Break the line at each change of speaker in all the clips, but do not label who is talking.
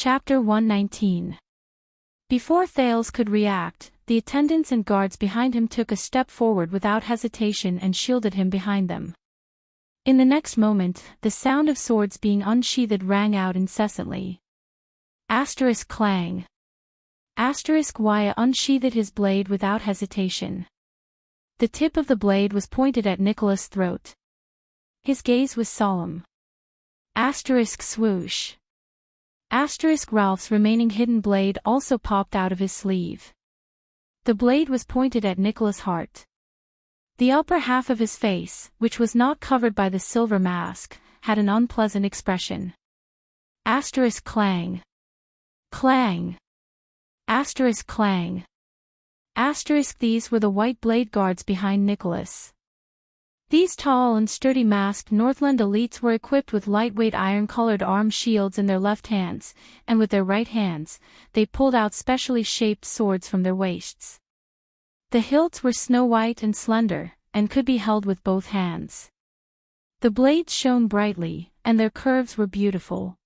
Chapter 119. Before Thales could react, the attendants and guards behind him took a step forward without hesitation and shielded him behind them. In the next moment, the sound of swords being unsheathed rang out incessantly. Clang. Wyatt unsheathed his blade without hesitation. The tip of the blade was pointed at Nicholas' throat. His gaze was solemn. Swoosh. Ralph's remaining hidden blade also popped out of his sleeve. The blade was pointed at Nicholas' heart. The upper half of his face, which was not covered by the silver mask, had an unpleasant expression. Clang. Clang. Clang. These were the white blade guards behind Nicholas. These tall and sturdy masked Northland elites were equipped with lightweight iron-colored arm shields in their left hands, and with their right hands, they pulled out specially shaped swords from their waists. The hilts were snow-white and slender, and could be held with both hands. The blades shone brightly, and their curves were beautiful.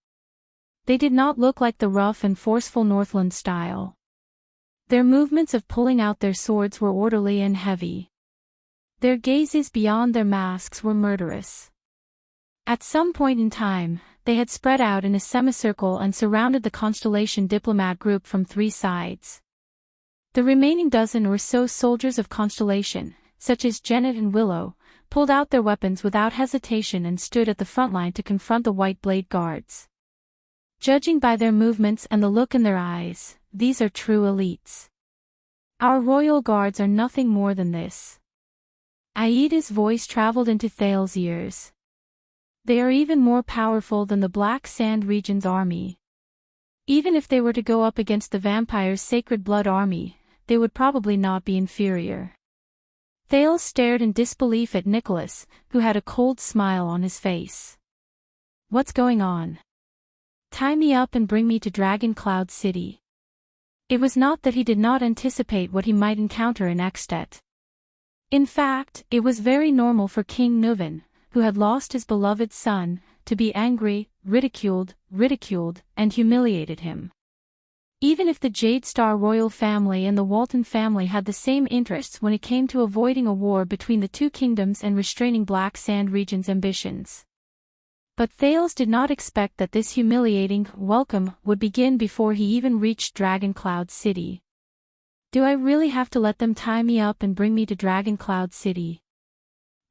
They did not look like the rough and forceful Northland style. Their movements of pulling out their swords were orderly and heavy. Their gazes beyond their masks were murderous. At some point in time, they had spread out in a semicircle and surrounded the Constellation diplomat group from three sides. The remaining dozen or so soldiers of Constellation, such as Janet and Willow, pulled out their weapons without hesitation and stood at the front line to confront the white blade guards. Judging by their movements and the look in their eyes, these are true elites. Our royal guards are nothing more than this. Aida's voice traveled into Thales' ears. They are even more powerful than the Black Sand region's army. Even if they were to go up against the vampire's Sacred Blood army, they would probably not be inferior. Thales stared in disbelief at Nicholas, who had a cold smile on his face. What's going on? Tie me up and bring me to Dragon Cloud City. It was not that he did not anticipate what he might encounter in Escapades. In fact, it was very normal for King Nuvan, who had lost his beloved son, to be angry, ridiculed, and humiliated him. Even if the Jade Star royal family and the Walton family had the same interests when it came to avoiding a war between the two kingdoms and restraining Black Sand region's ambitions. But Thales did not expect that this humiliating welcome would begin before he even reached Dragon Cloud City. Do I really have to let them tie me up and bring me to Dragon Cloud City?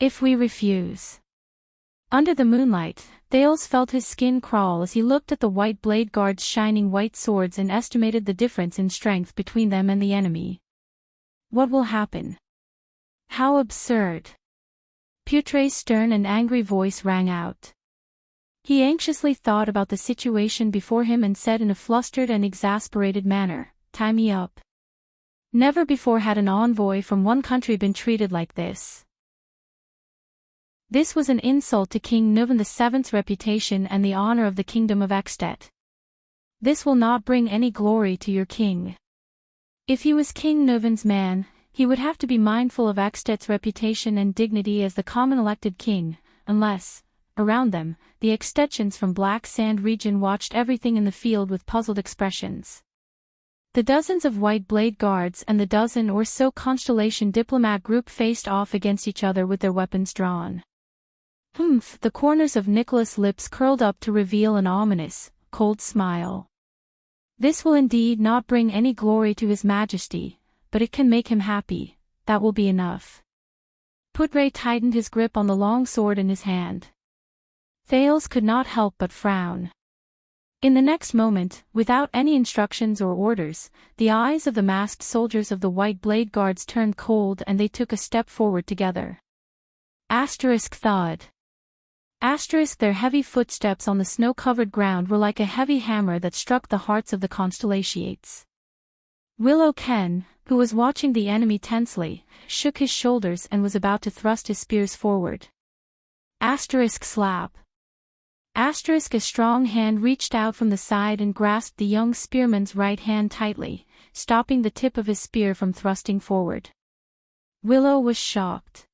If we refuse? Under the moonlight, Thales felt his skin crawl as he looked at the white blade guards' shining white swords and estimated the difference in strength between them and the enemy. What will happen? How absurd! Putre's stern and angry voice rang out. He anxiously thought about the situation before him and said in a flustered and exasperated manner, "Tie me up." Never before had an envoy from one country been treated like this. This was an insult to King Nuvan VII's reputation and the honor of the Kingdom of Escapades. This will not bring any glory to your king. If he was King Nuvan's man, he would have to be mindful of Escapades' reputation and dignity as the common elected king, unless, around them, the extensions from Black Sand region watched everything in the field with puzzled expressions. The dozens of white blade guards and the dozen or so Constellation diplomat group faced off against each other with their weapons drawn. The corners of Nicholas' lips curled up to reveal an ominous, cold smile. This will indeed not bring any glory to His Majesty, but it can make him happy, that will be enough. Putre tightened his grip on the long sword in his hand. Thales could not help but frown. In the next moment, without any instructions or orders, the eyes of the masked soldiers of the white blade guards turned cold and they took a step forward together. Thud. Their heavy footsteps on the snow-covered ground were like a heavy hammer that struck the hearts of the Constellations. Willow Ken, who was watching the enemy tensely, shook his shoulders and was about to thrust his spears forward. Slap. A strong hand reached out from the side and grasped the young spearman's right hand tightly, stopping the tip of his spear from thrusting forward. Willow was shocked.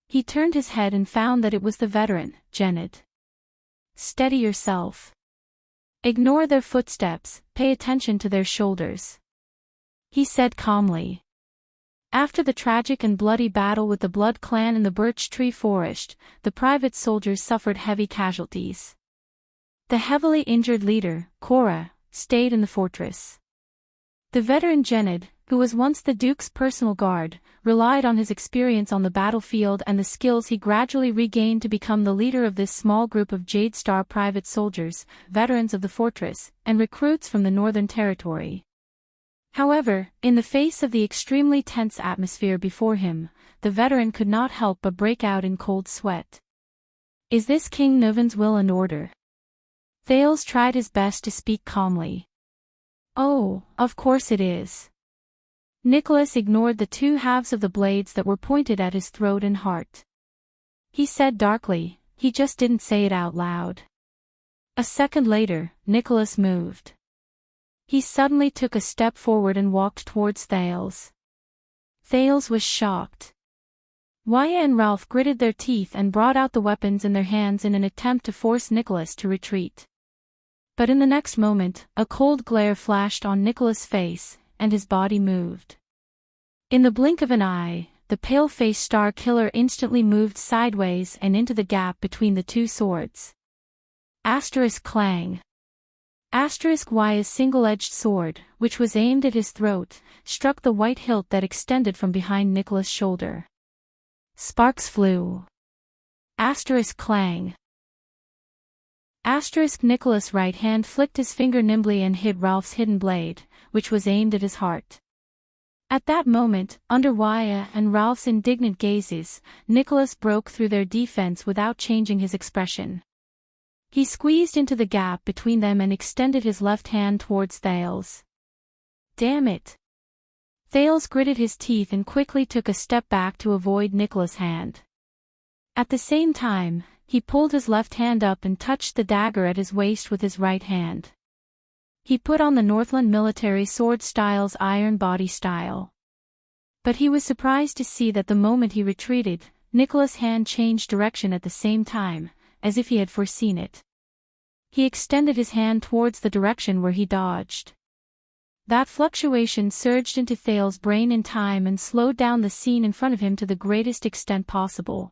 He turned his head and found that it was the veteran, Janet. Steady yourself. Ignore their footsteps, pay attention to their shoulders, he said calmly. After the tragic and bloody battle with the Blood Clan in the Birch Tree Forest, the private soldiers suffered heavy casualties. The heavily injured leader, Cora, stayed in the fortress. The veteran Gened, who was once the Duke's personal guard, relied on his experience on the battlefield and the skills he gradually regained to become the leader of this small group of Jade Star private soldiers, veterans of the fortress, and recruits from the Northern Territory. However, in the face of the extremely tense atmosphere before him, the veteran could not help but break out in cold sweat. Is this King Nuvan's will and order? Thales tried his best to speak calmly. Oh, of course it is. Nicholas ignored the two halves of the blades that were pointed at his throat and heart. He said darkly, he just didn't say it out loud. A second later, Nicholas moved. He suddenly took a step forward and walked towards Thales. Thales was shocked. Waya and Ralph gritted their teeth and brought out the weapons in their hands in an attempt to force Nicholas to retreat. But in the next moment, a cold glare flashed on Nicholas' face, and his body moved. In the blink of an eye, the pale-faced Star Killer instantly moved sideways and into the gap between the two swords. Asterisk clang. Asterisk Ya's single-edged sword, which was aimed at his throat, struck the white hilt that extended from behind Nicholas' shoulder. Sparks flew. Asterisk clang. Asterisk Nicholas' right hand flicked his finger nimbly and hit Ralph's hidden blade, which was aimed at his heart. At that moment, under Waya and Ralph's indignant gazes, Nicholas broke through their defense without changing his expression. He squeezed into the gap between them and extended his left hand towards Thales. Damn it! Thales gritted his teeth and quickly took a step back to avoid Nicholas' hand. At the same time, he pulled his left hand up and touched the dagger at his waist with his right hand. He put on the Northland military sword style's iron body style. But he was surprised to see that the moment he retreated, Nicholas' hand changed direction at the same time, as if he had foreseen it. He extended his hand towards the direction where he dodged. That fluctuation surged into Thales' brain in time and slowed down the scene in front of him to the greatest extent possible.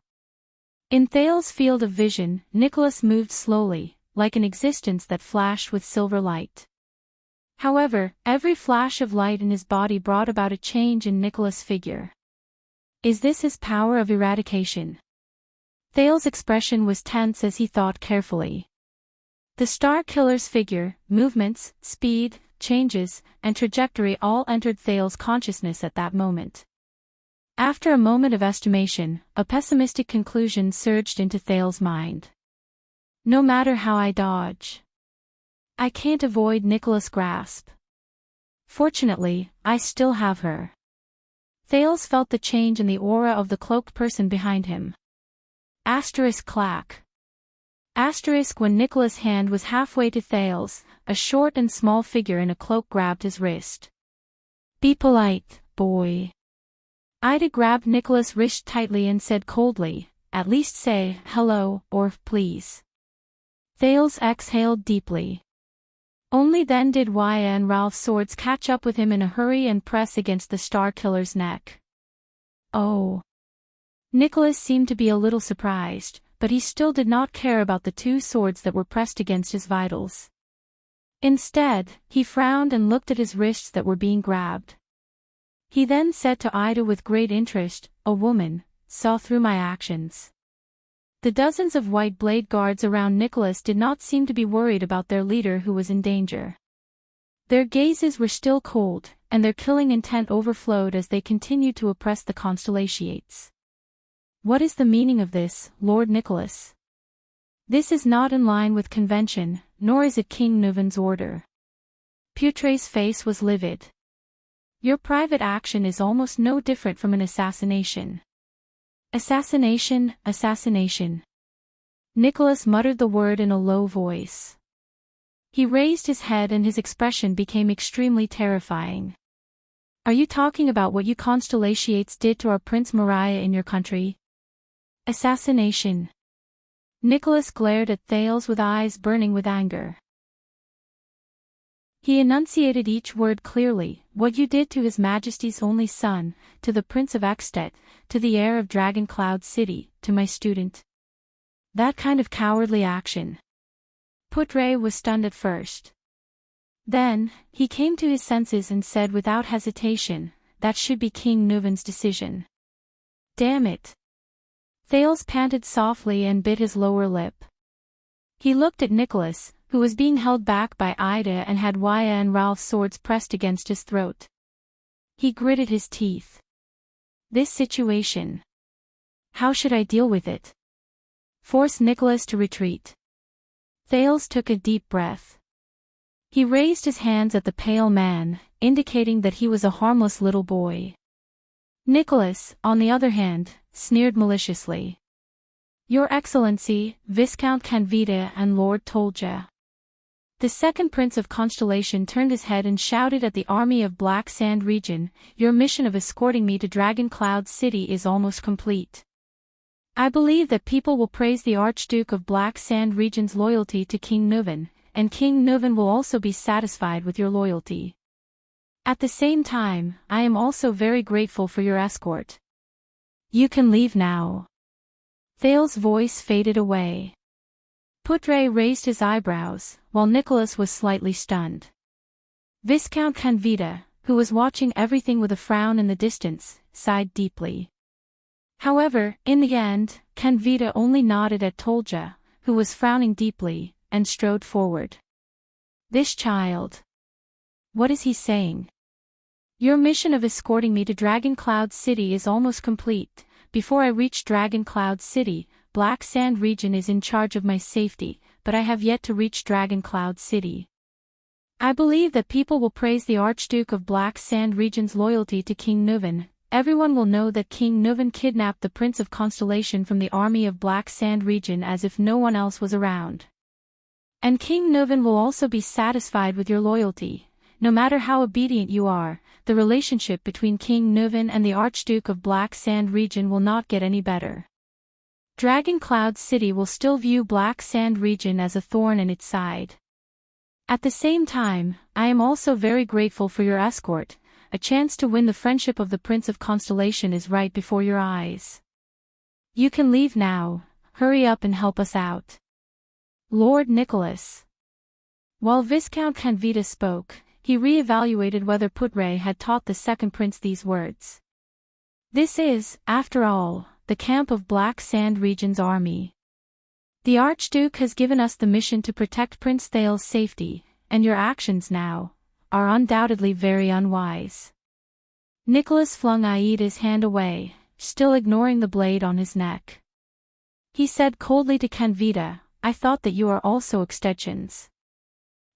In Thales' field of vision, Nicholas moved slowly, like an existence that flashed with silver light. However, every flash of light in his body brought about a change in Nicholas' figure. Is this his power of eradication? Thales' expression was tense as he thought carefully. The Star Killer's figure, movements, speed, changes, and trajectory all entered Thales' consciousness at that moment. After a moment of estimation, a pessimistic conclusion surged into Thales' mind. No matter how I dodge, I can't avoid Nicholas' grasp. Fortunately, I still have her. Thales felt the change in the aura of the cloaked person behind him. Asterisk clack. Asterisk when Nicholas' hand was halfway to Thales, a short and small figure in a cloak grabbed his wrist. Be polite, boy. Ida grabbed Nicholas' wrist tightly and said coldly, at least say hello, or please. Thales exhaled deeply. Only then did Waya and Ralph's swords catch up with him in a hurry and press against the Star Killer's neck. Oh. Nicholas seemed to be a little surprised, but he still did not care about the two swords that were pressed against his vitals. Instead, he frowned and looked at his wrists that were being grabbed. He then said to Ida with great interest, a woman, saw through my actions. The dozens of white blade guards around Nicholas did not seem to be worried about their leader who was in danger. Their gazes were still cold, and their killing intent overflowed as they continued to oppress the Constellations. What is the meaning of this, Lord Nicholas? This is not in line with convention, nor is it King Nuvan's order. Putre's face was livid. Your private action is almost no different from an assassination. Assassination, assassination. Nicholas muttered the word in a low voice. He raised his head and his expression became extremely terrifying. Are you talking about what you Constellations did to our Prince Mariah in your country? Assassination. Nicholas glared at Thales with eyes burning with anger. He enunciated each word clearly. What you did to His Majesty's only son, to the Prince of Extet, to the heir of Dragon Cloud City, to my student. That kind of cowardly action. Putre was stunned at first. Then, he came to his senses and said without hesitation, that should be King Nuven's decision. Damn it. Thales panted softly and bit his lower lip. He looked at Nicholas, who was being held back by Ida and had Waya and Ralph's swords pressed against his throat. He gritted his teeth. This situation. How should I deal with it? Force Nicholas to retreat. Thales took a deep breath. He raised his hands at the pale man, indicating that he was a harmless little boy. Nicholas, on the other hand, sneered maliciously. Your Excellency, Viscount Canvita and Lord Tolja. The second Prince of Constellation turned his head and shouted at the army of Black Sand region, your mission of escorting me to Dragon Cloud City is almost complete. I believe that people will praise the Archduke of Black Sand region's loyalty to King Nuven, and King Nuven will also be satisfied with your loyalty. At the same time, I am also very grateful for your escort. You can leave now. Thales' voice faded away. Putre raised his eyebrows, while Nicholas was slightly stunned. Viscount Canvita, who was watching everything with a frown in the distance, sighed deeply. However, in the end, Canvita only nodded at Tolja, who was frowning deeply, and strode forward. This child. What is he saying? Your mission of escorting me to Dragon Cloud City is almost complete. Before I reach Dragon Cloud City, Black Sand region is in charge of my safety, but I have yet to reach Dragon Cloud City. I believe that people will praise the Archduke of Black Sand region's loyalty to King Nuven. Everyone will know that King Nuven kidnapped the Prince of Constellation from the army of Black Sand region as if no one else was around. And King Nuven will also be satisfied with your loyalty. No matter how obedient you are, the relationship between King Nuven and the Archduke of Black Sand region will not get any better. Dragon Cloud City will still view Black Sand region as a thorn in its side. At the same time, I am also very grateful for your escort. A chance to win the friendship of the Prince of Constellation is right before your eyes. You can leave now. Hurry up and help us out. Lord Nicholas. While Viscount Canvita spoke, he re-evaluated whether Putre had taught the second prince these words. This is, after all, the camp of Black Sand region's army. The Archduke has given us the mission to protect Prince Thales' safety, and your actions now are undoubtedly very unwise. Nicholas flung Aida's hand away, still ignoring the blade on his neck. He said coldly to Canvita, I thought that you are also Extensions.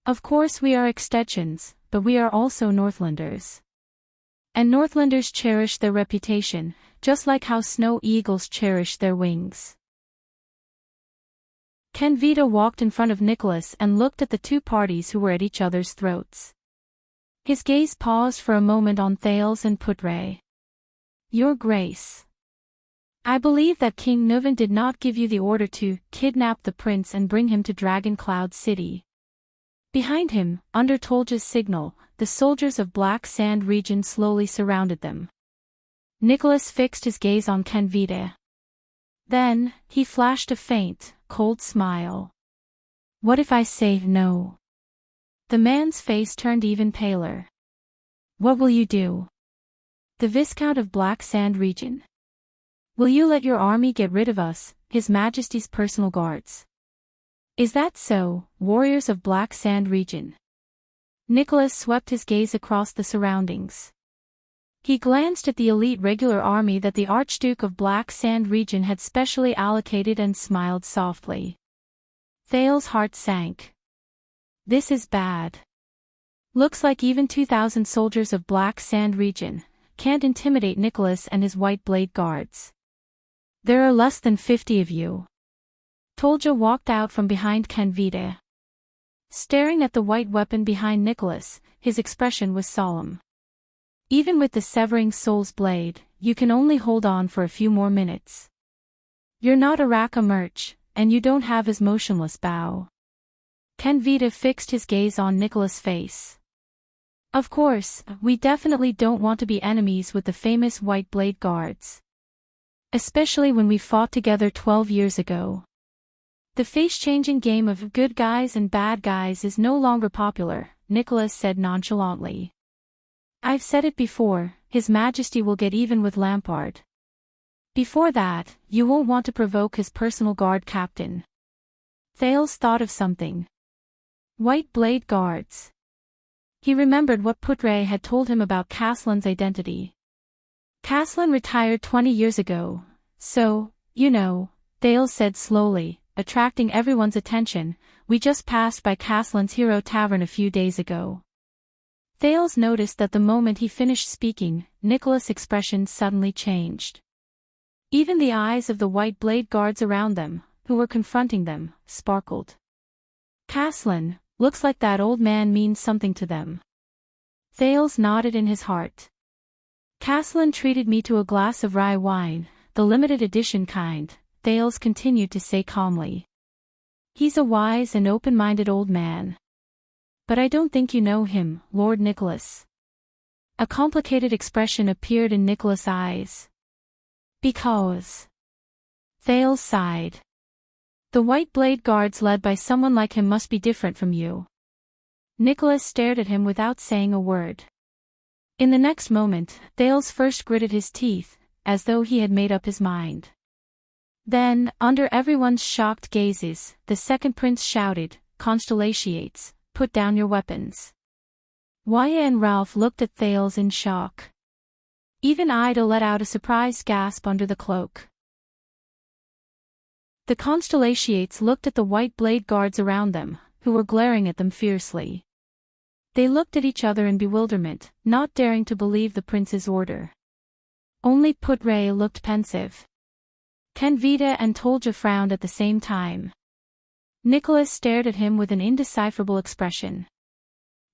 Of course we are Extensions, but we are also Northlanders. And Northlanders cherish their reputation, just like how snow eagles cherish their wings. Canvita walked in front of Nicholas and looked at the two parties who were at each other's throats. His gaze paused for a moment on Thales and Putre. Your Grace. I believe that King Nuven did not give you the order to kidnap the prince and bring him to Dragon Cloud City. Behind him, under Tolja's signal, the soldiers of Black Sand region slowly surrounded them. Nicholas fixed his gaze on Canvita. Then, he flashed a faint, cold smile. What if I say no? The man's face turned even paler. What will you do? The Viscount of Black Sand region. Will you let your army get rid of us, His Majesty's personal guards? Is that so, warriors of Black Sand region? Nicholas swept his gaze across the surroundings. He glanced at the elite regular army that the Archduke of Black Sand region had specially allocated and smiled softly. Thales' heart sank. This is bad. Looks like even 2,000 soldiers of Black Sand region can't intimidate Nicholas and his White Blade guards. There are less than 50 of you. Tolja walked out from behind Canvita. Staring at the white weapon behind Nicholas, his expression was solemn. Even with the severing soul's blade, you can only hold on for a few more minutes. You're not a Raka merch, and you don't have his motionless bow. Canvita fixed his gaze on Nicholas' face. Of course, we definitely don't want to be enemies with the famous White Blade Guards. Especially when we fought together 12 years ago. The face-changing game of good guys and bad guys is no longer popular, Nicholas said nonchalantly. I've said it before, His Majesty will get even with Lampard. Before that, you won't want to provoke his personal guard captain. Thales thought of something. White Blade Guards. He remembered what Putre had told him about Caslin's identity. Caslin retired 20 years ago, so, Thales said slowly, attracting everyone's attention, we just passed by Caslin's Hero Tavern a few days ago. Thales noticed that the moment he finished speaking, Nicholas' expression suddenly changed. Even the eyes of the White Blade Guards around them, who were confronting them, sparkled. Caslin, looks like that old man means something to them. Thales nodded in his heart. Caslin treated me to a glass of rye wine, the limited edition kind, Thales continued to say calmly. He's a wise and open-minded old man. But I don't think you know him, Lord Nicholas. A complicated expression appeared in Nicholas' eyes. Because. Thales sighed. The White Blade Guards led by someone like him must be different from you. Nicholas stared at him without saying a word. In the next moment, Thales first gritted his teeth, as though he had made up his mind. Then, under everyone's shocked gazes, the second prince shouted, Constellations, put down your weapons. Waya and Ralph looked at Thales in shock. Even Ida let out a surprised gasp under the cloak. The Constellations looked at the White Blade Guards around them, who were glaring at them fiercely. They looked at each other in bewilderment, not daring to believe the prince's order. Only Putre looked pensive. Kenvita and Tolja frowned at the same time. Nicholas stared at him with an indecipherable expression.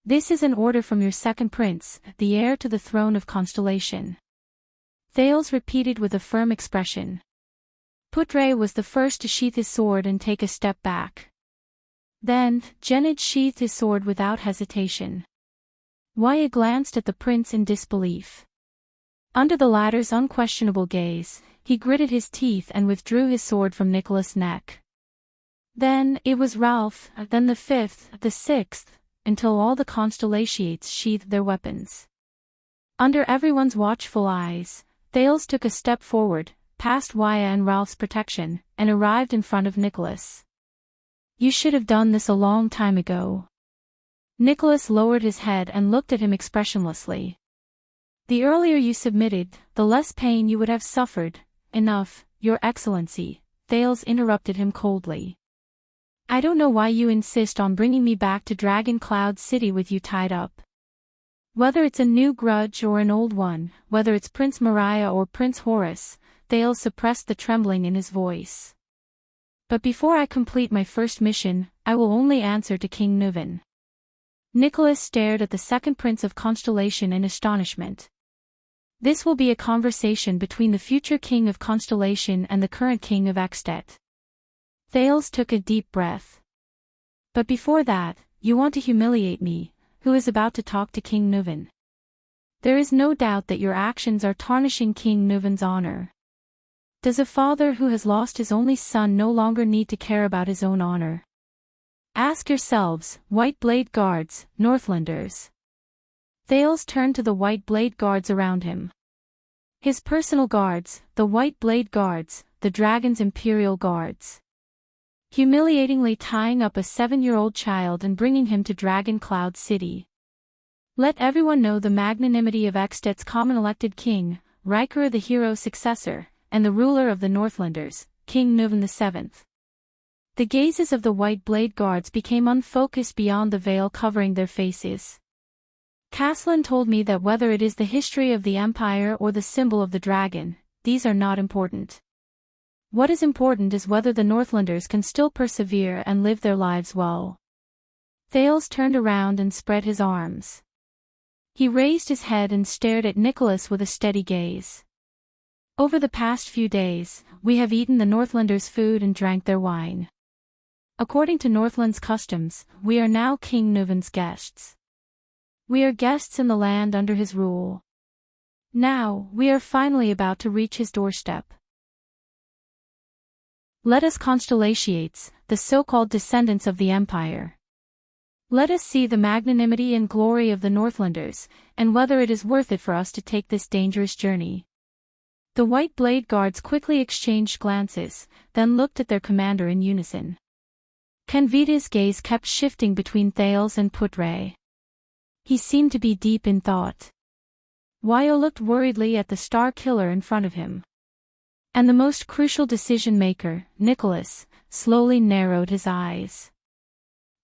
This is an order from your second prince, the heir to the throne of Constellation. Thales repeated with a firm expression. Putre was the first to sheath his sword and take a step back. Then, Genid sheathed his sword without hesitation. Waya glanced at the prince in disbelief. Under the latter's unquestionable gaze, he gritted his teeth and withdrew his sword from Nicholas' neck. Then, it was Ralph, then the fifth, the sixth, until all the Constellations sheathed their weapons. Under everyone's watchful eyes, Thales took a step forward, past Waya and Ralph's protection, and arrived in front of Nicholas. You should have done this a long time ago. Nicholas lowered his head and looked at him expressionlessly. The earlier you submitted, the less pain you would have suffered. Enough, Your Excellency, Thales interrupted him coldly. I don't know why you insist on bringing me back to Dragon Cloud City with you tied up. Whether it's a new grudge or an old one, whether it's Prince Mariah or Prince Horus, Thales suppressed the trembling in his voice. But before I complete my first mission, I will only answer to King Nuven. Nicholas stared at the second Prince of Constellation in astonishment. This will be a conversation between the future King of Constellation and the current King of Extet. Thales took a deep breath. But before that, you want to humiliate me, who is about to talk to King Nuven. There is no doubt that your actions are tarnishing King Nuven's honor. Does a father who has lost his only son no longer need to care about his own honor? Ask yourselves, White Blade Guards, Northlanders. Thales turned to the White Blade Guards around him. His personal guards, the White Blade Guards, the Dragon's Imperial Guards. Humiliatingly tying up a 7-year-old child and bringing him to Dragon Cloud City. Let everyone know the magnanimity of Extet's common-elected king, Riker the hero's successor, and the ruler of the Northlanders, King Nuven VII. The gazes of the White Blade Guards became unfocused beyond the veil covering their faces. Caslin told me that whether it is the history of the Empire or the symbol of the dragon, these are not important. What is important is whether the Northlanders can still persevere and live their lives well. Thales turned around and spread his arms. He raised his head and stared at Nicholas with a steady gaze. Over the past few days, we have eaten the Northlanders' food and drank their wine. According to Northland's customs, we are now King Nuven's guests. We are guests in the land under his rule. Now, we are finally about to reach his doorstep. Let us constellations, the so-called descendants of the Empire. Let us see the magnanimity and glory of the Northlanders, and whether it is worth it for us to take this dangerous journey. The White Blade Guards quickly exchanged glances, then looked at their commander in unison. Canvita's gaze kept shifting between Thales and Putre. He seemed to be deep in thought. Wyo looked worriedly at the star killer in front of him. And the most crucial decision-maker, Nicholas, slowly narrowed his eyes.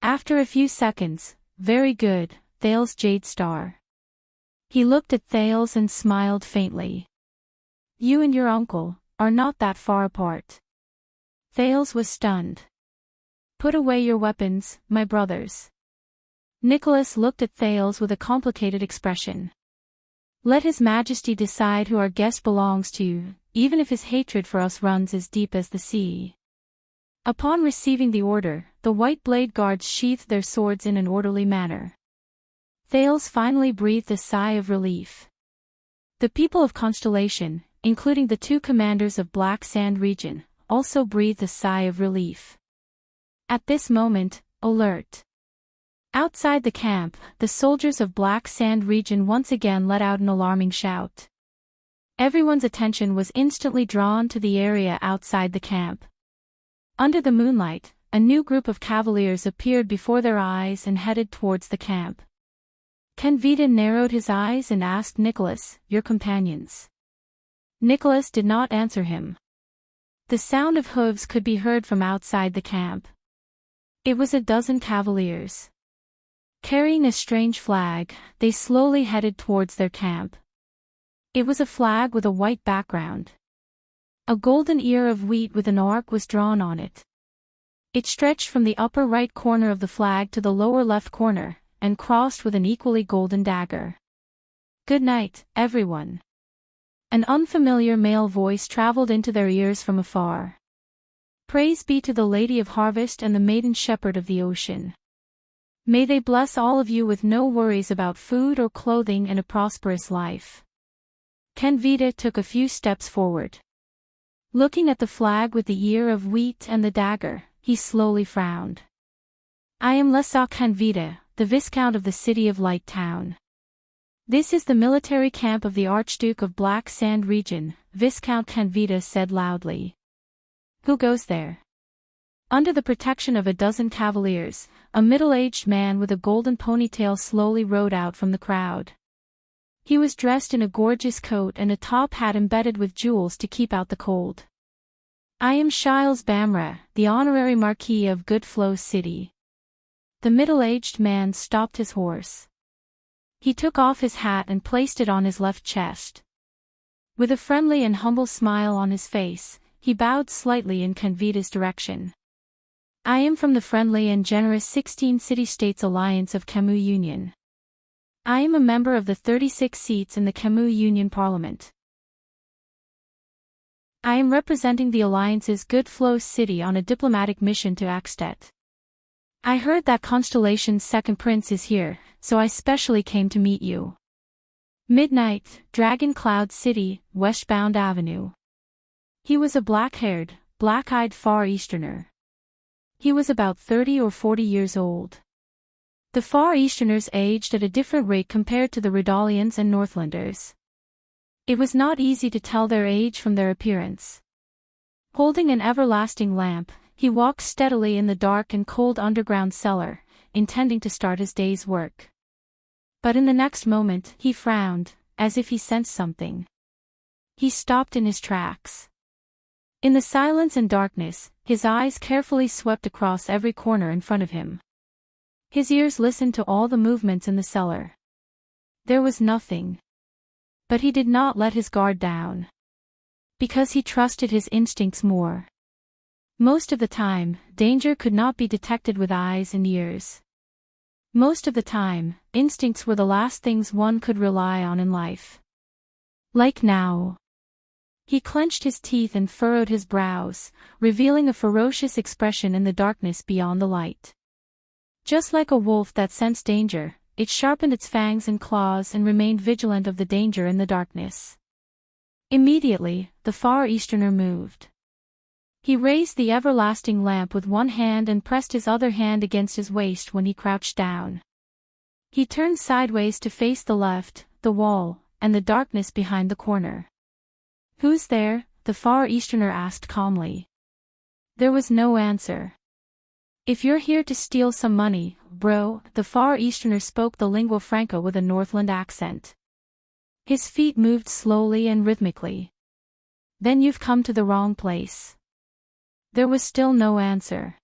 After a few seconds, very good, Thales Jade Star. He looked at Thales and smiled faintly. You and your uncle are not that far apart. Thales was stunned. Put away your weapons, my brothers. Nicholas looked at Thales with a complicated expression. Let His Majesty decide who our guest belongs to, even if his hatred for us runs as deep as the sea. Upon receiving the order, the White Blade Guards sheathed their swords in an orderly manner. Thales finally breathed a sigh of relief. The people of Constellation, including the two commanders of Black Sand region, also breathed a sigh of relief. At this moment, alert. Outside the camp, the soldiers of Black Sand region once again let out an alarming shout. Everyone's attention was instantly drawn to the area outside the camp. Under the moonlight, a new group of cavaliers appeared before their eyes and headed towards the camp. Canvita narrowed his eyes and asked Nicholas, "Your companions?" Nicholas did not answer him. The sound of hooves could be heard from outside the camp. It was a dozen cavaliers. Carrying a strange flag, they slowly headed towards their camp. It was a flag with a white background. A golden ear of wheat with an arc was drawn on it. It stretched from the upper right corner of the flag to the lower left corner, and crossed with an equally golden dagger. Good night, everyone. An unfamiliar male voice traveled into their ears from afar. Praise be to the Lady of Harvest and the Maiden Shepherd of the Ocean. May they bless all of you with no worries about food or clothing and a prosperous life. Canvita took a few steps forward. Looking at the flag with the ear of wheat and the dagger, he slowly frowned. I am Lesaw Canvita, the Viscount of the City of Light Town. This is the military camp of the Archduke of Black Sand region, Viscount Canvita said loudly. Who goes there? Under the protection of a dozen cavaliers, a middle-aged man with a golden ponytail slowly rode out from the crowd. He was dressed in a gorgeous coat and a top hat embedded with jewels to keep out the cold. I am Shiles Bamra, the honorary Marquis of Goodflow City. The middle-aged man stopped his horse. He took off his hat and placed it on his left chest. With a friendly and humble smile on his face, he bowed slightly in Canvita's direction. I am from the friendly and generous 16 City-States Alliance of Camus Union. I am a member of the 36 seats in the Camus Union Parliament. I am representing the Alliance's Goodflow City on a diplomatic mission to Axtet. I heard that Constellation's second prince is here, so I specially came to meet you. Midnight, Dragon Cloud City, Westbound Avenue. He was a black-haired, black-eyed Far Easterner. He was about 30 or 40 years old. The Far Easterners aged at a different rate compared to the Redalians and Northlanders. It was not easy to tell their age from their appearance. Holding an everlasting lamp, he walked steadily in the dark and cold underground cellar, intending to start his day's work. But in the next moment, he frowned, as if he sensed something. He stopped in his tracks. In the silence and darkness, his eyes carefully swept across every corner in front of him. His ears listened to all the movements in the cellar. There was nothing. But he did not let his guard down. Because he trusted his instincts more. Most of the time, danger could not be detected with eyes and ears. Most of the time, instincts were the last things one could rely on in life. Like now. He clenched his teeth and furrowed his brows, revealing a ferocious expression in the darkness beyond the light. Just like a wolf that sensed danger, it sharpened its fangs and claws and remained vigilant of the danger in the darkness. Immediately, the Far Easterner moved. He raised the everlasting lamp with one hand and pressed his other hand against his waist when he crouched down. He turned sideways to face the left, the wall, and the darkness behind the corner. "Who's there?" the Far Easterner asked calmly. There was no answer. "If you're here to steal some money, bro," the Far Easterner spoke the lingua franca with a Northland accent. His feet moved slowly and rhythmically. "Then you've come to the wrong place." There was still no answer.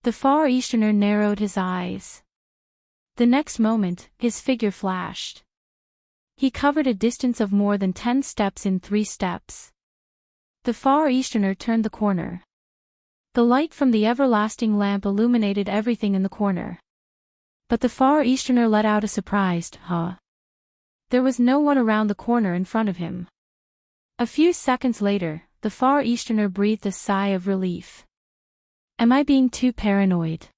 The Far Easterner narrowed his eyes. The next moment, his figure flashed. He covered a distance of more than 10 steps in 3 steps. The Far Easterner turned the corner. The light from the everlasting lamp illuminated everything in the corner. But the Far Easterner let out a surprised, "Huh?" There was no one around the corner in front of him. A few seconds later, the Far Easterner breathed a sigh of relief. "Am I being too paranoid?"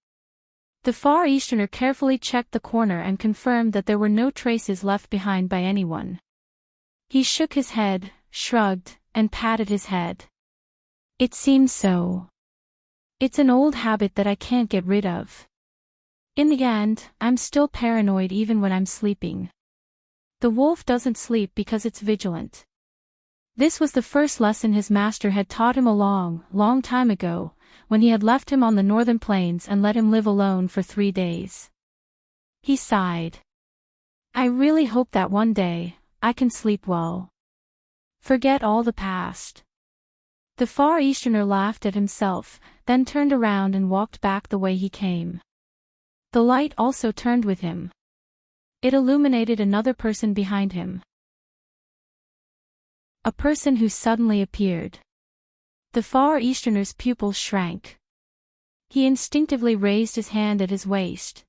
The Far Easterner carefully checked the corner and confirmed that there were no traces left behind by anyone. He shook his head, shrugged, and patted his head. "It seems so. It's an old habit that I can't get rid of. In the end, I'm still paranoid even when I'm sleeping. The wolf doesn't sleep because it's vigilant." This was the first lesson his master had taught him a long, long time ago, when he had left him on the northern plains and let him live alone for 3 days. He sighed. "I really hope that one day, I can sleep well. Forget all the past." The Far Easterner laughed at himself, then turned around and walked back the way he came. The light also turned with him. It illuminated another person behind him. A person who suddenly appeared. The Far Easterner's pupils shrank. He instinctively raised his hand at his waist.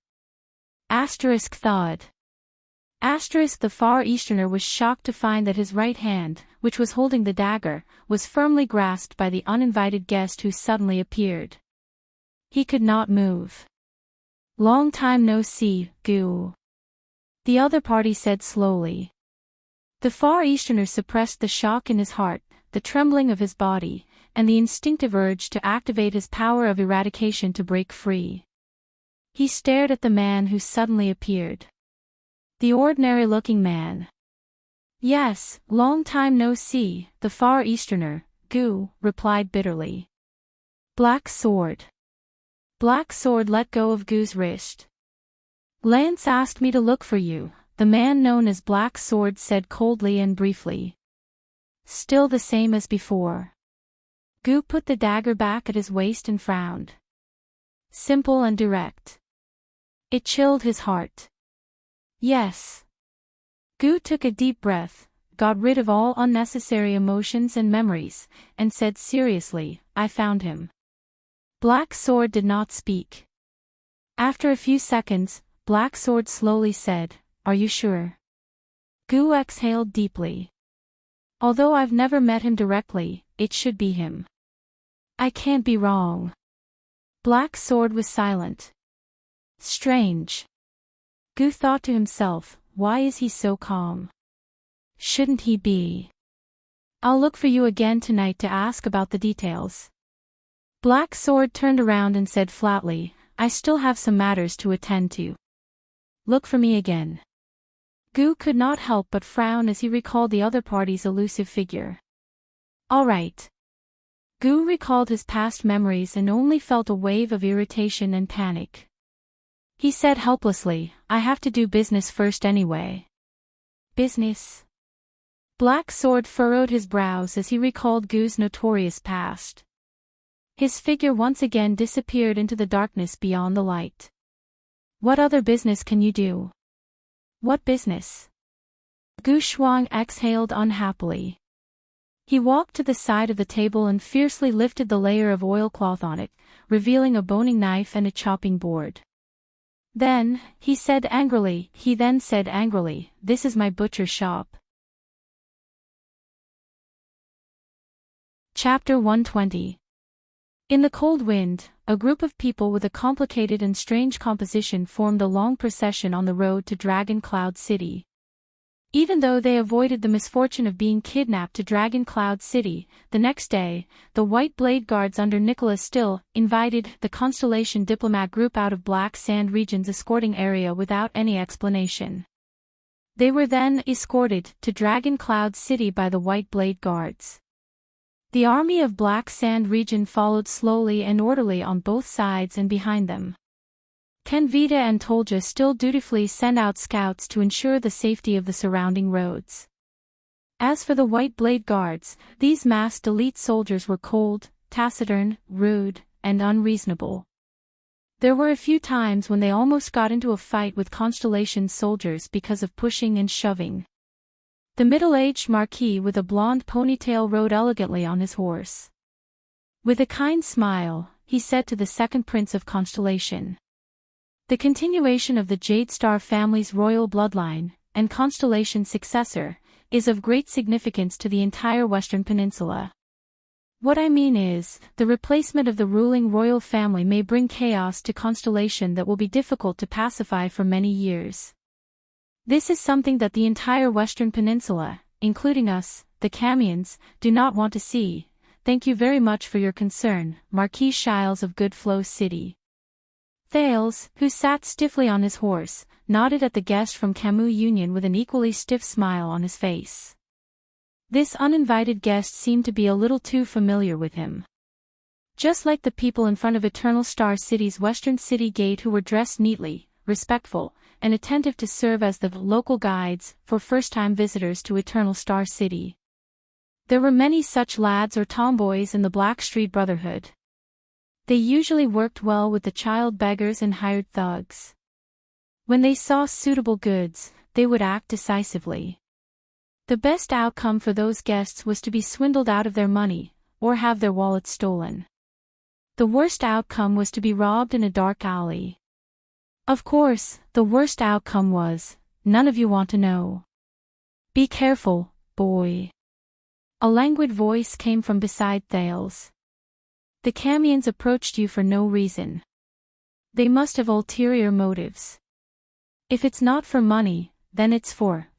Thud. The Far Easterner was shocked to find that his right hand, which was holding the dagger, was firmly grasped by the uninvited guest who suddenly appeared. He could not move. "Long time no see, Goo," the other party said slowly. The Far Easterner suppressed the shock in his heart, the trembling of his body, and the instinctive urge to activate his power of eradication to break free. He stared at the man who suddenly appeared. The ordinary-looking man. "Yes, long time no see," the Far Easterner, Goo, replied bitterly. "Black Sword." Black Sword let go of Goo's wrist. "Lance asked me to look for you," the man known as Black Sword said coldly and briefly. "Still the same as before." Goo put the dagger back at his waist and frowned. Simple and direct. It chilled his heart. "Yes." Goo took a deep breath, got rid of all unnecessary emotions and memories, and said seriously, "I found him." Black Sword did not speak. After a few seconds, Black Sword slowly said, "Are you sure?" Goo exhaled deeply. "Although I've never met him directly, it should be him. I can't be wrong." Black Sword was silent. Strange. Goo thought to himself, why is he so calm? Shouldn't he be? "I'll look for you again tonight to ask about the details." Black Sword turned around and said flatly, "I still have some matters to attend to. Look for me again." Goo could not help but frown as he recalled the other party's elusive figure. "All right." Goo recalled his past memories and only felt a wave of irritation and panic. He said helplessly, "I have to do business first anyway." "Business?" Black Sword furrowed his brows as he recalled Goo's notorious past. His figure once again disappeared into the darkness beyond the light. "What other business can you do?" "What business?" Goo Shuang exhaled unhappily. He walked to the side of the table and fiercely lifted the layer of oilcloth on it, revealing a boning knife and a chopping board. Then he said angrily, "This is my butcher shop." Chapter 120. In the cold wind, a group of people with a complicated and strange composition formed a long procession on the road to Dragon Cloud City. Even though they avoided the misfortune of being kidnapped to Dragon Cloud City, the next day, the White Blade Guards under Nicholas still invited the Constellation diplomat group out of Black Sand Region's escorting area without any explanation. They were then escorted to Dragon Cloud City by the White Blade Guards. The army of Black Sand Region followed slowly and orderly on both sides and behind them. Kenvita and Tolja still dutifully sent out scouts to ensure the safety of the surrounding roads. As for the White Blade Guards, these masked elite soldiers were cold, taciturn, rude, and unreasonable. There were a few times when they almost got into a fight with Constellation's soldiers because of pushing and shoving. The middle-aged Marquis with a blonde ponytail rode elegantly on his horse. With a kind smile, he said to the second Prince of Constellation, "The continuation of the Jade Star family's royal bloodline, and Constellation's successor, is of great significance to the entire Western Peninsula. What I mean is, the replacement of the ruling royal family may bring chaos to Constellation that will be difficult to pacify for many years. This is something that the entire Western Peninsula, including us, the Camions, do not want to see. Thank you very much for your concern, Marquis Shiles of Goodflow City." Thales, who sat stiffly on his horse, nodded at the guest from Camus Union with an equally stiff smile on his face. This uninvited guest seemed to be a little too familiar with him. Just like the people in front of Eternal Star City's western city gate who were dressed neatly, respectful, and attentive to serve as the local guides for first-time visitors to Eternal Star City. There were many such lads or tomboys in the Black Street Brotherhood. They usually worked well with the child beggars and hired thugs. When they saw suitable goods, they would act decisively. The best outcome for those guests was to be swindled out of their money, or have their wallets stolen. The worst outcome was to be robbed in a dark alley. Of course, the worst outcome was, none of you want to know. "Be careful, boy." A languid voice came from beside Thales. "The Camions approached you for no reason. They must have ulterior motives. If it's not for money, then it's for.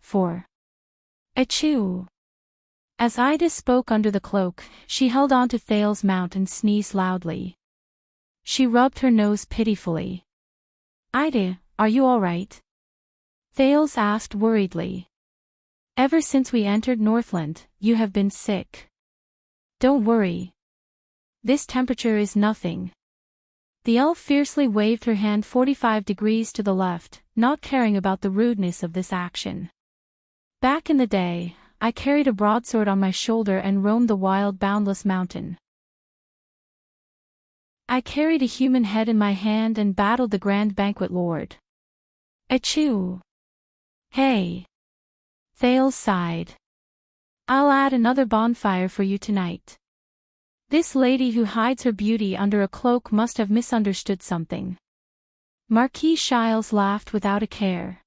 Achoo." As Ida spoke under the cloak, she held on to Thales' mount and sneezed loudly. She rubbed her nose pitifully. "Ida, are you all right?" Thales asked worriedly. "Ever since we entered Northland, you have been sick. Don't worry. This temperature is nothing." The elf fiercely waved her hand 45 degrees to the left, not caring about the rudeness of this action. "Back in the day, I carried a broadsword on my shoulder and roamed the wild boundless mountain. I carried a human head in my hand and battled the Grand Banquet Lord. Achoo! Hey!" Thales sighed. "I'll add another bonfire for you tonight." This lady who hides her beauty under a cloak must have misunderstood something. Marquis Shiles laughed without a care.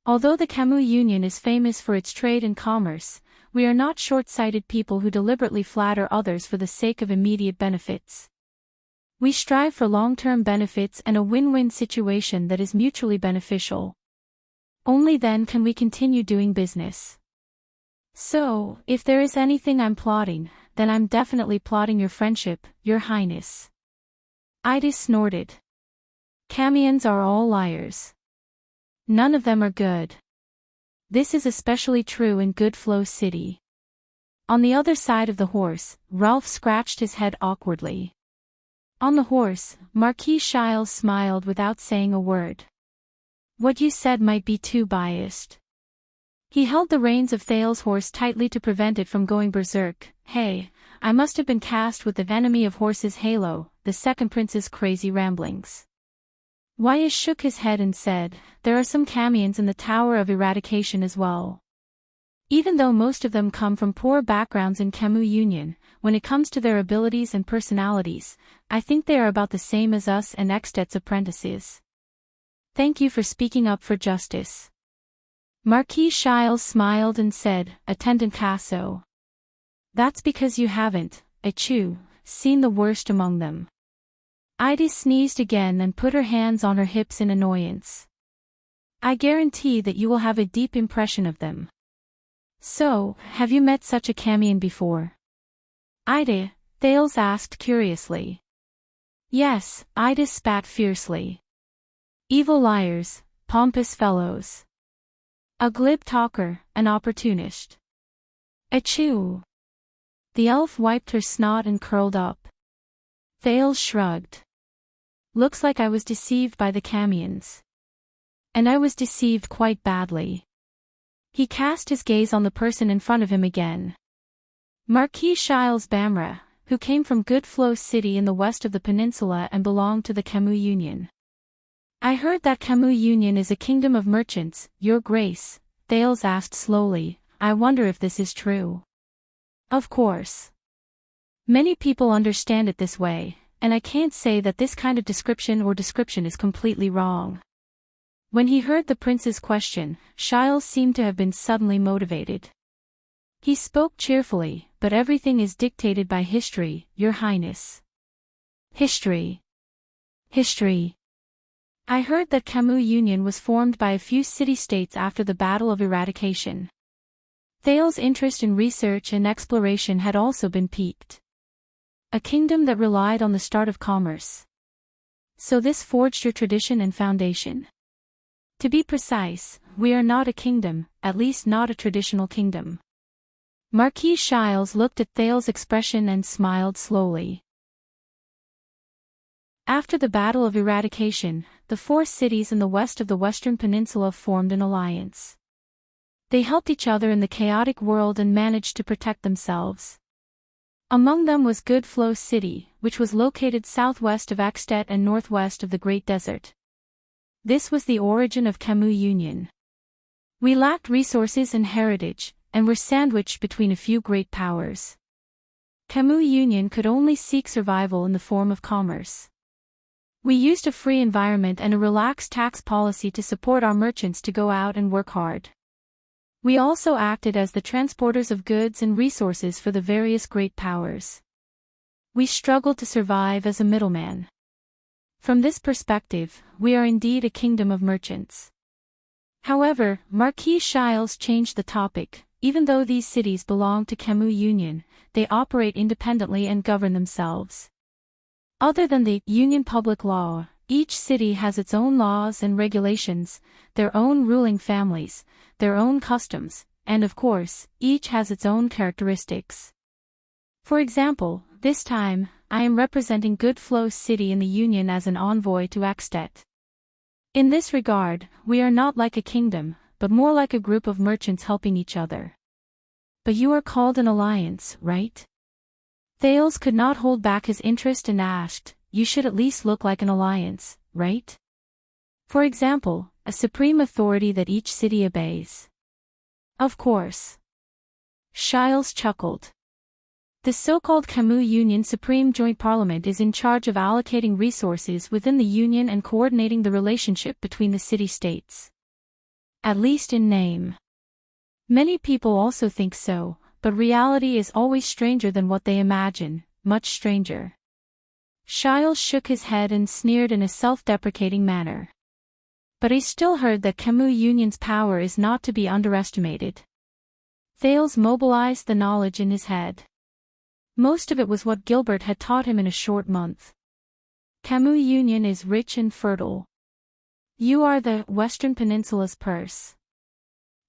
"Although the Camus Union is famous for its trade and commerce, we are not short-sighted people who deliberately flatter others for the sake of immediate benefits. We strive for long-term benefits and a win-win situation that is mutually beneficial. Only then can we continue doing business. So, if there is anything I'm plotting, then I'm definitely plotting your friendship, Your Highness." Ida snorted. "Camions are all liars. None of them are good. This is especially true in Goodflow City." On the other side of the horse, Ralph scratched his head awkwardly. On the horse, Marquis Shiles smiled without saying a word. "What you said might be too biased." He held the reins of Thales' horse tightly to prevent it from going berserk. "Hey, I must have been cast with the enemy of horses halo," the second prince's crazy ramblings. Wyas shook his head and said, "There are some Camions in the Tower of Eradication as well. Even though most of them come from poor backgrounds in Camus Union, when it comes to their abilities and personalities, I think they are about the same as us and Extet's apprentices. Thank you for speaking up for justice." Marquis Shiles smiled and said, "Attendant Casso. That's because you haven't, achoo, seen the worst among them. Ida sneezed again and put her hands on her hips in annoyance. I guarantee that you will have a deep impression of them. So, have you met such a Camion before? Ida, Thales asked curiously. Yes, Ida spat fiercely. Evil liars, pompous fellows. A glib talker, an opportunist. Achoo! The elf wiped her snot and curled up. Thales shrugged. Looks like I was deceived by the Camions. And I was deceived quite badly. He cast his gaze on the person in front of him again. Marquis Shiles Bamra, who came from Good Flow City in the west of the peninsula and belonged to the Camus Union. I heard that Camus Union is a kingdom of merchants, Your Grace, Thales asked slowly. I wonder if this is true. Of course. Many people understand it this way, and I can't say that this kind of description is completely wrong. When he heard the prince's question, Shiles seemed to have been suddenly motivated. He spoke cheerfully, but everything is dictated by history, Your Highness. History. History. I heard that Camus Union was formed by a few city-states after the Battle of Eradication. Thales' interest in research and exploration had also been piqued. A kingdom that relied on the start of commerce. So this forged your tradition and foundation. To be precise, we are not a kingdom, at least not a traditional kingdom. Marquis Shiles looked at Thales' expression and smiled slowly. After the Battle of Eradication, the 4 cities in the west of the Western Peninsula formed an alliance. They helped each other in the chaotic world and managed to protect themselves. Among them was Good Flow City, which was located southwest of Escapades and northwest of the Great Desert. This was the origin of Camus Union. We lacked resources and heritage, and were sandwiched between a few great powers. Camus Union could only seek survival in the form of commerce. We used a free environment and a relaxed tax policy to support our merchants to go out and work hard. We also acted as the transporters of goods and resources for the various great powers. We struggled to survive as a middleman. From this perspective, we are indeed a kingdom of merchants. However, Marquis Shiles changed the topic. Even though these cities belong to Camus Union, they operate independently and govern themselves. Other than the Union public law, each city has its own laws and regulations, their own ruling families, their own customs, and of course, each has its own characteristics. For example, this time, I am representing Good Flow City in the Union as an envoy to Escapades. In this regard, we are not like a kingdom, but more like a group of merchants helping each other. But you are called an alliance, right? Thales could not hold back his interest and asked, you should at least look like an alliance, right? For example, a supreme authority that each city obeys. Of course. Shiles chuckled. The so-called Camus Union Supreme Joint Parliament is in charge of allocating resources within the Union and coordinating the relationship between the city-states. At least in name. Many people also think so, but reality is always stranger than what they imagine, much stranger. Shiles shook his head and sneered in a self-deprecating manner. But he still heard that Camus Union's power is not to be underestimated. Thales mobilized the knowledge in his head. Most of it was what Gilbert had taught him in a short month. Camus Union is rich and fertile. You are the Western Peninsula's purse.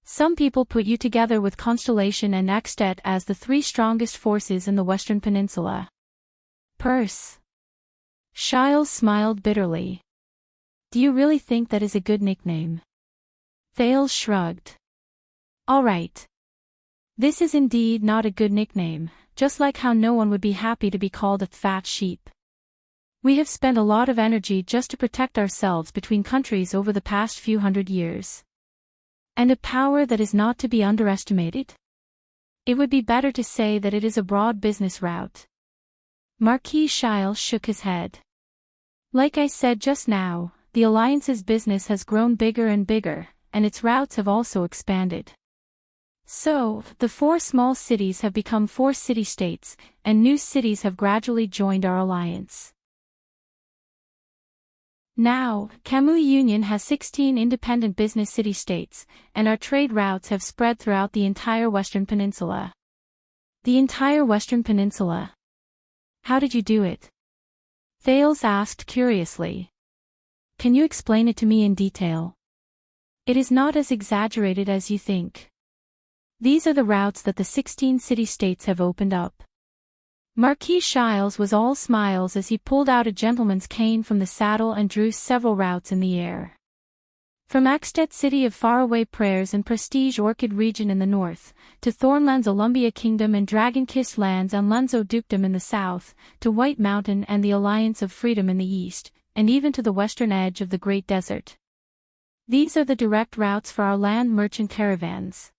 Some people put you together with Constellation and Escapades as the 3 strongest forces in the Western Peninsula. Purse. Shiles smiled bitterly. Do you really think that is a good nickname? Thales shrugged. All right. This is indeed not a good nickname, just like how no one would be happy to be called a fat sheep. We have spent a lot of energy just to protect ourselves between countries over the past few hundred years. And a power that is not to be underestimated? It would be better to say that it is a broad business route. Marquis Shiles shook his head. Like I said just now, the Alliance's business has grown bigger and bigger, and its routes have also expanded. So, the 4 small cities have become 4 city-states, and new cities have gradually joined our alliance. Now, Camus Union has 16 independent business city-states, and our trade routes have spread throughout the entire Western Peninsula. The entire Western Peninsula? How did you do it? Thales asked curiously. Can you explain it to me in detail? It is not as exaggerated as you think. These are the routes that the 16 city-states have opened up. Marquis Shiles was all smiles as he pulled out a gentleman's cane from the saddle and drew several routes in the air. From Axtet City of Faraway Prayers and Prestige Orchid region in the north, to Thornland's Olumbia Kingdom and Dragon-Kissed Lands and Lunzo Dukedom in the south, to White Mountain and the Alliance of Freedom in the east, and even to the western edge of the Great Desert. These are the direct routes for our land merchant caravans.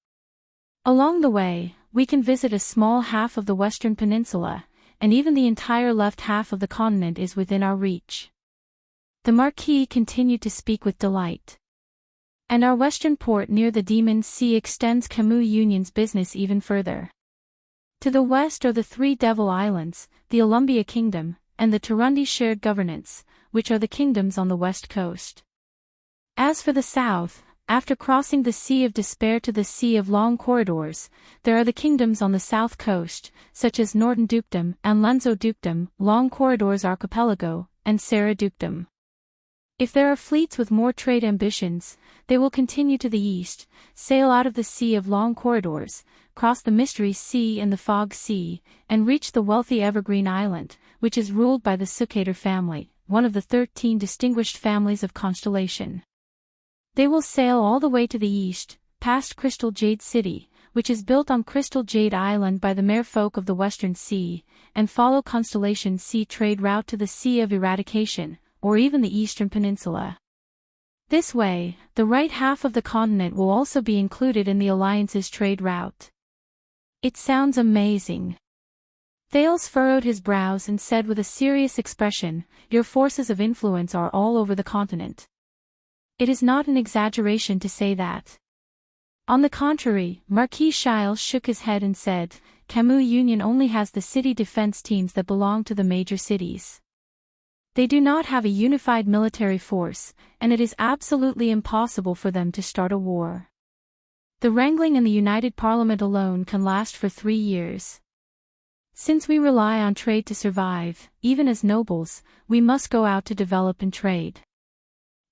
Along the way, we can visit a small half of the Western Peninsula, and even the entire left half of the continent is within our reach. The Marquis continued to speak with delight. And our western port near the Demon's Sea extends Camus Union's business even further. To the west are the 3 Devil Islands, the Olumbia Kingdom, and the Turundi Shared Governance, which are the kingdoms on the west coast. As for the south, after crossing the Sea of Despair to the Sea of Long Corridors, there are the kingdoms on the south coast, such as Norton Dukedom and Lunzo Dukedom, Long Corridors Archipelago, and Sarah Dukedom. If there are fleets with more trade ambitions, they will continue to the east, sail out of the Sea of Long Corridors, cross the Mystery Sea and the Fog Sea, and reach the wealthy Evergreen Island, which is ruled by the Sucator family, one of the 13 distinguished families of Constellation. They will sail all the way to the east, past Crystal Jade City, which is built on Crystal Jade Island by the merfolk of the Western Sea, and follow Constellation Sea trade route to the Sea of Eradication, or even the Eastern Peninsula. This way, the right half of the continent will also be included in the Alliance's trade route. It sounds amazing. Thales furrowed his brows and said with a serious expression, "Your forces of influence are all over the continent." It is not an exaggeration to say that. On the contrary, Marquis Shiles shook his head and said, Camus Union only has the city defense teams that belong to the major cities. They do not have a unified military force, and it is absolutely impossible for them to start a war. The wrangling in the United Parliament alone can last for 3 years. Since we rely on trade to survive, even as nobles, we must go out to develop and trade.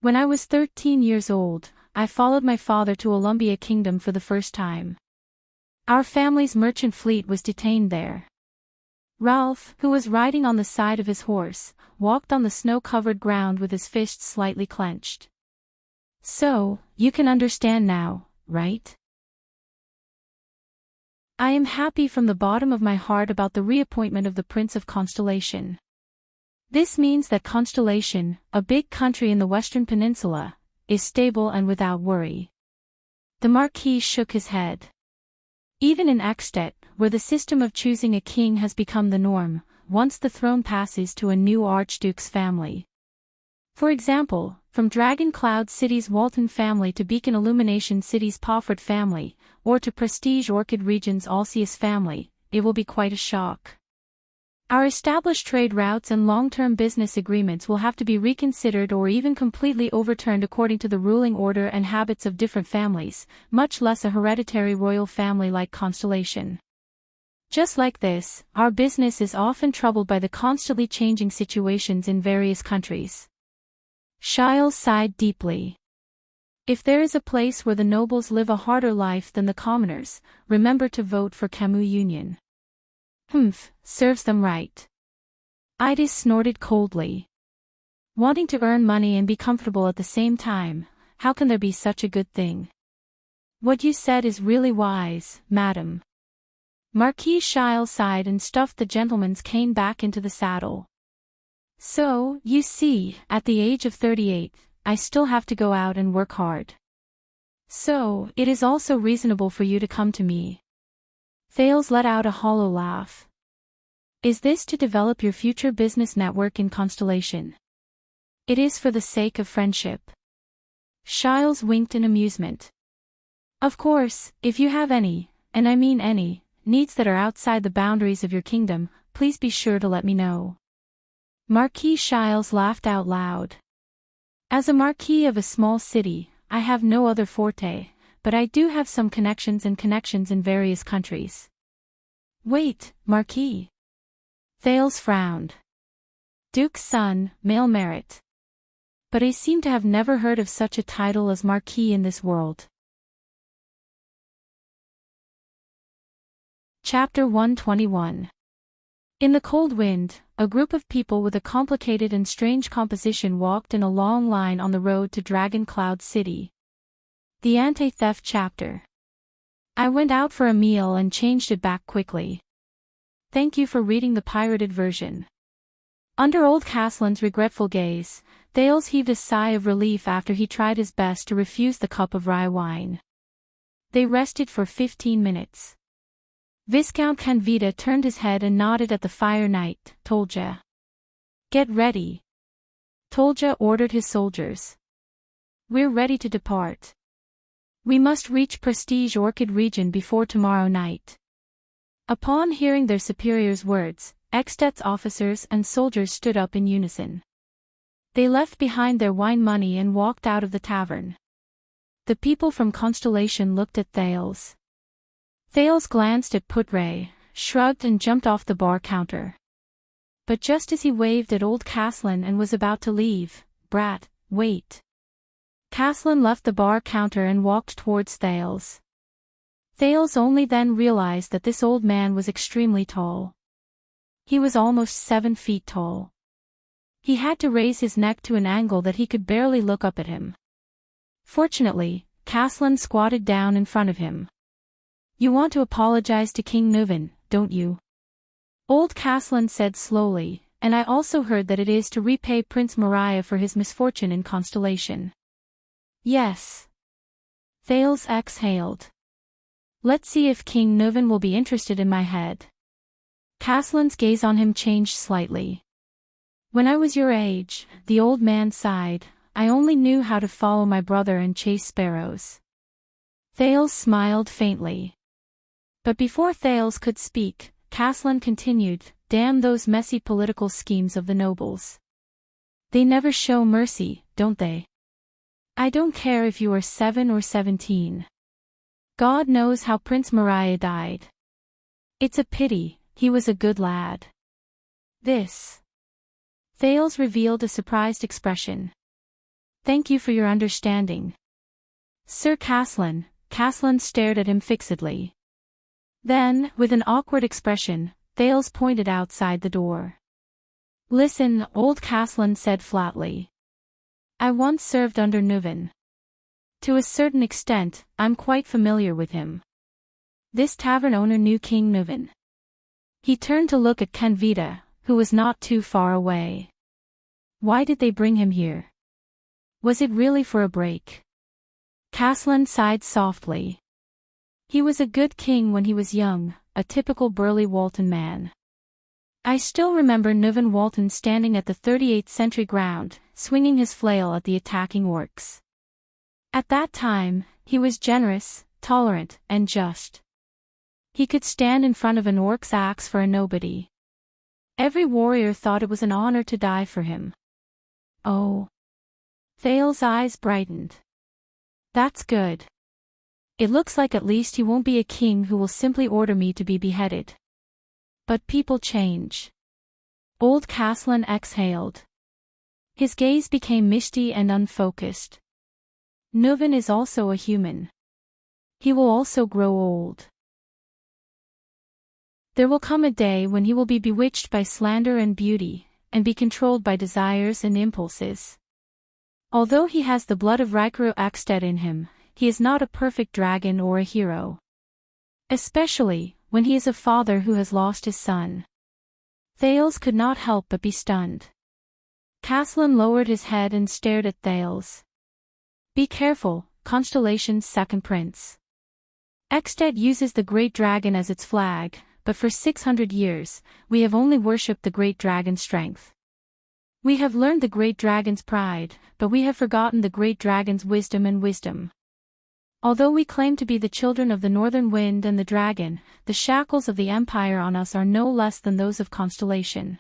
When I was 13 years old, I followed my father to Olumbia Kingdom for the first time. Our family's merchant fleet was detained there. Ralph, who was riding on the side of his horse, walked on the snow-covered ground with his fists slightly clenched. So, you can understand now, right? I am happy from the bottom of my heart about the reappointment of the Prince of Constellation. This means that Constellation, a big country in the Western Peninsula, is stable and without worry. The Marquis shook his head. Even in Axtet, where the system of choosing a king has become the norm, once the throne passes to a new archduke's family. For example, from Dragon Cloud City's Walton family to Beacon Illumination City's Pawford family, or to Prestige Orchid Region's Alceus family, it will be quite a shock. Our established trade routes and long-term business agreements will have to be reconsidered or even completely overturned according to the ruling order and habits of different families, much less a hereditary royal family like Constellation. Just like this, our business is often troubled by the constantly changing situations in various countries. Shiles sighed deeply. If there is a place where the nobles live a harder life than the commoners, remember to vote for Camus Union. Serves them right. Idas snorted coldly. Wanting to earn money and be comfortable at the same time, how can there be such a good thing? What you said is really wise, madam. Marquis Shiles sighed and stuffed the gentleman's cane back into the saddle. So, you see, at the age of 38, I still have to go out and work hard. So, it is also reasonable for you to come to me. Thales let out a hollow laugh. Is this to develop your future business network in Constellation? It is for the sake of friendship. Shiles winked in amusement. Of course, if you have any, and I mean any, needs that are outside the boundaries of your kingdom, please be sure to let me know. Marquis Shiles laughed out loud. As a marquis of a small city, I have no other forte, but I do have some connections in various countries. Wait, Marquis. Thales frowned. Duke's son, male merit. But I seem to have never heard of such a title as Marquis in this world. Chapter 121. In the cold wind, a group of people with a complicated and strange composition walked in a long line on the road to Dragon Cloud City. The Anti-Theft Chapter. I went out for a meal and changed it back quickly. Thank you for reading the pirated version. Under old Caslin's regretful gaze, Thales heaved a sigh of relief after he tried his best to refuse the cup of rye wine. They rested for 15 minutes. Viscount Canvita turned his head and nodded at the fire. Knight, Tolja. Get ready. Tolja ordered his soldiers. We're ready to depart. We must reach Prestige Orchid region before tomorrow night. Upon hearing their superior's words, Eksted's officers and soldiers stood up in unison. They left behind their wine money and walked out of the tavern. The people from Constellation looked at Thales. Thales glanced at Putre, shrugged and jumped off the bar counter. But just as he waved at old Caslin and was about to leave, Brat, wait. Caslin left the bar counter and walked towards Thales. Thales only then realized that this old man was extremely tall. He was almost 7 feet tall. He had to raise his neck to an angle that he could barely look up at him. Fortunately, Caslin squatted down in front of him. You want to apologize to King Nuvin, don't you? Old Caslin said slowly, and I also heard that it is to repay Prince Mariah for his misfortune in Constellation. Yes. Thales exhaled. Let's see if King Nuvin will be interested in my head. Caslin's gaze on him changed slightly. When I was your age, the old man sighed, I only knew how to follow my brother and chase sparrows. Thales smiled faintly. But before Thales could speak, Caslin continued, damn those messy political schemes of the nobles. They never show mercy, don't they? I don't care if you are 7 or 17. God knows how Prince Mariah died. It's a pity, he was a good lad. This. Thales revealed a surprised expression. Thank you for your understanding. Sir Caslin. Caslin stared at him fixedly. Then, with an awkward expression, Thales pointed outside the door. Listen, old Caslin said flatly. I once served under Nuvin. To a certain extent, I'm quite familiar with him. This tavern owner knew King Nuvin. He turned to look at Canvita, who was not too far away. Why did they bring him here? Was it really for a break? Caslin sighed softly. He was a good king when he was young, a typical burly Walton man. I still remember Nuvin Walton standing at the 38th century ground, swinging his flail at the attacking orcs. At that time, he was generous, tolerant, and just. He could stand in front of an orc's axe for a nobody. Every warrior thought it was an honor to die for him. Oh. Thales' eyes brightened. That's good. It looks like at least he won't be a king who will simply order me to be beheaded. But people change. Old Caslin exhaled. His gaze became misty and unfocused. Nuvin is also a human. He will also grow old. There will come a day when he will be bewitched by slander and beauty, and be controlled by desires and impulses. Although he has the blood of Rykaro Eksted in him, he is not a perfect dragon or a hero. Especially, when he is a father who has lost his son. Thales could not help but be stunned. Caslin lowered his head and stared at Thales. Be careful, Constellation's second prince. Eksted uses the great dragon as its flag, but for 600 years, we have only worshipped the great dragon's strength. We have learned the great dragon's pride, but we have forgotten the great dragon's wisdom. Although we claim to be the children of the northern wind and the dragon, the shackles of the empire on us are no less than those of Constellation.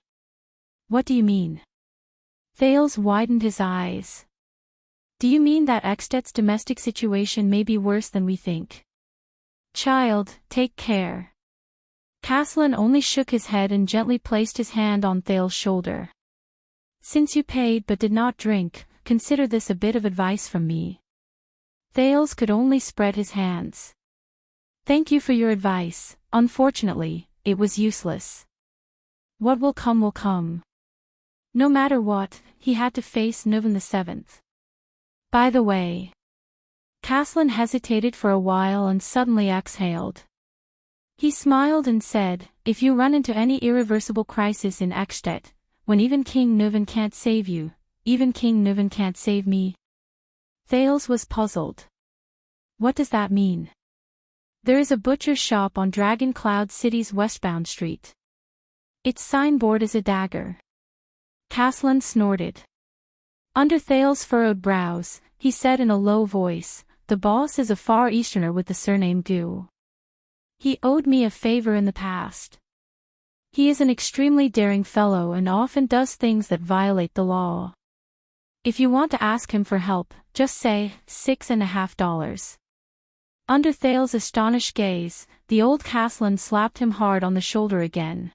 What do you mean? Thales widened his eyes. Do you mean that Extet's domestic situation may be worse than we think? Child, take care. Castellan only shook his head and gently placed his hand on Thales' shoulder. Since you paid but did not drink, consider this a bit of advice from me. Thales could only spread his hands. Thank you for your advice. Unfortunately, it was useless. What will come will come. No matter what, he had to face Nuvan VII. By the way. Castellan hesitated for a while and suddenly exhaled. He smiled and said, if you run into any irreversible crisis in Extet, when even King Nuvan can't save you, even King Nuvan can't save me. Thales was puzzled. What does that mean? There is a butcher's shop on Dragon Cloud City's westbound street. Its signboard is a dagger. Castellan snorted. Under Thales' furrowed brows, he said in a low voice, the boss is a Far Easterner with the surname Gu. He owed me a favor in the past. He is an extremely daring fellow and often does things that violate the law. If you want to ask him for help, just say, $6.50. Under Thales' astonished gaze, the old Castellan slapped him hard on the shoulder again.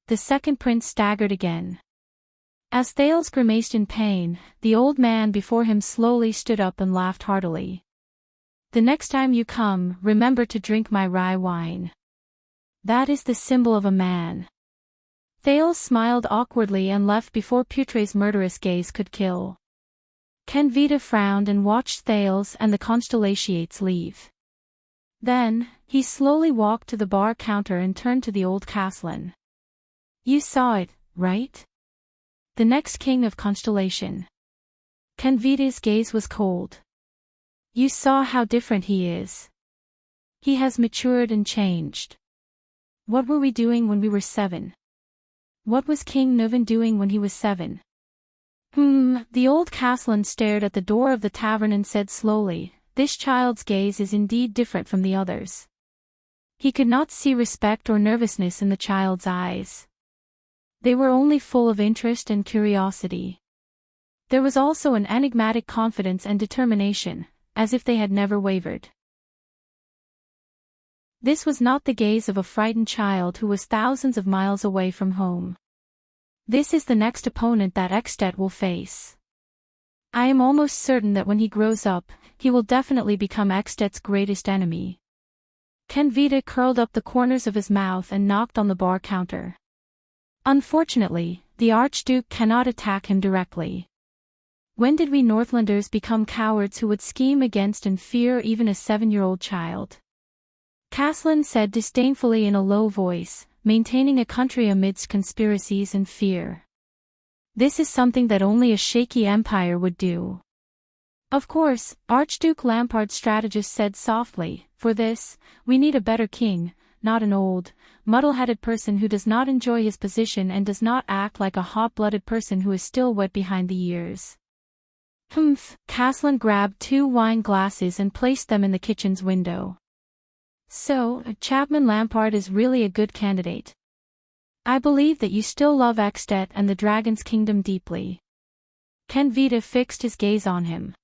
The second prince staggered again. As Thales grimaced in pain, the old man before him slowly stood up and laughed heartily. The next time you come, remember to drink my rye wine. That is the symbol of a man. Thales smiled awkwardly and left before Putre's murderous gaze could kill. Kenvita frowned and watched Thales and the Constellations leave. Then, he slowly walked to the bar counter and turned to the old Castellan. You saw it, right? The next king of Constellation. Kenvita's gaze was cold. You saw how different he is. He has matured and changed. What were we doing when we were 7? What was King Nuvan doing when he was 7? The old Castellan stared at the door of the tavern and said slowly, this child's gaze is indeed different from the others. He could not see respect or nervousness in the child's eyes. They were only full of interest and curiosity. There was also an enigmatic confidence and determination, as if they had never wavered. This was not the gaze of a frightened child who was thousands of miles away from home. This is the next opponent that Extet will face. I am almost certain that when he grows up, he will definitely become Extet's greatest enemy. Kenvita curled up the corners of his mouth and knocked on the bar counter. Unfortunately, the Archduke cannot attack him directly. When did we Northlanders become cowards who would scheme against and fear even a 7-year-old child? Castellan said disdainfully in a low voice, maintaining a country amidst conspiracies and fear. This is something that only a shaky empire would do. Of course, Archduke Lampard strategist said softly, for this, we need a better king, not an old, muddle-headed person who does not enjoy his position and does not act like a hot-blooded person who is still wet behind the ears. Castellan grabbed 2 wine glasses and placed them in the kitchen's window. So, Chapman Lampard is really a good candidate. I believe that you still love Extet and the Dragon's Kingdom deeply. Kenvita fixed his gaze on him.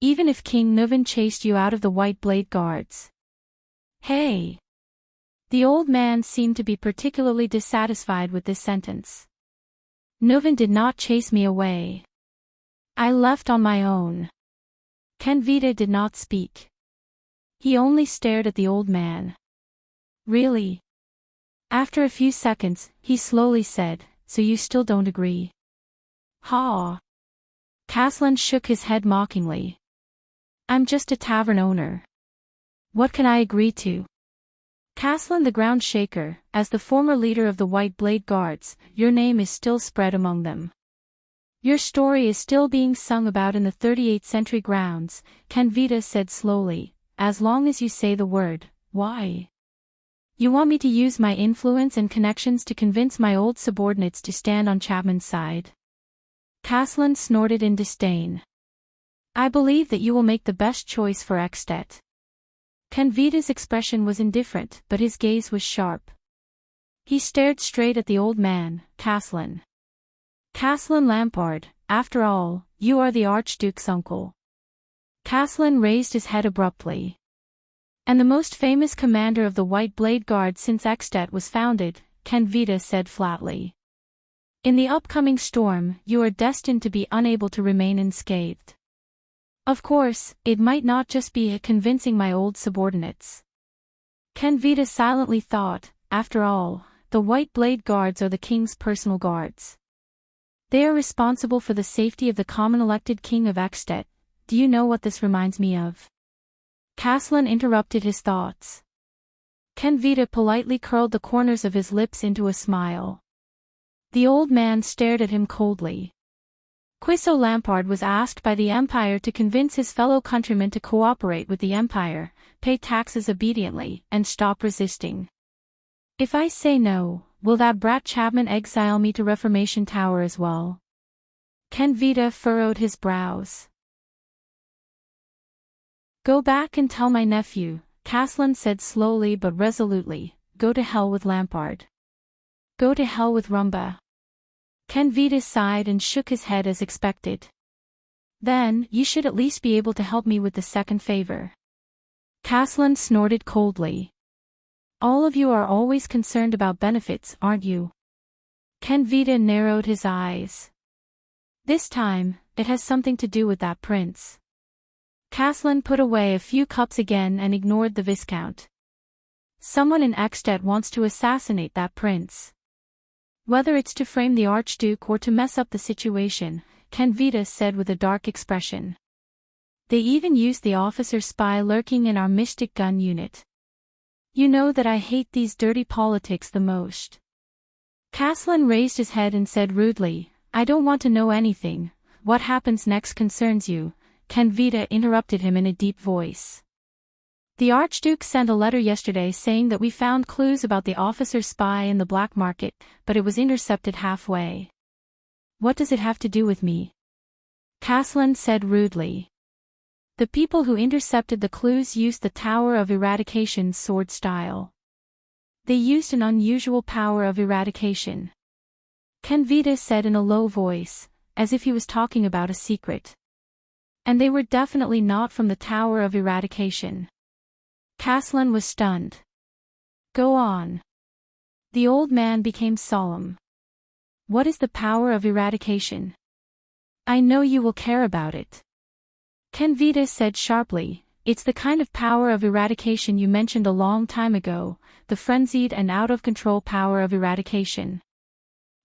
Even if King Nuvan chased you out of the White Blade Guards. Hey! The old man seemed to be particularly dissatisfied with this sentence. Nuvan did not chase me away. I left on my own. Kenvita did not speak. He only stared at the old man. Really? After a few seconds, he slowly said, so you still don't agree? Ha! Castellan shook his head mockingly. I'm just a tavern owner. What can I agree to? Castellan the Ground Shaker, as the former leader of the White Blade Guards, your name is still spread among them. Your story is still being sung about in the 38th century grounds, Kenvita said slowly, as long as you say the word, why? You want me to use my influence and connections to convince my old subordinates to stand on Chapman's side? Castellan snorted in disdain. I believe that you will make the best choice for Extet. Canvita's expression was indifferent, but his gaze was sharp. He stared straight at the old man, Caslin. Caslin Lampard, after all, you are the Archduke's uncle. Caslin raised his head abruptly. And the most famous commander of the White Blade Guard since Extet was founded, Canvita said flatly. In the upcoming storm, you are destined to be unable to remain unscathed. Of course, it might not just be convincing my old subordinates. Canvita silently thought, after all, the White Blade Guards are the king's personal guards. They are responsible for the safety of the common elected king of Extet. Do you know what this reminds me of? Caslin interrupted his thoughts. Canvita politely curled the corners of his lips into a smile. The old man stared at him coldly. Quisso Lampard was asked by the Empire to convince his fellow countrymen to cooperate with the Empire, pay taxes obediently, and stop resisting. If I say no, will that brat Chapman exile me to Reformation Tower as well? Canvita furrowed his brows. Go back and tell my nephew, Caslin said slowly but resolutely, go to hell with Lampard. Go to hell with Rumba. Canvita sighed and shook his head as expected. Then, you should at least be able to help me with the second favor. Caslin snorted coldly. All of you are always concerned about benefits, aren't you? Canvita narrowed his eyes. This time, it has something to do with that prince. Caslin put away a few cups again and ignored the Viscount. Someone in Extet wants to assassinate that prince. Whether it's to frame the Archduke or to mess up the situation, Canvita said with a dark expression. They even used the officer spy lurking in our mystic gun unit. You know that I hate these dirty politics the most. Caslin raised his head and said rudely, I don't want to know anything. What happens next concerns you. Canvita interrupted him in a deep voice. The Archduke sent a letter yesterday saying that we found clues about the officer spy in the black market, but it was intercepted halfway. What does it have to do with me? Caslin said rudely. The people who intercepted the clues used the Tower of Eradication's sword style. They used an unusual power of eradication. Canvita said in a low voice, as if he was talking about a secret. And they were definitely not from the Tower of Eradication. Caslin was stunned. Go on. The old man became solemn. What is the power of eradication? I know you will care about it. Canvita said sharply, it's the kind of power of eradication you mentioned a long time ago, the frenzied and out-of-control power of eradication.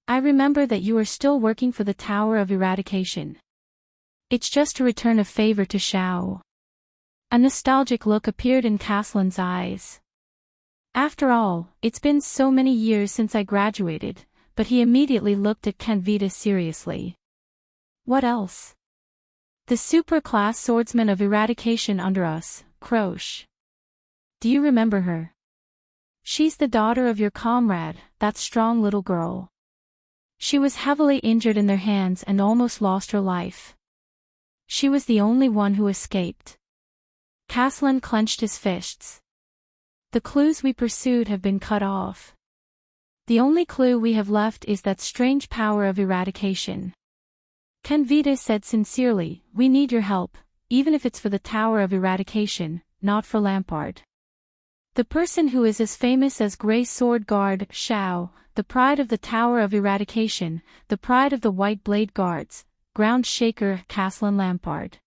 I remember that you are still working for the Tower of Eradication. It's just to return a favor to Shao. A nostalgic look appeared in Caslin's eyes. After all, it's been so many years since I graduated, but he immediately looked at Canvita seriously. What else? The super-class swordsman of eradication under us, Croche. Do you remember her? She's the daughter of your comrade, that strong little girl. She was heavily injured in their hands and almost lost her life. She was the only one who escaped. Caslin clenched his fists. The clues we pursued have been cut off. The only clue we have left is that strange power of eradication. Canvita said sincerely, we need your help, even if it's for the Tower of Eradication, not for Lampard. The person who is as famous as Grey Sword Guard, Shao, the pride of the Tower of Eradication, the pride of the White Blade Guards, ground shaker Caslin Lampard.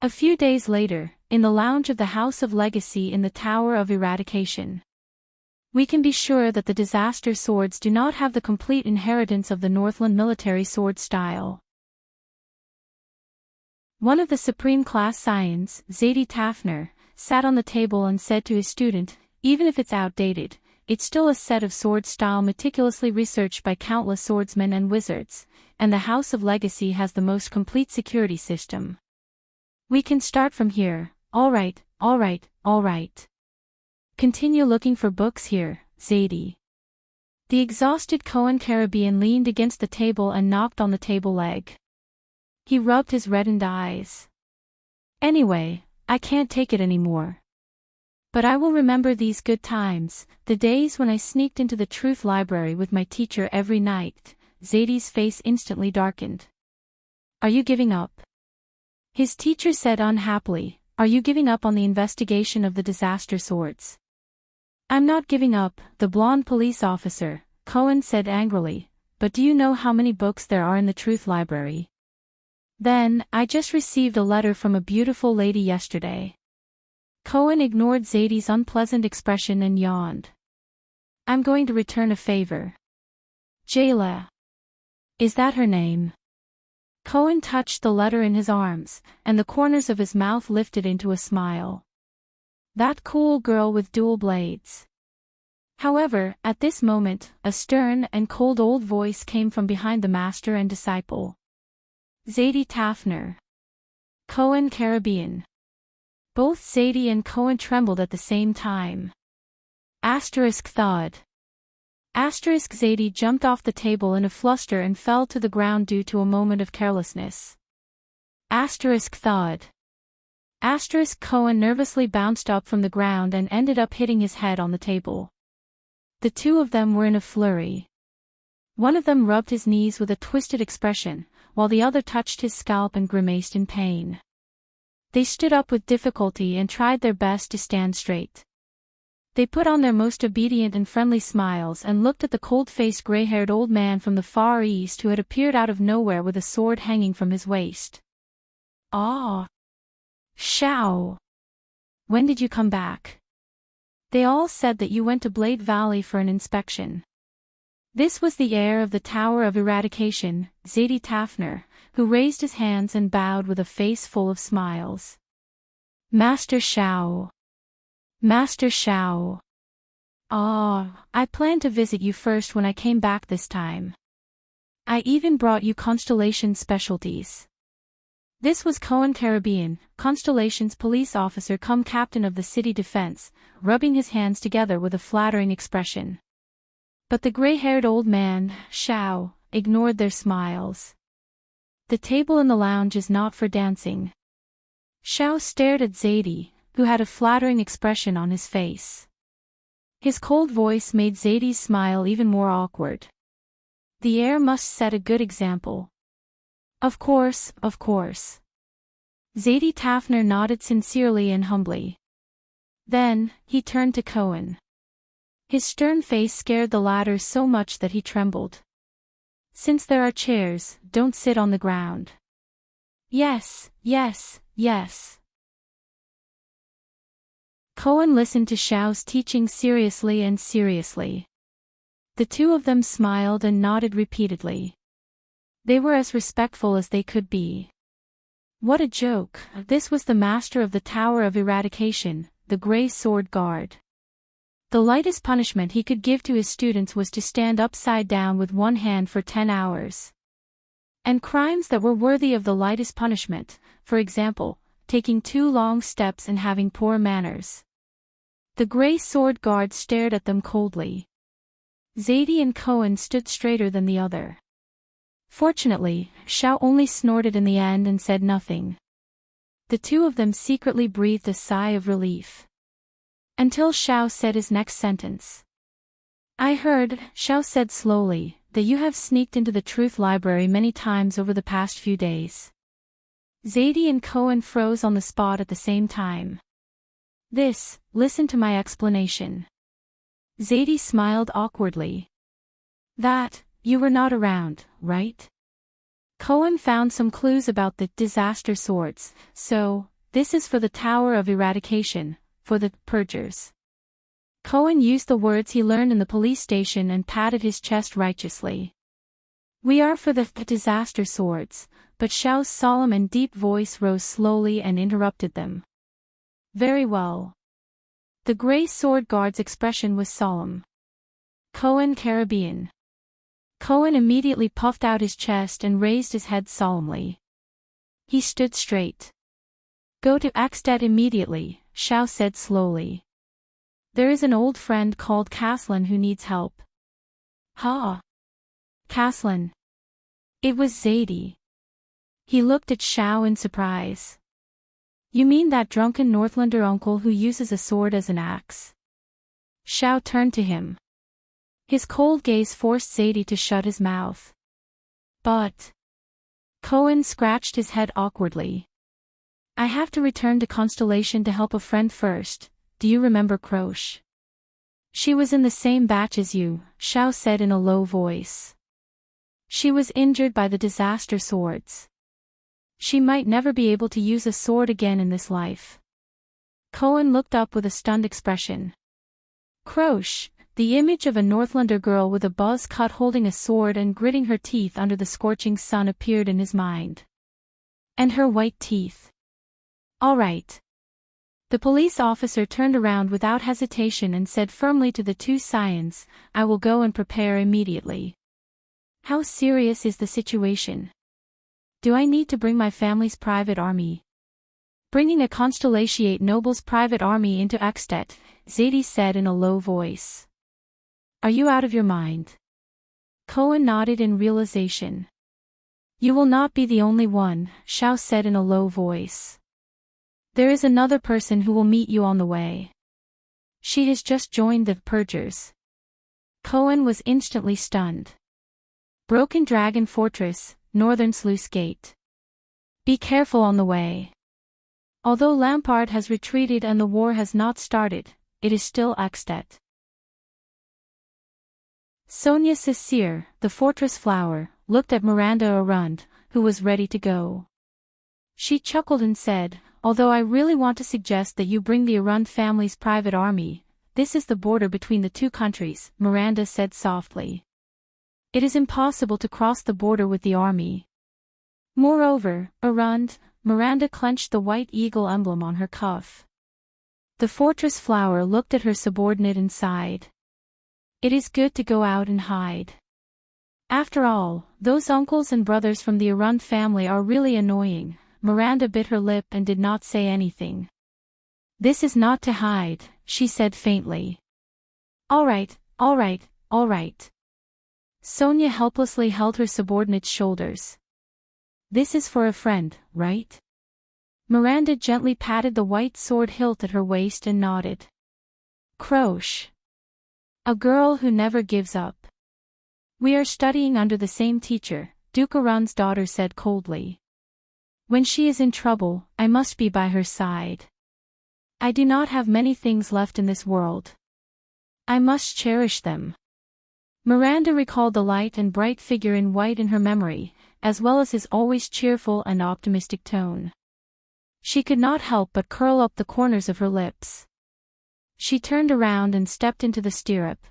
A few days later, in the lounge of the House of Legacy in the Tower of Eradication. We can be sure that the disaster swords do not have the complete inheritance of the Northland military sword style. One of the Supreme Class Scions, Zadie Tafner, sat on the table and said to his student, even if it's outdated, it's still a set of sword style meticulously researched by countless swordsmen and wizards, and the House of Legacy has the most complete security system. We can start from here. All right. Continue looking for books here, Zadie. The exhausted Cohen Caribbean leaned against the table and knocked on the table leg. He rubbed his reddened eyes. Anyway, I can't take it anymore. But I will remember these good times, the days when I sneaked into the truth library with my teacher every night. Zadie's face instantly darkened. Are you giving up? His teacher said unhappily, are you giving up on the investigation of the disaster swords? I'm not giving up, the blonde police officer, Cohen said angrily, but do you know how many books there are in the truth library? Then, I just received a letter from a beautiful lady yesterday. Cohen ignored Zadie's unpleasant expression and yawned. I'm going to return a favor. Jayla. Is that her name? Cohen touched the letter in his arms, and the corners of his mouth lifted into a smile. That cool girl with dual blades. However, at this moment, a stern and cold old voice came from behind the master and disciple. Zadie Tafner. Cohen Caribbean. Both Zadie and Cohen trembled at the same time. Thud. Zadie jumped off the table in a fluster and fell to the ground due to a moment of carelessness. Thud. Cohen nervously bounced up from the ground and ended up hitting his head on the table. The two of them were in a flurry. One of them rubbed his knees with a twisted expression, while the other touched his scalp and grimaced in pain. They stood up with difficulty and tried their best to stand straight. They put on their most obedient and friendly smiles and looked at the cold-faced gray-haired old man from the Far East who had appeared out of nowhere with a sword hanging from his waist. Ah! Shao! When did you come back? They all said that you went to Blade Valley for an inspection. This was the heir of the Tower of Eradication, Zadie Tafner, who raised his hands and bowed with a face full of smiles. Master Shao. Master Shao. Ah, I planned to visit you first when I came back this time. I even brought you Constellation specialties. This was Cohen Caribbean, Constellation's police officer cum captain of the city defense, rubbing his hands together with a flattering expression. But the gray-haired old man, Shao, ignored their smiles. The table in the lounge is not for dancing. Shao stared at Zadie, who had a flattering expression on his face. His cold voice made Zadie's smile even more awkward. The heir must set a good example. Of course, of course. Zadie Tafner nodded sincerely and humbly. Then, he turned to Cohen. His stern face scared the latter so much that he trembled. Since there are chairs, don't sit on the ground. Yes, yes, yes. Cohen listened to Shao's teaching seriously and seriously. The two of them smiled and nodded repeatedly. They were as respectful as they could be. What a joke! This was the master of the Tower of Eradication, the Grey Sword Guard. The lightest punishment he could give to his students was to stand upside down with one hand for 10 hours. And crimes that were worthy of the lightest punishment, for example, taking 2 long steps and having poor manners. The Grey Sword Guard stared at them coldly. Zadie and Cohen stood straighter than the other. Fortunately, Shao only snorted in the end and said nothing. The two of them secretly breathed a sigh of relief. Until Shao said his next sentence. I heard, Shao said slowly, that you have sneaked into the truth library many times over the past few days. Zadie and Cohen froze on the spot at the same time. Listen to my explanation. Zadie smiled awkwardly. You were not around, right? Cohen found some clues about the disaster swords, so, this is for the Tower of Eradication, for the purgers. Cohen used the words he learned in the police station and patted his chest righteously. We are for the disaster swords, but Shao's solemn and deep voice rose slowly and interrupted them. Very well. The Grey Sword Guard's expression was solemn. Cohen Caribbean. Cohen immediately puffed out his chest and raised his head solemnly. He stood straight. Go to Axted immediately, Shao said slowly. There is an old friend called Caslin who needs help. Ha! Caslin. It was Zadie. He looked at Shao in surprise. You mean that drunken Northlander uncle who uses a sword as an axe? Xiao turned to him. His cold gaze forced Zadie to shut his mouth. But... Cohen scratched his head awkwardly. I have to return to Constellation to help a friend first. Do you remember Croche? She was in the same batch as you, Xiao said in a low voice. She was injured by the disaster swords. She might never be able to use a sword again in this life. Cohen looked up with a stunned expression. Croche, the image of a Northlander girl with a buzz cut holding a sword and gritting her teeth under the scorching sun appeared in his mind. And her white teeth. All right. The police officer turned around without hesitation and said firmly to the two scions, I will go and prepare immediately. How serious is the situation? Do I need to bring my family's private army? Bringing a Constellatiate noble's private army into Ekstedt, Zadie said in a low voice. Are you out of your mind? Cohen nodded in realization. You will not be the only one, Xiao said in a low voice. There is another person who will meet you on the way. She has just joined the Purgers. Cohen was instantly stunned. Broken Dragon Fortress, Northern Sluice Gate. Be careful on the way. Although Lampard has retreated and the war has not started, it is still Ekstedt. Sonia Cecire, the fortress flower, looked at Miranda Arund, who was ready to go. She chuckled and said, although I really want to suggest that you bring the Arund family's private army, this is the border between the two countries, Miranda said softly. It is impossible to cross the border with the army. Moreover, Arund, Miranda clenched the white eagle emblem on her cuff. The fortress flower looked at her subordinate and sighed. It is good to go out and hide. After all, those uncles and brothers from the Arund family are really annoying. Miranda bit her lip and did not say anything. This is not to hide, she said faintly. All right, all right, all right. Sonia helplessly held her subordinate's shoulders. This is for a friend, right? Miranda gently patted the white sword hilt at her waist and nodded. Croche. A girl who never gives up. We are studying under the same teacher, Duke Arund's daughter said coldly. When she is in trouble, I must be by her side. I do not have many things left in this world. I must cherish them. Miranda recalled the light and bright figure in white in her memory, as well as his always cheerful and optimistic tone. She could not help but curl up the corners of her lips. She turned around and stepped into the stirrup.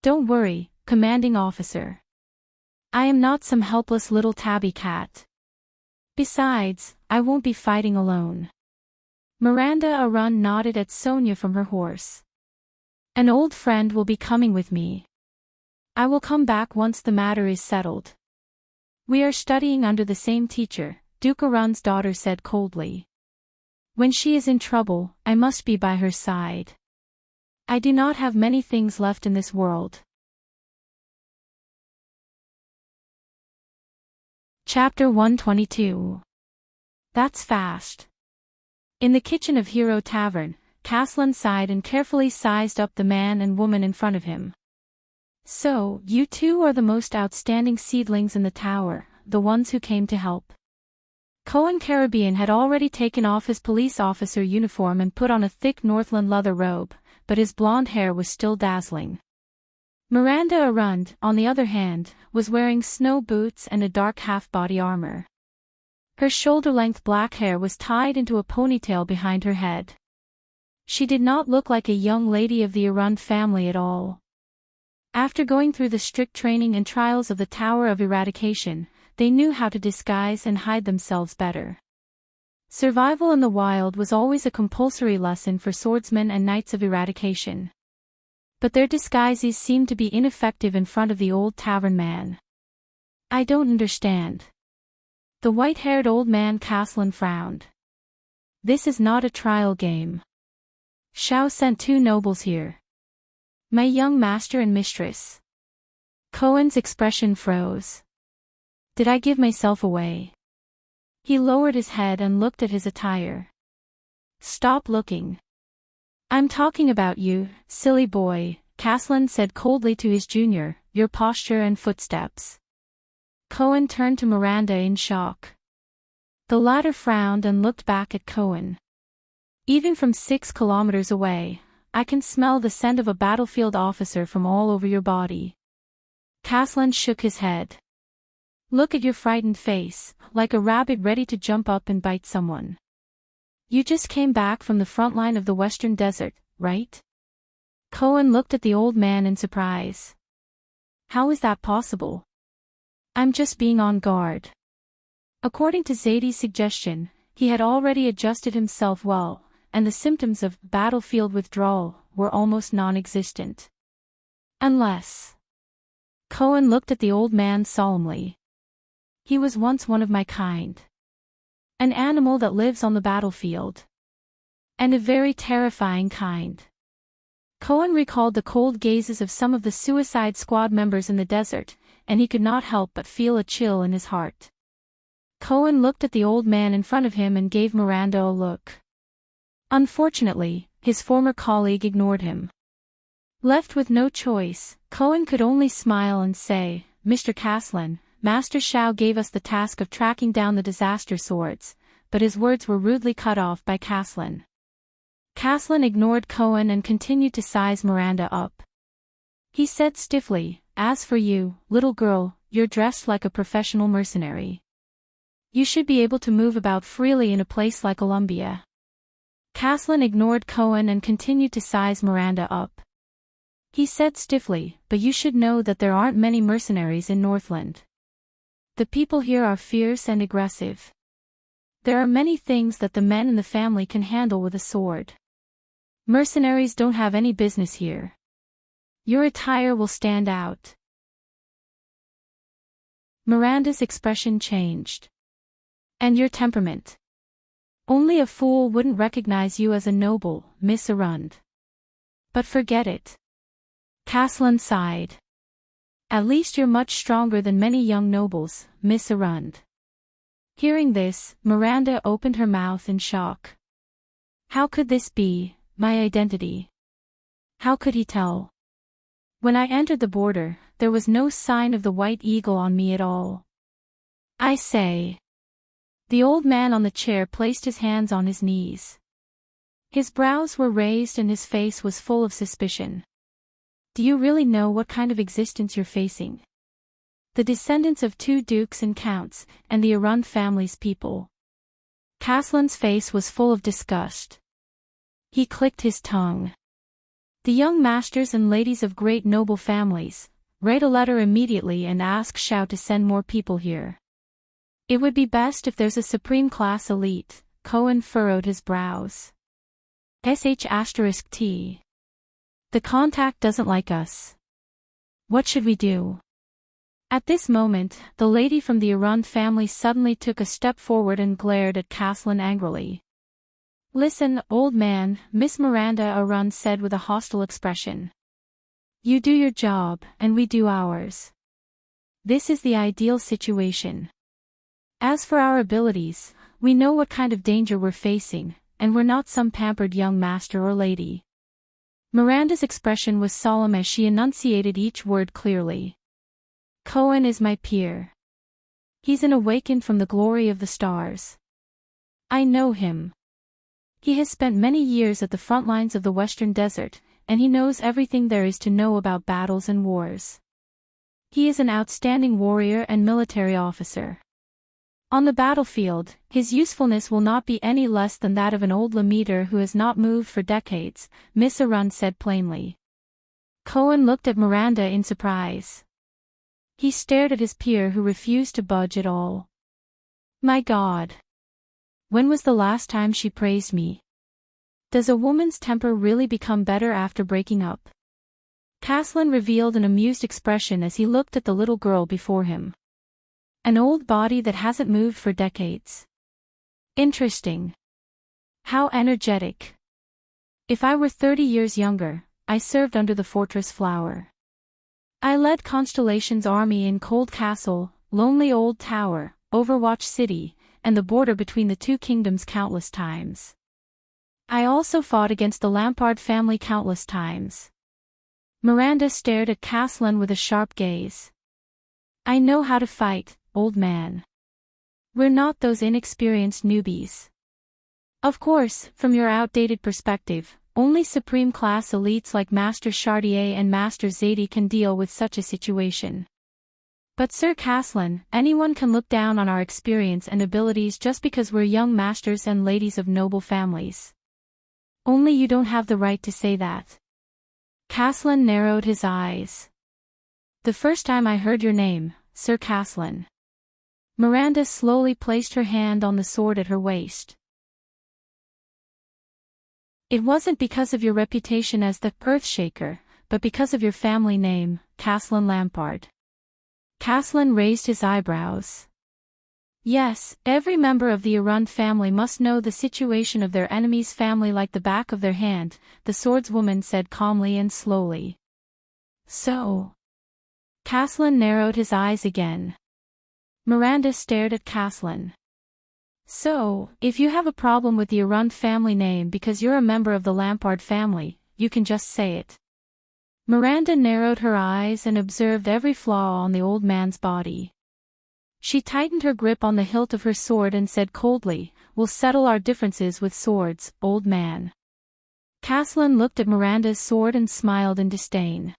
Don't worry, commanding officer. I am not some helpless little tabby cat. Besides, I won't be fighting alone. Miranda Arund nodded at Sonia from her horse. An old friend will be coming with me. I will come back once the matter is settled. We are studying under the same teacher, Duke Arund's daughter said coldly. When she is in trouble, I must be by her side. I do not have many things left in this world. Chapter 122. That's fast. In the kitchen of Hero Tavern, Caslin sighed and carefully sized up the man and woman in front of him. So, you two are the most outstanding seedlings in the tower, the ones who came to help. Cohen Caribbean had already taken off his police officer uniform and put on a thick Northland leather robe, but his blonde hair was still dazzling. Miranda Arund, on the other hand, was wearing snow boots and a dark half-body armor. Her shoulder-length black hair was tied into a ponytail behind her head. She did not look like a young lady of the Arund family at all. After going through the strict training and trials of the Tower of Eradication, they knew how to disguise and hide themselves better. Survival in the wild was always a compulsory lesson for swordsmen and knights of eradication. But their disguises seemed to be ineffective in front of the old tavern man. I don't understand. The white-haired old man Caslin frowned. This is not a trial game. Xiao sent two nobles here. My young master and mistress. Cohen's expression froze. Did I give myself away? He lowered his head and looked at his attire. Stop looking. I'm talking about you, silly boy, Caslin said coldly to his junior, your posture and footsteps. Cohen turned to Miranda in shock. The latter frowned and looked back at Cohen. Even from 6 kilometers away, I can smell the scent of a battlefield officer from all over your body. Caslin shook his head. Look at your frightened face, like a rabbit ready to jump up and bite someone. You just came back from the front line of the Western Desert, right? Cohen looked at the old man in surprise. How is that possible? I'm just being on guard. According to Zadie's suggestion, he had already adjusted himself well, and the symptoms of battlefield withdrawal were almost non-existent. Unless... Cohen looked at the old man solemnly. He was once one of my kind. An animal that lives on the battlefield. And a very terrifying kind. Cohen recalled the cold gazes of some of the Suicide Squad members in the desert, and he could not help but feel a chill in his heart. Cohen looked at the old man in front of him and gave Miranda a look. Unfortunately, his former colleague ignored him. Left with no choice, Cohen could only smile and say, Mr. Caslin, Master Shao gave us the task of tracking down the disaster swords, but his words were rudely cut off by Caslin. Caslin ignored Cohen and continued to size Miranda up. He said stiffly, as for you, little girl, you're dressed like a professional mercenary. You should be able to move about freely in a place like Columbia. Caslin ignored Cohen and continued to size Miranda up. He said stiffly, but you should know that there aren't many mercenaries in Northland. The people here are fierce and aggressive. There are many things that the men in the family can handle with a sword. Mercenaries don't have any business here. Your attire will stand out. Miranda's expression changed. And your temperament. Only a fool wouldn't recognize you as a noble, Miss Arund. But forget it. Caslin sighed. At least you're much stronger than many young nobles, Miss Arund. Hearing this, Miranda opened her mouth in shock. How could this be, my identity? How could he tell? When I entered the border, there was no sign of the white eagle on me at all. I say. The old man on the chair placed his hands on his knees. His brows were raised and his face was full of suspicion. Do you really know what kind of existence you're facing? The descendants of 2 dukes and counts, and the Arund family's people. Caslin's face was full of disgust. He clicked his tongue. The young masters and ladies of great noble families, write a letter immediately and ask Shao to send more people here. It would be best if there's a supreme class elite. Cohen furrowed his brows. *T. The contact doesn't like us. What should we do? At this moment, the lady from the Arund family suddenly took a step forward and glared at Caslin angrily. Listen, old man, Miss Miranda Arund said with a hostile expression. You do your job, and we do ours. This is the ideal situation. As for our abilities, we know what kind of danger we're facing, and we're not some pampered young master or lady. Miranda's expression was solemn as she enunciated each word clearly. Cohen is my peer. He's an awakened from the glory of the stars. I know him. He has spent many years at the front lines of the Western Desert, and he knows everything there is to know about battles and wars. He is an outstanding warrior and military officer. On the battlefield, his usefulness will not be any less than that of an old Lamiter who has not moved for decades, Miss Arund said plainly. Cohen looked at Miranda in surprise. He stared at his peer who refused to budge at all. My God! When was the last time she praised me? Does a woman's temper really become better after breaking up? Caslin revealed an amused expression as he looked at the little girl before him. An old body that hasn't moved for decades. Interesting. How energetic. If I were 30 years younger, I served under the Fortress Flower. I led Constellation's army in Cold Castle, Lonely Old Tower, Overwatch City, and the border between the 2 kingdoms countless times. I also fought against the Lampard family countless times. Miranda stared at Caslin with a sharp gaze. I know how to fight, old man. We're not those inexperienced newbies. Of course, from your outdated perspective, only supreme-class elites like Master Chartier and Master Zadie can deal with such a situation. But Sir Caslin, anyone can look down on our experience and abilities just because we're young masters and ladies of noble families. Only you don't have the right to say that. Caslin narrowed his eyes. The first time I heard your name, Sir Caslin. Miranda slowly placed her hand on the sword at her waist. It wasn't because of your reputation as the Earthshaker, but because of your family name, Caslin Lampard. Caslin raised his eyebrows. Yes, every member of the Arund family must know the situation of their enemy's family like the back of their hand, the swordswoman said calmly and slowly. So. Caslin narrowed his eyes again. Miranda stared at Caslin. So, if you have a problem with the Arund family name because you're a member of the Lampard family, you can just say it. Miranda narrowed her eyes and observed every flaw on the old man's body. She tightened her grip on the hilt of her sword and said coldly, We'll settle our differences with swords, old man. Caslin looked at Miranda's sword and smiled in disdain.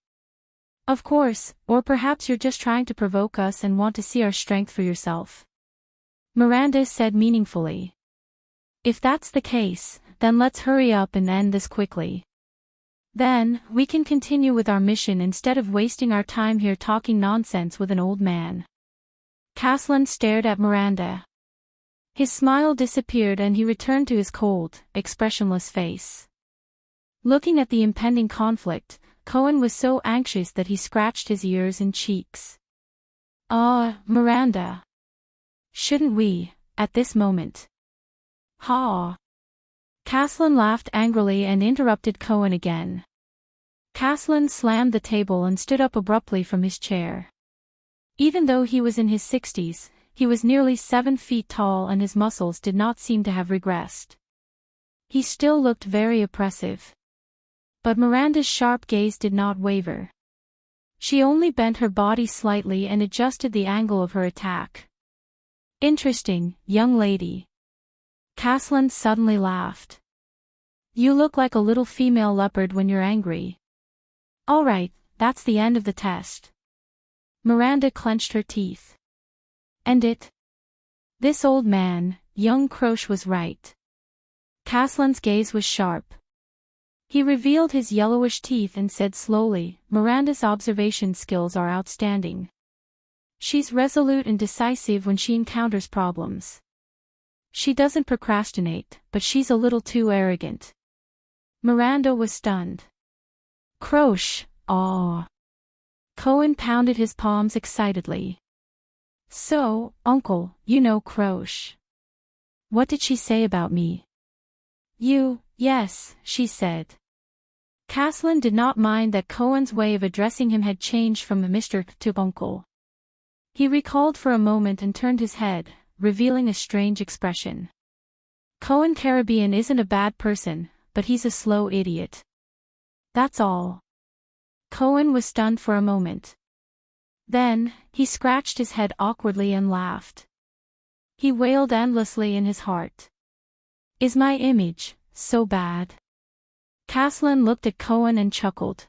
Of course, or perhaps you're just trying to provoke us and want to see our strength for yourself. Miranda said meaningfully. If that's the case, then let's hurry up and end this quickly. Then, we can continue with our mission instead of wasting our time here talking nonsense with an old man. Caslin stared at Miranda. His smile disappeared and he returned to his cold, expressionless face. Looking at the impending conflict, Cohen was so anxious that he scratched his ears and cheeks. Miranda. Shouldn't we, at this moment? Ha! Caslin laughed angrily and interrupted Cohen again. Caslin slammed the table and stood up abruptly from his chair. Even though he was in his 60s, he was nearly 7 feet tall and his muscles did not seem to have regressed. He still looked very oppressive. But Miranda's sharp gaze did not waver. She only bent her body slightly and adjusted the angle of her attack. Interesting, young lady. Caslin suddenly laughed. You look like a little female leopard when you're angry. All right, that's the end of the test. Miranda clenched her teeth. And it? This old man, young Croche, was right. Caslin's gaze was sharp. He revealed his yellowish teeth and said slowly, Miranda's observation skills are outstanding. She's resolute and decisive when she encounters problems. She doesn't procrastinate, but she's a little too arrogant. Miranda was stunned. Croche, aw. Cohen pounded his palms excitedly. So, uncle, you know Croche. What did she say about me? Yes, she said. Caslin did not mind that Cohen's way of addressing him had changed from Mr. to uncle. He recalled for a moment and turned his head, revealing a strange expression. Cohen Caribbean isn't a bad person, but he's a slow idiot. That's all. Cohen was stunned for a moment. Then, he scratched his head awkwardly and laughed. He wailed endlessly in his heart. Is my image so bad? Caslin looked at Cohen and chuckled.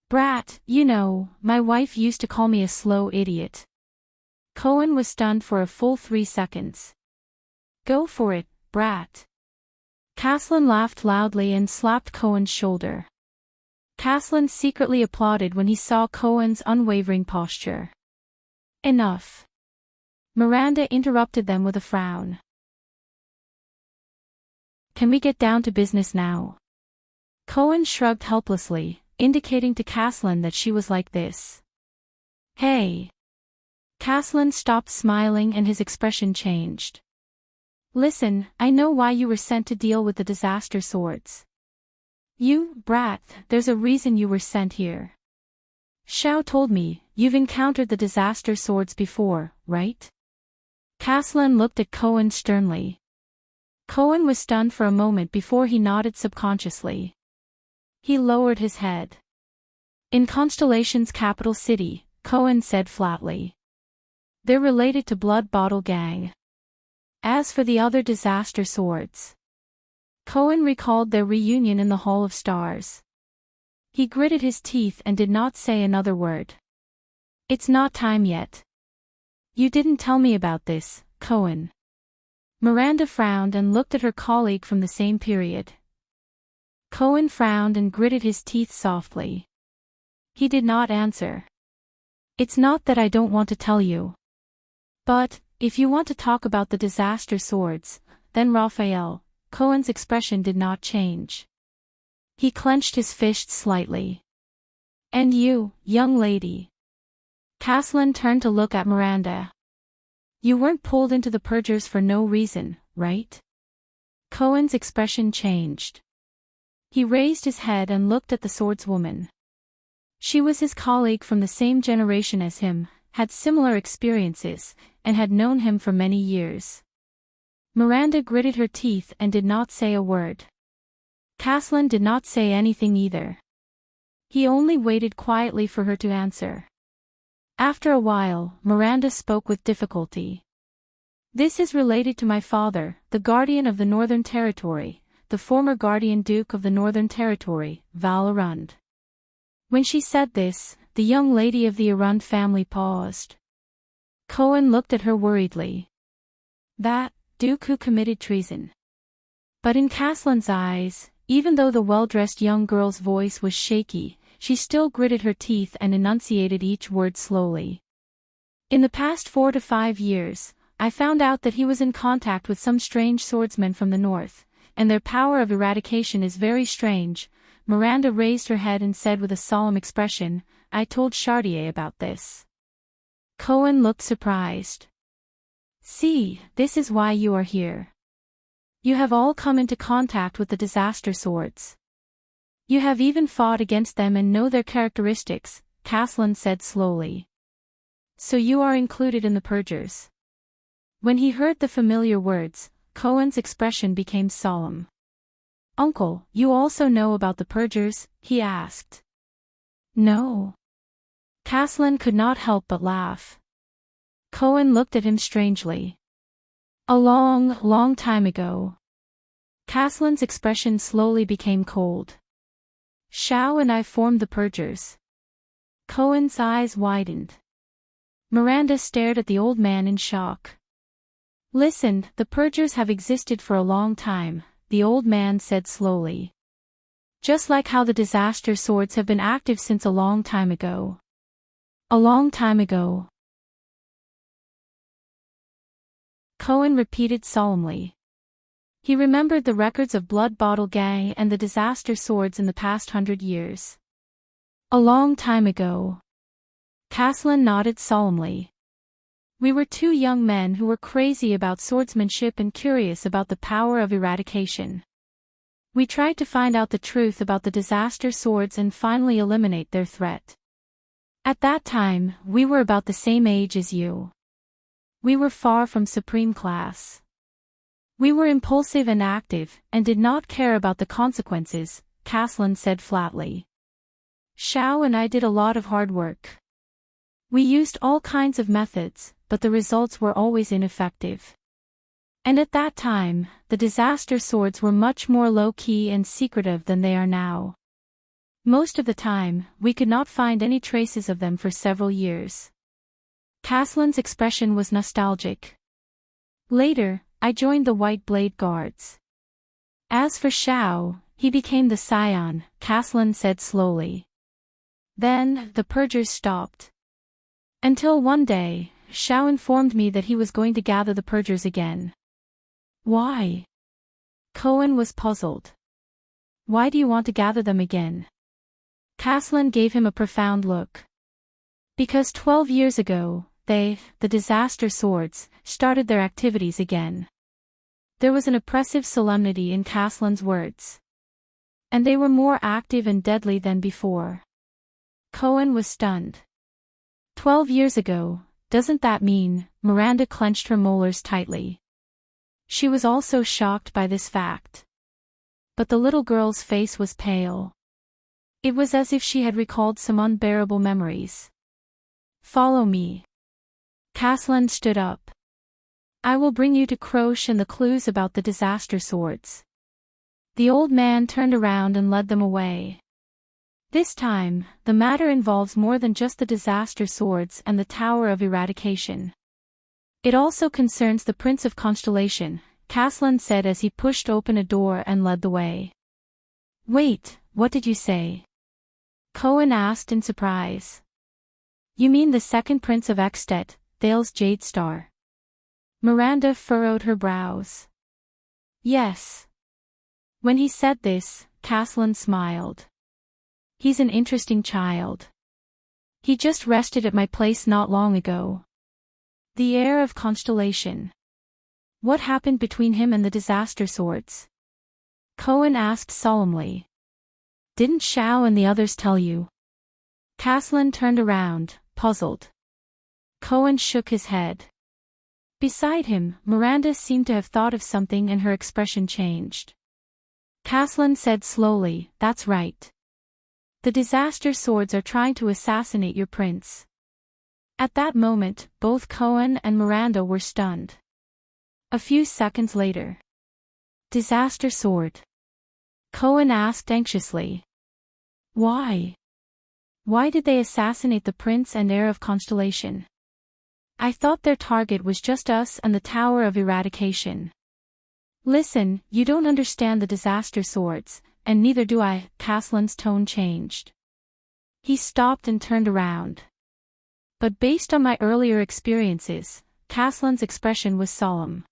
Brat, you know, my wife used to call me a slow idiot. Cohen was stunned for a full 3 seconds. Go for it, brat. Caslin laughed loudly and slapped Cohen's shoulder. Caslin secretly applauded when he saw Cohen's unwavering posture. Enough. Miranda interrupted them with a frown. Can we get down to business now? Cohen shrugged helplessly, indicating to Caslin that she was like this. Hey. Caslin stopped smiling and his expression changed. Listen, I know why you were sent to deal with the disaster swords. You, brat, there's a reason you were sent here. Xiao told me, you've encountered the disaster swords before, right? Caslin looked at Cohen sternly. Cohen was stunned for a moment before he nodded subconsciously. He lowered his head. In Constellation's capital city, Cohen said flatly. They're related to Blood Bottle Gang. As for the other disaster swords, Cohen recalled their reunion in the Hall of Stars. He gritted his teeth and did not say another word. It's not time yet. You didn't tell me about this, Cohen. Miranda frowned and looked at her colleague from the same period. Cohen frowned and gritted his teeth softly. He did not answer. It's not that I don't want to tell you. But, if you want to talk about the disaster swords, then Raphael. Cohen's expression did not change. He clenched his fists slightly. And you, young lady. Caslin turned to look at Miranda. You weren't pulled into the Purgers for no reason, right? Cohen's expression changed. He raised his head and looked at the swordswoman. She was his colleague from the same generation as him, had similar experiences, and had known him for many years. Miranda gritted her teeth and did not say a word. Caslin did not say anything either. He only waited quietly for her to answer. After a while, Miranda spoke with difficulty. This is related to my father, the Guardian of the Northern Territory, the former Guardian Duke of the Northern Territory, Val Arund. When she said this, the young lady of the Arund family paused. Cohen looked at her worriedly. That Duke who committed treason. But in Caslin's eyes, even though the well-dressed young girl's voice was shaky, she still gritted her teeth and enunciated each word slowly. In the past 4 to 5 years, I found out that he was in contact with some strange swordsmen from the north, and their power of eradication is very strange. Miranda raised her head and said with a solemn expression, I told Chartier about this. Cohen looked surprised. See, this is why you are here. You have all come into contact with the disaster swords. You have even fought against them and know their characteristics, Caslin said slowly. So you are included in the Purgers. When he heard the familiar words, Cohen's expression became solemn. Uncle, you also know about the Purgers? He asked. No. Caslin could not help but laugh. Cohen looked at him strangely. A long, long time ago. Caslin's expression slowly became cold. Shao and I formed the Purgers. Cohen's eyes widened. Miranda stared at the old man in shock. Listen, the Purgers have existed for a long time, the old man said slowly. Just like how the disaster swords have been active since a long time ago. A long time ago. Cohen repeated solemnly. He remembered the records of Blood Bottle Gang and the disaster swords in the past 100 years. A long time ago. Caslin nodded solemnly. We were 2 young men who were crazy about swordsmanship and curious about the power of eradication. We tried to find out the truth about the disaster swords and finally eliminate their threat. At that time, we were about the same age as you. We were far from supreme class. We were impulsive and active, and did not care about the consequences, Caslin said flatly. Shao and I did a lot of hard work. We used all kinds of methods, but the results were always ineffective. And at that time, the disaster swords were much more low-key and secretive than they are now. Most of the time, we could not find any traces of them for several years. Caslin's expression was nostalgic. Later, I joined the White Blade Guards. As for Shao, he became the Scion, Caslin said slowly. Then, the Purgers stopped. Until one day, Shao informed me that he was going to gather the Purgers again. Why? Cohen was puzzled. Why do you want to gather them again? Caslin gave him a profound look. Because 12 years ago, they, the disaster swords, started their activities again. There was an oppressive solemnity in Caslin's words. And they were more active and deadly than before. Cohen was stunned. 12 years ago, doesn't that mean? Miranda clenched her molars tightly. She was also shocked by this fact. But the little girl's face was pale. It was as if she had recalled some unbearable memories. Follow me. Caslin stood up. I will bring you to Croche and the clues about the disaster swords. The old man turned around and led them away. This time, the matter involves more than just the disaster swords and the Tower of Eradication. It also concerns the Prince of Constellation, Caslin said as he pushed open a door and led the way. Wait, what did you say? Cohen asked in surprise. You mean the second Prince of Extet, Thales Jade Star? Miranda furrowed her brows. Yes. When he said this, Caslin smiled. He's an interesting child. He just rested at my place not long ago. The heir of Constellation. What happened between him and the disaster swords? Cohen asked solemnly. Didn't Xiao and the others tell you? Caslin turned around, puzzled. Cohen shook his head. Beside him, Miranda seemed to have thought of something and her expression changed. Caslin said slowly, That's right. The disaster swords are trying to assassinate your prince. At that moment, both Cohen and Miranda were stunned. A few seconds later. Disaster sword? Cohen asked anxiously. Why? Why did they assassinate the prince and heir of Constellation? I thought their target was just us and the Tower of Eradication. Listen, you don't understand the disaster swords, and neither do I. Caslin's tone changed. He stopped and turned around. But based on my earlier experiences, Caslin's expression was solemn.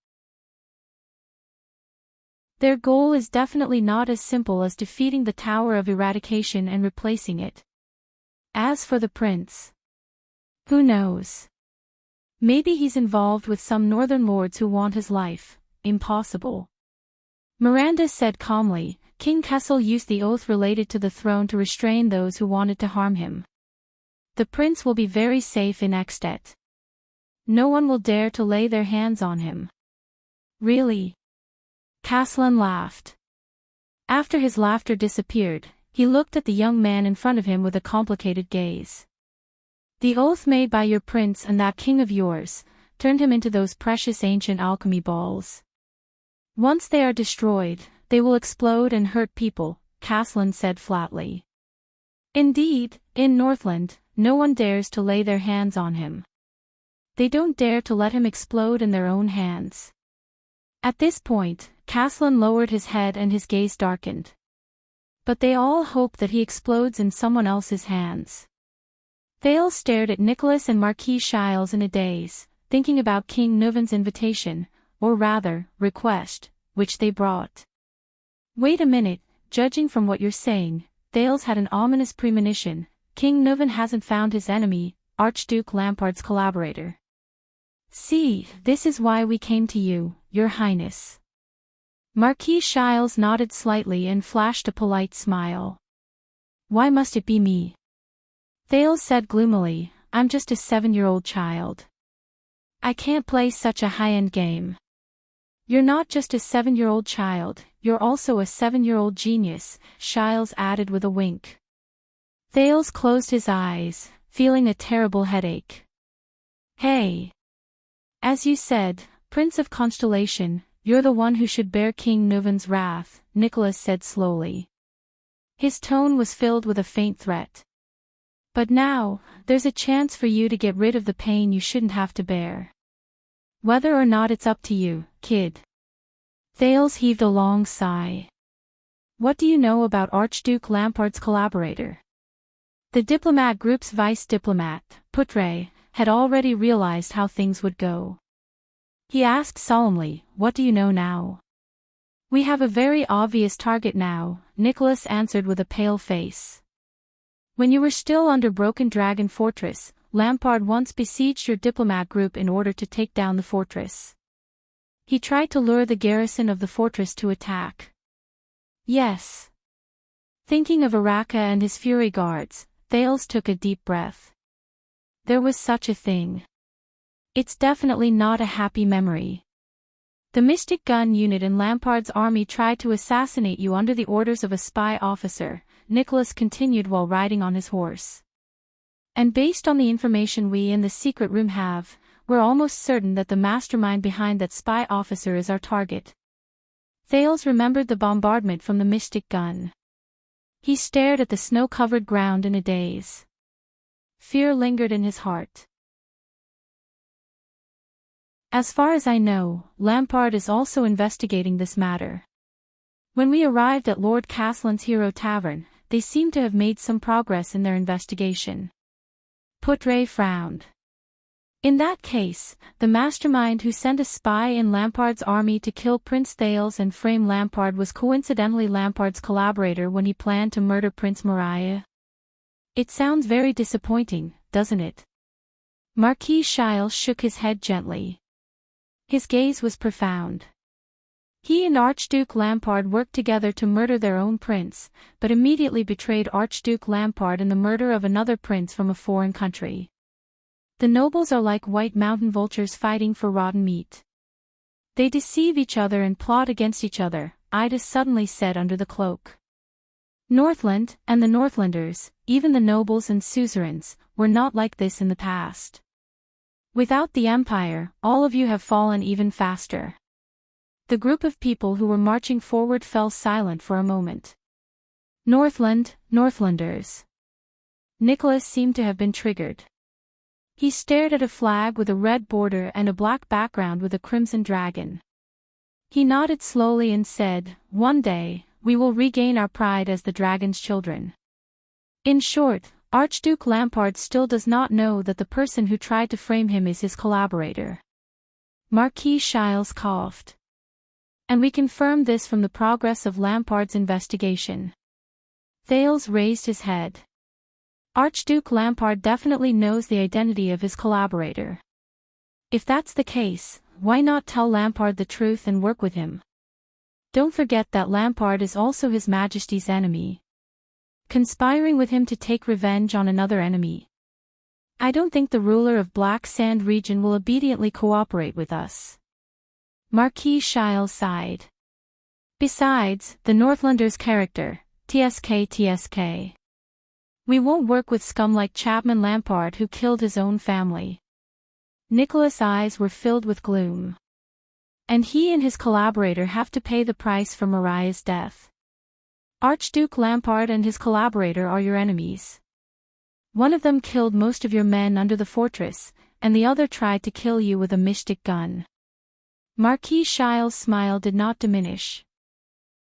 Their goal is definitely not as simple as defeating the Tower of Eradication and replacing it. As for the prince, who knows? Maybe he's involved with some northern lords who want his life. Impossible. Miranda said calmly, King Kessel used the oath related to the throne to restrain those who wanted to harm him. The prince will be very safe in Extet. No one will dare to lay their hands on him. Really? Caslin laughed. After his laughter disappeared, he looked at the young man in front of him with a complicated gaze. The oath made by your prince and that king of yours turned him into those precious ancient alchemy balls. Once they are destroyed, they will explode and hurt people, Caslin said flatly. Indeed, in Northland, no one dares to lay their hands on him. They don't dare to let him explode in their own hands. At this point, Caslin lowered his head and his gaze darkened. But they all hope that he explodes in someone else's hands. Thales stared at Nicholas and Marquis Shiles in a daze, thinking about King Nuvan's invitation, or rather, request, which they brought. Wait a minute, judging from what you're saying, Thales had an ominous premonition. King Nuvan hasn't found his enemy, Archduke Lampard's collaborator. See, this is why we came to you, Your Highness. Marquis Shiles nodded slightly and flashed a polite smile. Why must it be me? Thales said gloomily, I'm just a 7-year-old child. I can't play such a high-end game. You're not just a 7-year-old child, you're also a 7-year-old genius, Shiles added with a wink. Thales closed his eyes, feeling a terrible headache. Hey. As you said, Prince of Constellation, you're the one who should bear King Nuvan's wrath, Nicholas said slowly. His tone was filled with a faint threat. But now, there's a chance for you to get rid of the pain you shouldn't have to bear. Whether or not it's up to you, kid. Thales heaved a long sigh. What do you know about Archduke Lampard's collaborator? The diplomat group's vice diplomat, Putre, had already realized how things would go. He asked solemnly, What do you know now? We have a very obvious target now, Nicholas answered with a pale face. When you were still under Broken Dragon Fortress, Lampard once besieged your diplomat group in order to take down the fortress. He tried to lure the garrison of the fortress to attack. Yes. Thinking of Araka and his Fury Guards, Thales took a deep breath. There was such a thing. It's definitely not a happy memory. The Mystic Gun unit in Lampard's army tried to assassinate you under the orders of a spy officer, Nicholas continued while riding on his horse. And based on the information we in the secret room have, we're almost certain that the mastermind behind that spy officer is our target. Thales remembered the bombardment from the Mystic Gun. He stared at the snow-covered ground in a daze. Fear lingered in his heart. As far as I know, Lampard is also investigating this matter. When we arrived at Lord Caslin's Hero Tavern, they seemed to have made some progress in their investigation. Poutre frowned. In that case, the mastermind who sent a spy in Lampard's army to kill Prince Thales and frame Lampard was coincidentally Lampard's collaborator when he planned to murder Prince Mariah. It sounds very disappointing, doesn't it? Marquis Shiles shook his head gently. His gaze was profound. He and Archduke Lampard worked together to murder their own prince, but immediately betrayed Archduke Lampard in the murder of another prince from a foreign country. The nobles are like white mountain vultures fighting for rotten meat. They deceive each other and plot against each other, Ida suddenly said under the cloak. Northland, and the Northlanders, even the nobles and suzerains, were not like this in the past. Without the Empire, all of you have fallen even faster. The group of people who were marching forward fell silent for a moment. Northland, Northlanders. Nicholas seemed to have been triggered. He stared at a flag with a red border and a black background with a crimson dragon. He nodded slowly and said, "One day, we will regain our pride as the dragon's children." In short, Archduke Lampard still does not know that the person who tried to frame him is his collaborator. Marquis Shiles coughed. And we confirm this from the progress of Lampard's investigation. Thales raised his head. Archduke Lampard definitely knows the identity of his collaborator. If that's the case, why not tell Lampard the truth and work with him? Don't forget that Lampard is also His Majesty's enemy. Conspiring with him to take revenge on another enemy. I don't think the ruler of Black Sand region will obediently cooperate with us. Marquis Shiles sighed. Besides, the Northlanders' character, TSK. We won't work with scum like Chapman Lampard who killed his own family. Nicholas' eyes were filled with gloom. And he and his collaborator have to pay the price for Mariah's death. Archduke Lampard and his collaborator are your enemies. One of them killed most of your men under the fortress, and the other tried to kill you with a mystic gun. Marquis Shiles' smile did not diminish.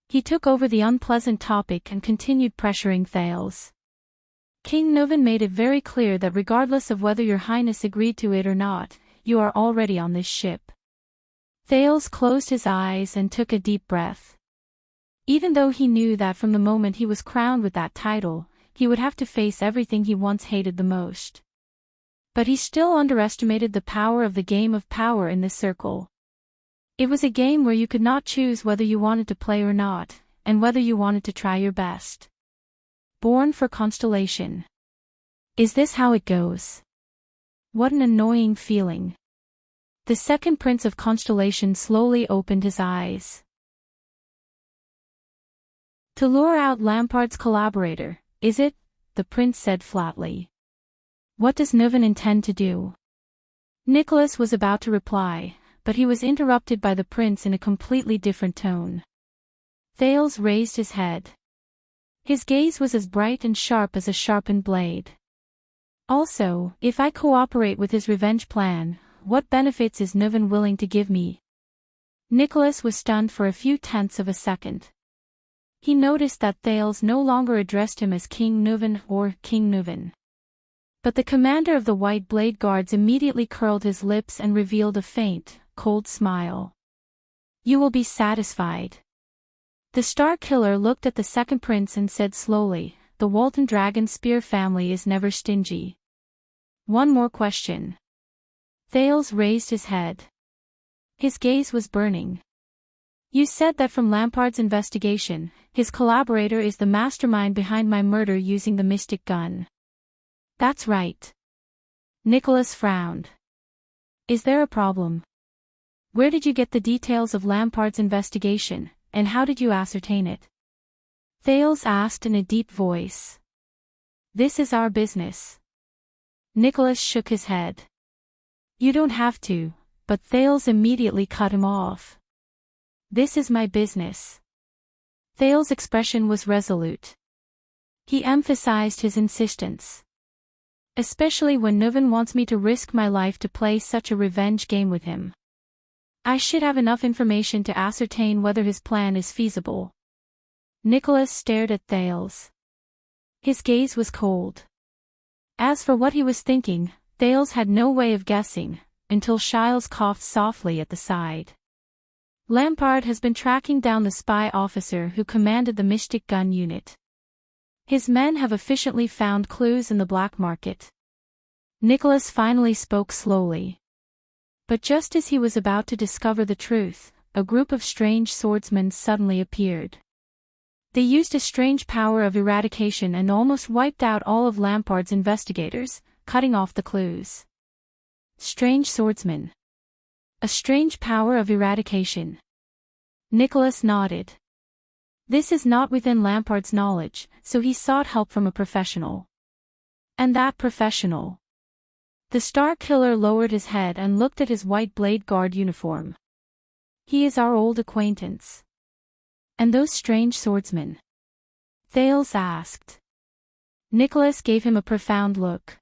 He took over the unpleasant topic and continued pressuring Thales. King Nuvan made it very clear that regardless of whether your highness agreed to it or not, you are already on this ship. Thales closed his eyes and took a deep breath. Even though he knew that from the moment he was crowned with that title, he would have to face everything he once hated the most. But he still underestimated the power of the game of power in this circle. It was a game where you could not choose whether you wanted to play or not, and whether you wanted to try your best. Born for Constellation. Is this how it goes? What an annoying feeling. The second Prince of Constellation slowly opened his eyes. To lure out Lampard's collaborator, is it? The prince said flatly. What does Nuvan intend to do? Nicholas was about to reply, but he was interrupted by the prince in a completely different tone. Thales raised his head. His gaze was as bright and sharp as a sharpened blade. Also, if I cooperate with his revenge plan, what benefits is Nuvan willing to give me? Nicholas was stunned for a few tenths of a second. He noticed that Thales no longer addressed him as King Nuvan or King Nuvan. But the commander of the White Blade Guards immediately curled his lips and revealed a faint, cold smile. You will be satisfied. The Star Killer looked at the second prince and said slowly, the Walton Dragon Spear family is never stingy. One more question. Thales raised his head. His gaze was burning. You said that from Lampard's investigation, his collaborator is the mastermind behind my murder using the mystic gun. That's right. Nicholas frowned. Is there a problem? Where did you get the details of Lampard's investigation, and how did you ascertain it? Thales asked in a deep voice. This is our business. Nicholas shook his head. You don't have to, but Thales immediately cut him off. This is my business. Thales' expression was resolute. He emphasized his insistence. Especially when Nuven wants me to risk my life to play such a revenge game with him. I should have enough information to ascertain whether his plan is feasible. Nicholas stared at Thales. His gaze was cold. As for what he was thinking, Thales had no way of guessing, until Shiles coughed softly at the side. Lampard has been tracking down the spy officer who commanded the Mystic Gun unit. His men have efficiently found clues in the black market. Nicholas finally spoke slowly. But just as he was about to discover the truth, a group of strange swordsmen suddenly appeared. They used a strange power of eradication and almost wiped out all of Lampard's investigators, cutting off the clues. Strange swordsmen. A strange power of eradication. Nicholas nodded. This is not within Lampard's knowledge, so he sought help from a professional. And that professional. The Star Killer lowered his head and looked at his white Blade Guard uniform. He is our old acquaintance. And those strange swordsmen? Thales asked. Nicholas gave him a profound look.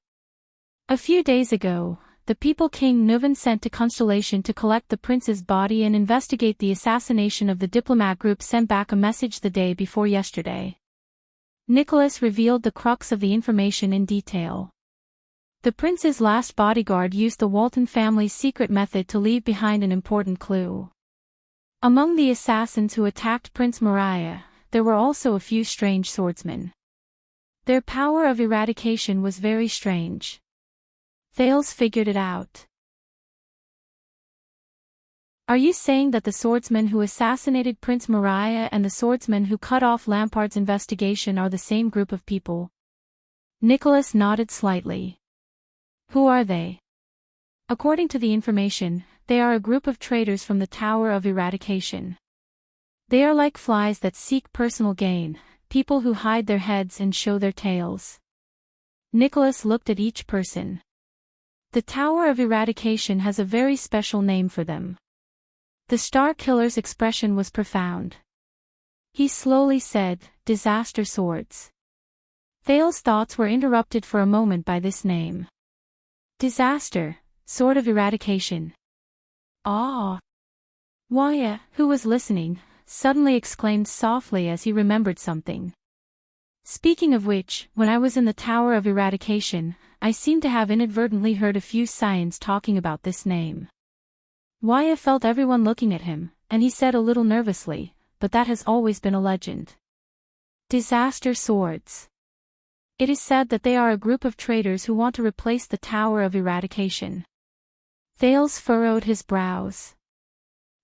A few days ago, the people King Nuven sent to Constellation to collect the prince's body and investigate the assassination of the diplomat group sent back a message the day before yesterday. Nicholas revealed the crux of the information in detail. The prince's last bodyguard used the Walton family's secret method to leave behind an important clue. Among the assassins who attacked Prince Mariah, there were also a few strange swordsmen. Their power of eradication was very strange. Thales figured it out. Are you saying that the swordsman who assassinated Prince Mariah and the swordsman who cut off Lampard's investigation are the same group of people? Nicholas nodded slightly. Who are they? According to the information, they are a group of traitors from the Tower of Eradication. They are like flies that seek personal gain, people who hide their heads and show their tails. Nicholas looked at each person. The Tower of Eradication has a very special name for them. The Star Killer's expression was profound. He slowly said, Disaster Swords. Thales' thoughts were interrupted for a moment by this name. Disaster, Sword of Eradication. Ah! Waya, who was listening, suddenly exclaimed softly as he remembered something. Speaking of which, when I was in the Tower of Eradication, I seemed to have inadvertently heard a few Scions talking about this name. Waya felt everyone looking at him, and he said a little nervously, but that has always been a legend. Disaster Swords. It is said that they are a group of traitors who want to replace the Tower of Eradication. Thales furrowed his brows.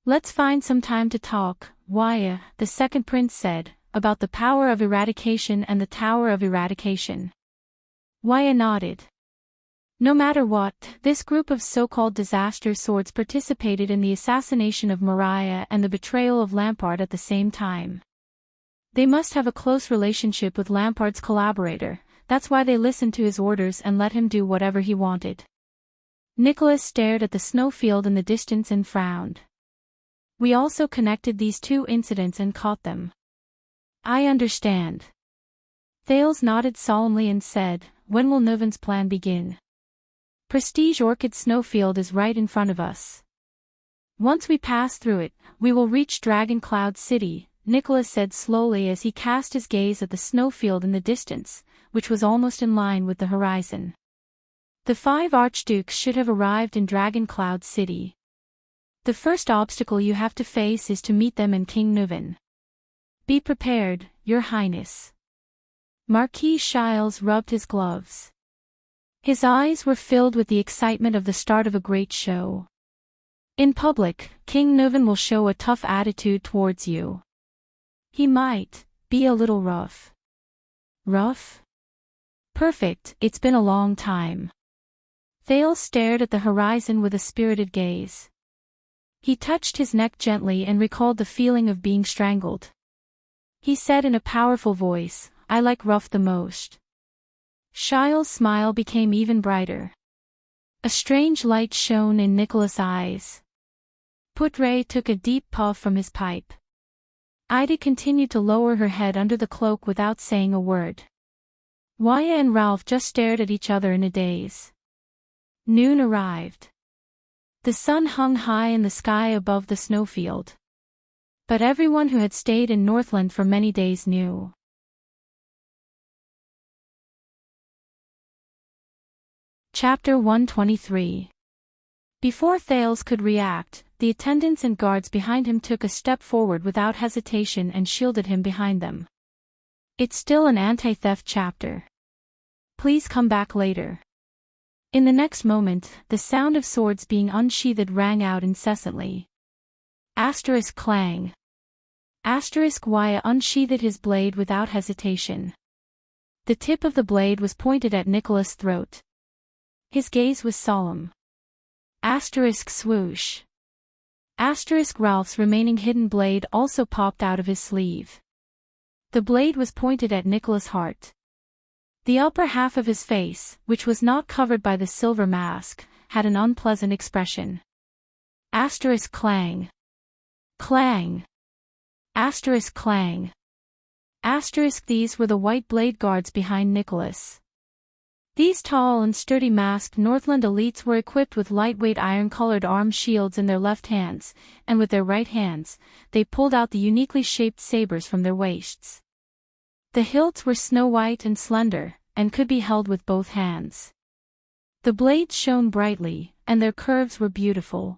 Let's find some time to talk, Waya, the second prince said, about the power of eradication and the Tower of Eradication. Waya nodded. No matter what, this group of so-called disaster swords participated in the assassination of Mariah and the betrayal of Lampard at the same time. They must have a close relationship with Lampard's collaborator, that's why they listened to his orders and let him do whatever he wanted. Nicholas stared at the snowfield in the distance and frowned. We also connected these two incidents and caught them. I understand. Thales nodded solemnly and said, when will Nuven's plan begin? Prestige Orchid Snowfield is right in front of us. Once we pass through it, we will reach Dragon Cloud City, Nicholas said slowly as he cast his gaze at the snowfield in the distance, which was almost in line with the horizon. The 5 archdukes should have arrived in Dragon Cloud City. The first obstacle you have to face is to meet them in King Nuven. Be prepared, Your Highness. Marquis Shiles rubbed his gloves. His eyes were filled with the excitement of the start of a great show. In public, King Nuven will show a tough attitude towards you. He might be a little rough. Rough? Perfect, it's been a long time. Thales stared at the horizon with a spirited gaze. He touched his neck gently and recalled the feeling of being strangled. He said in a powerful voice, "I like rough the most." Shiel's smile became even brighter. A strange light shone in Nicholas' eyes. Putre took a deep puff from his pipe. Ida continued to lower her head under the cloak without saying a word. Waya and Ralph just stared at each other in a daze. Noon arrived. The sun hung high in the sky above the snowfield. But everyone who had stayed in Northland for many days knew. Chapter 123. Before Thales could react, the attendants and guards behind him took a step forward without hesitation and shielded him behind them. It's still an anti-theft chapter. Please come back later. In the next moment, the sound of swords being unsheathed rang out incessantly. Asterisk clang. Asterisk Waya unsheathed his blade without hesitation. The tip of the blade was pointed at Nicholas' throat. His gaze was solemn. Asterisk swoosh. Asterisk Ralph's remaining hidden blade also popped out of his sleeve. The blade was pointed at Nicholas' heart. The upper half of his face, which was not covered by the silver mask, had an unpleasant expression. Asterisk clang. Clang. Asterisk clang. Asterisk These were the white blade guards behind Nicholas. These tall and sturdy masked Northland elites were equipped with lightweight iron-colored arm shields in their left hands, and with their right hands, they pulled out the uniquely shaped sabers from their waists. The hilts were snow-white and slender, and could be held with both hands. The blades shone brightly, and their curves were beautiful.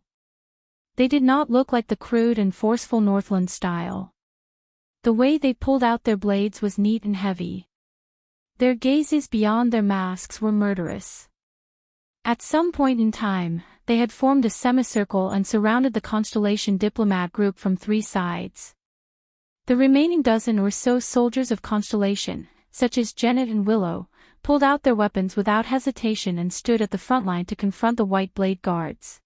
They did not look like the crude and forceful Northland style. The way they pulled out their blades was neat and heavy. Their gazes beyond their masks were murderous. At some point in time, they had formed a semicircle and surrounded the Constellation diplomat group from three sides. The remaining dozen or so soldiers of Constellation, such as Janet and Willow, pulled out their weapons without hesitation and stood at the front line to confront the white blade guards.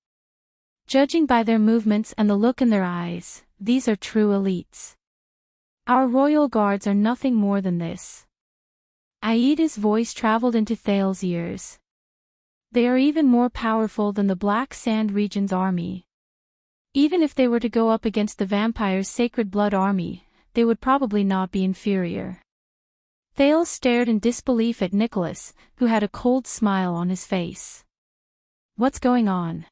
Judging by their movements and the look in their eyes, these are true elites. Our royal guards are nothing more than this. Aida's voice traveled into Thales' ears. They are even more powerful than the Black Sand region's army. Even if they were to go up against the vampire's Sacred Blood army, they would probably not be inferior. Thales stared in disbelief at Nicholas, who had a cold smile on his face. What's going on?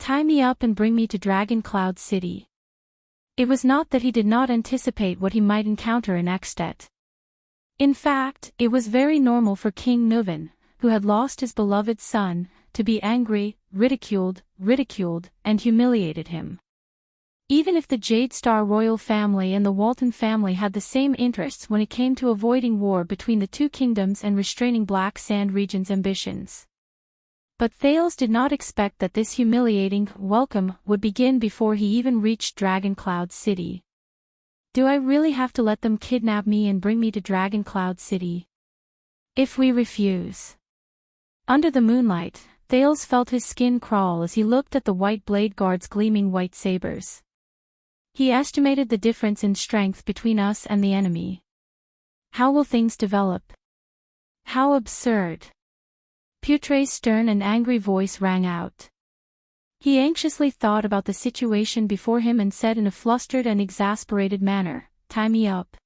Tie me up and bring me to Dragon Cloud City. It was not that he did not anticipate what he might encounter in Escapades. In fact, it was very normal for King Nuvan, who had lost his beloved son, to be angry, ridiculed, and humiliated him. Even if the Jade Star royal family and the Walton family had the same interests when it came to avoiding war between the two kingdoms and restraining Black Sand region's ambitions. But Thales did not expect that this humiliating welcome would begin before he even reached Dragon Cloud City. Do I really have to let them kidnap me and bring me to Dragon Cloud City? If we refuse. Under the moonlight, Thales felt his skin crawl as he looked at the white blade guards' gleaming white sabers. He estimated the difference in strength between us and the enemy. How will things develop? How absurd. Putre's stern and angry voice rang out. He anxiously thought about the situation before him and said in a flustered and exasperated manner, "Tie me up."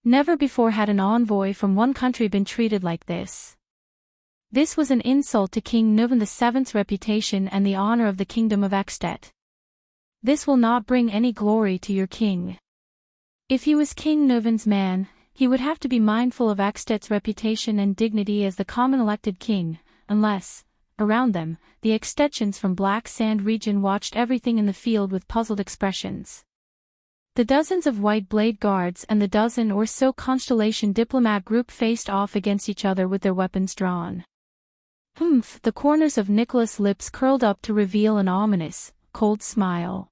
Never before had an envoy from one country been treated like this. This was an insult to King Nuvan VII's reputation and the honor of the Kingdom of Escapades. This will not bring any glory to your king. If he was King Nuvan's man, he would have to be mindful of Escapades' reputation and dignity as the common elected king, unless, around them, the extensions from Black Sand region watched everything in the field with puzzled expressions. The dozens of white blade guards and the dozen or so Constellation diplomat group faced off against each other with their weapons drawn. The corners of Nicholas' lips curled up to reveal an ominous, cold smile.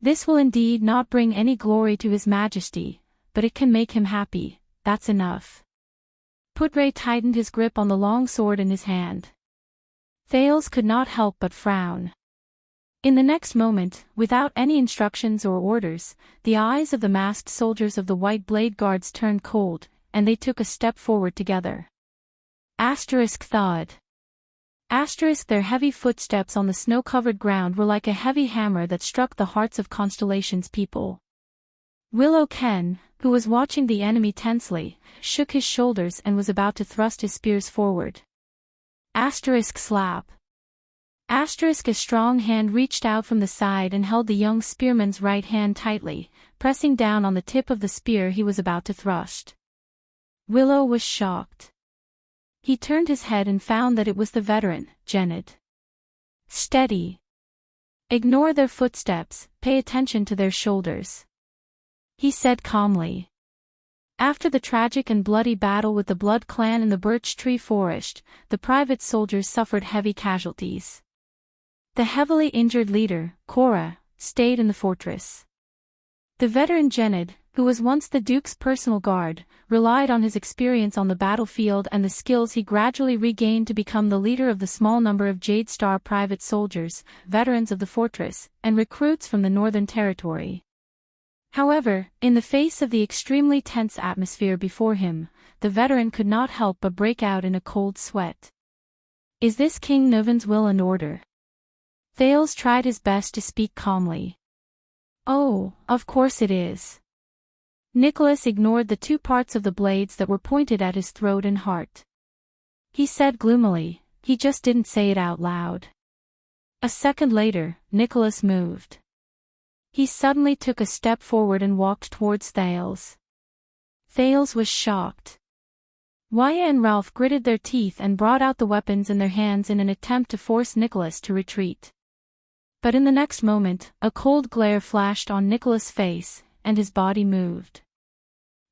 This will indeed not bring any glory to His Majesty, but it can make him happy, that's enough. Putre tightened his grip on the long sword in his hand. Thales could not help but frown. In the next moment, without any instructions or orders, the eyes of the masked soldiers of the White Blade Guards turned cold, and they took a step forward together. Thud. Their heavy footsteps on the snow-covered ground were like a heavy hammer that struck the hearts of Constellation's people. Willow Ken, who was watching the enemy tensely, shook his shoulders and was about to thrust his spears forward. Slap. A strong hand reached out from the side and held the young spearman's right hand tightly, pressing down on the tip of the spear he was about to thrust. Willow was shocked. He turned his head and found that it was the veteran, Gened. Steady. Ignore their footsteps, pay attention to their shoulders, he said calmly. After the tragic and bloody battle with the Blood Clan in the Birch Tree Forest, the private soldiers suffered heavy casualties. The heavily injured leader, Cora, stayed in the fortress. The veteran Gened, who was once the Duke's personal guard, relied on his experience on the battlefield and the skills he gradually regained to become the leader of the small number of Jade Star private soldiers, veterans of the fortress, and recruits from the Northern Territory. However, in the face of the extremely tense atmosphere before him, the veteran could not help but break out in a cold sweat. Is this King Nuvan's will and order? Thales tried his best to speak calmly. Oh, of course it is. Nicholas ignored the two parts of the blades that were pointed at his throat and heart. He said gloomily, he just didn't say it out loud. A second later, Nicholas moved. He suddenly took a step forward and walked towards Thales. Thales was shocked. Waya and Ralph gritted their teeth and brought out the weapons in their hands in an attempt to force Nicholas to retreat. But in the next moment, a cold glare flashed on Nicholas' face, and his body moved.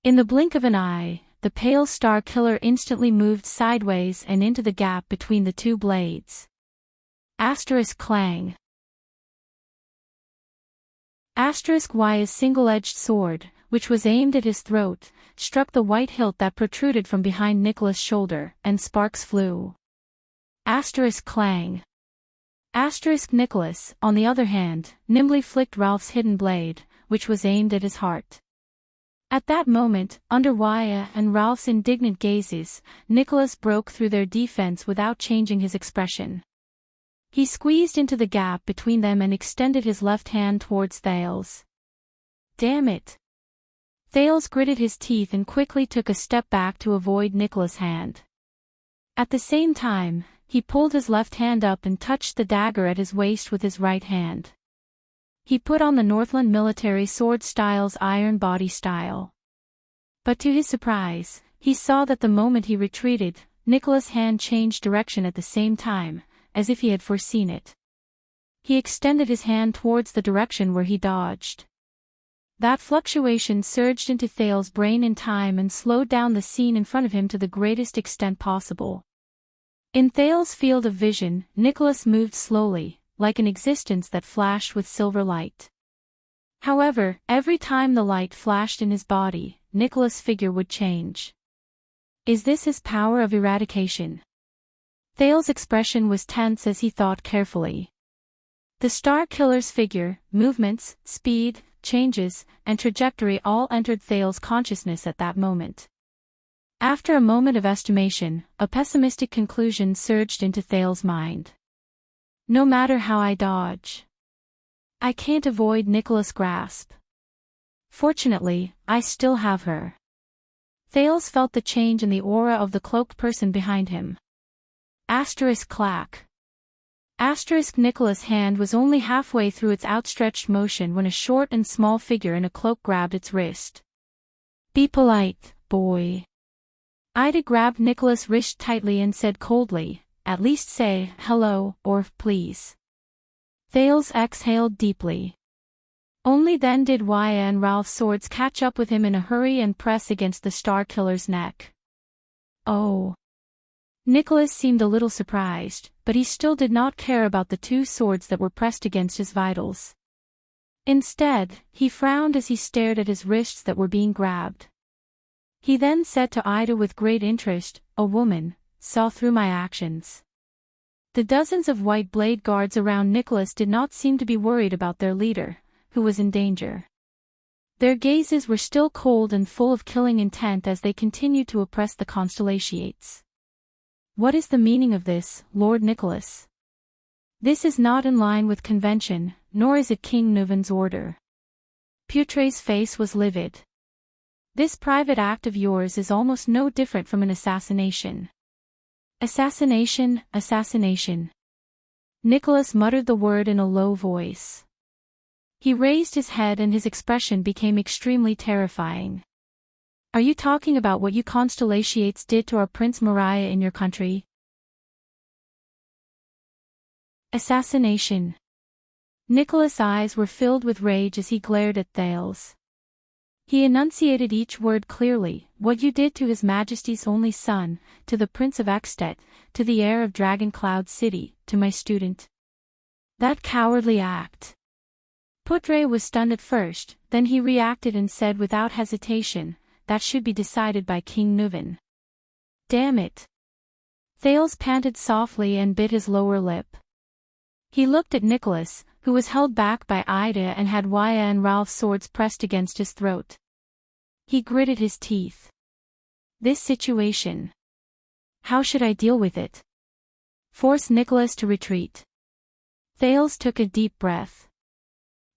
In the blink of an eye, the pale star killer instantly moved sideways and into the gap between the two blades. Clang. Ya's single-edged sword, which was aimed at his throat, struck the white hilt that protruded from behind Nicholas' shoulder, and sparks flew. Clang. Nicholas, on the other hand, nimbly flicked Ralph's hidden blade, which was aimed at his heart. At that moment, under Waya and Ralph's indignant gazes, Nicholas broke through their defense without changing his expression. He squeezed into the gap between them and extended his left hand towards Thales. Damn it! Thales gritted his teeth and quickly took a step back to avoid Nicholas' hand. At the same time, he pulled his left hand up and touched the dagger at his waist with his right hand. He put on the Northland military sword style's iron body style. But to his surprise, he saw that the moment he retreated, Nicholas' hand changed direction at the same time, as if he had foreseen it. He extended his hand towards the direction where he dodged. That fluctuation surged into Thales' brain in time and slowed down the scene in front of him to the greatest extent possible. In Thales' field of vision, Nicholas moved slowly, like an existence that flashed with silver light. However, every time the light flashed in his body, Nicholas' figure would change. Is this his power of eradication? Thales' expression was tense as he thought carefully. The Star Killer's figure, movements, speed, changes, and trajectory all entered Thales' consciousness at that moment. After a moment of estimation, a pessimistic conclusion surged into Thales' mind. No matter how I dodge, I can't avoid Nicholas' grasp. Fortunately, I still have her. Thales felt the change in the aura of the cloaked person behind him. Clack. Nicholas' hand was only halfway through its outstretched motion when a short and small figure in a cloak grabbed its wrist. Be polite, boy. Ida grabbed Nicholas' wrist tightly and said coldly, at least say hello, or please. Thales exhaled deeply. Only then did Waya and Ralph's swords catch up with him in a hurry and press against the Star Killer's neck. Oh. Nicholas seemed a little surprised, but he still did not care about the two swords that were pressed against his vitals. Instead, he frowned as he stared at his wrists that were being grabbed. He then said to Ida with great interest, "A woman saw through my actions." The dozens of white blade guards around Nicholas did not seem to be worried about their leader, who was in danger. Their gazes were still cold and full of killing intent as they continued to oppress the Constellations. What is the meaning of this, Lord Nicholas? This is not in line with convention, nor is it King Nuven's order. Putre's face was livid. This private act of yours is almost no different from an assassination. Assassination, assassination. Nicholas muttered the word in a low voice. He raised his head and his expression became extremely terrifying. Are you talking about what you Constellations did to our Prince Mariah in your country? Assassination. Nicholas' eyes were filled with rage as he glared at Thales. He enunciated each word clearly, what you did to His Majesty's only son, to the Prince of Extet, to the heir of Dragoncloud City, to my student. That cowardly act. Putre was stunned at first, then he reacted and said without hesitation, that should be decided by King Nuven. Damn it. Thales panted softly and bit his lower lip. He looked at Nicholas, who was held back by Ida and had Waya and Ralph's swords pressed against his throat. He gritted his teeth. This situation. How should I deal with it? Force Nicholas to retreat. Thales took a deep breath.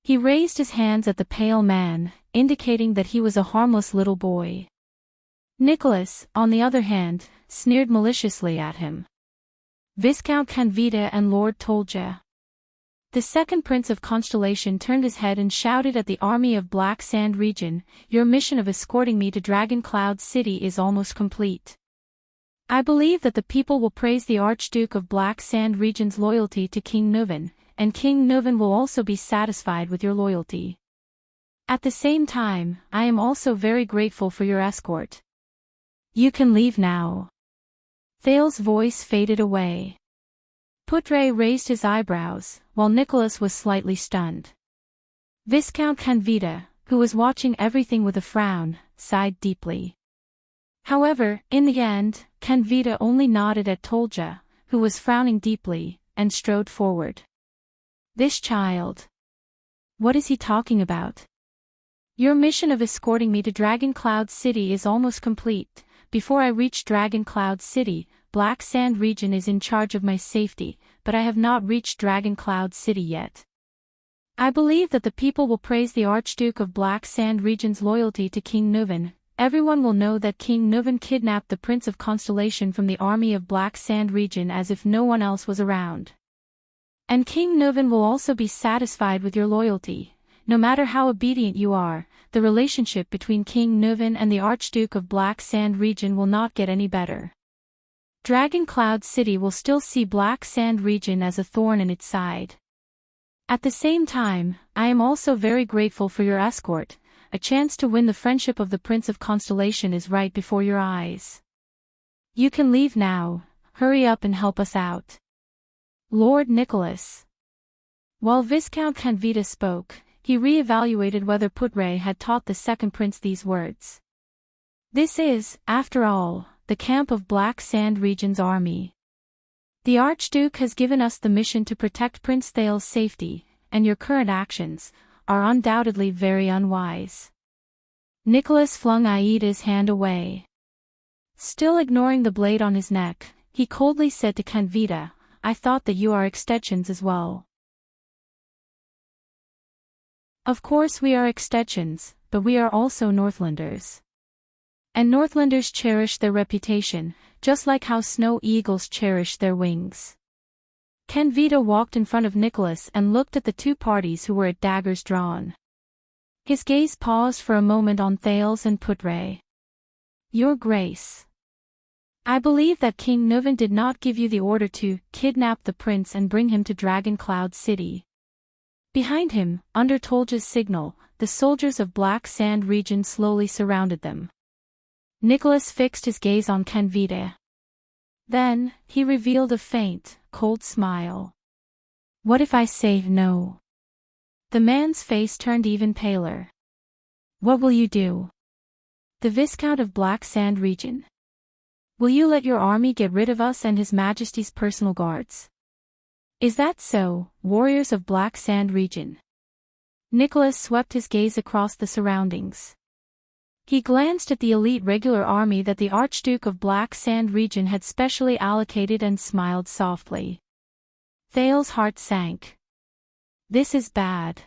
He raised his hands at the pale man, indicating that he was a harmless little boy. Nicholas, on the other hand, sneered maliciously at him. Viscount Canvita and Lord Tolja. The second Prince of Constellation turned his head and shouted at the army of Black Sand region, your mission of escorting me to Dragoncloud City is almost complete. I believe that the people will praise the Archduke of Black Sand region's loyalty to King Nuven, and King Nuven will also be satisfied with your loyalty. At the same time, I am also very grateful for your escort. You can leave now. Thales' voice faded away. Putre raised his eyebrows, while Nicholas was slightly stunned. Viscount Canvita, who was watching everything with a frown, sighed deeply. However, in the end, Canvita only nodded at Tolja, who was frowning deeply, and strode forward. This child. What is he talking about? Your mission of escorting me to Dragoncloud City is almost complete. Before I reach Dragoncloud City, Black Sand region is in charge of my safety, but I have not reached Dragoncloud City yet. I believe that the people will praise the Archduke of Black Sand region's loyalty to King Nuven. Everyone will know that King Nuven kidnapped the Prince of Constellation from the army of Black Sand region as if no one else was around. And King Nuven will also be satisfied with your loyalty. No matter how obedient you are, the relationship between King Nuven and the Archduke of Black Sand region will not get any better. Dragoncloud City will still see Black Sand region as a thorn in its side. At the same time, I am also very grateful for your escort. A chance to win the friendship of the Prince of Constellation is right before your eyes. You can leave now. Hurry up and help us out. Lord Nicholas. While Viscount Canvita spoke, he re-evaluated whether Putre had taught the second prince these words. This is, after all, the camp of Black Sand region's army. The Archduke has given us the mission to protect Prince Thales' safety, and your current actions are undoubtedly very unwise. Nicholas flung Aida's hand away. Still ignoring the blade on his neck, he coldly said to Canvita, I thought that you are extensions as well. Of course we are extensions, but we are also Northlanders. And Northlanders cherish their reputation, just like how snow eagles cherish their wings. Canvita walked in front of Nicholas and looked at the two parties who were at daggers drawn. His gaze paused for a moment on Thales and Putre. Your Grace. I believe that King Nuven did not give you the order to kidnap the prince and bring him to Dragoncloud City. Behind him, under Tolja's signal, the soldiers of Black Sand region slowly surrounded them. Nicholas fixed his gaze on Canvita. Then, he revealed a faint, cold smile. What if I say no? The man's face turned even paler. What will you do? The Viscount of Black Sand region. Will you let your army get rid of us and His Majesty's personal guards? Is that so, warriors of Black Sand region? Nicholas swept his gaze across the surroundings. He glanced at the elite regular army that the Archduke of Black Sand region had specially allocated and smiled softly. Thales's heart sank. This is bad.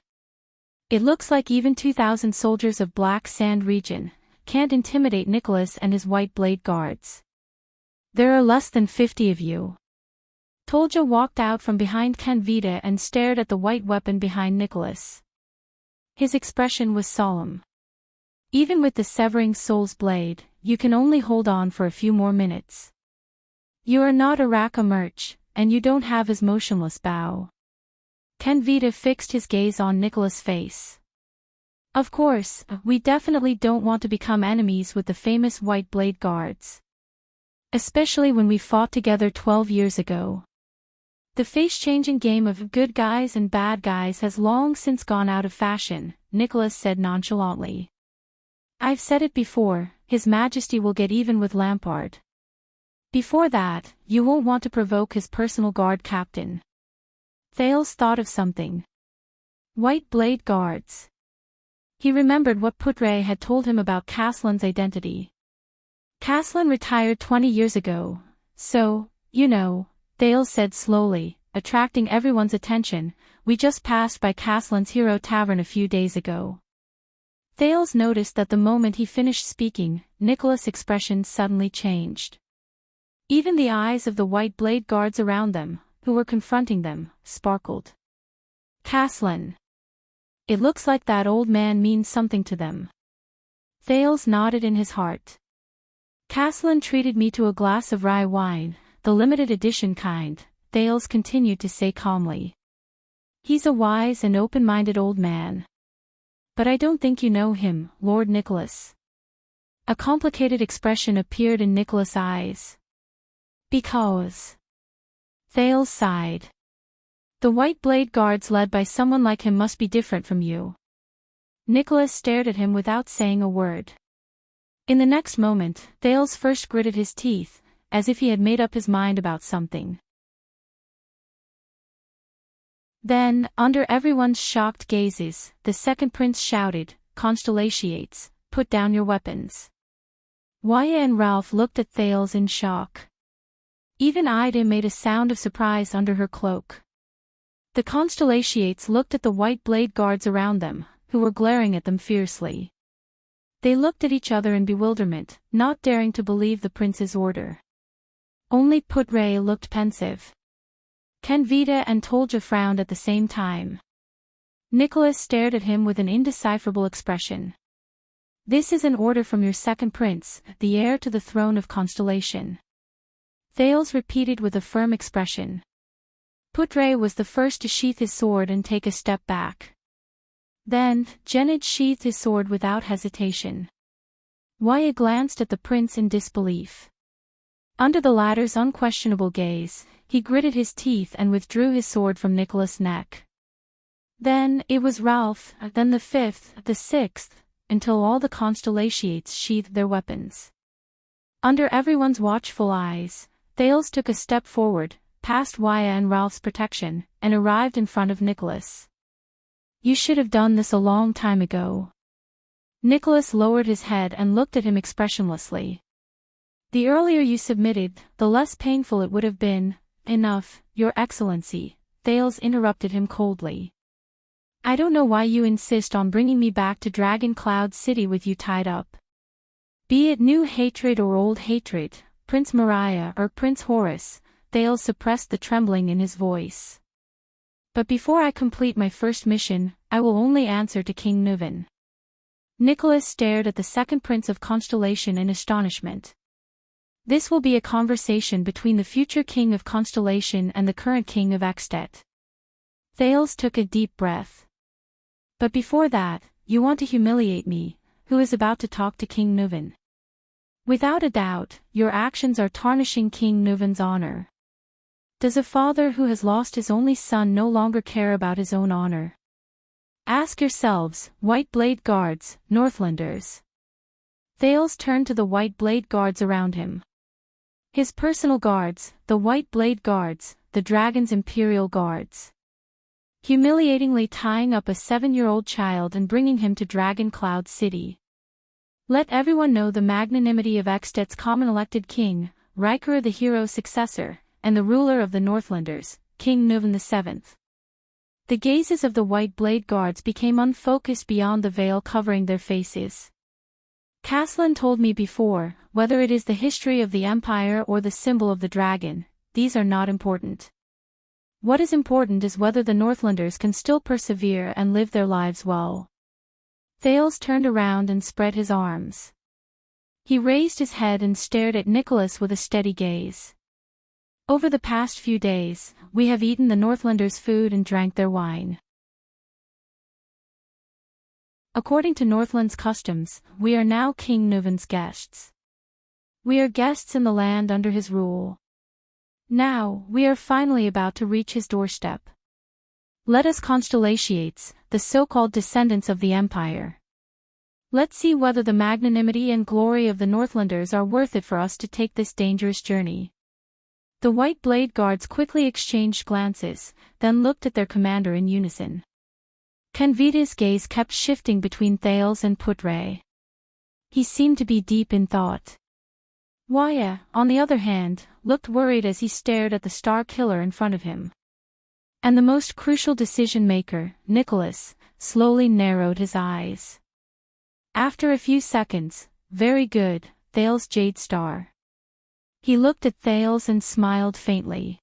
It looks like even 2,000 soldiers of Black Sand region can't intimidate Nicholas and his White Blade guards. There are less than 50 of you. Tolja walked out from behind Canvita and stared at the white weapon behind Nicholas. His expression was solemn. Even with the severing soul's blade, you can only hold on for a few more minutes. You are not Araka Merch, and you don't have his motionless bow. Canvita fixed his gaze on Nicholas' face. Of course, we definitely don't want to become enemies with the famous White Blade guards. Especially when we fought together 12 years ago. The face-changing game of good guys and bad guys has long since gone out of fashion, Nicholas said nonchalantly. I've said it before, His Majesty will get even with Lampard. Before that, you won't want to provoke his personal guard captain. Thales thought of something. White Blade guards. He remembered what Putre had told him about Caslan's identity. Caslan retired 20 years ago, so, you know, Thales said slowly, attracting everyone's attention, we just passed by Caslan's Hero Tavern a few days ago. Thales noticed that the moment he finished speaking, Nicholas' expression suddenly changed. Even the eyes of the White Blade guards around them, who were confronting them, sparkled. Caslan. It looks like that old man means something to them. Thales nodded in his heart. Caslan treated me to a glass of rye wine, the limited edition kind, Thales continued to say calmly. He's a wise and open-minded old man. But I don't think you know him, Lord Nicholas. A complicated expression appeared in Nicholas' eyes. Because. Thales sighed. The White Blade guards led by someone like him must be different from you. Nicholas stared at him without saying a word. In the next moment, Thales first gritted his teeth, as if he had made up his mind about something. Then, under everyone's shocked gazes, the second prince shouted, Constellations, put down your weapons. Waya and Ralph looked at Thales in shock. Even Ida made a sound of surprise under her cloak. The Constellations looked at the White Blade guards around them, who were glaring at them fiercely. They looked at each other in bewilderment, not daring to believe the prince's order. Only Putre looked pensive. Canvita and Tolja frowned at the same time. Nicholas stared at him with an indecipherable expression. This is an order from your second prince, the heir to the throne of Constellation. Thales repeated with a firm expression. Putre was the first to sheath his sword and take a step back. Then, Genid sheathed his sword without hesitation. Waya glanced at the prince in disbelief. Under the latter's unquestionable gaze, he gritted his teeth and withdrew his sword from Nicholas' neck. Then, it was Ralph, then the fifth, the sixth, until all the Constellations sheathed their weapons. Under everyone's watchful eyes, Thales took a step forward, past Waya and Ralph's protection, and arrived in front of Nicholas. You should have done this a long time ago. Nicholas lowered his head and looked at him expressionlessly. The earlier you submitted, the less painful it would have been. Enough, Your Excellency, Thales interrupted him coldly. I don't know why you insist on bringing me back to Dragon Cloud City with you tied up. Be it new hatred or old hatred, Prince Mariah or Prince Horus, Thales suppressed the trembling in his voice. But before I complete my first mission, I will only answer to King Nuven. Nicholas stared at the second prince of Constellation in astonishment. This will be a conversation between the future king of Constellation and the current king of Extet. Thales took a deep breath. But before that, you want to humiliate me, who is about to talk to King Nuven. Without a doubt, your actions are tarnishing King Nuven's honor. Does a father who has lost his only son no longer care about his own honor? Ask yourselves, White Blade guards, Northlanders. Thales turned to the White Blade guards around him. His personal guards, the White Blade guards, the dragon's imperial guards. Humiliatingly tying up a 7-year-old child and bringing him to Dragon Cloud City. Let everyone know the magnanimity of Eksted's common-elected king, Riker the hero's successor, and the ruler of the Northlanders, King Nuvan VII. The gazes of the White Blade Guards became unfocused beyond the veil covering their faces. Caslin told me before, whether it is the history of the Empire or the symbol of the dragon, these are not important. What is important is whether the Northlanders can still persevere and live their lives well. Thales turned around and spread his arms. He raised his head and stared at Nicholas with a steady gaze. Over the past few days, we have eaten the Northlanders' food and drank their wine. According to Northland's customs, we are now King Nuvan's guests. We are guests in the land under his rule. Now, we are finally about to reach his doorstep. Let us Constellations, the so-called descendants of the Empire. Let's see whether the magnanimity and glory of the Northlanders are worth it for us to take this dangerous journey. The White Blade Guards quickly exchanged glances, then looked at their commander in unison. Kanvita's gaze kept shifting between Thales and Putre. He seemed to be deep in thought. Waya, on the other hand, looked worried as he stared at the Star Killer in front of him. And the most crucial decision-maker, Nicholas, slowly narrowed his eyes. After a few seconds, very good, Thales Jade Star. He looked at Thales and smiled faintly.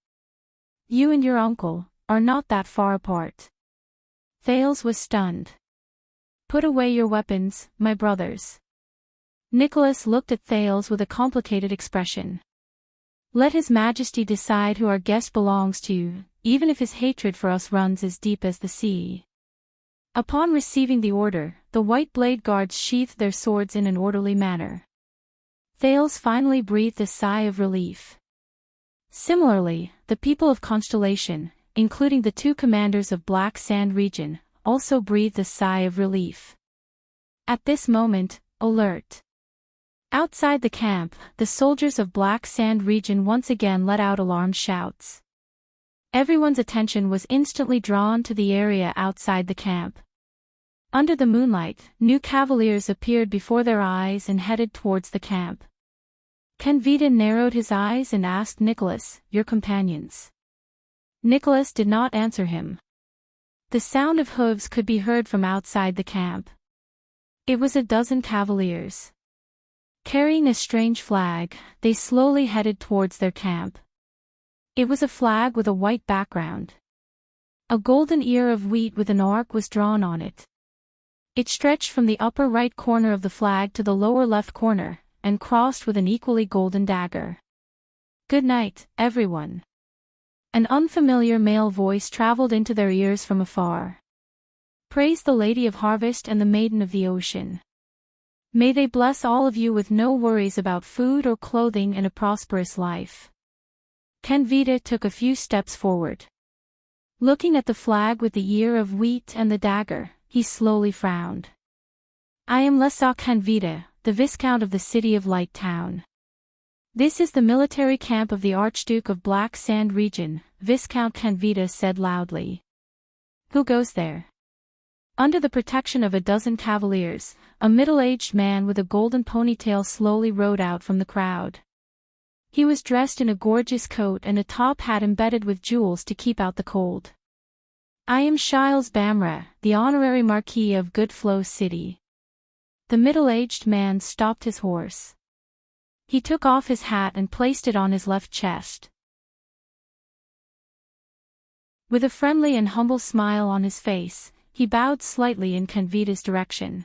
You and your uncle are not that far apart. Thales was stunned. Put away your weapons, my brothers. Nicholas looked at Thales with a complicated expression. Let His Majesty decide who our guest belongs to, even if his hatred for us runs as deep as the sea. Upon receiving the order, the White Blade Guards sheathed their swords in an orderly manner. Thales finally breathed a sigh of relief. Similarly, the people of Constellation, including the 2 commanders of Black Sand region, also breathed a sigh of relief. At this moment, alert. Outside the camp, the soldiers of Black Sand region once again let out alarmed shouts. Everyone's attention was instantly drawn to the area outside the camp. Under the moonlight, new cavaliers appeared before their eyes and headed towards the camp. Kanvita narrowed his eyes and asked Nicholas, your companions. Nicholas did not answer him. The sound of hooves could be heard from outside the camp. It was a dozen cavaliers. Carrying a strange flag, they slowly headed towards their camp. It was a flag with a white background. A golden ear of wheat with an arc was drawn on it. It stretched from the upper right corner of the flag to the lower left corner, and crossed with an equally golden dagger. Good night, everyone. An unfamiliar male voice traveled into their ears from afar. Praise the Lady of Harvest and the Maiden of the Ocean. May they bless all of you with no worries about food or clothing and a prosperous life. Kanvita took a few steps forward. Looking at the flag with the ear of wheat and the dagger, he slowly frowned. I am Lesak Kanvita, the Viscount of the City of Light Town. This is the military camp of the Archduke of Black Sand region, Viscount Kanvita said loudly. Who goes there? Under the protection of a dozen cavaliers, a middle-aged man with a golden ponytail slowly rode out from the crowd. He was dressed in a gorgeous coat and a top hat embedded with jewels to keep out the cold. I am Shiles Bamra, the honorary Marquis of Goodflow City. The middle-aged man stopped his horse. He took off his hat and placed it on his left chest. With a friendly and humble smile on his face, he bowed slightly in Kanvita's direction.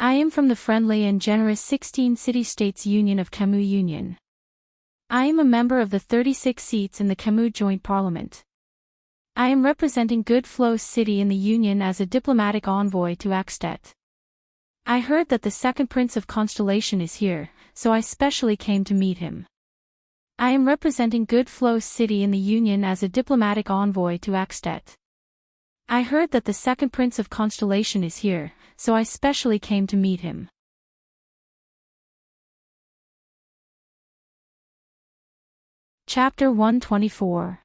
I am from the friendly and generous 16 City-States Union of Camus Union. I am a member of the 36 seats in the Camus Joint Parliament. I am representing Goodflow City in the Union as a diplomatic envoy to Ekstet. I heard that the second Prince of Constellation is here, so I specially came to meet him. I am representing Goodflow City in the Union as a diplomatic envoy to Ekstet. I heard that the second Prince of Constellation is here, so I specially came to meet him. Chapter 124.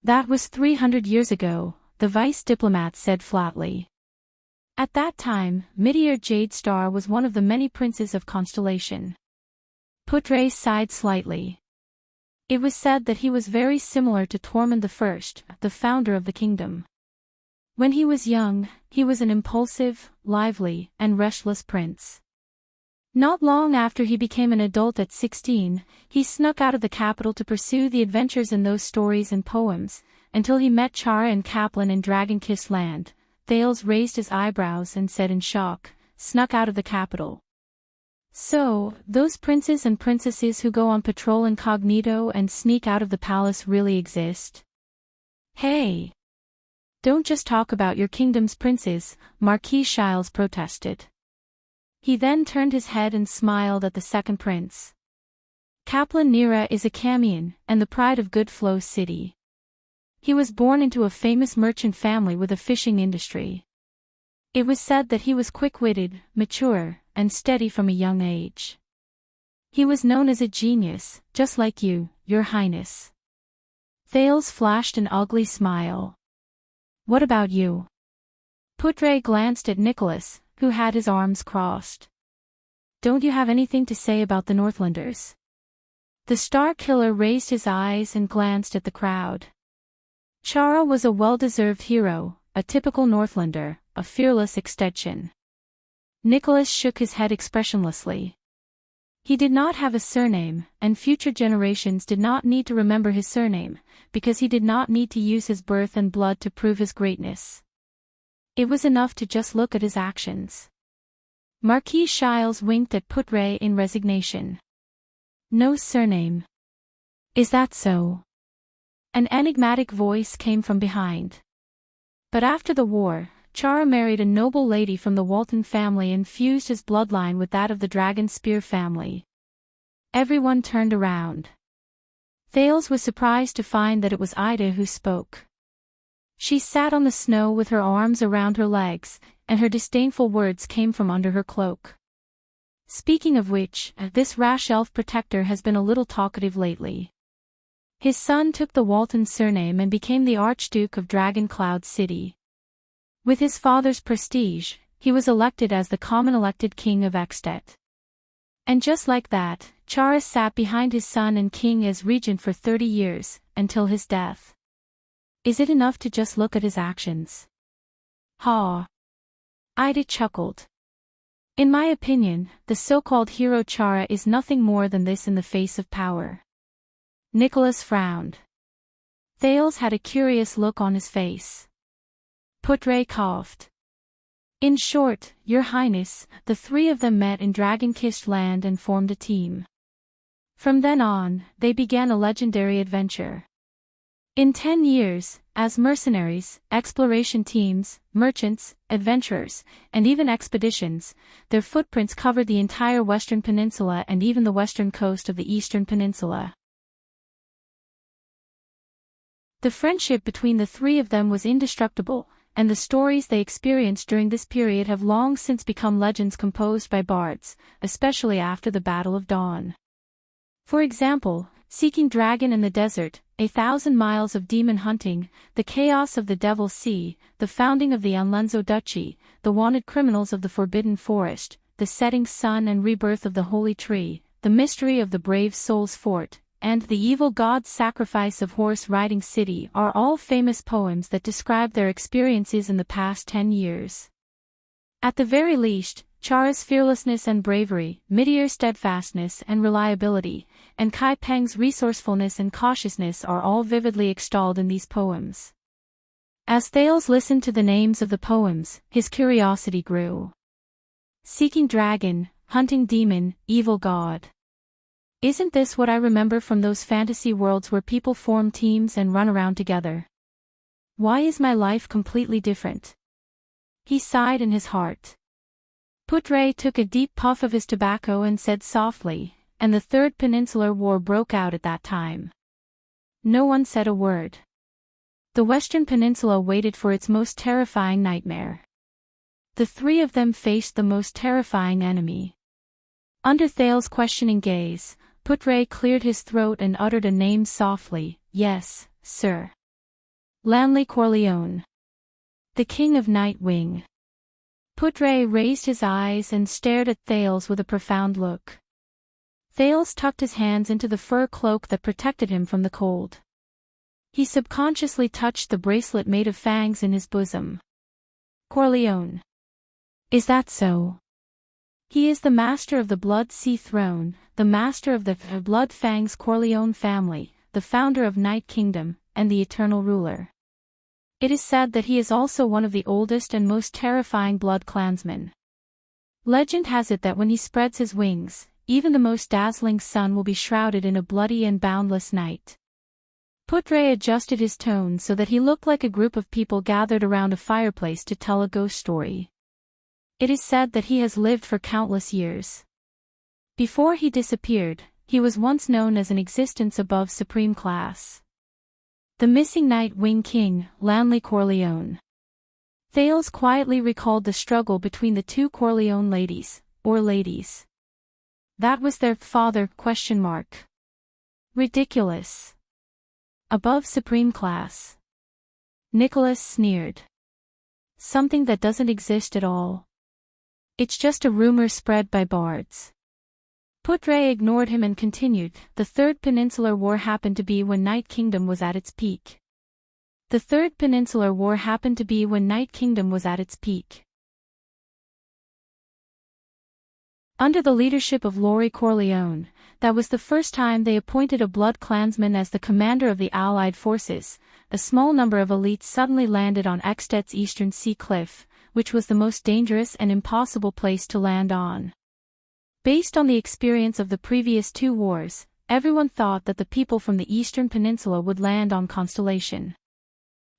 That was 300 years ago, the vice diplomat said flatly. At that time, Meteor Jade Star was one of the many princes of Constellation. Putre sighed slightly. It was said that he was very similar to Tormund I, the founder of the kingdom. When he was young, he was an impulsive, lively, and restless prince. Not long after he became an adult at 16, he snuck out of the capital to pursue the adventures in those stories and poems, until he met Chara and Kaplan in Dragon-Kissed Land. Thales raised his eyebrows and said in shock, "Snuck out of the capital." So, those princes and princesses who go on patrol incognito and sneak out of the palace really exist? Hey! Don't just talk about your kingdom's princes, Marquis Shiles protested. He then turned his head and smiled at the second prince. Kaplan Nira is a Camian, and the pride of Good Flow City. He was born into a famous merchant family with a fishing industry. It was said that he was quick-witted, mature, and steady from a young age. He was known as a genius, just like you, Your Highness. Thales flashed an ugly smile. What about you? Putre glanced at Nicholas, who had his arms crossed. Don't you have anything to say about the Northlanders? The Star Killer raised his eyes and glanced at the crowd. Chara was a well-deserved hero, a typical Northlander, a fearless extension. Nicholas shook his head expressionlessly. He did not have a surname, and future generations did not need to remember his surname, because he did not need to use his birth and blood to prove his greatness. It was enough to just look at his actions. Marquis Shiles winked at Putre in resignation. No surname. Is that so? An enigmatic voice came from behind. But after the war, Chara married a noble lady from the Walton family and fused his bloodline with that of the Dragon Spear family. Everyone turned around. Thales was surprised to find that it was Ida who spoke. She sat on the snow with her arms around her legs, and her disdainful words came from under her cloak. Speaking of which, this rash elf protector has been a little talkative lately. His son took the Walton surname and became the Archduke of Dragon Cloud City. With his father's prestige, he was elected as the common elected king of Extet. And just like that, Chara sat behind his son and king as regent for 30 years, until his death. Is it enough to just look at his actions? Ha! Ida chuckled. In my opinion, the so-called hero Chara is nothing more than this in the face of power. Nicholas frowned. Thales had a curious look on his face. Putre coughed. In short, Your Highness, the three of them met in Dragon-Kissed Land and formed a team. From then on, they began a legendary adventure. In 10 years, as mercenaries, exploration teams, merchants, adventurers, and even expeditions, their footprints covered the entire Western Peninsula and even the western coast of the Eastern Peninsula. The friendship between the three of them was indestructible, and the stories they experienced during this period have long since become legends composed by bards, especially after the Battle of Dawn. For example, Seeking Dragon in the Desert, 1,000 Miles of Demon Hunting, The Chaos of the Devil Sea, The Founding of the Anlenzo Duchy, The Wanted Criminals of the Forbidden Forest, The Setting Sun and Rebirth of the Holy Tree, The Mystery of the Brave Soul's Fort, and The Evil God's Sacrifice of Horse Riding City are all famous poems that describe their experiences in the past 10 years. At the very least, Chara's fearlessness and bravery, Meteor's steadfastness and reliability, and Kai Peng's resourcefulness and cautiousness are all vividly extolled in these poems. As Thales listened to the names of the poems, his curiosity grew. Seeking Dragon, Hunting Demon, Evil God. Isn't this what I remember from those fantasy worlds where people form teams and run around together? Why is my life completely different? He sighed in his heart. Putre took a deep puff of his tobacco and said softly, and the Third Peninsular War broke out at that time. No one said a word. The Western Peninsula waited for its most terrifying nightmare. The three of them faced the most terrifying enemy. Under Thales' questioning gaze, Putre cleared his throat and uttered a name softly, "Yes, sir." Lanley Corleone, the king of Nightwing. Putre raised his eyes and stared at Thales with a profound look. Thales tucked his hands into the fur cloak that protected him from the cold. He subconsciously touched the bracelet made of fangs in his bosom. Corleone. Is that so? He is the master of the Blood Sea Throne, the master of the Blood Fangs Corleone family, the founder of Night Kingdom, and the eternal ruler. It is said that he is also one of the oldest and most terrifying blood clansmen. Legend has it that when he spreads his wings, even the most dazzling sun will be shrouded in a bloody and boundless night. Putre adjusted his tone so that he looked like a group of people gathered around a fireplace to tell a ghost story. It is said that he has lived for countless years. Before he disappeared, he was once known as an existence above supreme class. The missing Nightwing King, Lanley Corleone. Thales quietly recalled the struggle between the two Corleone ladies, or ladies. That was their father, ? Ridiculous. Above supreme class. Nicholas sneered. Something that doesn't exist at all. It's just a rumor spread by bards. Putre ignored him and continued, the Third Peninsular War happened to be when Night Kingdom was at its peak. The Third Peninsular War happened to be when Night Kingdom was at its peak. Under the leadership of Laurie Corleone, that was the first time they appointed a blood clansman as the commander of the Allied forces. A small number of elites suddenly landed on Extet's eastern sea cliff, which was the most dangerous and impossible place to land on. Based on the experience of the previous two wars, everyone thought that the people from the Eastern Peninsula would land on Constellation.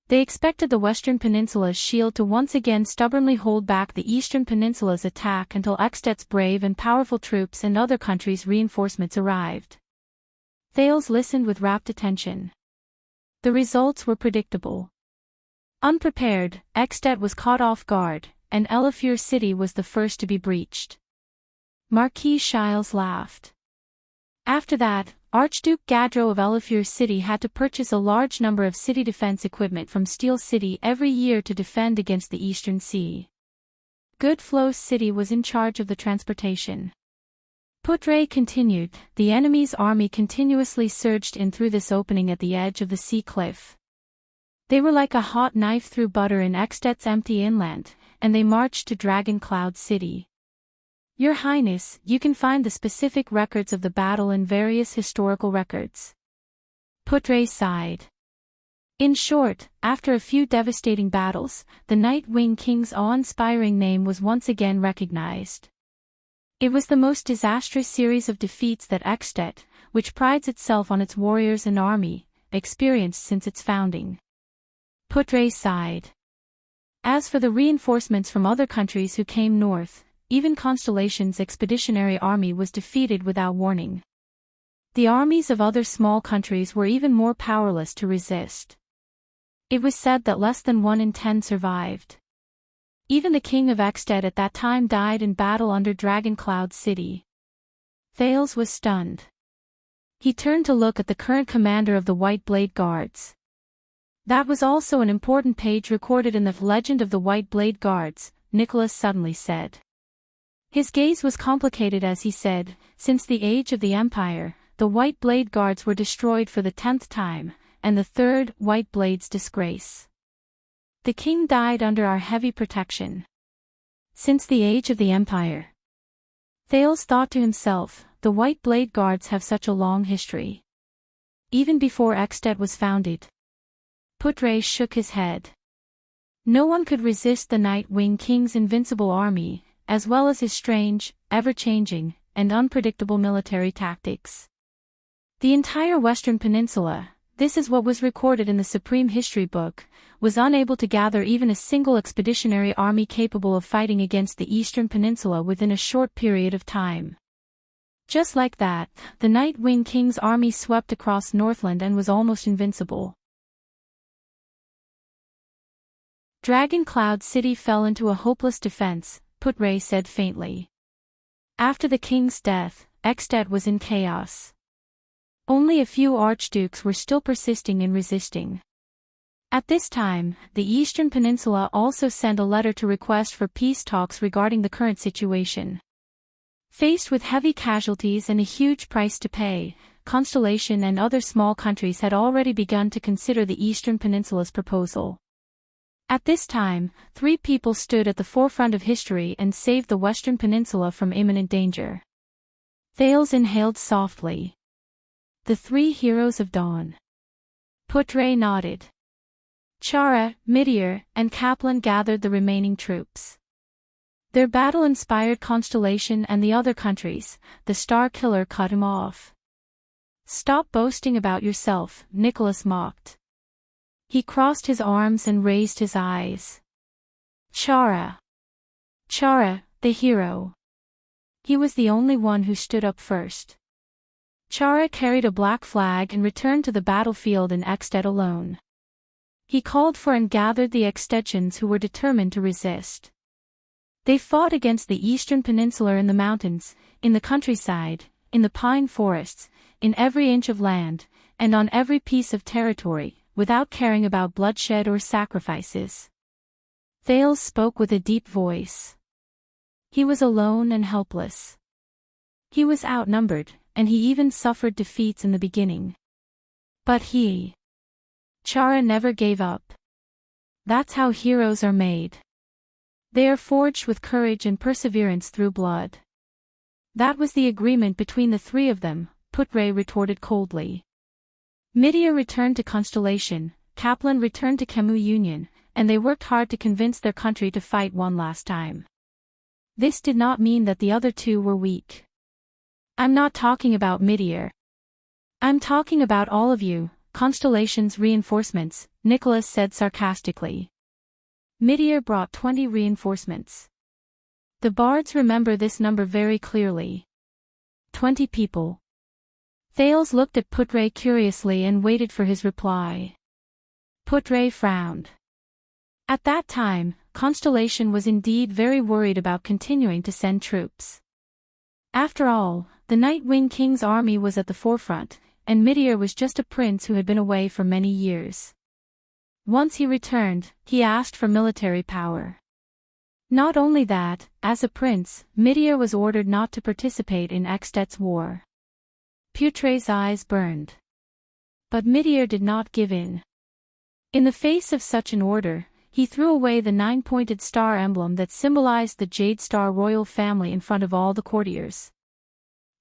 They expected the Western Peninsula's shield to once again stubbornly hold back the Eastern Peninsula's attack until Extet's brave and powerful troops and other countries' reinforcements arrived. Thales listened with rapt attention. The results were predictable. Unprepared, Extet was caught off guard, and Elefure City was the first to be breached. Marquis Shiles laughed. After that, Archduke Gadro of Elefure City had to purchase a large number of city defense equipment from Steel City every year to defend against the Eastern Sea. Goodflow City was in charge of the transportation. Putre continued, the enemy's army continuously surged in through this opening at the edge of the sea cliff. They were like a hot knife through butter in Extet's empty inland, and they marched to Dragon Cloud City. Your Highness, you can find the specific records of the battle in various historical records. Putre sighed. In short, after a few devastating battles, the Nightwing King's awe-inspiring name was once again recognized. It was the most disastrous series of defeats that Extet, which prides itself on its warriors and army, experienced since its founding. Putre sighed. As for the reinforcements from other countries who came north, even Constellation's expeditionary army was defeated without warning. The armies of other small countries were even more powerless to resist. It was said that less than 1 in 10 survived. Even the king of Extet at that time died in battle under Dragon Cloud City. Thales was stunned. He turned to look at the current commander of the White Blade Guards. That was also an important page recorded in the legend of the White Blade Guards, Nicholas suddenly said. His gaze was complicated as he said, since the age of the Empire, the White Blade Guards were destroyed for the 10th time, and the third, White Blade's disgrace. The king died under our heavy protection. Since the age of the Empire. Thales thought to himself, the White Blade Guards have such a long history. Even before Extet was founded. Putre shook his head. No one could resist the Nightwing King's invincible army, as well as his strange, ever-changing, and unpredictable military tactics. The entire Western Peninsula, this is what was recorded in the Supreme History Book, was unable to gather even a single expeditionary army capable of fighting against the Eastern Peninsula within a short period of time. Just like that, the Nightwing King's army swept across Northland and was almost invincible. Dragon Cloud City fell into a hopeless defense, Putre said faintly. After the king's death, Extet was in chaos. Only a few archdukes were still persisting in resisting. At this time, the Eastern Peninsula also sent a letter to request for peace talks regarding the current situation. Faced with heavy casualties and a huge price to pay, Constellation and other small countries had already begun to consider the Eastern Peninsula's proposal. At this time, 3 people stood at the forefront of history and saved the Western Peninsula from imminent danger. Thales inhaled softly. The 3 heroes of dawn. Putre nodded. Chara, Meteor, and Kaplan gathered the remaining troops. Their battle inspired Constellation and the other countries. The Star Killer cut him off. "Stop boasting about yourself," Nicholas mocked. He crossed his arms and raised his eyes. Chara. Chara, the hero. He was the only one who stood up first. Chara carried a black flag and returned to the battlefield in Exted alone. He called for and gathered the Extetians who were determined to resist. They fought against the Eastern Peninsula in the mountains, in the countryside, in the pine forests, in every inch of land, and on every piece of territory, without caring about bloodshed or sacrifices. Thales spoke with a deep voice. He was alone and helpless. He was outnumbered, and he even suffered defeats in the beginning. But Chara never gave up. That's how heroes are made. They are forged with courage and perseverance through blood. That was the agreement between the 3 of them, Putre retorted coldly. Meteor returned to Constellation, Kaplan returned to Camus Union, and they worked hard to convince their country to fight one last time. This did not mean that the other 2 were weak. I'm not talking about Meteor. I'm talking about all of you, Constellation's reinforcements, Nicholas said sarcastically. Meteor brought 20 reinforcements. The bards remember this number very clearly. 20 people. Thales looked at Putre curiously and waited for his reply. Putre frowned. At that time, Constellation was indeed very worried about continuing to send troops. After all, the Nightwing King's army was at the forefront, and Meteor was just a prince who had been away for many years. Once he returned, he asked for military power. Not only that, as a prince, Meteor was ordered not to participate in Extet's war. Putre's eyes burned. But Meteor did not give in. In the face of such an order, he threw away the 9-pointed star emblem that symbolized the Jade Star royal family in front of all the courtiers.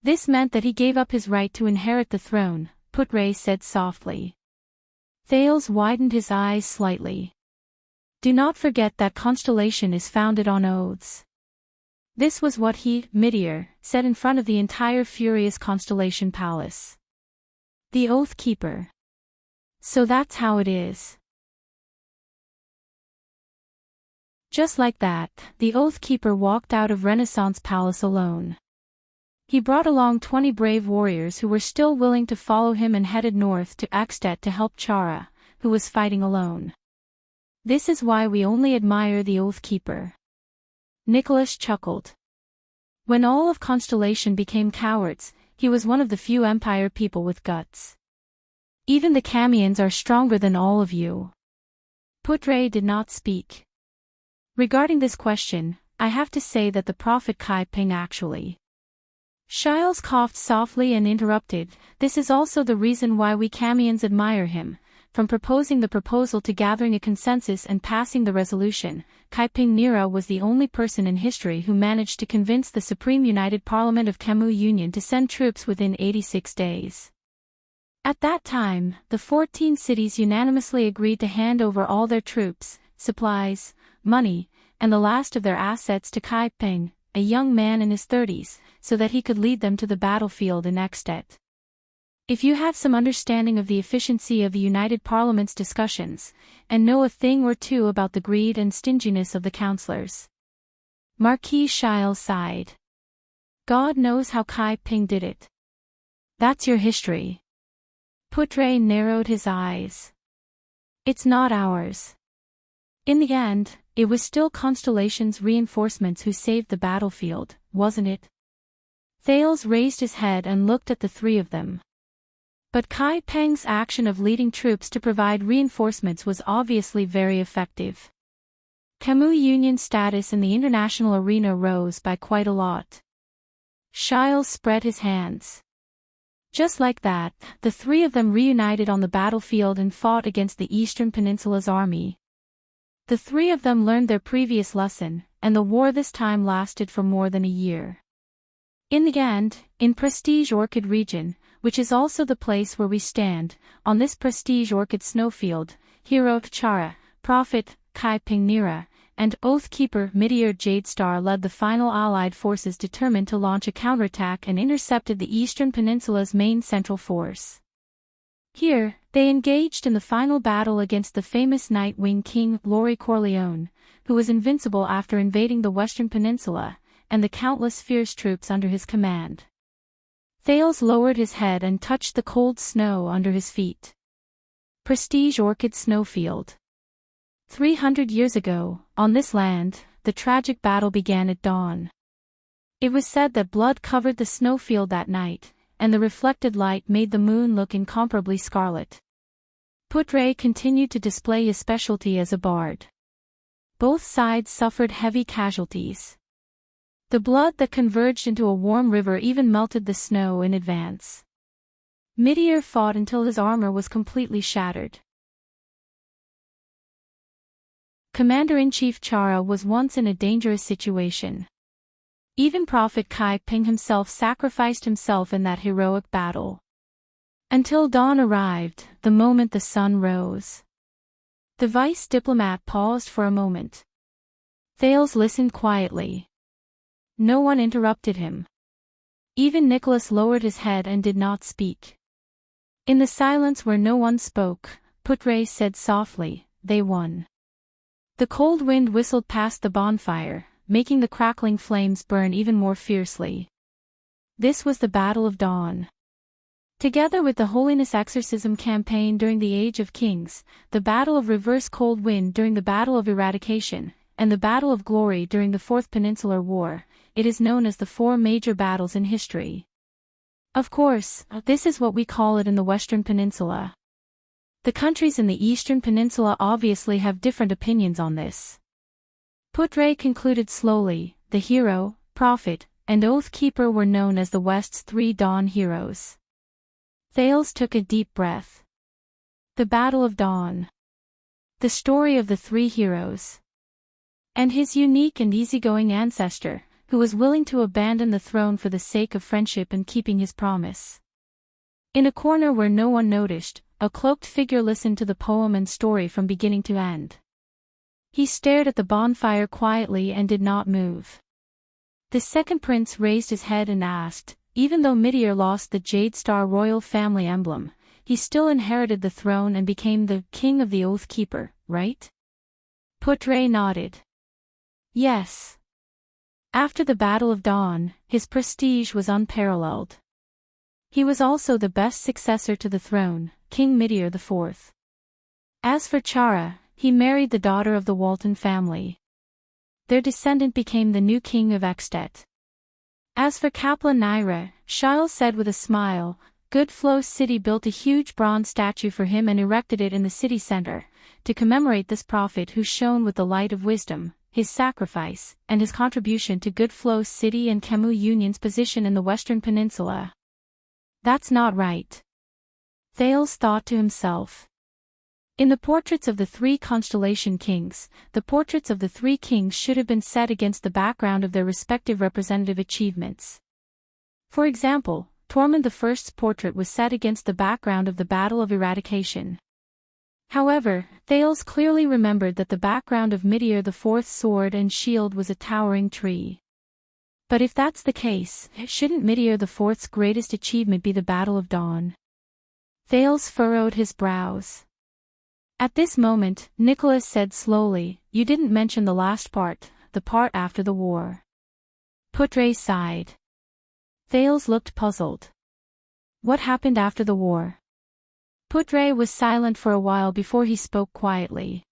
This meant that he gave up his right to inherit the throne, Putre said softly. Thales widened his eyes slightly. Do not forget that Constellation is founded on oaths. This was what he, Meteor, said in front of the entire furious Constellation Palace. The Oath Keeper. So that's how it is. Just like that, the Oath Keeper walked out of Renaissance Palace alone. He brought along 20 brave warriors who were still willing to follow him and headed north to Extet to help Chara, who was fighting alone. This is why we only admire the Oath Keeper. Nicholas chuckled. When all of Constellation became cowards, he was one of the few Empire people with guts. Even the Camians are stronger than all of you. Putre did not speak. Regarding this question, I have to say that the Prophet Kai Ping actually. Shiles coughed softly and interrupted. This is also the reason why we Camians admire him. From proposing the proposal to gathering a consensus and passing the resolution, Kai Ping Nira was the only person in history who managed to convince the Supreme United Parliament of Camus Union to send troops within 86 days. At that time, the 14 cities unanimously agreed to hand over all their troops, supplies, money, and the last of their assets to Kai Ping, a young man in his 30s, so that he could lead them to the battlefield in Extet. If you have some understanding of the efficiency of the United Parliament's discussions, and know a thing or two about the greed and stinginess of the councillors. Marquis Shiles sighed. God knows how Kai Ping did it. That's your history. Putre narrowed his eyes. It's not ours. In the end, it was still Constellation's reinforcements who saved the battlefield, wasn't it? Thales raised his head and looked at the 3 of them. But Kai Peng's action of leading troops to provide reinforcements was obviously very effective. Camus Union's status in the international arena rose by quite a lot. Shiles spread his hands. Just like that, the three of them reunited on the battlefield and fought against the Eastern Peninsula's army. The three of them learned their previous lesson, and the war this time lasted for more than a year. In the end, in Prestige Orchid region, which is also the place where we stand, on this Prestige Orchid snowfield, hero Chara, prophet Kai Peng Nira, and Oathkeeper Meteor Jadestar led the final Allied forces determined to launch a counterattack and intercepted the Eastern Peninsula's main central force. Here, they engaged in the final battle against the famous Nightwing King Laurie Corleone, who was invincible after invading the Western Peninsula, and the countless fierce troops under his command. Thales lowered his head and touched the cold snow under his feet. Prestige Orchid Snowfield. 300 years ago, on this land, the tragic battle began at dawn. It was said that blood covered the snowfield that night, and the reflected light made the moon look incomparably scarlet. Putre continued to display his specialty as a bard. Both sides suffered heavy casualties. The blood that converged into a warm river even melted the snow in advance. Meteor fought until his armor was completely shattered. Commander-in-Chief Chara was once in a dangerous situation. Even Prophet Kai Peng himself sacrificed himself in that heroic battle. Until dawn arrived, the moment the sun rose. The vice diplomat paused for a moment. Thales listened quietly. No one interrupted him. Even Nicholas lowered his head and did not speak. In the silence where no one spoke, Putre said softly, "They won." The cold wind whistled past the bonfire, making the crackling flames burn even more fiercely. This was the Battle of Dawn. Together with the Holiness Exorcism campaign during the Age of Kings, the Battle of Reverse Cold Wind during the Battle of Eradication, and the Battle of Glory during the Fourth Peninsular War, it is known as the four major battles in history. Of course, this is what we call it in the Western Peninsula. The countries in the Eastern Peninsula obviously have different opinions on this. Putre concluded slowly, the hero, prophet, and Oathkeeper were known as the West's three dawn heroes. Thales took a deep breath. The Battle of Dawn. The story of the three heroes. And his unique and easygoing ancestor, who was willing to abandon the throne for the sake of friendship and keeping his promise. In a corner where no one noticed, a cloaked figure listened to the poem and story from beginning to end. He stared at the bonfire quietly and did not move. The second prince raised his head and asked, even though Meteor lost the Jadestar royal family emblem, he still inherited the throne and became the king of the Oathkeeper, right? Putre nodded. Yes. After the Battle of Dawn, his prestige was unparalleled. He was also the best successor to the throne, King Meteor IV. As for Chara, he married the daughter of the Walton family. Their descendant became the new king of Extet. As for Kaplan Naira, Shiles said with a smile, Goodflow City built a huge bronze statue for him and erected it in the city center, to commemorate this prophet who shone with the light of wisdom, his sacrifice, and his contribution to Goodflow City and Camus Union's position in the Western Peninsula. That's not right. Thales thought to himself. In the portraits of the three Constellation Kings, the portraits of the three kings should have been set against the background of their respective representative achievements. For example, Tormund I's portrait was set against the background of the Battle of Eradication. However, Thales clearly remembered that the background of Meteor IV's sword and shield was a towering tree. But if that's the case, shouldn't Meteor IV's greatest achievement be the Battle of Dawn? Thales furrowed his brows. At this moment, Nicholas said slowly, "You didn't mention the last part, the part after the war." Putre sighed. Thales looked puzzled. What happened after the war? Putre was silent for a while before he spoke quietly.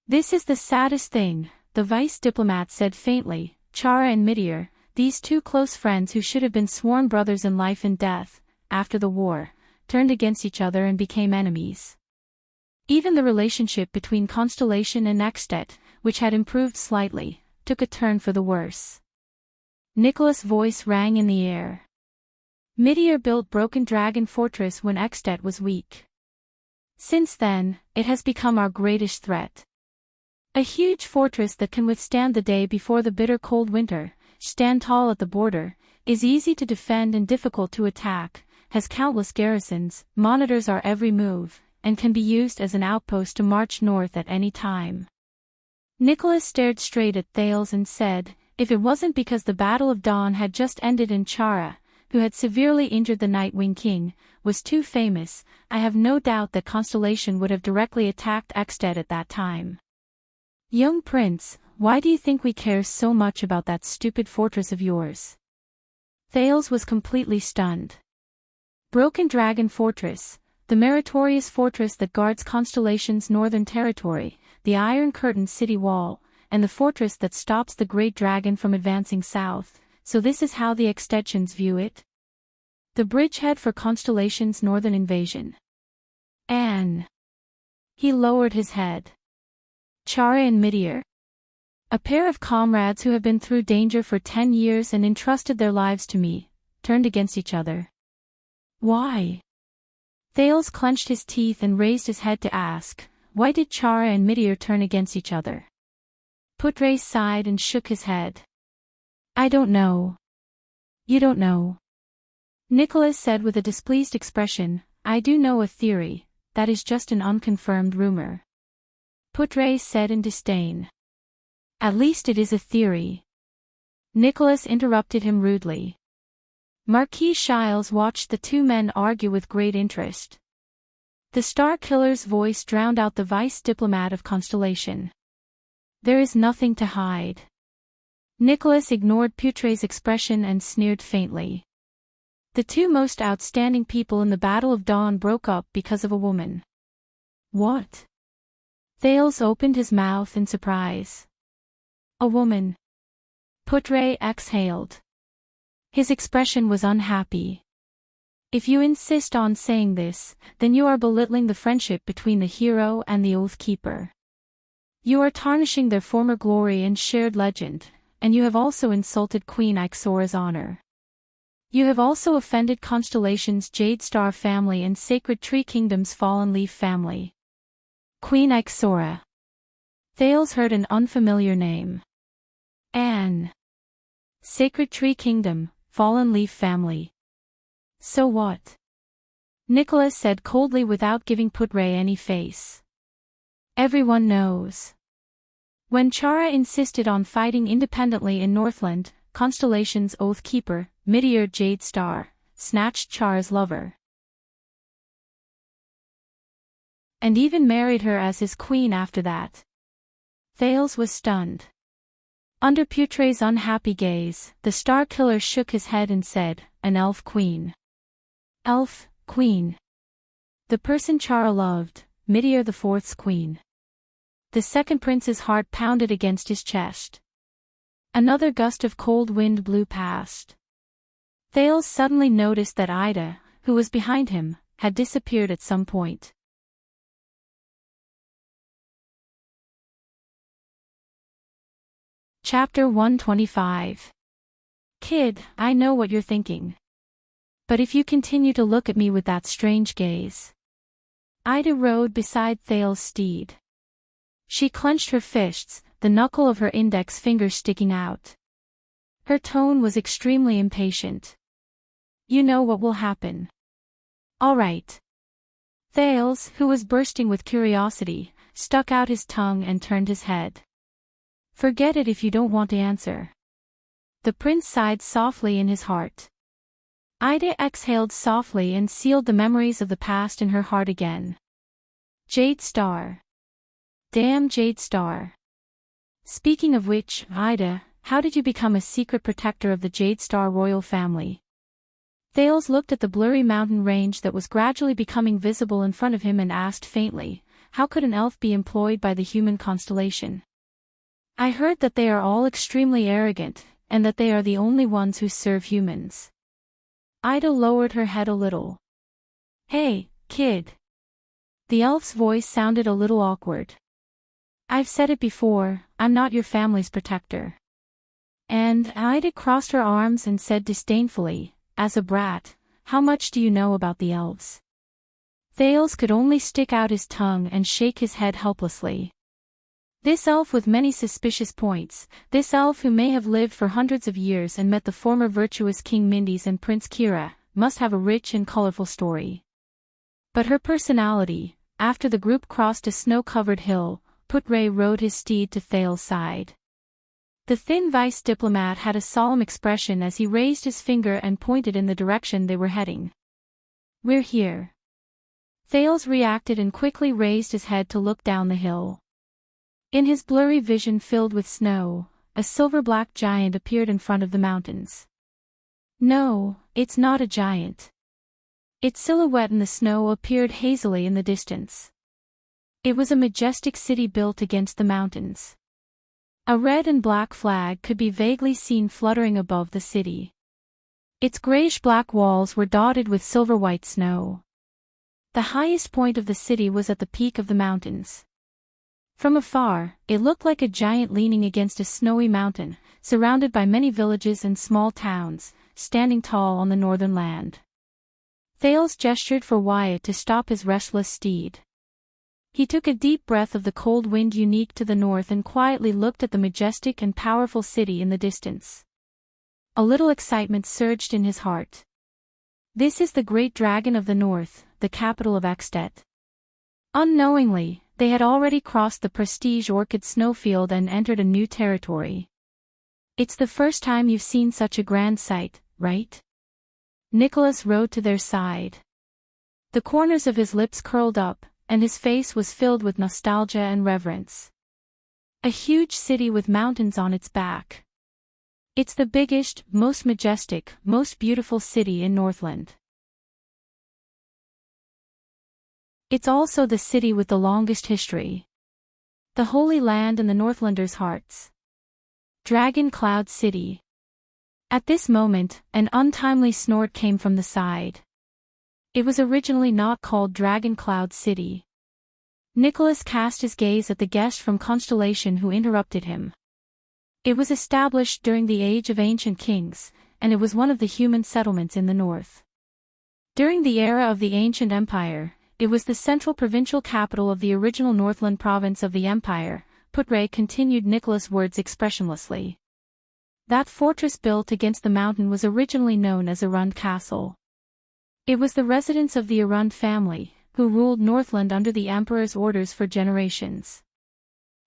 This is the saddest thing, the vice diplomat said faintly. Chara and Meteor, these two close friends who should have been sworn brothers in life and death, after the war, turned against each other and became enemies. Even the relationship between Constellation and Extet, which had improved slightly, took a turn for the worse. Nicholas' voice rang in the air. Meteor built Broken Dragon Fortress when Extet was weak. Since then, it has become our greatest threat. A huge fortress that can withstand the day before the bitter cold winter, stand tall at the border, is easy to defend and difficult to attack, has countless garrisons, monitors our every move, and can be used as an outpost to march north at any time. Nicholas stared straight at Thales and said, if it wasn't because the Battle of Dawn had just ended and Chara, who had severely injured the Nightwing King, was too famous, I have no doubt that Constellation would have directly attacked Extet at that time. Young Prince, why do you think we care so much about that stupid fortress of yours? Thales was completely stunned. Broken Dragon Fortress, the meritorious fortress that guards Constellation's northern territory, the Iron Curtain city wall, and the fortress that stops the Great Dragon from advancing south, so this is how the Extensions view it? The bridgehead for Constellation's northern invasion. Anne. He lowered his head. Chara and Meteor? A pair of comrades who have been through danger for 10 years and entrusted their lives to me, turned against each other. Why? Thales clenched his teeth and raised his head to ask, why did Chara and Meteor turn against each other? Putre sighed and shook his head. I don't know. You don't know. Nicholas said with a displeased expression, I do know a theory, that is just an unconfirmed rumor. Putre said in disdain. At least it is a theory. Nicholas interrupted him rudely. Marquis Shiles watched the two men argue with great interest. The Star Killer's voice drowned out the vice diplomat of Constellation. There is nothing to hide. Nicholas ignored Putre's expression and sneered faintly. The two most outstanding people in the Battle of Dawn broke up because of a woman. What? Thales opened his mouth in surprise. A woman. Putre exhaled. His expression was unhappy. If you insist on saying this, then you are belittling the friendship between the hero and the Oath Keeper. You are tarnishing their former glory and shared legend, and you have also insulted Queen Ixora's honor. You have also offended Constellation's Jade Star family and Sacred Tree Kingdom's Fallen Leaf family. Queen Ixora. Thales heard an unfamiliar name. Anne. Sacred Tree Kingdom, Fallen Leaf family. So what? Nicholas said coldly without giving Putre any face. Everyone knows. When Chara insisted on fighting independently in Northland, Constellation's Oath Keeper, Meteor Jade Star, snatched Chara's lover. And even married her as his queen after that. Thales was stunned. Under Putre's unhappy gaze, the Star Killer shook his head and said, an elf queen. Elf, queen. The person Chara loved, Meteor the Fourth's queen. The second prince's heart pounded against his chest. Another gust of cold wind blew past. Thales suddenly noticed that Ida, who was behind him, had disappeared at some point. Chapter 125. Kid, I know what you're thinking. But if you continue to look at me with that strange gaze. Ida rode beside Thales' steed. She clenched her fists, the knuckle of her index finger sticking out. Her tone was extremely impatient. You know what will happen. All right. Thales, who was bursting with curiosity, stuck out his tongue and turned his head. Forget it if you don't want to answer. The prince sighed softly in his heart. Ida exhaled softly and sealed the memories of the past in her heart again. Jade Star. Damn Jade Star. Speaking of which, Ida, how did you become a secret protector of the Jade Star royal family? Thales looked at the blurry mountain range that was gradually becoming visible in front of him and asked faintly, how could an elf be employed by the human constellation? I heard that they are all extremely arrogant, and that they are the only ones who serve humans. Ida lowered her head a little. Hey, kid. The elf's voice sounded a little awkward. I've said it before, I'm not your family's protector. And Ida crossed her arms and said disdainfully, as a brat, how much do you know about the elves? Thales could only stick out his tongue and shake his head helplessly. This elf with many suspicious points, this elf who may have lived for hundreds of years and met the former virtuous King Mindys and Prince Kira, must have a rich and colorful story. But her personality, after the group crossed a snow-covered hill, Putre rode his steed to Thales' side. The thin vice diplomat had a solemn expression as he raised his finger and pointed in the direction they were heading. We're here. Thales reacted and quickly raised his head to look down the hill. In his blurry vision filled with snow, a silver-black giant appeared in front of the mountains. No, it's not a giant. Its silhouette in the snow appeared hazily in the distance. It was a majestic city built against the mountains. A red and black flag could be vaguely seen fluttering above the city. Its grayish-black walls were dotted with silver-white snow. The highest point of the city was at the peak of the mountains. From afar, it looked like a giant leaning against a snowy mountain, surrounded by many villages and small towns, standing tall on the northern land. Thales gestured for Wyatt to stop his restless steed. He took a deep breath of the cold wind unique to the north and quietly looked at the majestic and powerful city in the distance. A little excitement surged in his heart. This is the great dragon of the north, the capital of Extet. Unknowingly, they had already crossed the prestige orchid snowfield and entered a new territory. It's the first time you've seen such a grand sight, right? Nicholas rode to their side. The corners of his lips curled up, and his face was filled with nostalgia and reverence. A huge city with mountains on its back. It's the biggest, most majestic, most beautiful city in Northland. It's also the city with the longest history. The Holy Land in the Northlanders' hearts. Dragon Cloud City. At this moment, an untimely snort came from the side. It was originally not called Dragon Cloud City. Nicholas cast his gaze at the guest from Constellation who interrupted him. It was established during the age of ancient kings, and it was one of the human settlements in the north. During the era of the ancient empire, it was the central provincial capital of the original Northland province of the empire. Putre continued Nicholas' words expressionlessly. That fortress built against the mountain was originally known as Arund Castle. It was the residence of the Arund family, who ruled Northland under the Emperor's orders for generations.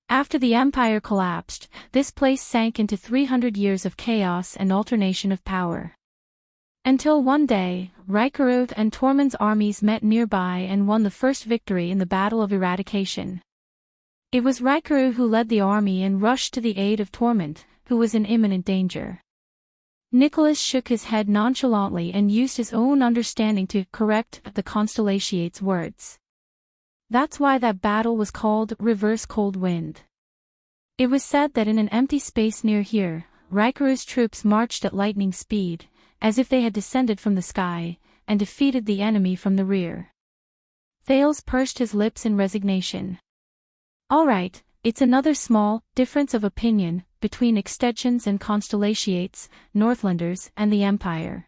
After the Empire collapsed, this place sank into 300 years of chaos and alternation of power. Until one day, Rikerud and Tormund's armies met nearby and won the first victory in the Battle of Eradication. It was Rikerud who led the army and rushed to the aid of Tormund, who was in imminent danger. Nicholas shook his head nonchalantly and used his own understanding to correct the Constellation's words. That's why that battle was called Reverse Cold Wind. It was said that in an empty space near here, Rikerud's troops marched at lightning speed, as if they had descended from the sky, and defeated the enemy from the rear. Thales pursed his lips in resignation. All right, it's another small difference of opinion between extensions and Constellations, Northlanders, and the Empire.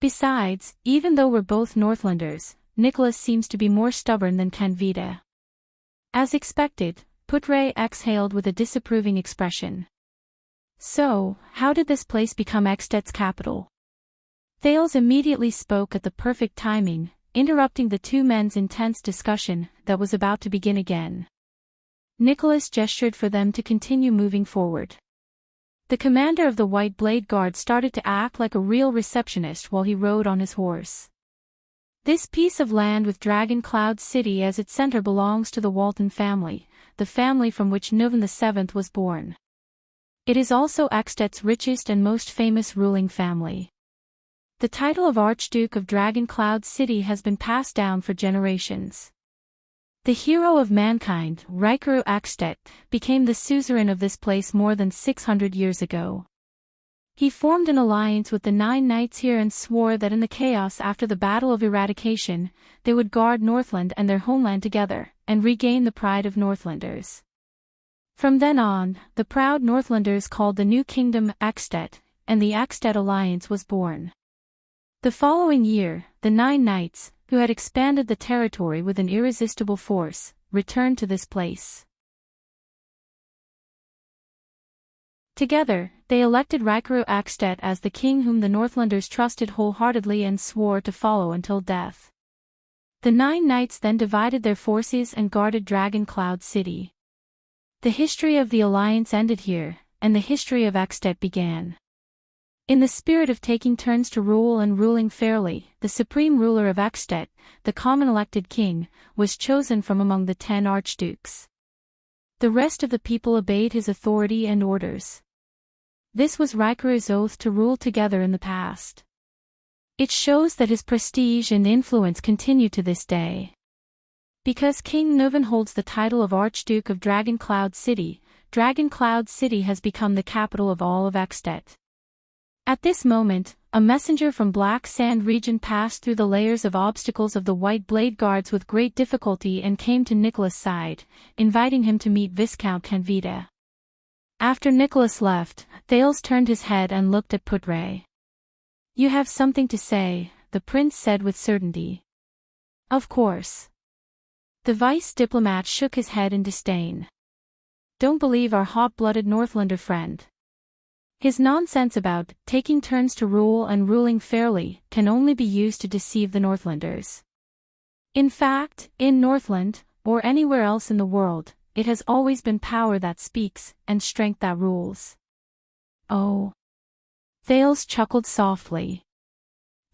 Besides, even though we're both Northlanders, Nicholas seems to be more stubborn than Canvita. As expected, Putre exhaled with a disapproving expression. So, how did this place become Extet's capital? Thales immediately spoke at the perfect timing, interrupting the two men's intense discussion that was about to begin again. Nicholas gestured for them to continue moving forward. The commander of the White Blade Guard started to act like a real receptionist while he rode on his horse. This piece of land with Dragon Cloud City as its center belongs to the Walton family, the family from which Nuvan VII was born. It is also Extet's richest and most famous ruling family. The title of Archduke of Dragon Cloud City has been passed down for generations. The hero of mankind, Rikerud Extet, became the suzerain of this place more than 600 years ago. He formed an alliance with the 9 knights here and swore that in the chaos after the Battle of Eradication, they would guard Northland and their homeland together, and regain the pride of Northlanders. From then on, the proud Northlanders called the new kingdom Extet, and the Extet Alliance was born. The following year, the 9 knights, who had expanded the territory with an irresistible force, returned to this place. Together, they elected Rykaru Extet as the king whom the Northlanders trusted wholeheartedly and swore to follow until death. The 9 knights then divided their forces and guarded Dragon Cloud City. The history of the alliance ended here, and the history of Extet began. In the spirit of taking turns to rule and ruling fairly, the supreme ruler of Extet, the common elected king, was chosen from among the 10 archdukes. The rest of the people obeyed his authority and orders. This was Rykaru's oath to rule together in the past. It shows that his prestige and influence continue to this day. Because King Nuvan holds the title of Archduke of Dragon Cloud City, Dragon Cloud City has become the capital of all of Extet. At this moment, a messenger from Black Sand region passed through the layers of obstacles of the White Blade Guards with great difficulty and came to Nicholas' side, inviting him to meet Viscount Canvita. After Nicholas left, Thales turned his head and looked at Putre. "You have something to say," the prince said with certainty. "Of course." The vice diplomat shook his head in disdain. "Don't believe our hot-blooded Northlander friend. His nonsense about taking turns to rule and ruling fairly can only be used to deceive the Northlanders. In fact, in Northland, or anywhere else in the world, it has always been power that speaks, and strength that rules." "Oh." Thales chuckled softly.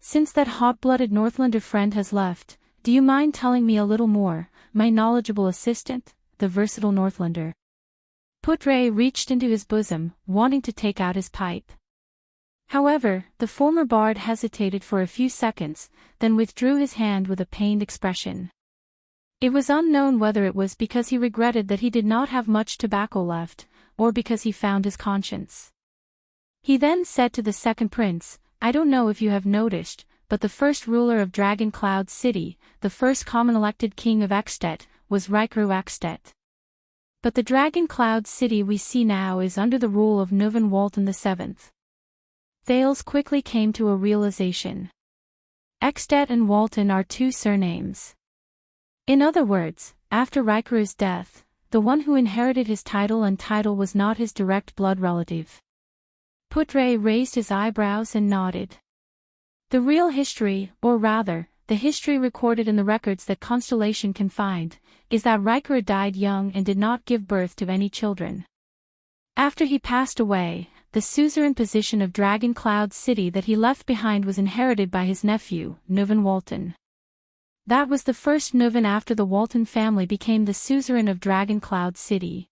"Since that hot-blooded Northlander friend has left, do you mind telling me a little more, my knowledgeable assistant, the versatile Northlander?" Putre reached into his bosom, wanting to take out his pipe. However, the former bard hesitated for a few seconds, then withdrew his hand with a pained expression. It was unknown whether it was because he regretted that he did not have much tobacco left, or because he found his conscience. He then said to the second prince, "I don't know if you have noticed, but the first ruler of Dragon Cloud City, the first common elected king of Extet, was Rykaru Extet. But the Dragon Cloud City we see now is under the rule of Nuvan Walton VII. Thales quickly came to a realization. Extet and Walton are 2 surnames. In other words, after Rykaru's death, the one who inherited his title was not his direct blood relative. Putre raised his eyebrows and nodded. The real history, or rather, the history recorded in the records that Constellation can find, is that Rykaru died young and did not give birth to any children. After he passed away, the suzerain position of Dragon Cloud City that he left behind was inherited by his nephew, Nuvan Walton. That was the first Nuvan after the Walton family became the suzerain of Dragon Cloud City.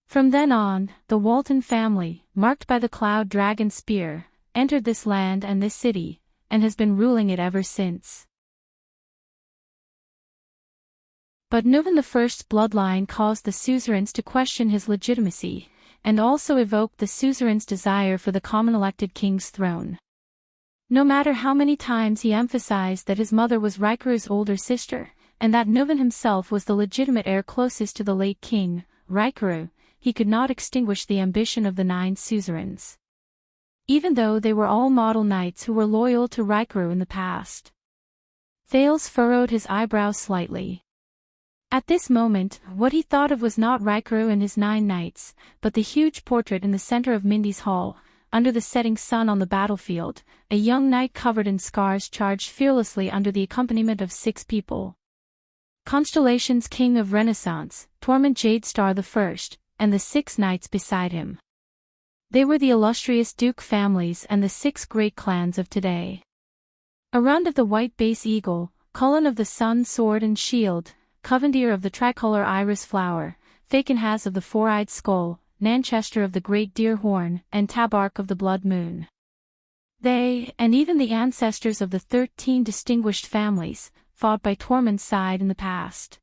From then on, the Walton family, marked by the Cloud Dragon Spear, entered this land and this city, and has been ruling it ever since. But Nuvan I's bloodline caused the suzerains to question his legitimacy, and also evoked the suzerain's desire for the common elected king's throne. No matter how many times he emphasized that his mother was Rykaru's older sister, and that Nuvan himself was the legitimate heir closest to the late king, Rykaru, he could not extinguish the ambition of the 9 suzerains. Even though they were all model knights who were loyal to Rykaru in the past. Thales furrowed his eyebrows slightly. At this moment, what he thought of was not Rykaru and his 9 knights, but the huge portrait in the center of Mindy's hall, under the setting sun on the battlefield. A young knight covered in scars charged fearlessly under the accompaniment of 6 people. Constellation's king of Renaissance, Torment Jadestar I, and the 6 knights beside him. They were the illustrious Duke families and the 6 great clans of today. Arund of the White Base Eagle, Cullen of the Sun Sword and Shield, Covendier of the Tricolor Iris Flower, Fakenhaz of the Four-Eyed Skull, Nanchester of the Great Deer Horn, and Tabark of the Blood Moon. They, and even the ancestors of the 13 distinguished families, fought by Tormund's side in the past.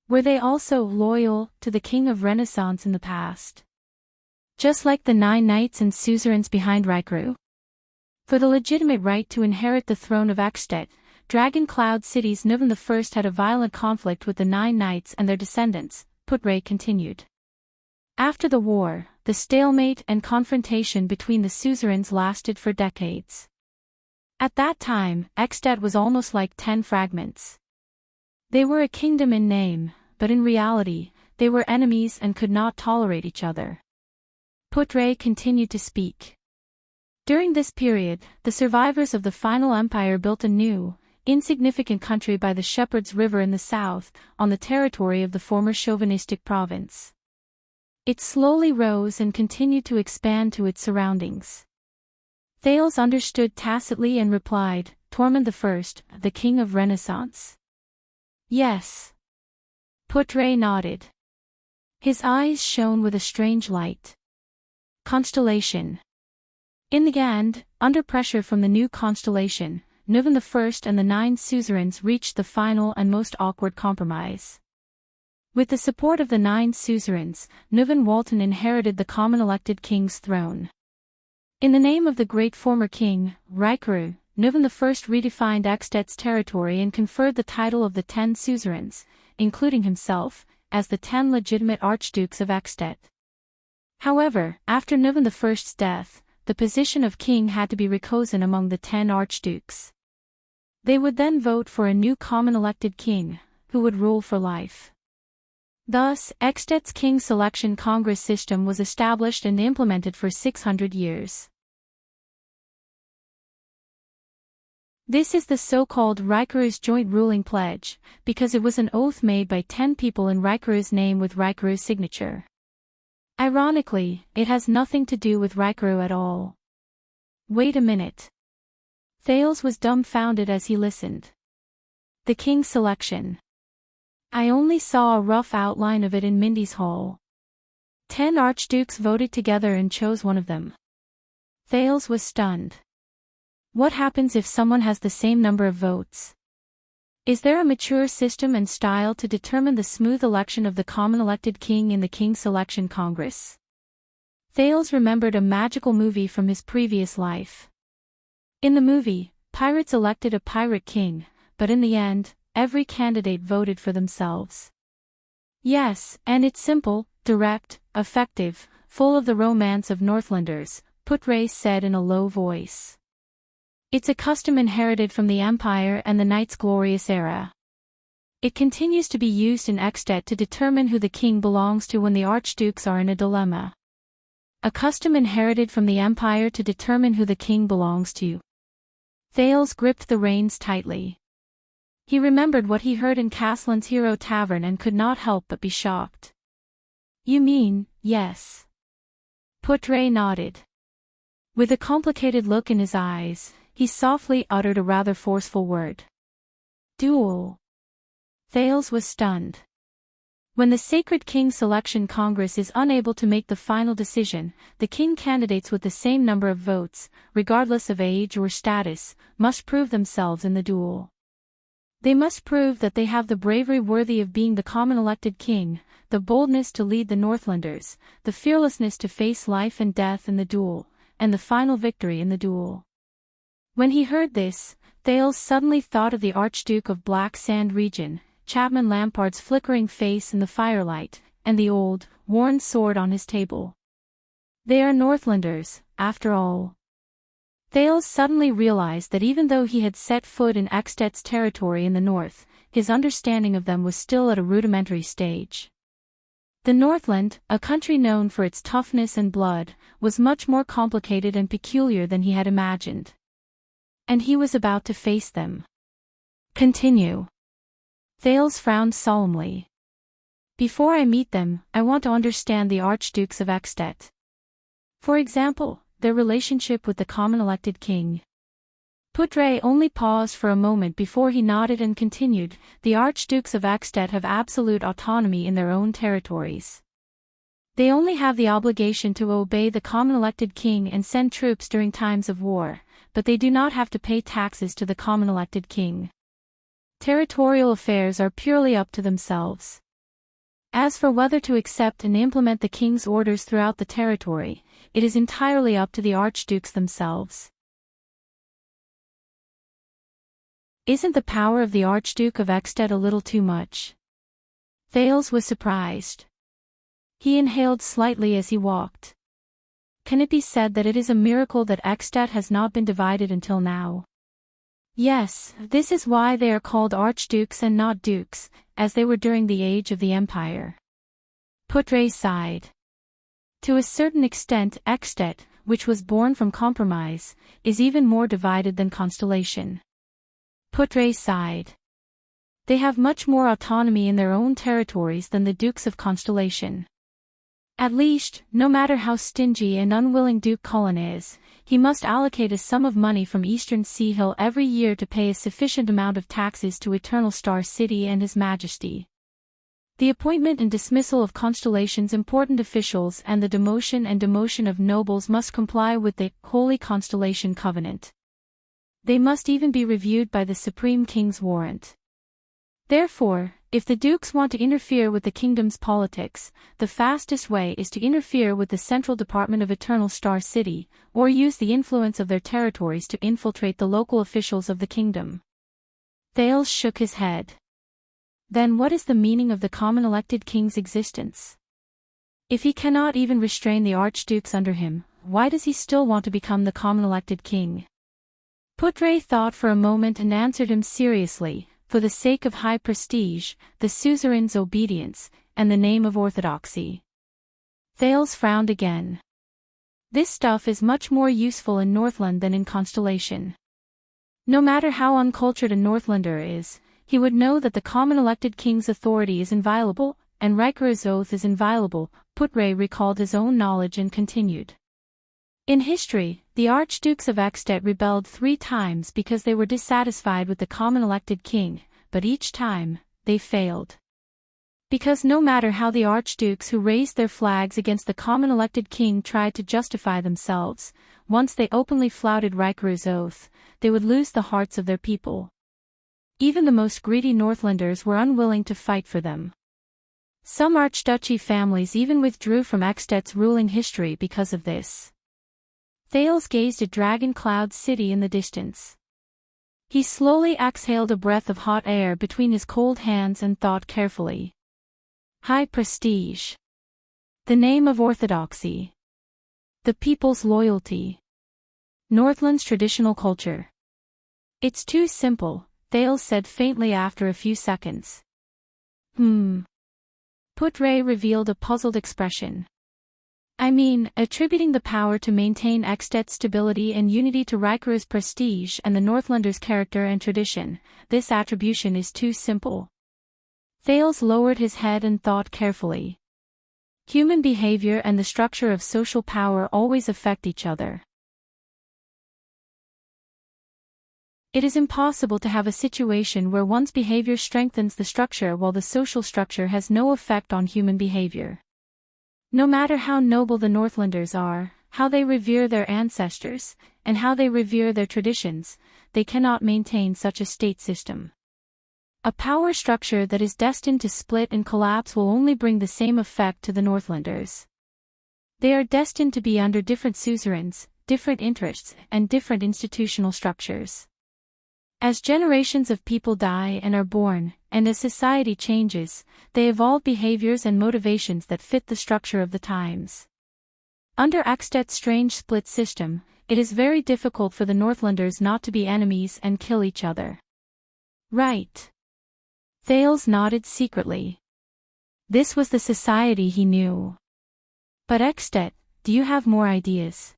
Were they also loyal to the King of Renaissance in the past? Just like the 9 knights and suzerains behind Rykru. For the legitimate right to inherit the throne of Ekstedt, Dragon Cloud City's Nuvan I had a violent conflict with the 9 knights and their descendants, Putre continued. After the war, the stalemate and confrontation between the suzerains lasted for decades. At that time, Ekstedt was almost like 10 fragments. They were a kingdom in name, but in reality, they were enemies and could not tolerate each other. Putre continued to speak. During this period, the survivors of the final empire built a new, insignificant country by the Shepherd's River in the south, on the territory of the former chauvinistic province. It slowly rose and continued to expand to its surroundings. Thales understood tacitly and replied, Tormund I, the king of Renaissance. Yes. Putre nodded. His eyes shone with a strange light. Constellation. In the end, under pressure from the new constellation, Nuvan I and the 9 suzerains reached the final and most awkward compromise. With the support of the 9 suzerains, Nuvan Walton inherited the common elected king's throne. In the name of the great former king, Rykru, Nuvan I redefined Ekstedt's territory and conferred the title of the 10 suzerains, including himself, as the 10 legitimate archdukes of Ekstedt. However, after Nuvan I's death, the position of king had to be rechosen among the 10 archdukes. They would then vote for a new common elected king, who would rule for life. Thus, Ekstedt's king selection congress system was established and implemented for 600 years. This is the so-called Rykru's joint ruling pledge, because it was an oath made by 10 people in Rykru's name with Rykru's signature. Ironically, it has nothing to do with Rykru at all. Wait a minute. Thales was dumbfounded as he listened. The king's selection. I only saw a rough outline of it in Mindy's hall. 10 archdukes voted together and chose one of them. Thales was stunned. What happens if someone has the same number of votes? Is there a mature system and style to determine the smooth election of the common elected king in the King Selection Congress? Thales remembered a magical movie from his previous life. In the movie, pirates elected a pirate king, but in the end, every candidate voted for themselves. Yes, and it's simple, direct, effective, full of the romance of Northlanders, Putre said in a low voice. It's a custom inherited from the Empire and the Knight's glorious era. It continues to be used in Ekstedt to determine who the king belongs to when the archdukes are in a dilemma. A custom inherited from the Empire to determine who the king belongs to. Thales gripped the reins tightly. He remembered what he heard in Caslin's Hero Tavern and could not help but be shocked. You mean, yes. Putre nodded. With a complicated look in his eyes, he softly uttered a rather forceful word. Duel. Thales was stunned. When the Sacred King Selection Congress is unable to make the final decision, the king candidates with the same number of votes, regardless of age or status, must prove themselves in the duel. They must prove that they have the bravery worthy of being the common elected king, the boldness to lead the Northlanders, the fearlessness to face life and death in the duel, and the final victory in the duel. When he heard this, Thales suddenly thought of the Archduke of Black Sand region, Chapman Lampard's flickering face in the firelight, and the old, worn sword on his table. They are Northlanders, after all. Thales suddenly realized that even though he had set foot in Ekstedt's territory in the north, his understanding of them was still at a rudimentary stage. The Northland, a country known for its toughness and blood, was much more complicated and peculiar than he had imagined. And he was about to face them. Continue. Thales frowned solemnly. Before I meet them, I want to understand the Archdukes of Ekstedt. For example, their relationship with the common elected king. Putre only paused for a moment before he nodded and continued, the Archdukes of Ekstedt have absolute autonomy in their own territories. They only have the obligation to obey the common elected king and send troops during times of war, but they do not have to pay taxes to the common elected king. Territorial affairs are purely up to themselves. As for whether to accept and implement the king's orders throughout the territory, it is entirely up to the archdukes themselves. Isn't the power of the Archduke of Eckstedt a little too much? Thales was surprised. He inhaled slightly as he walked. Can it be said that it is a miracle that Eckstedt has not been divided until now? Yes, this is why they are called archdukes and not dukes, as they were during the age of the empire. Putre sighed. To a certain extent, Eckstedt, which was born from compromise, is even more divided than Constellation. Putre sighed. They have much more autonomy in their own territories than the Dukes of Constellation. At least, no matter how stingy and unwilling Duke Cullen is, he must allocate a sum of money from Eastern Sea Hill every year to pay a sufficient amount of taxes to Eternal Star City and His Majesty. The appointment and dismissal of Constellation's important officials and the demotion and demotion of nobles must comply with the Holy Constellation Covenant. They must even be reviewed by the Supreme King's warrant. Therefore, if the dukes want to interfere with the kingdom's politics, the fastest way is to interfere with the Central Department of Eternal Star City, or use the influence of their territories to infiltrate the local officials of the kingdom. Thales shook his head. Then what is the meaning of the common elected king's existence? If he cannot even restrain the archdukes under him, why does he still want to become the common elected king? Putre thought for a moment and answered him seriously, for the sake of high prestige, the suzerain's obedience, and the name of orthodoxy. Thales frowned again. This stuff is much more useful in Northland than in Constellation. No matter how uncultured a Northlander is, he would know that the common elected king's authority is inviolable, and Riker's oath is inviolable. Putre recalled his own knowledge and continued. In history, the archdukes of Eckstedt rebelled 3 times because they were dissatisfied with the common elected king, but each time, they failed. Because no matter how the archdukes who raised their flags against the common elected king tried to justify themselves, once they openly flouted Riker's oath, they would lose the hearts of their people. Even the most greedy Northlanders were unwilling to fight for them. Some archduchy families even withdrew from Eckstedt's ruling history because of this. Thales gazed at Dragon Cloud City in the distance. He slowly exhaled a breath of hot air between his cold hands and thought carefully. High prestige. The name of orthodoxy. The people's loyalty. Northland's traditional culture. It's too simple, Thales said faintly after a few seconds. Putre revealed a puzzled expression. I mean, attributing the power to maintain Eckstedt's stability and unity to Riker's prestige and the Northlanders' character and tradition, this attribution is too simple. Thales lowered his head and thought carefully. Human behavior and the structure of social power always affect each other. It is impossible to have a situation where one's behavior strengthens the structure while the social structure has no effect on human behavior. No matter how noble the Northlanders are, how they revere their ancestors, and how they revere their traditions, they cannot maintain such a state system. A power structure that is destined to split and collapse will only bring the same effect to the Northlanders. They are destined to be under different suzerains, different interests, and different institutional structures. As generations of people die and are born, and as society changes, they evolve behaviors and motivations that fit the structure of the times. Under Eckstedt's strange split system, it is very difficult for the Northlanders not to be enemies and kill each other. Right. Thales nodded secretly. This was the society he knew. But Eckstedt, do you have more ideas?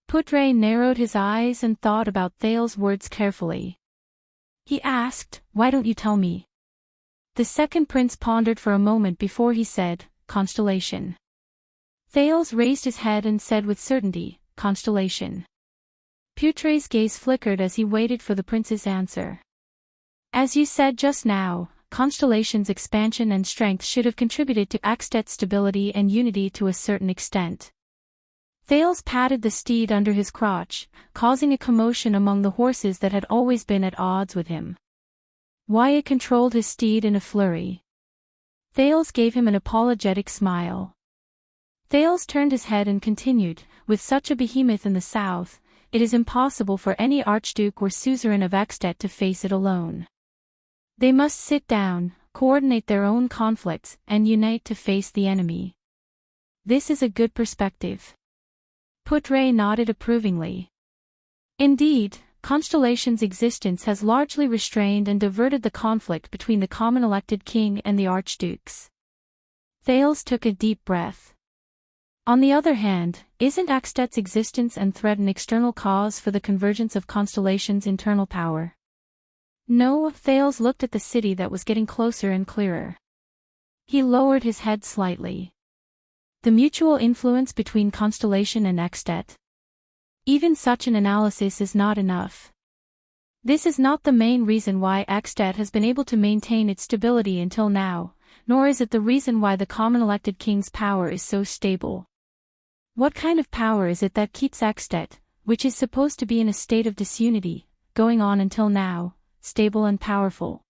Putre narrowed his eyes and thought about Thales' words carefully. He asked, why don't you tell me? The second prince pondered for a moment before he said, Constellation. Thales raised his head and said with certainty, Constellation. Putre's gaze flickered as he waited for the prince's answer. As you said just now, Constellation's expansion and strength should have contributed to Eckstedt's stability and unity to a certain extent. Thales patted the steed under his crotch, causing a commotion among the horses that had always been at odds with him. Wyatt controlled his steed in a flurry. Thales gave him an apologetic smile. Thales turned his head and continued, with such a behemoth in the south, it is impossible for any archduke or suzerain of Extet to face it alone. They must sit down, coordinate their own conflicts, and unite to face the enemy. This is a good perspective. Putre nodded approvingly. Indeed, Constellation's existence has largely restrained and diverted the conflict between the common elected king and the archdukes. Thales took a deep breath. On the other hand, isn't Extet's existence and threat an external cause for the convergence of Constellation's internal power? No, Thales looked at the city that was getting closer and clearer. He lowered his head slightly. The mutual influence between Constellation and Extet. Even such an analysis is not enough. This is not the main reason why Extet has been able to maintain its stability until now, nor is it the reason why the common elected king's power is so stable. What kind of power is it that keeps Extet, which is supposed to be in a state of disunity, going on until now, stable and powerful?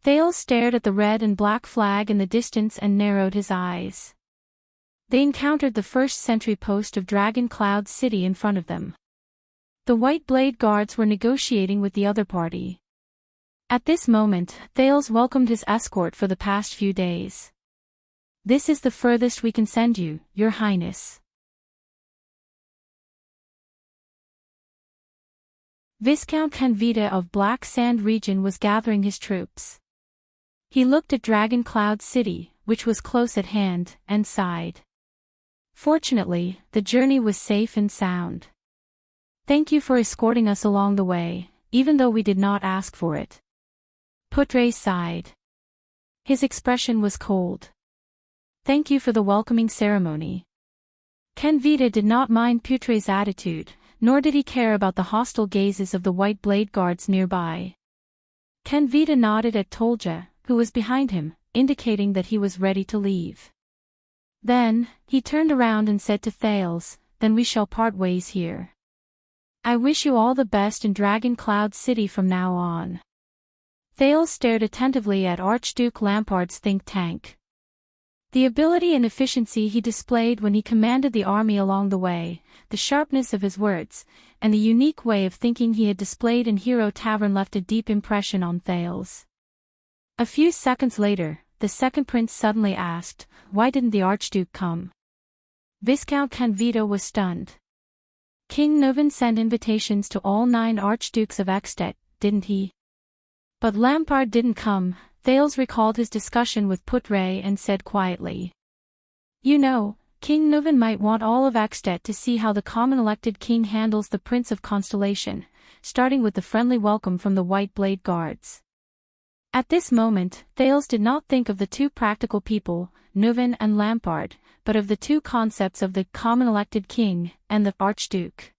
Thales stared at the red and black flag in the distance and narrowed his eyes. They encountered the first sentry post of Dragon Cloud City in front of them. The White Blade Guards were negotiating with the other party. At this moment, Thales welcomed his escort for the past few days. This is the furthest we can send you, Your Highness. Viscount Canvita of Black Sand region was gathering his troops. He looked at Dragon Cloud City, which was close at hand, and sighed. Fortunately, the journey was safe and sound. Thank you for escorting us along the way, even though we did not ask for it. Putre sighed. His expression was cold. Thank you for the welcoming ceremony. Canvita did not mind Putre's attitude, nor did he care about the hostile gazes of the White Blade Guards nearby. Canvita nodded at Tolja, who was behind him, indicating that he was ready to leave. Then, he turned around and said to Thales, then we shall part ways here. I wish you all the best in Dragon Cloud City from now on. Thales stared attentively at Archduke Lampard's think tank. The ability and efficiency he displayed when he commanded the army along the way, the sharpness of his words, and the unique way of thinking he had displayed in Hero Tavern left a deep impression on Thales. A few seconds later, the second prince suddenly asked, why didn't the Archduke come? Viscount Canvita was stunned. King Nuvan sent invitations to all 9 archdukes of Extet, didn't he? But Lampard didn't come. Thales recalled his discussion with Putre and said quietly. You know, King Nuvan might want all of Extet to see how the common elected king handles the Prince of Constellation, starting with the friendly welcome from the White Blade Guards. At this moment, Thales did not think of the two practical people, Nuvan and Lampard, but of the two concepts of the common elected king and the Archduke.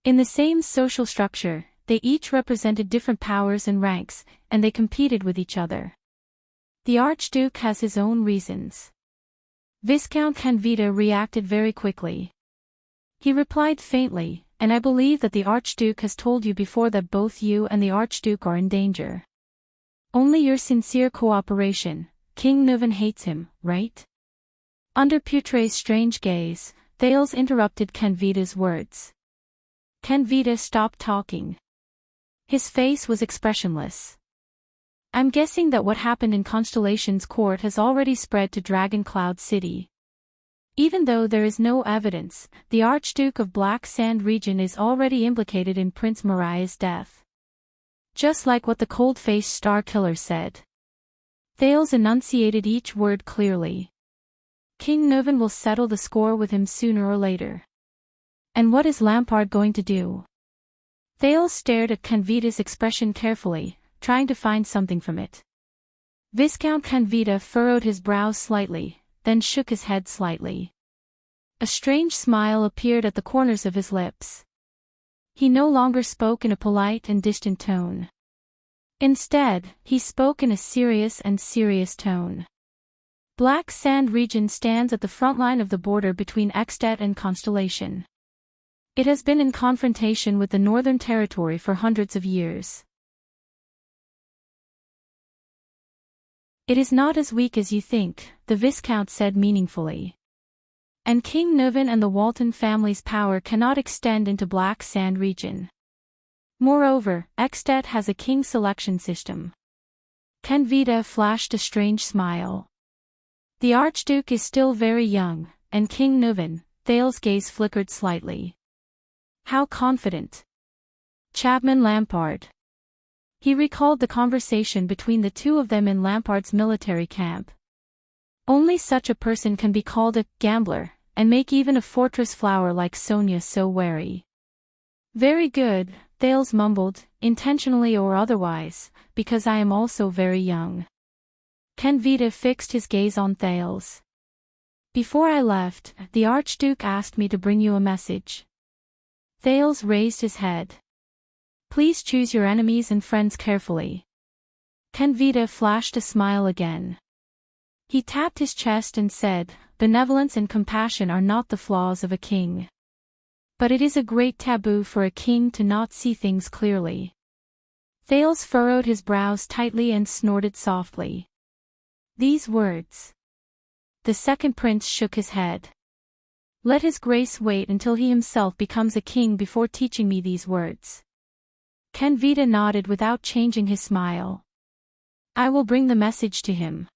In the same social structure, they each represented different powers and ranks, and they competed with each other. The Archduke has his own reasons. Viscount Canvita reacted very quickly. He replied faintly, and I believe that the Archduke has told you before that both you and the Archduke are in danger. Only your sincere cooperation. King Nuvan hates him, right? Under Putre's strange gaze, Thales interrupted Canvita's words. Canvita stopped talking. His face was expressionless. I'm guessing that what happened in Constellation's court has already spread to Dragon Cloud City. Even though there is no evidence, the Archduke of Black Sand region is already implicated in Prince Mariah's death. Just like what the cold-faced Star Killer said. Thales enunciated each word clearly. King Nuvan will settle the score with him sooner or later. And what is Lampard going to do? Thales stared at Canvita's expression carefully, trying to find something from it. Viscount Canvita furrowed his brows slightly, then shook his head slightly. A strange smile appeared at the corners of his lips. He no longer spoke in a polite and distant tone. Instead, he spoke in a serious tone. Black Sand region stands at the front line of the border between Extet and Constellation. It has been in confrontation with the Northern Territory for hundreds of years. It is not as weak as you think, the Viscount said meaningfully. And King Nuvan and the Walton family's power cannot extend into Black Sand region. Moreover, Extet has a king selection system. Kenvita flashed a strange smile. The Archduke is still very young, and King Nuvan, Thale's gaze flickered slightly. How confident. Chapman Lampard. He recalled the conversation between the two of them in Lampard's military camp. Only such a person can be called a gambler, and make even a fortress flower like Sonia so wary. Very good, Thales mumbled, intentionally or otherwise, because I am also very young. Kenvita fixed his gaze on Thales. Before I left, the Archduke asked me to bring you a message. Thales raised his head. Please choose your enemies and friends carefully. Kenvita flashed a smile again. He tapped his chest and said, benevolence and compassion are not the flaws of a king. But it is a great taboo for a king to not see things clearly. Thales furrowed his brows tightly and snorted softly. These words. The second prince shook his head. Let his grace wait until he himself becomes a king before teaching me these words. Kenvita nodded without changing his smile. I will bring the message to him.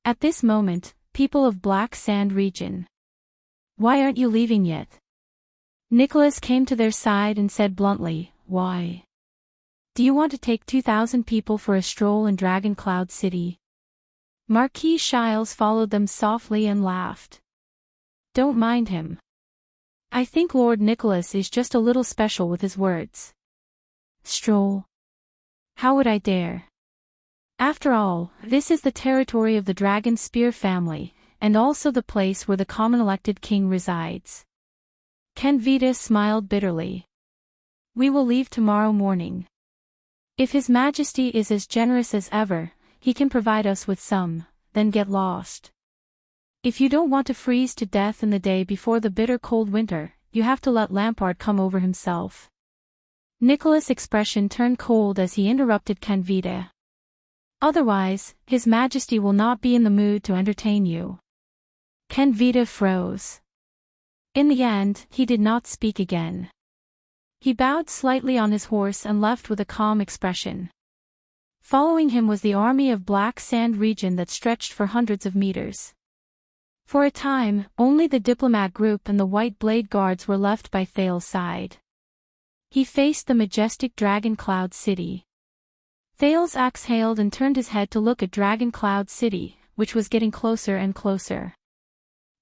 At this moment, people of Black Sand region. Why aren't you leaving yet? Nicholas came to their side and said bluntly, why? Do you want to take 2,000 people for a stroll in Dragon Cloud City? Marquis Shiles followed them softly and laughed. Don't mind him. I think Lord Nicholas is just a little special with his words. Stroll? How would I dare? After all, this is the territory of the Dragon Spear family, and also the place where the common elected king resides. Kenvita smiled bitterly. We will leave tomorrow morning. If His Majesty is as generous as ever, he can provide us with some, then get lost. If you don't want to freeze to death in the day before the bitter cold winter, you have to let Lampard come over himself. Nicholas' expression turned cold as he interrupted Kenvita. Otherwise, His Majesty will not be in the mood to entertain you. Kenvita froze. In the end, he did not speak again. He bowed slightly on his horse and left with a calm expression. Following him was the army of Black Sand region that stretched for hundreds of meters. For a time, only the diplomat group and the White Blade Guards were left by Thale's side. He faced the majestic Dragon Cloud City. Thales exhaled and turned his head to look at Dragon Cloud City, which was getting closer and closer.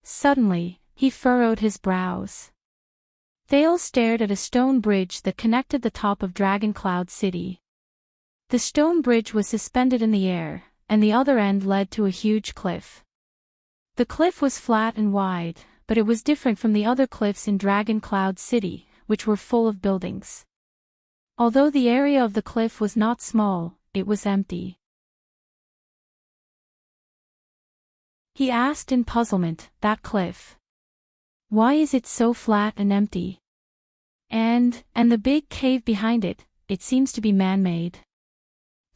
Suddenly, he furrowed his brows. Thales stared at a stone bridge that connected the top of Dragon Cloud City. The stone bridge was suspended in the air, and the other end led to a huge cliff. The cliff was flat and wide, but it was different from the other cliffs in Dragon Cloud City, which were full of buildings. Although the area of the cliff was not small, it was empty. He asked in puzzlement, that cliff. Why is it so flat and empty? And the big cave behind it, it seems to be man-made.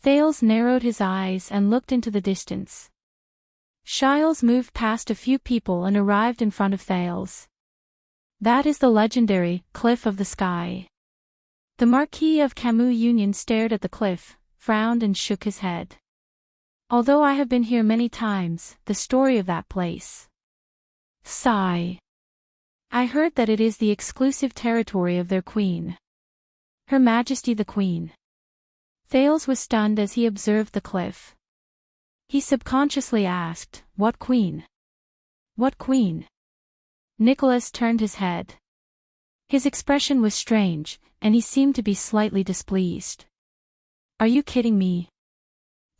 Thales narrowed his eyes and looked into the distance. Shiles moved past a few people and arrived in front of Thales. That is the legendary Cliff of the Sky. The Marquis of Camus Union stared at the cliff, frowned and shook his head. Although I have been here many times, the story of that place. Sigh. I heard that it is the exclusive territory of their queen. Her Majesty the Queen. Thales was stunned as he observed the cliff. He subconsciously asked, what queen? What queen? Nicholas turned his head. His expression was strange, and he seemed to be slightly displeased. Are you kidding me?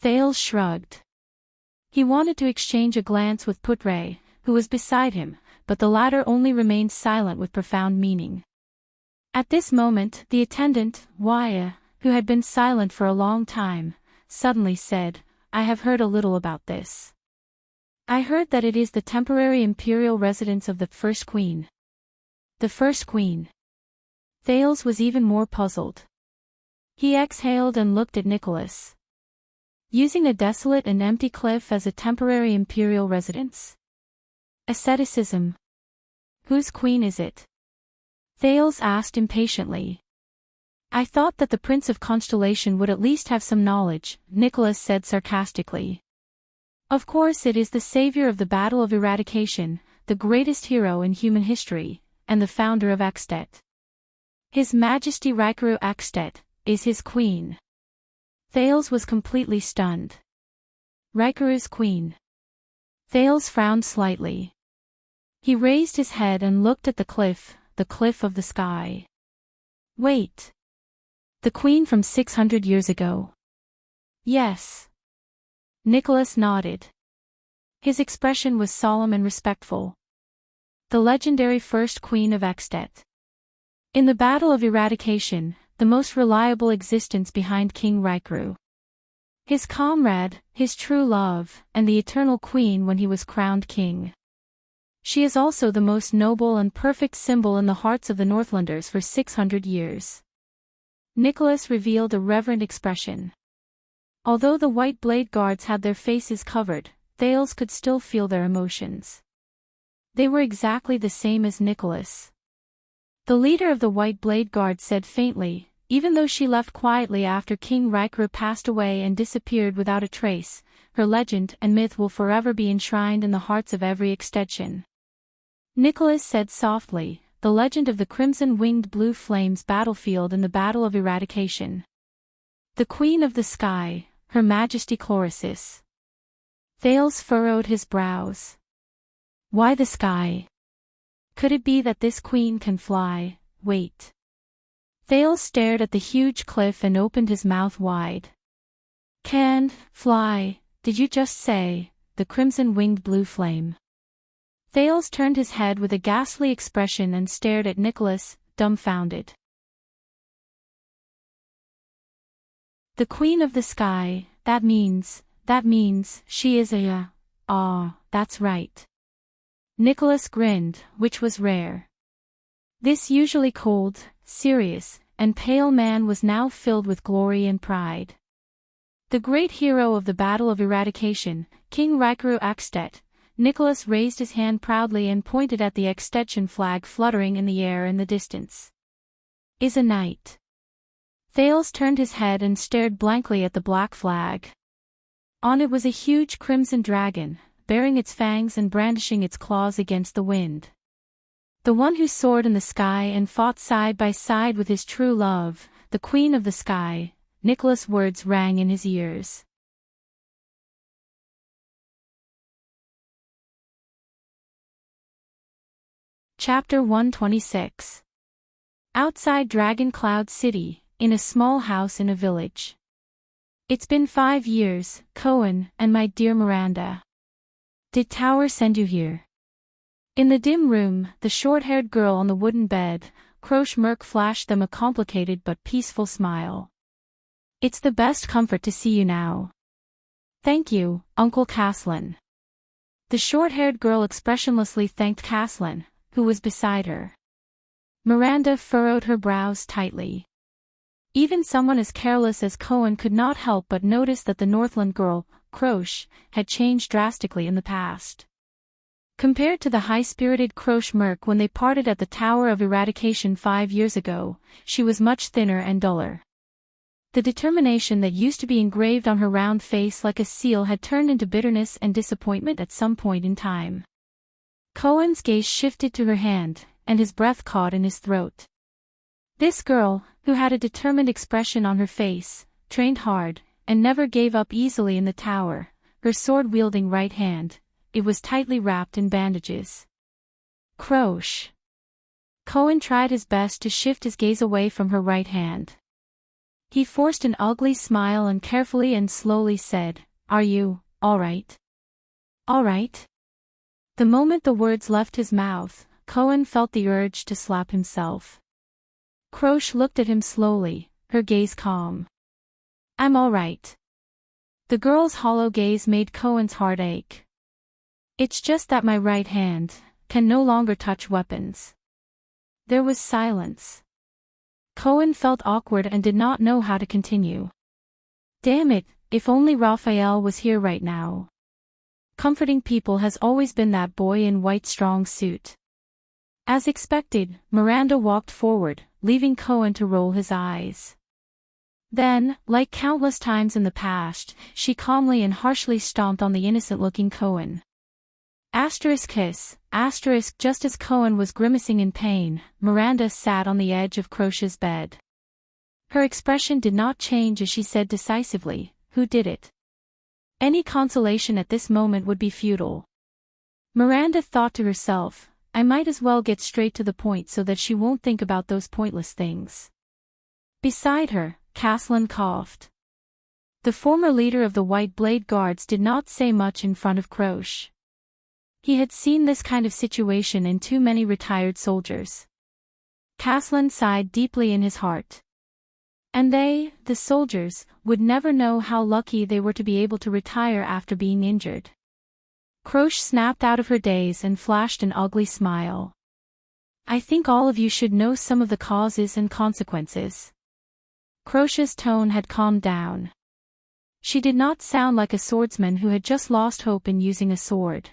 Thales shrugged. He wanted to exchange a glance with Putre, who was beside him, but the latter only remained silent with profound meaning. At this moment, the attendant, Waya, who had been silent for a long time, suddenly said, I have heard a little about this. I heard that it is the temporary imperial residence of the first queen. The first queen. Thales was even more puzzled. He exhaled and looked at Nicholas. using a desolate and empty cliff as a temporary imperial residence. Asceticism. Whose queen is it? Thales asked impatiently. I thought that the Prince of Constellation would at least have some knowledge, Nicholas said sarcastically. Of course it is the savior of the Battle of Eradication, the greatest hero in human history, and the founder of Extet. His Majesty Raikaru Extet is his queen. Thales was completely stunned. Raikaru's queen. Thales frowned slightly. He raised his head and looked at the cliff of the sky. Wait. The queen from 600 years ago. Yes. Nicholas nodded. His expression was solemn and respectful. The legendary first queen of Extet. In the Battle of Eradication, the most reliable existence behind King Raikaru. His comrade, his true love, and the eternal queen when he was crowned king. She is also the most noble and perfect symbol in the hearts of the Northlanders for 600 years. Nicholas revealed a reverent expression. Although the white blade guards had their faces covered, Thales could still feel their emotions. They were exactly the same as Nicholas. The leader of the white blade guard said faintly, even though she left quietly after King Raikaru passed away and disappeared without a trace, her legend and myth will forever be enshrined in the hearts of every Extension. Nicholas said softly, the legend of the crimson-winged blue flames battlefield in the Battle of Eradication. The Queen of the Sky, Her Majesty Chlorosis. Thales furrowed his brows. Why the sky? Could it be that this queen can fly? Wait. Thales stared at the huge cliff and opened his mouth wide. Can fly, did you just say, the crimson-winged blue flame? Thales turned his head with a ghastly expression and stared at Nicholas, dumbfounded. The Queen of the Sky, that means she is that's right. Nicholas grinned, which was rare. This usually cold, serious, and pale man was now filled with glory and pride. The great hero of the Battle of Eradication, King Raikaru Extet. Nicholas raised his hand proudly and pointed at the Extension flag fluttering in the air in the distance. Is a knight. Thales turned his head and stared blankly at the black flag. On it was a huge crimson dragon, baring its fangs and brandishing its claws against the wind. The one who soared in the sky and fought side by side with his true love, the Queen of the Sky. Nicholas' words rang in his ears. Chapter 126. Outside Dragon Cloud City, in a small house in a village. It's been 5 years, Cohen, and my dear Miranda. Did Tower send you here? In the dim room, the short-haired girl on the wooden bed, Croche Merc flashed them a complicated but peaceful smile. It's the best comfort to see you now. Thank you, Uncle Caslin. The short-haired girl expressionlessly thanked Caslin, who was beside her. Miranda furrowed her brows tightly. Even someone as careless as Cohen could not help but notice that the Northland girl, Croche, had changed drastically in the past. Compared to the high-spirited Croche Merc when they parted at the Tower of Eradication 5 years ago, she was much thinner and duller. The determination that used to be engraved on her round face like a seal had turned into bitterness and disappointment at some point in time. Cohen's gaze shifted to her hand, and his breath caught in his throat. This girl, who had a determined expression on her face, trained hard, and never gave up easily in the tower, her sword-wielding right hand, it was tightly wrapped in bandages. Croche. Cohen tried his best to shift his gaze away from her right hand. He forced an ugly smile and carefully and slowly said, Are you, all right? All right? The moment the words left his mouth, Cohen felt the urge to slap himself. Croche looked at him slowly, her gaze calm. I'm all right. The girl's hollow gaze made Cohen's heart ache. It's just that my right hand can no longer touch weapons. There was silence. Cohen felt awkward and did not know how to continue. Damn it, if only Raphael was here right now. Comforting people has always been that boy in white strong suit. As expected, Miranda walked forward, leaving Cohen to roll his eyes. Then, like countless times in the past, she calmly and harshly stomped on the innocent-looking Cohen. Kiss, just as Cohen was grimacing in pain, Miranda sat on the edge of Croce's bed. Her expression did not change as she said decisively, "Who did it?" Any consolation at this moment would be futile. Miranda thought to herself, I might as well get straight to the point so that she won't think about those pointless things. Beside her, Caslin coughed. The former leader of the White Blade Guards did not say much in front of Croce. He had seen this kind of situation in too many retired soldiers. Caslin sighed deeply in his heart. And they, the soldiers, would never know how lucky they were to be able to retire after being injured. Croce snapped out of her daze and flashed an ugly smile. I think all of you should know some of the causes and consequences. Croce's tone had calmed down. She did not sound like a swordsman who had just lost hope in using a sword.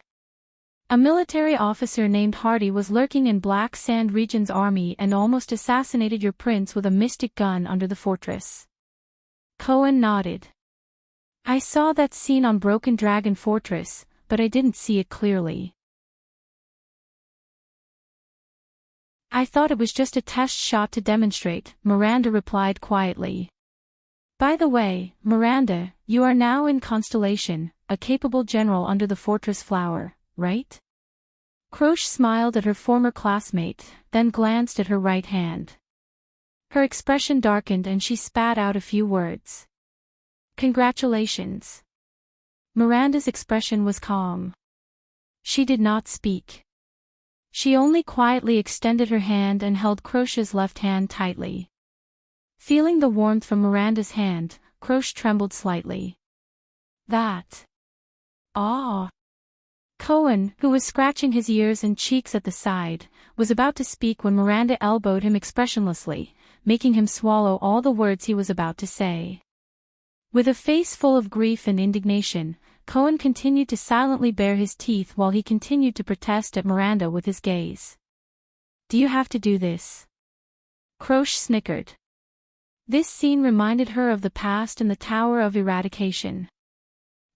A military officer named Hardy was lurking in Black Sand Region's army and almost assassinated your prince with a mystic gun under the fortress. Cohen nodded. I saw that scene on Broken Dragon Fortress, but I didn't see it clearly. I thought it was just a test shot to demonstrate, Miranda replied quietly. By the way, Miranda, you are now in Constellation, a capable general under the Fortress Flower, right? Croce smiled at her former classmate, then glanced at her right hand. Her expression darkened and she spat out a few words. Congratulations. Miranda's expression was calm. She did not speak. She only quietly extended her hand and held Croce's left hand tightly. Feeling the warmth from Miranda's hand, Croce trembled slightly. That. Ah. Cohen, who was scratching his ears and cheeks at the side, was about to speak when Miranda elbowed him expressionlessly, making him swallow all the words he was about to say. With a face full of grief and indignation, Cohen continued to silently bare his teeth while he continued to protest at Miranda with his gaze. Do you have to do this? Croce snickered. This scene reminded her of the past and the Tower of Eradication.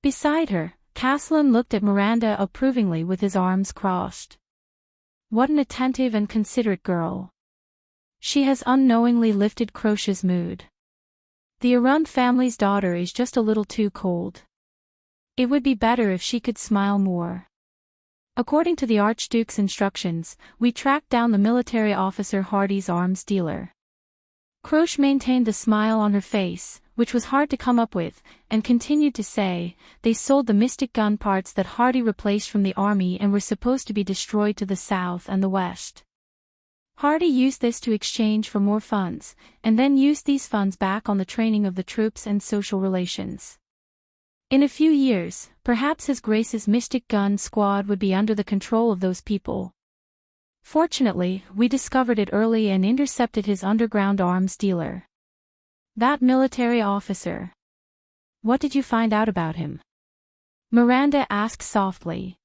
Beside her, Caslin looked at Miranda approvingly with his arms crossed. What an attentive and considerate girl. She has unknowingly lifted Croce's mood. The Arund family's daughter is just a little too cold. It would be better if she could smile more. According to the Archduke's instructions, we tracked down the military officer Hardy's arms dealer. Croce maintained the smile on her face, which was hard to come up with, and continued to say, they sold the mystic gun parts that Hardy replaced from the army and were supposed to be destroyed to the south and the west. Hardy used this to exchange for more funds, and then used these funds back on the training of the troops and social relations. In a few years, perhaps His Grace's Mystic Gun Squad would be under the control of those people. Fortunately, we discovered it early and intercepted his underground arms dealer. That military officer. What did you find out about him? Miranda asked softly.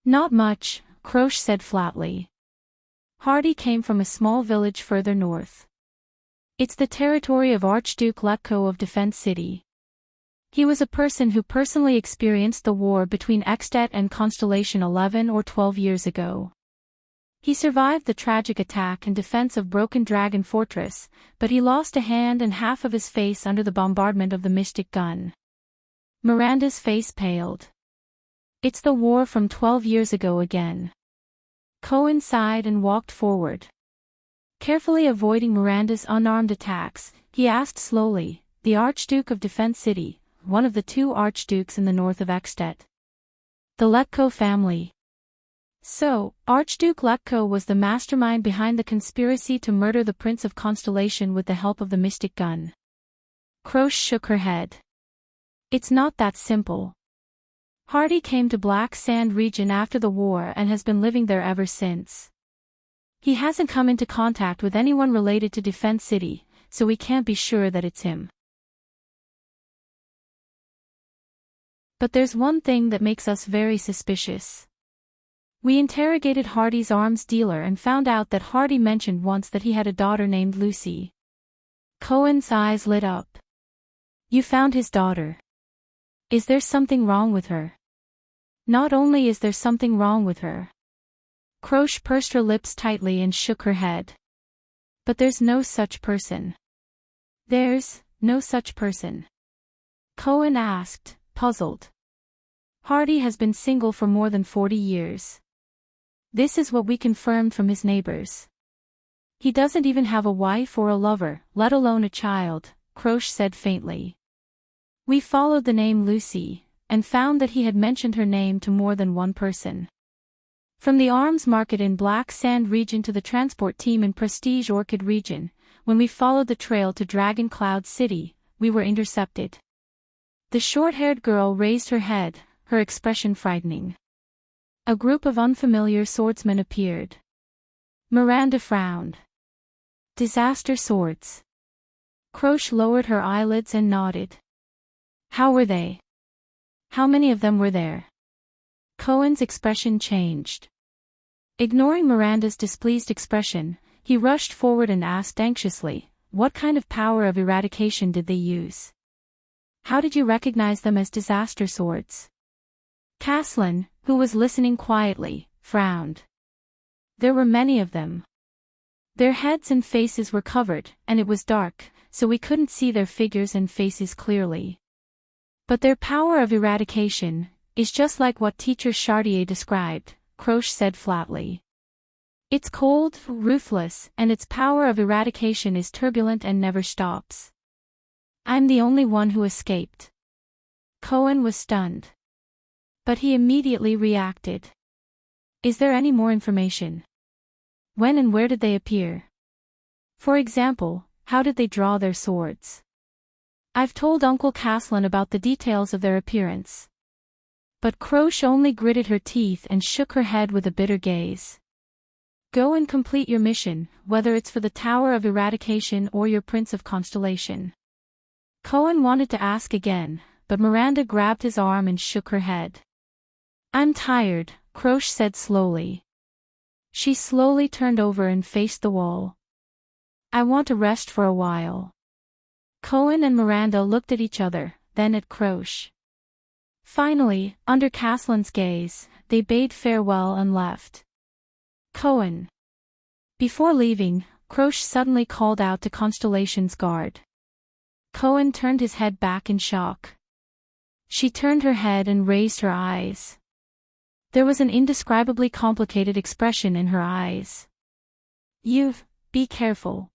Not much, Croce said flatly. Hardy came from a small village further north. It's the territory of Archduke Letko of Defense City. He was a person who personally experienced the war between Extet and Constellation 11 or 12 years ago. He survived the tragic attack and defense of Broken Dragon Fortress, but he lost a hand and half of his face under the bombardment of the Mystic Gun. Miranda's face paled. It's the war from 12 years ago again. Cohen sighed and walked forward. Carefully avoiding Miranda's unarmed attacks, he asked slowly, the Archduke of Defense City, one of the two archdukes in the north of Extet. The Letko family. So, Archduke Letko was the mastermind behind the conspiracy to murder the Prince of Constellation with the help of the Mystic Gun. Croce shook her head. It's not that simple. Hardy came to Black Sand Region after the war and has been living there ever since. He hasn't come into contact with anyone related to Defense City, so we can't be sure that it's him. But there's one thing that makes us very suspicious. We interrogated Hardy's arms dealer and found out that Hardy mentioned once that he had a daughter named Lucy. Cohen's eyes lit up. You found his daughter. Is there something wrong with her? Not only is there something wrong with her. Croce pursed her lips tightly and shook her head. But there's no such person. There's no such person. Cohen asked, puzzled. Hardy has been single for more than 40 years. This is what we confirmed from his neighbors. He doesn't even have a wife or a lover, let alone a child, Croce said faintly. We followed the name Lucy, and found that he had mentioned her name to more than one person. From the arms market in Black Sand region to the transport team in Prestige Orchid region, when we followed the trail to Dragon Cloud City, we were intercepted. The short-haired girl raised her head, her expression frightening. A group of unfamiliar swordsmen appeared. Miranda frowned. Disaster swords. Croce lowered her eyelids and nodded. How were they? How many of them were there? Cohen's expression changed. Ignoring Miranda's displeased expression, he rushed forward and asked anxiously, what kind of power of eradication did they use? How did you recognize them as disaster swords? Caslin, who was listening quietly, frowned. There were many of them. Their heads and faces were covered, and it was dark, so we couldn't see their figures and faces clearly. But their power of eradication is just like what Teacher Chartier described, Croce said flatly. It's cold, ruthless, and its power of eradication is turbulent and never stops. I'm the only one who escaped. Cohen was stunned. But he immediately reacted. Is there any more information? When and where did they appear? For example, how did they draw their swords? I've told Uncle Caslin about the details of their appearance. But Croce only gritted her teeth and shook her head with a bitter gaze. Go and complete your mission, whether it's for the Tower of Eradication or your Prince of Constellation. Cohen wanted to ask again, but Miranda grabbed his arm and shook her head. I'm tired, Croce said slowly. She slowly turned over and faced the wall. I want to rest for a while. Cohen and Miranda looked at each other, then at Croce. Finally, under Caslin's gaze, they bade farewell and left. Cohen. Before leaving, Croce suddenly called out to Constellation's guard. Cohen turned his head back in shock. She turned her head and raised her eyes. There was an indescribably complicated expression in her eyes. Be careful.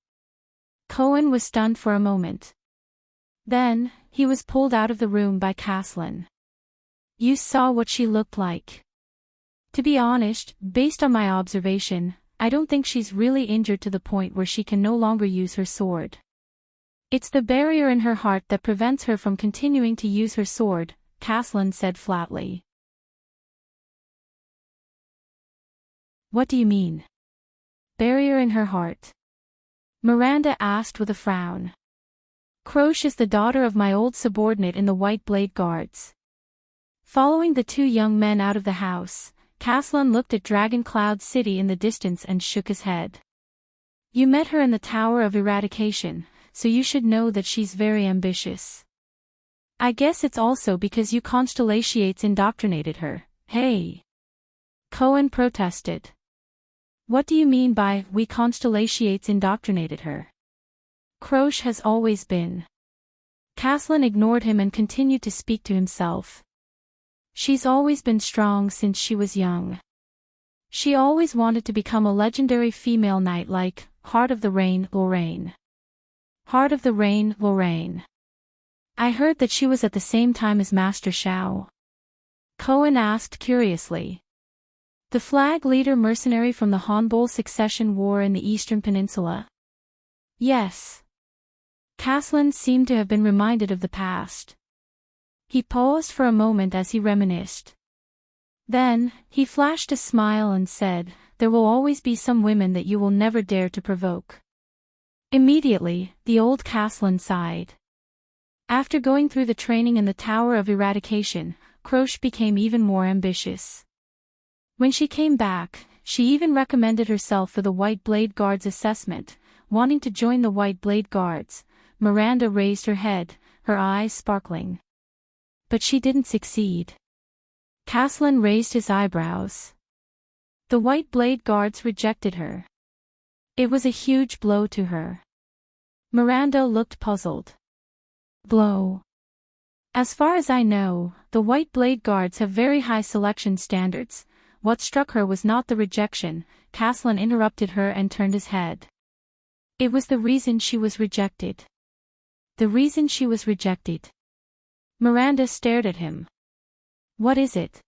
Cohen was stunned for a moment. Then, he was pulled out of the room by Caslin. You saw what she looked like. To be honest, based on my observation, I don't think she's really injured to the point where she can no longer use her sword. It's the barrier in her heart that prevents her from continuing to use her sword, Caslin said flatly. What do you mean? Barrier in her heart? Miranda asked with a frown. Croce is the daughter of my old subordinate in the White Blade Guards. Following the two young men out of the house, Caslin looked at Dragon Cloud City in the distance and shook his head. You met her in the Tower of Eradication, so you should know that she's very ambitious. I guess it's also because you Constellations indoctrinated her, hey? Cohen protested. What do you mean by, we Constellations indoctrinated her? Croce has always been. Caslin ignored him and continued to speak to himself. She's always been strong since she was young. She always wanted to become a legendary female knight like, Heart of the Rain, Lorraine. Heart of the Rain, Lorraine. I heard that she was at the same time as Master Shao. Cohen asked curiously. The flag leader mercenary from the Hanbol Succession War in the Eastern Peninsula? Yes. Caslin seemed to have been reminded of the past. He paused for a moment as he reminisced. Then, he flashed a smile and said, there will always be some women that you will never dare to provoke. Immediately, the old Caslin sighed. After going through the training in the Tower of Eradication, Croce became even more ambitious. When she came back, she even recommended herself for the White Blade Guards assessment, wanting to join the White Blade Guards. Miranda raised her head, her eyes sparkling. But she didn't succeed. Caslin raised his eyebrows. The White Blade Guards rejected her. It was a huge blow to her. Miranda looked puzzled. Blow. As far as I know, the White Blade Guards have very high selection standards. What struck her was not the rejection. Caslin interrupted her and turned his head. It was the reason she was rejected. The reason she was rejected. Miranda stared at him. What is it?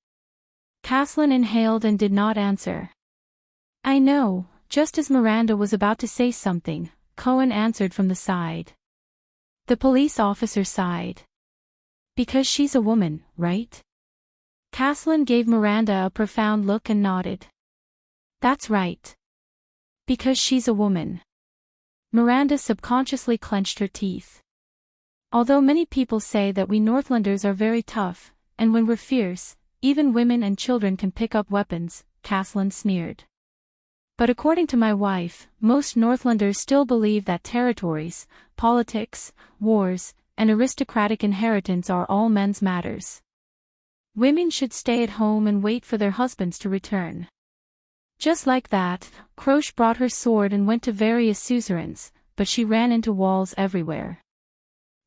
Caslin inhaled and did not answer. I know. Just as Miranda was about to say something, Cohen answered from the side. The police officer sighed. Because she's a woman, right? Caslin gave Miranda a profound look and nodded. That's right. Because she's a woman. Miranda subconsciously clenched her teeth. Although many people say that we Northlanders are very tough, and when we're fierce, even women and children can pick up weapons, Caslin sneered. But according to my wife, most Northlanders still believe that territories, politics, wars, and aristocratic inheritance are all men's matters. Women should stay at home and wait for their husbands to return. Just like that, Croce brought her sword and went to various suzerains, but she ran into walls everywhere.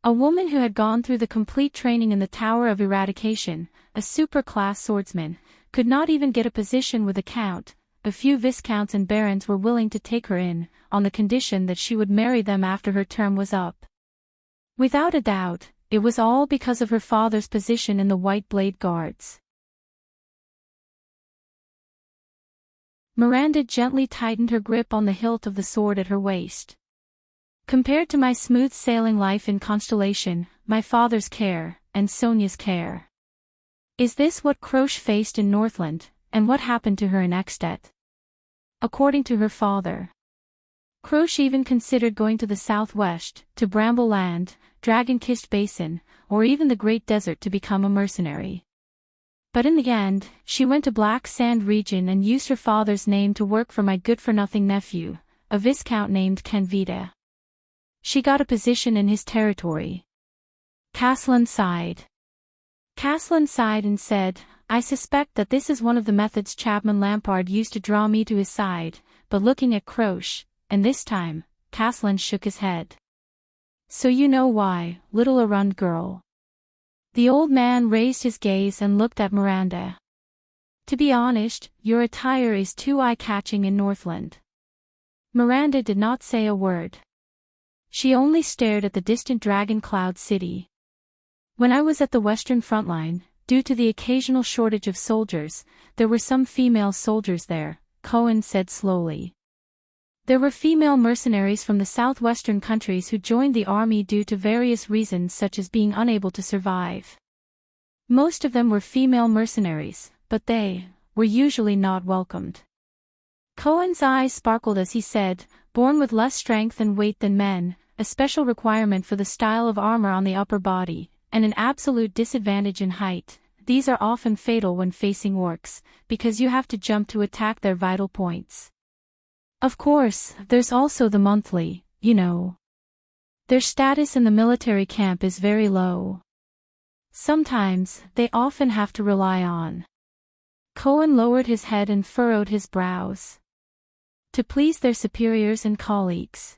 A woman who had gone through the complete training in the Tower of Eradication, a super-class swordsman, could not even get a position with a count. A few viscounts and barons were willing to take her in, on the condition that she would marry them after her term was up. Without a doubt, it was all because of her father's position in the White Blade Guards. Miranda gently tightened her grip on the hilt of the sword at her waist. Compared to my smooth-sailing life in Constellation, my father's care, and Sonia's care. Is this what Croce faced in Northland, and what happened to her in Ekstedt? According to her father, Croce even considered going to the southwest, to Bramble Land, Dragon-Kissed Basin, or even the Great Desert to become a mercenary. But in the end, she went to Black Sand region and used her father's name to work for my good-for-nothing nephew, a viscount named Canvita. She got a position in his territory. Caslin sighed. Caslin sighed and said, I suspect that this is one of the methods Chapman Lampard used to draw me to his side, but looking at Croce, and this time, Caslin shook his head. So you know why, little Arund girl. The old man raised his gaze and looked at Miranda. To be honest, your attire is too eye-catching in Northland. Miranda did not say a word. She only stared at the distant Dragon Cloud City. When I was at the Western Front Line, due to the occasional shortage of soldiers, there were some female soldiers there, Cohen said slowly. There were female mercenaries from the southwestern countries who joined the army due to various reasons such as being unable to survive. Most of them were female mercenaries, but they were usually not welcomed. Cohen's eyes sparkled as he said, born with less strength and weight than men, a special requirement for the style of armor on the upper body, and an absolute disadvantage in height. These are often fatal when facing orcs, because you have to jump to attack their vital points. Of course, there's also the monthly, you know. Their status in the military camp is very low. Sometimes, they often have to rely on. Cohen lowered his head and furrowed his brows. To please their superiors and colleagues.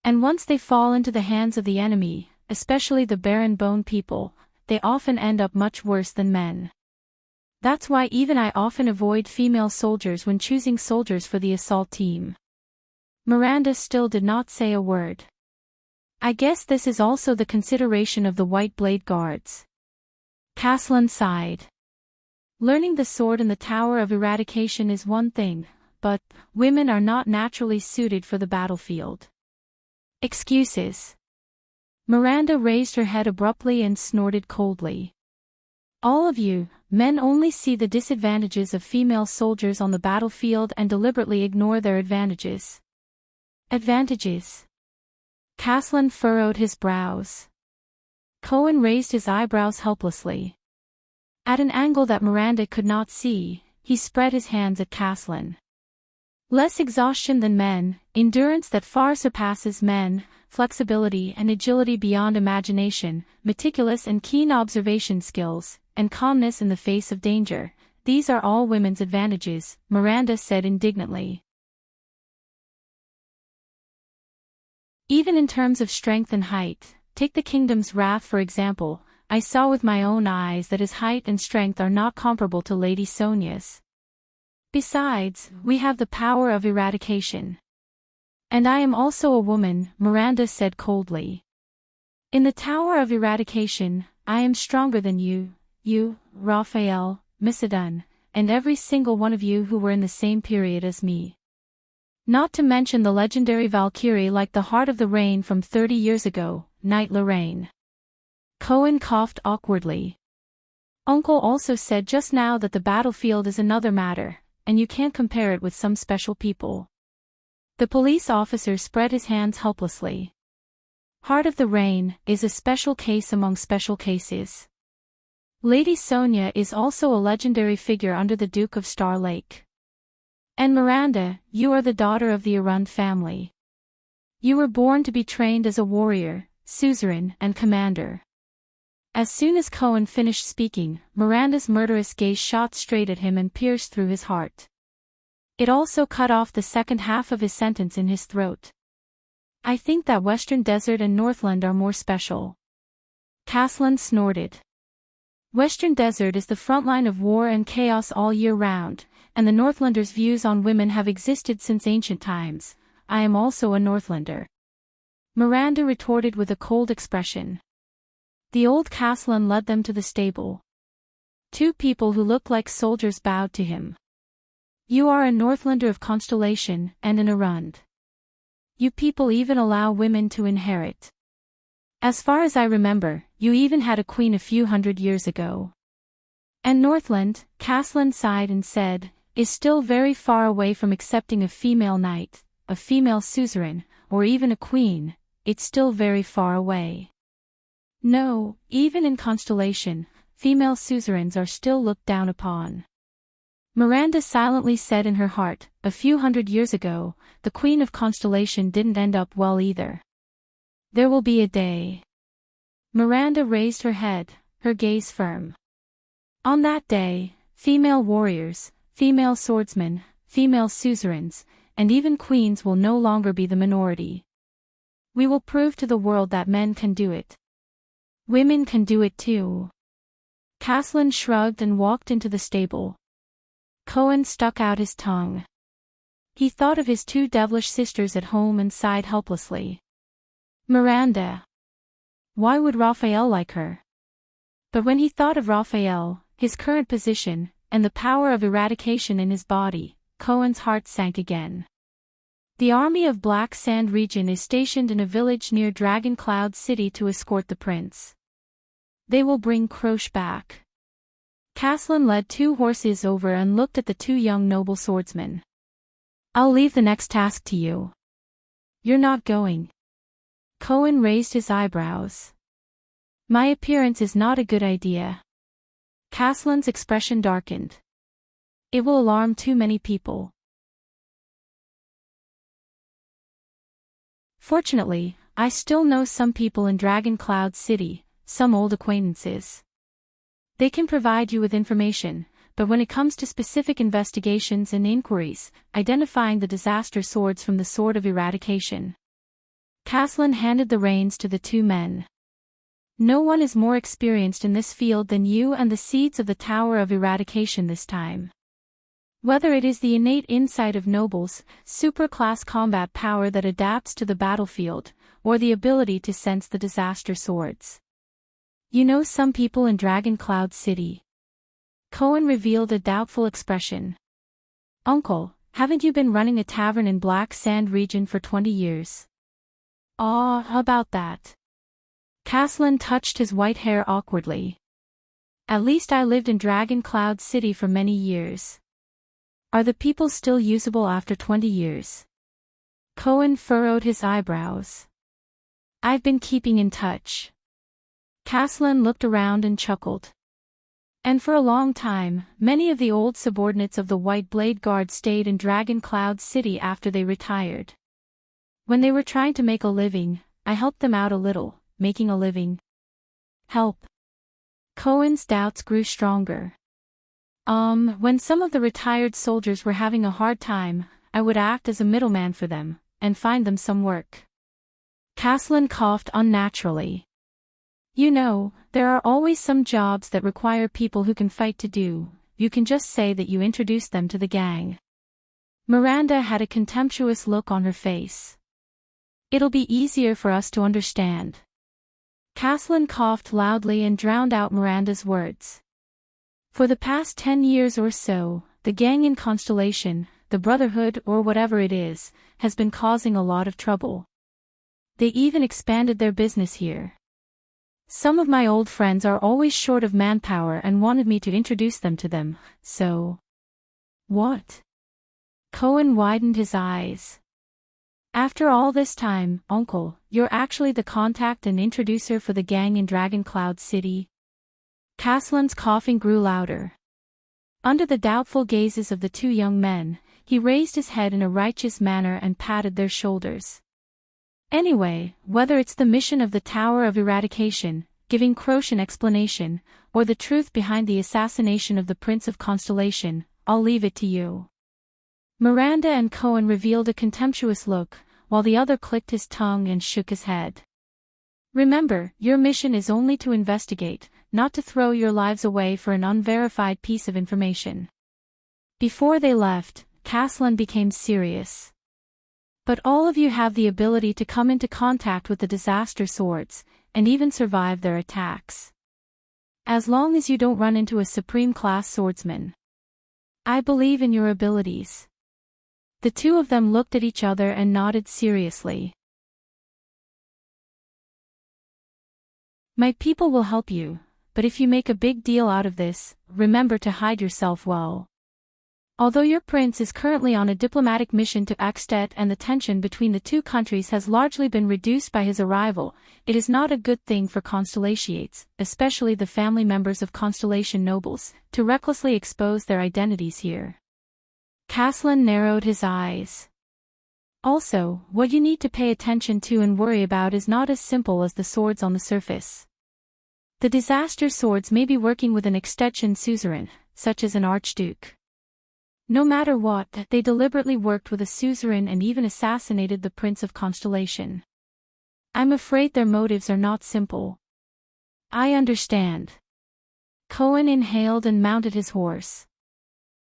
And once they fall into the hands of the enemy, especially the Baron Bone people, they often end up much worse than men. That's why even I often avoid female soldiers when choosing soldiers for the assault team. Miranda still did not say a word. I guess this is also the consideration of the White Blade Guards. Caslin sighed. Learning the sword in the Tower of Eradication is one thing, but women are not naturally suited for the battlefield. Excuses. Miranda raised her head abruptly and snorted coldly. All of you, men only see the disadvantages of female soldiers on the battlefield and deliberately ignore their advantages. Advantages. Caslin furrowed his brows. Cohen raised his eyebrows helplessly. At an angle that Miranda could not see, he spread his hands at Caslin. Less exhaustion than men, endurance that far surpasses men, flexibility and agility beyond imagination, meticulous and keen observation skills, and calmness in the face of danger. These are all women's advantages, Miranda said indignantly. Even in terms of strength and height, take the kingdom's wrath for example. I saw with my own eyes that his height and strength are not comparable to Lady Sonia's. Besides, we have the power of eradication. And I am also a woman, Miranda said coldly. In the Tower of Eradication, I am stronger than you, Raphael, Missadun, and every single one of you who were in the same period as me. Not to mention the legendary Valkyrie like the Heart of the Rain from 30 years ago, Knight Lorraine. Cohen coughed awkwardly. Uncle also said just now that the battlefield is another matter, and you can't compare it with some special people. The police officer spread his hands helplessly. Heart of the Rain is a special case among special cases. Lady Sonia is also a legendary figure under the Duke of Star Lake. And Miranda, you are the daughter of the Arund family. You were born to be trained as a warrior, suzerain, and commander. As soon as Cohen finished speaking, Miranda's murderous gaze shot straight at him and pierced through his heart. It also cut off the second half of his sentence in his throat. I think that Western Desert and Northland are more special. Caslin snorted. Western Desert is the front line of war and chaos all year round, and the Northlanders' views on women have existed since ancient times. I am also a Northlander. Miranda retorted with a cold expression. The old Caslin led them to the stable. Two people who looked like soldiers bowed to him. You are a Northlander of Constellation and an Arund. You people even allow women to inherit. As far as I remember, you even had a queen a few hundred years ago. And Northland, Caslin sighed and said, is still very far away from accepting a female knight, a female suzerain, or even a queen. It's still very far away. No, even in Constellation, female suzerains are still looked down upon. Miranda silently said in her heart, a few hundred years ago, the Queen of Constellation didn't end up well either. There will be a day. Miranda raised her head, her gaze firm. On that day, female warriors, female swordsmen, female suzerains, and even queens will no longer be the minority. We will prove to the world that men can do it. Women can do it too. Caslin shrugged and walked into the stable. Cohen stuck out his tongue. He thought of his two devilish sisters at home and sighed helplessly. Miranda. Why would Raphael like her? But when he thought of Raphael, his current position, and the power of eradication in his body, Cohen's heart sank again. The army of Black Sand Region is stationed in a village near Dragon Cloud City to escort the prince. They will bring Croche back. Caslin led two horses over and looked at the two young noble swordsmen. I'll leave the next task to you. You're not going. Cohen raised his eyebrows. My appearance is not a good idea. Caslin's expression darkened. It will alarm too many people. Fortunately, I still know some people in Dragon Cloud City, some old acquaintances. They can provide you with information, but when it comes to specific investigations and inquiries, identifying the disaster swords from the Sword of Eradication. Caslin handed the reins to the two men. No one is more experienced in this field than you and the seeds of the Tower of Eradication this time. Whether it is the innate insight of nobles, superclass combat power that adapts to the battlefield, or the ability to sense the disaster swords. You know some people in Dragon Cloud City. Cohen revealed a doubtful expression. Uncle, haven't you been running a tavern in Black Sand Region for 20 years? How about that? Caslin touched his white hair awkwardly. At least I lived in Dragon Cloud City for many years. Are the people still usable after 20 years? Cohen furrowed his eyebrows. I've been keeping in touch. Caslin looked around and chuckled. And for a long time, many of the old subordinates of the White Blade Guard stayed in Dragon Cloud City after they retired. When they were trying to make a living, I helped them out a little. Making a living. Help. Cohen's doubts grew stronger. When some of the retired soldiers were having a hard time, I would act as a middleman for them, and find them some work. Caslin coughed unnaturally. You know, there are always some jobs that require people who can fight to do. You can just say that you introduced them to the gang. Miranda had a contemptuous look on her face. It'll be easier for us to understand. Caslin coughed loudly and drowned out Miranda's words. For the past 10 years or so, the gang in Constellation, the Brotherhood or whatever it is, has been causing a lot of trouble. They even expanded their business here. Some of my old friends are always short of manpower and wanted me to introduce them to them, so... What? Cohen widened his eyes. After all this time, Uncle, you're actually the contact and introducer for the gang in Dragon Cloud City? Caslin's coughing grew louder. Under the doubtful gazes of the two young men, he raised his head in a righteous manner and patted their shoulders. Anyway, whether it's the mission of the Tower of Eradication, giving Croce an explanation, or the truth behind the assassination of the Prince of Constellation, I'll leave it to you. Miranda and Cohen revealed a contemptuous look, while the other clicked his tongue and shook his head. Remember, your mission is only to investigate, not to throw your lives away for an unverified piece of information. Before they left, Caslin became serious. But all of you have the ability to come into contact with the disaster swords, and even survive their attacks. As long as you don't run into a supreme-class swordsman. I believe in your abilities. The two of them looked at each other and nodded seriously. My people will help you, but if you make a big deal out of this, remember to hide yourself well. Although your prince is currently on a diplomatic mission to Axtet and the tension between the two countries has largely been reduced by his arrival, it is not a good thing for Constellations, especially the family members of Constellation nobles, to recklessly expose their identities here. Caslin narrowed his eyes. Also, what you need to pay attention to and worry about is not as simple as the swords on the surface. The disaster swords may be working with an extension suzerain, such as an archduke. No matter what, they deliberately worked with a suzerain and even assassinated the Prince of Constellation. I'm afraid their motives are not simple. I understand. Cohen inhaled and mounted his horse.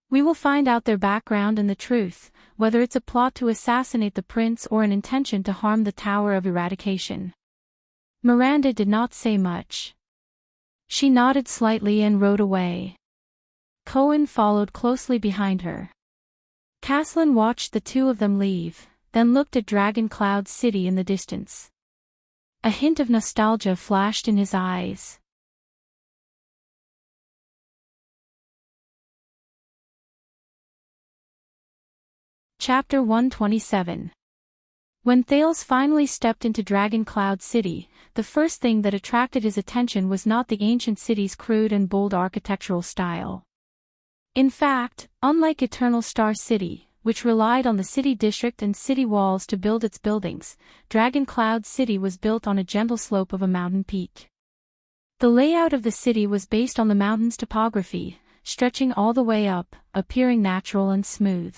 We will find out their background and the truth, whether it's a plot to assassinate the prince or an intention to harm the Tower of Eradication. Miranda did not say much. She nodded slightly and rode away. Cohen followed closely behind her. Caslin watched the two of them leave, then looked at Dragon Cloud City in the distance. A hint of nostalgia flashed in his eyes. Chapter 127. When Thales finally stepped into Dragon Cloud City, the first thing that attracted his attention was not the ancient city's crude and bold architectural style. In fact, unlike Eternal Star City, which relied on the city district and city walls to build its buildings, Dragon Cloud City was built on a gentle slope of a mountain peak. The layout of the city was based on the mountain's topography, stretching all the way up, appearing natural and smooth.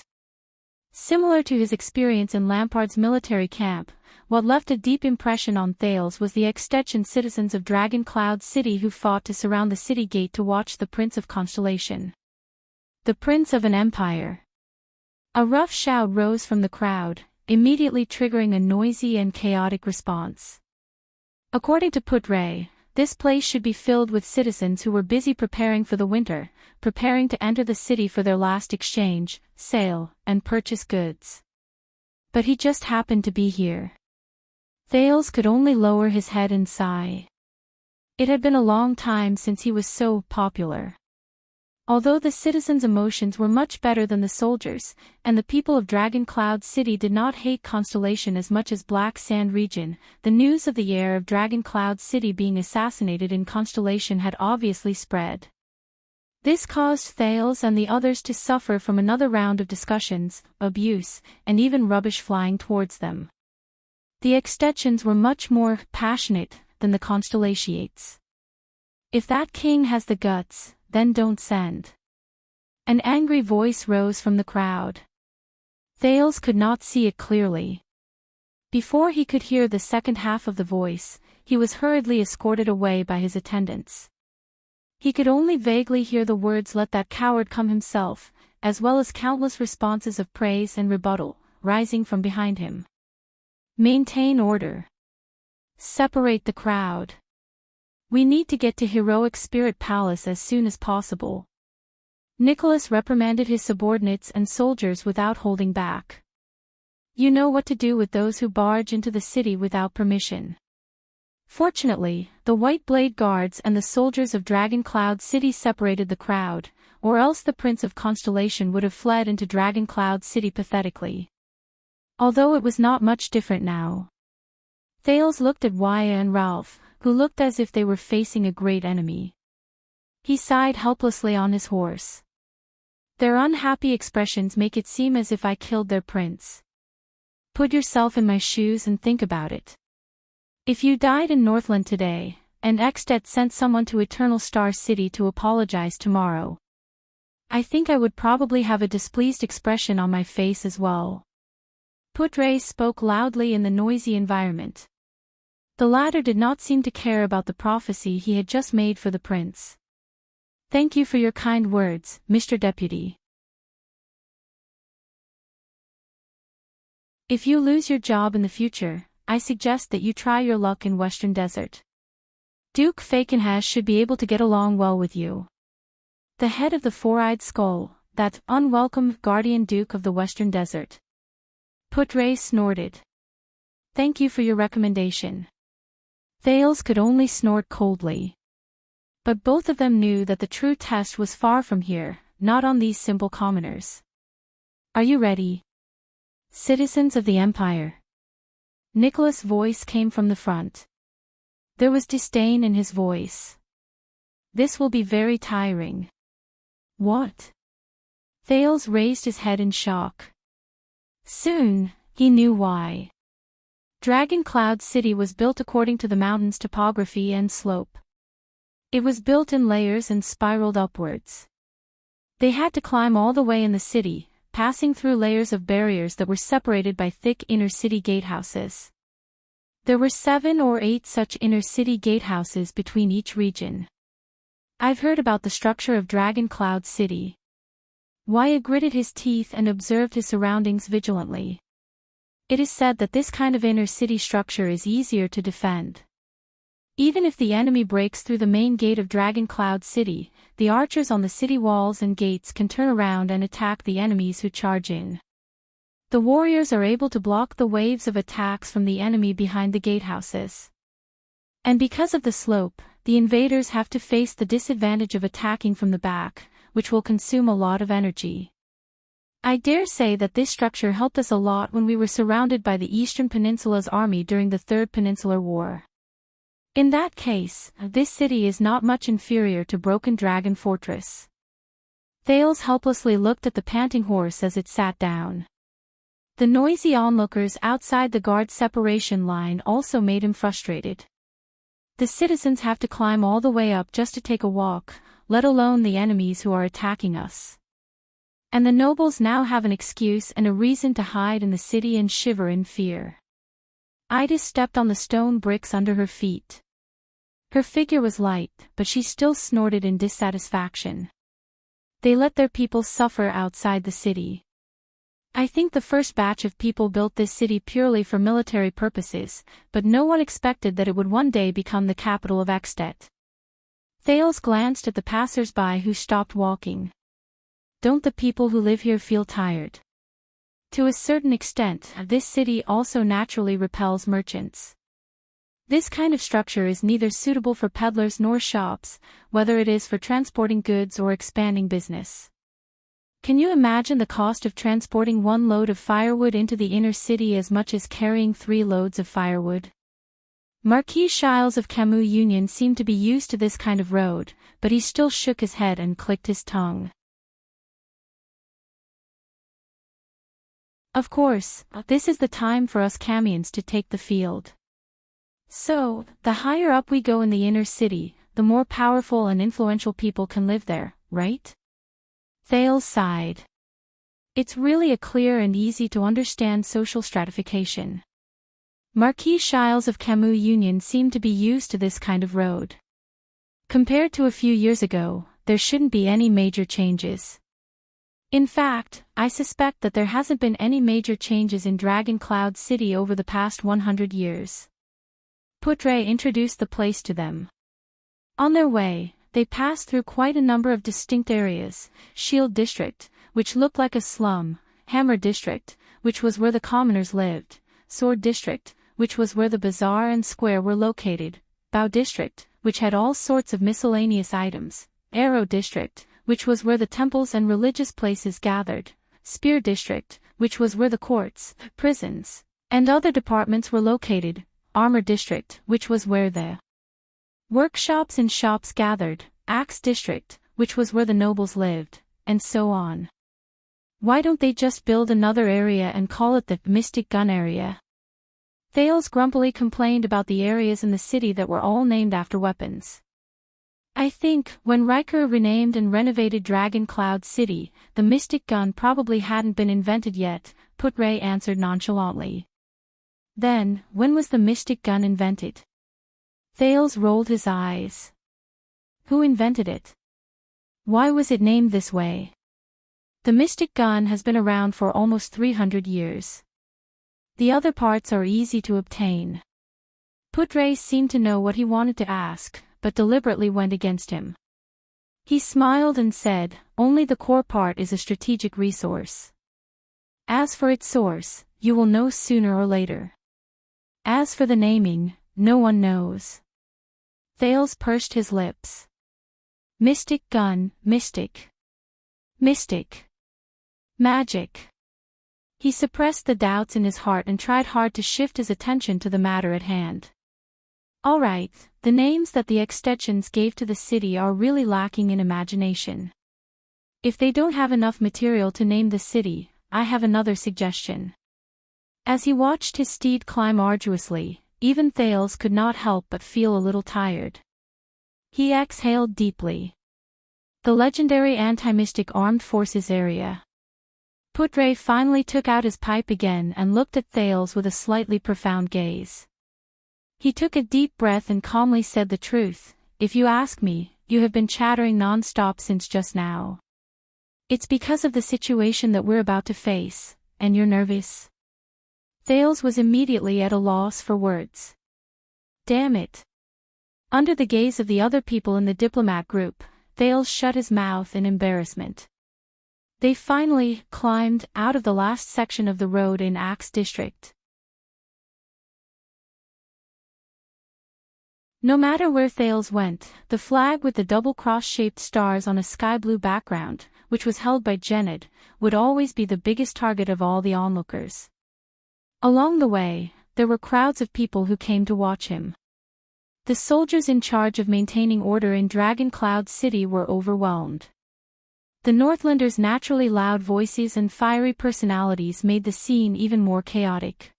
Similar to his experience in Lampard's military camp, what left a deep impression on Thales was the extension citizens of Dragon Cloud City who fought to surround the city gate to watch the Prince of Constellation. The Prince of an Empire. A rough shout rose from the crowd, immediately triggering a noisy and chaotic response. According to Putre, this place should be filled with citizens who were busy preparing for the winter, preparing to enter the city for their last exchange, sale, and purchase goods. But he just happened to be here. Thales could only lower his head and sigh. It had been a long time since he was so popular. Although the citizens' emotions were much better than the soldiers, and the people of Dragon Cloud City did not hate Constellation as much as Black Sand Region, the news of the heir of Dragon Cloud City being assassinated in Constellation had obviously spread. This caused Thales and the others to suffer from another round of discussions, abuse, and even rubbish flying towards them. The extensions were much more passionate than the constellatiates. If that king has the guts, then don't send. An angry voice rose from the crowd. Thales could not see it clearly. Before he could hear the second half of the voice, he was hurriedly escorted away by his attendants. He could only vaguely hear the words "let that coward come himself," as well as countless responses of praise and rebuttal, rising from behind him. Maintain order. Separate the crowd. We need to get to Heroic Spirit Palace as soon as possible. Nicholas reprimanded his subordinates and soldiers without holding back. You know what to do with those who barge into the city without permission. Fortunately, the White Blade Guards and the soldiers of Dragon Cloud City separated the crowd, or else the Prince of Constellation would have fled into Dragon Cloud City pathetically. Although it was not much different now. Thales looked at Waya and Ralph, who looked as if they were facing a great enemy. He sighed helplessly on his horse. Their unhappy expressions make it seem as if I killed their prince. Put yourself in my shoes and think about it. If you died in Northland today, and Extet sent someone to Eternal Star City to apologize tomorrow, I think I would probably have a displeased expression on my face as well. Putre spoke loudly in the noisy environment. The latter did not seem to care about the prophecy he had just made for the prince. Thank you for your kind words, Mr. Deputy. If you lose your job in the future, I suggest that you try your luck in Western Desert. Duke Fakenhash should be able to get along well with you. The head of the Four-Eyed Skull, that unwelcome guardian duke of the Western Desert. Putre snorted. Thank you for your recommendation. Thales could only snort coldly. But both of them knew that the true test was far from here, not on these simple commoners. Are you ready? Citizens of the Empire. Nicholas' voice came from the front. There was disdain in his voice. This will be very tiring. What? Thales raised his head in shock. Soon, he knew why. Dragon Cloud City was built according to the mountain's topography and slope. It was built in layers and spiraled upwards. They had to climb all the way in the city, passing through layers of barriers that were separated by thick inner-city gatehouses. There were 7 or 8 such inner-city gatehouses between each region. I've heard about the structure of Dragon Cloud City. Waya gritted his teeth and observed his surroundings vigilantly. It is said that this kind of inner-city structure is easier to defend. Even if the enemy breaks through the main gate of Dragon Cloud City, the archers on the city walls and gates can turn around and attack the enemies who charge in. The warriors are able to block the waves of attacks from the enemy behind the gatehouses. And because of the slope, the invaders have to face the disadvantage of attacking from the back, which will consume a lot of energy. I dare say that this structure helped us a lot when we were surrounded by the Eastern Peninsula's army during the Third Peninsular War. In that case, this city is not much inferior to Broken Dragon Fortress. Thales helplessly looked at the panting horse as it sat down. The noisy onlookers outside the guard separation line also made him frustrated. The citizens have to climb all the way up just to take a walk, let alone the enemies who are attacking us. And the nobles now have an excuse and a reason to hide in the city and shiver in fear. Ida stepped on the stone bricks under her feet. Her figure was light, but she still snorted in dissatisfaction. They let their people suffer outside the city. I think the first batch of people built this city purely for military purposes, but no one expected that it would one day become the capital of Extet. Thales glanced at the passers-by who stopped walking. Don't the people who live here feel tired? To a certain extent, this city also naturally repels merchants. This kind of structure is neither suitable for peddlers nor shops, whether it is for transporting goods or expanding business. Can you imagine the cost of transporting 1 load of firewood into the inner city as much as carrying 3 loads of firewood? Marquis Shiles of Camus Union seemed to be used to this kind of road, but he still shook his head and clicked his tongue. Of course, this is the time for us Camians to take the field. So, the higher up we go in the inner city, the more powerful and influential people can live there, right? Thales sighed. It's really a clear and easy to understand social stratification. Marquis Shiles of Camus Union seemed to be used to this kind of road. Compared to a few years ago, there shouldn't be any major changes. In fact, I suspect that there hasn't been any major changes in Dragon Cloud City over the past 100 years. Putre introduced the place to them. On their way, they passed through quite a number of distinct areas: Shield District, which looked like a slum; Hammer District, which was where the commoners lived; Sword District, which was where the bazaar and square were located; Bow District, which had all sorts of miscellaneous items; Arrow District, which was where the temples and religious places gathered; Spear District, which was where the courts, prisons, and other departments were located; Armor District, which was where the workshops and shops gathered; Axe District, which was where the nobles lived, and so on. Why don't they just build another area and call it the Mystic Gun area? Thales grumpily complained about the areas in the city that were all named after weapons. I think, when Riker renamed and renovated Dragon Cloud City, the Mystic Gun probably hadn't been invented yet, Putre answered nonchalantly. Then, when was the Mystic Gun invented? Thales rolled his eyes. Who invented it? Why was it named this way? The Mystic Gun has been around for almost 300 years. The other parts are easy to obtain. Putre seemed to know what he wanted to ask, but deliberately went against him. He smiled and said, only the core part is a strategic resource. As for its source, you will know sooner or later. As for the naming, no one knows. Thales pursed his lips. Mystic Gun, mystic. Mystic. Magic. He suppressed the doubts in his heart and tried hard to shift his attention to the matter at hand. All right, the names that the extensions gave to the city are really lacking in imagination. If they don't have enough material to name the city, I have another suggestion. As he watched his steed climb arduously, even Thales could not help but feel a little tired. He exhaled deeply. The legendary anti-mystic armed forces area. Putre finally took out his pipe again and looked at Thales with a slightly profound gaze. He took a deep breath and calmly said the truth. If you ask me, you have been chattering non-stop since just now. It's because of the situation that we're about to face, and you're nervous. Thales was immediately at a loss for words. Damn it. Under the gaze of the other people in the diplomat group, Thales shut his mouth in embarrassment. They finally climbed out of the last section of the road in Axe District. No matter where Thales went, the flag with the double cross-shaped stars on a sky-blue background, which was held by Gened, would always be the biggest target of all the onlookers. Along the way, there were crowds of people who came to watch him. The soldiers in charge of maintaining order in Dragon Cloud City were overwhelmed. The Northlanders' naturally loud voices and fiery personalities made the scene even more chaotic.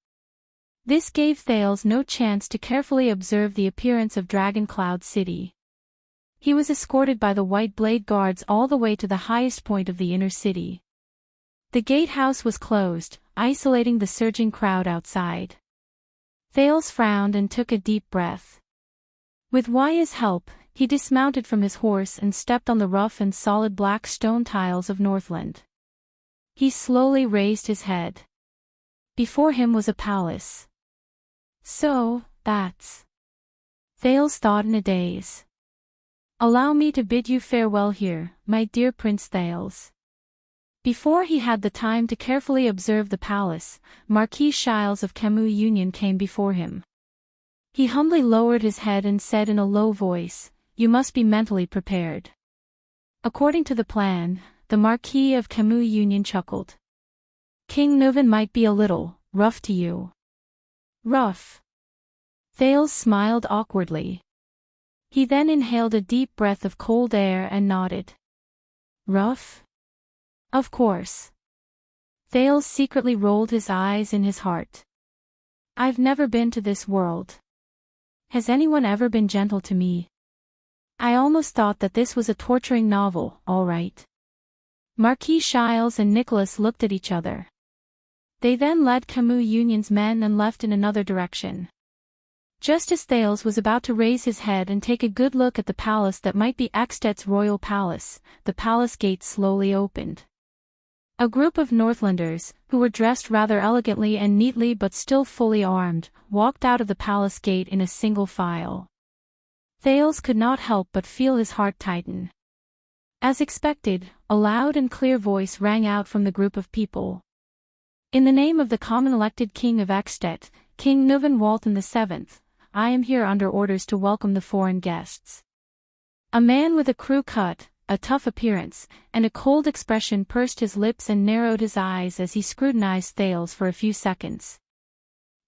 This gave Thales no chance to carefully observe the appearance of Dragon Cloud City. He was escorted by the White Blade Guards all the way to the highest point of the inner city. The gatehouse was closed, isolating the surging crowd outside. Thales frowned and took a deep breath. With Waya's help, he dismounted from his horse and stepped on the rough and solid black stone tiles of Northland. He slowly raised his head. Before him was a palace. So, that's... Thales thought in a daze. Allow me to bid you farewell here, my dear Prince Thales. Before he had the time to carefully observe the palace, Marquis Shiles of Camus Union came before him. He humbly lowered his head and said in a low voice, "You must be mentally prepared." According to the plan, the Marquis of Camus Union chuckled. King Nuvan might be a little rough to you. Rough. Thales smiled awkwardly. He then inhaled a deep breath of cold air and nodded. Rough? Of course. Thales secretly rolled his eyes in his heart. I've never been to this world. Has anyone ever been gentle to me? I almost thought that this was a torturing novel, all right. Marquis Shiles and Nicholas looked at each other. They then led Camus Union's men and left in another direction. Just as Thales was about to raise his head and take a good look at the palace that might be Axtet's royal palace, the palace gate slowly opened. A group of Northlanders, who were dressed rather elegantly and neatly but still fully armed, walked out of the palace gate in a single file. Thales could not help but feel his heart tighten. As expected, a loud and clear voice rang out from the group of people. In the name of the common elected king of Axtet, King Nuvan Walton VII, I am here under orders to welcome the foreign guests. A man with a crew cut, a tough appearance, and a cold expression pursed his lips and narrowed his eyes as he scrutinized Thales for a few seconds.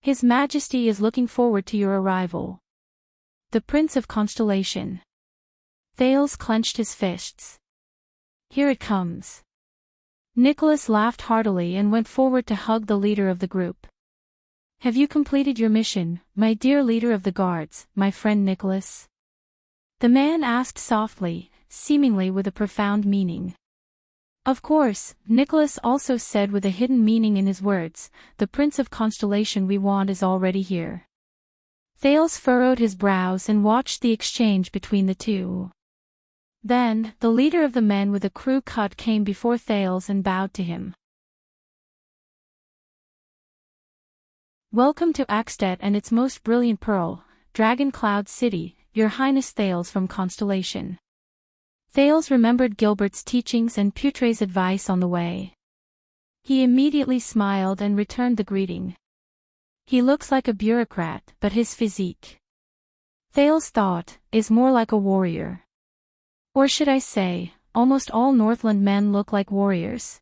His Majesty is looking forward to your arrival. The Prince of Constellation. Thales clenched his fists. Here it comes. Nicholas laughed heartily and went forward to hug the leader of the group. Have you completed your mission, my dear leader of the guards, my friend Nicholas? The man asked softly, seemingly with a profound meaning. Of course, Nicholas also said with a hidden meaning in his words, the Prince of Constellation we want is already here. Thales furrowed his brows and watched the exchange between the two. Then, the leader of the men with a crew cut came before Thales and bowed to him. Welcome to Axtet and its most brilliant pearl, Dragon Cloud City, Your Highness Thales from Constellation. Thales remembered Gilbert's teachings and Putre's advice on the way. He immediately smiled and returned the greeting. He looks like a bureaucrat, but his physique, Thales thought, is more like a warrior. Or should I say, almost all Northland men look like warriors.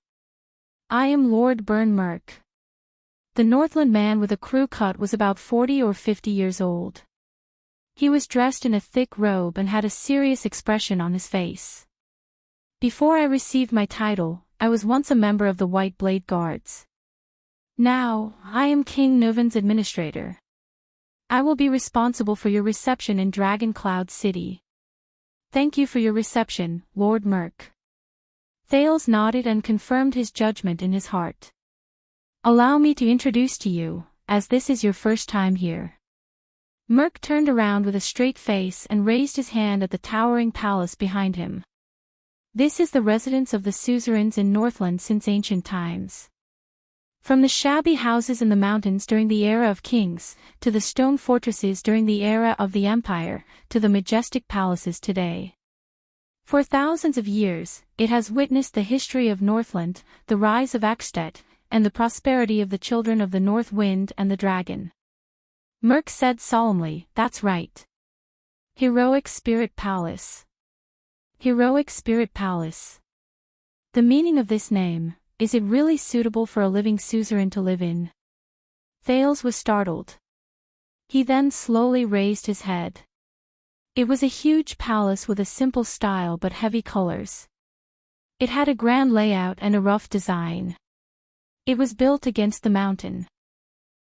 I am Lord Burn Merk. The Northland man with a crew cut was about 40 or 50 years old. He was dressed in a thick robe and had a serious expression on his face. Before I received my title, I was once a member of the White Blade Guards. Now, I am King Nuvan's administrator. I will be responsible for your reception in Dragon Cloud City. Thank you for your reception, Lord Merk. Thales nodded and confirmed his judgment in his heart. Allow me to introduce to you, as this is your first time here. Merk turned around with a straight face and raised his hand at the towering palace behind him. This is the residence of the suzerains in Northland since ancient times. From the shabby houses in the mountains during the era of kings, to the stone fortresses during the era of the Empire, to the majestic palaces today. For thousands of years, it has witnessed the history of Northland, the rise of Axtet, and the prosperity of the children of the North Wind and the Dragon. Merk said solemnly, that's right. Heroic Spirit Palace. Heroic Spirit Palace. The meaning of this name, is it really suitable for a living suzerain to live in? Thales was startled. He then slowly raised his head. It was a huge palace with a simple style but heavy colors. It had a grand layout and a rough design. It was built against the mountain.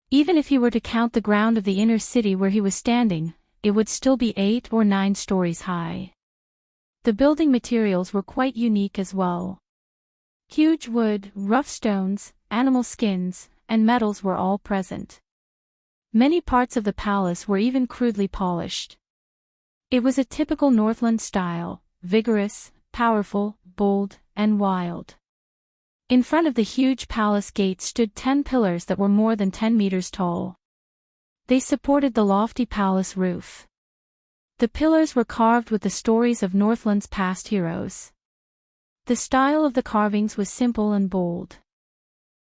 Even if he were to count the ground of the inner city where he was standing, it would still be 8 or 9 stories high. The building materials were quite unique as well. Huge wood, rough stones, animal skins, and metals were all present. Many parts of the palace were even crudely polished. It was a typical Northland style, vigorous, powerful, bold, and wild. In front of the huge palace gate stood 10 pillars that were more than 10 meters tall. They supported the lofty palace roof. The pillars were carved with the stories of Northland's past heroes. The style of the carvings was simple and bold.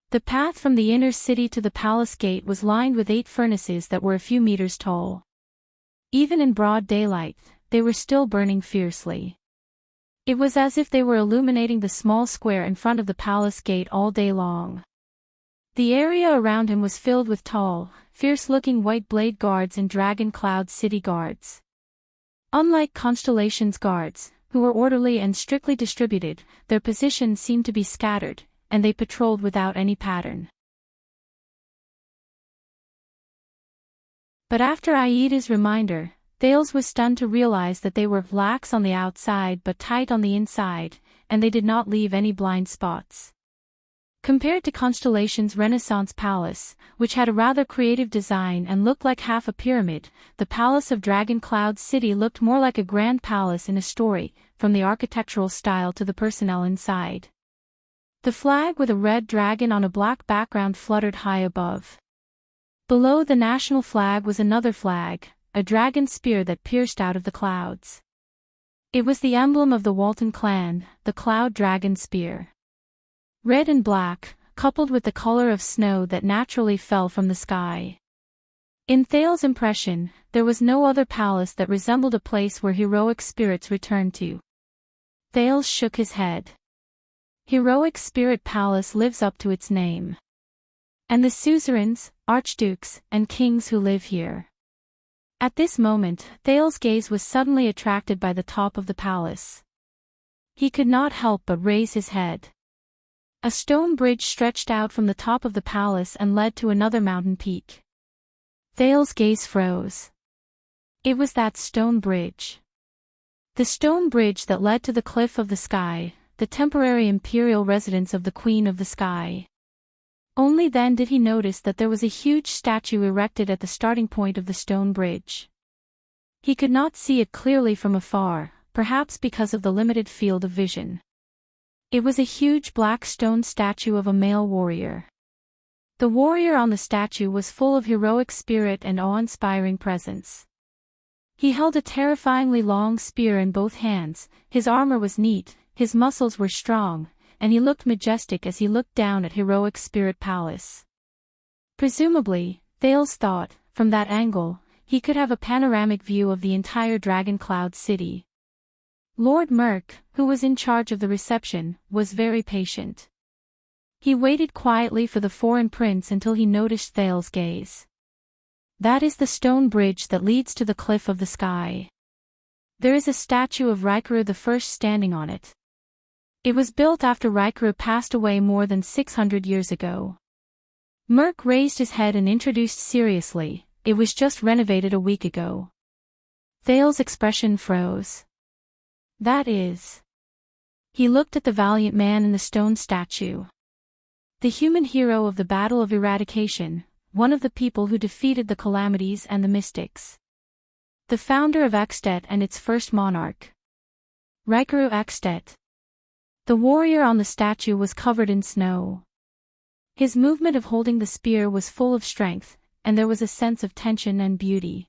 The path from the inner city to the palace gate was lined with 8 furnaces that were a few meters tall. Even in broad daylight, they were still burning fiercely. It was as if they were illuminating the small square in front of the palace gate all day long. The area around him was filled with tall, fierce-looking white blade guards and Dragon Cloud City guards. Unlike Constellation's guards, who were orderly and strictly distributed, their positions seemed to be scattered, and they patrolled without any pattern. But after Aida's reminder, Thales was stunned to realize that they were lax on the outside but tight on the inside, and they did not leave any blind spots. Compared to Constellation's Renaissance Palace, which had a rather creative design and looked like half a pyramid, the Palace of Dragon Cloud City looked more like a grand palace in a story, from the architectural style to the personnel inside. The flag with a red dragon on a black background fluttered high above. Below the national flag was another flag, a dragon spear that pierced out of the clouds. It was the emblem of the Walton clan, the Cloud Dragon Spear. Red and black, coupled with the color of snow that naturally fell from the sky. In Thales' impression, there was no other palace that resembled a place where heroic spirits returned to. Thales shook his head. Heroic Spirit Palace lives up to its name. And the suzerains, archdukes, and kings who live here. At this moment, Thales' gaze was suddenly attracted by the top of the palace. He could not help but raise his head. A stone bridge stretched out from the top of the palace and led to another mountain peak. Thales' gaze froze. It was that stone bridge. The stone bridge that led to the Cliff of the Sky, the temporary imperial residence of the Queen of the Sky. Only then did he notice that there was a huge statue erected at the starting point of the stone bridge. He could not see it clearly from afar, perhaps because of the limited field of vision. It was a huge black stone statue of a male warrior. The warrior on the statue was full of heroic spirit and awe-inspiring presence. He held a terrifyingly long spear in both hands, his armor was neat, his muscles were strong, and he looked majestic as he looked down at Heroic Spirit Palace. Presumably, Thales thought, from that angle, he could have a panoramic view of the entire Dragon Cloud City. Lord Merk, who was in charge of the reception, was very patient. He waited quietly for the foreign prince until he noticed Thales' gaze. That is the stone bridge that leads to the Cliff of the Sky. There is a statue of Raikaru I standing on it. It was built after Raikaru passed away more than 600 years ago. Merk raised his head and introduced seriously, it was just renovated a week ago. Thales' expression froze. That is. He looked at the valiant man in the stone statue. The human hero of the Battle of Eradication, one of the people who defeated the Calamities and the Mystics. The founder of Extet and its first monarch. Raikaru Extet. The warrior on the statue was covered in snow. His movement of holding the spear was full of strength, and there was a sense of tension and beauty.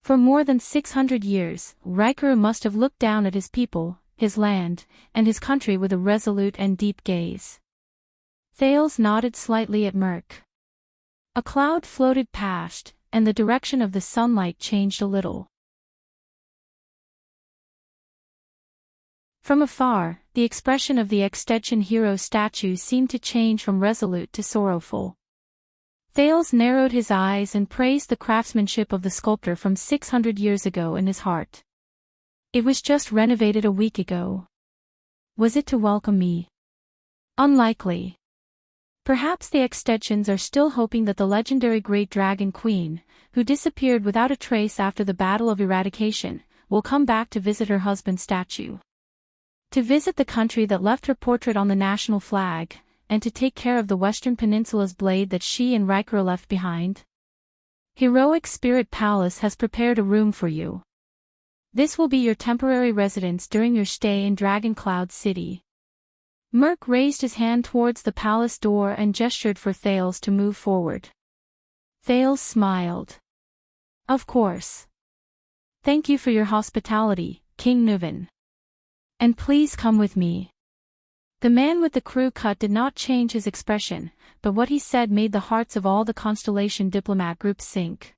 For more than 600 years, Raikaru must have looked down at his people, his land, and his country with a resolute and deep gaze. Thales nodded slightly at Merk. A cloud floated past, and the direction of the sunlight changed a little. From afar, the expression of the Extension hero statue seemed to change from resolute to sorrowful. Thales narrowed his eyes and praised the craftsmanship of the sculptor from 600 years ago in his heart. It was just renovated a week ago. Was it to welcome me? Unlikely. Perhaps the Extensions are still hoping that the legendary Great Dragon Queen, who disappeared without a trace after the Battle of Eradication, will come back to visit her husband's statue. To visit the country that left her portrait on the national flag, and to take care of the Western Peninsula's blade that she and Raikaru left behind. Heroic Spirit Palace has prepared a room for you. This will be your temporary residence during your stay in Dragon Cloud City. Merk raised his hand towards the palace door and gestured for Thales to move forward. Thales smiled. Of course. Thank you for your hospitality, King Nuvan. And please come with me. The man with the crew cut did not change his expression, but what he said made the hearts of all the Constellation diplomat groups sink.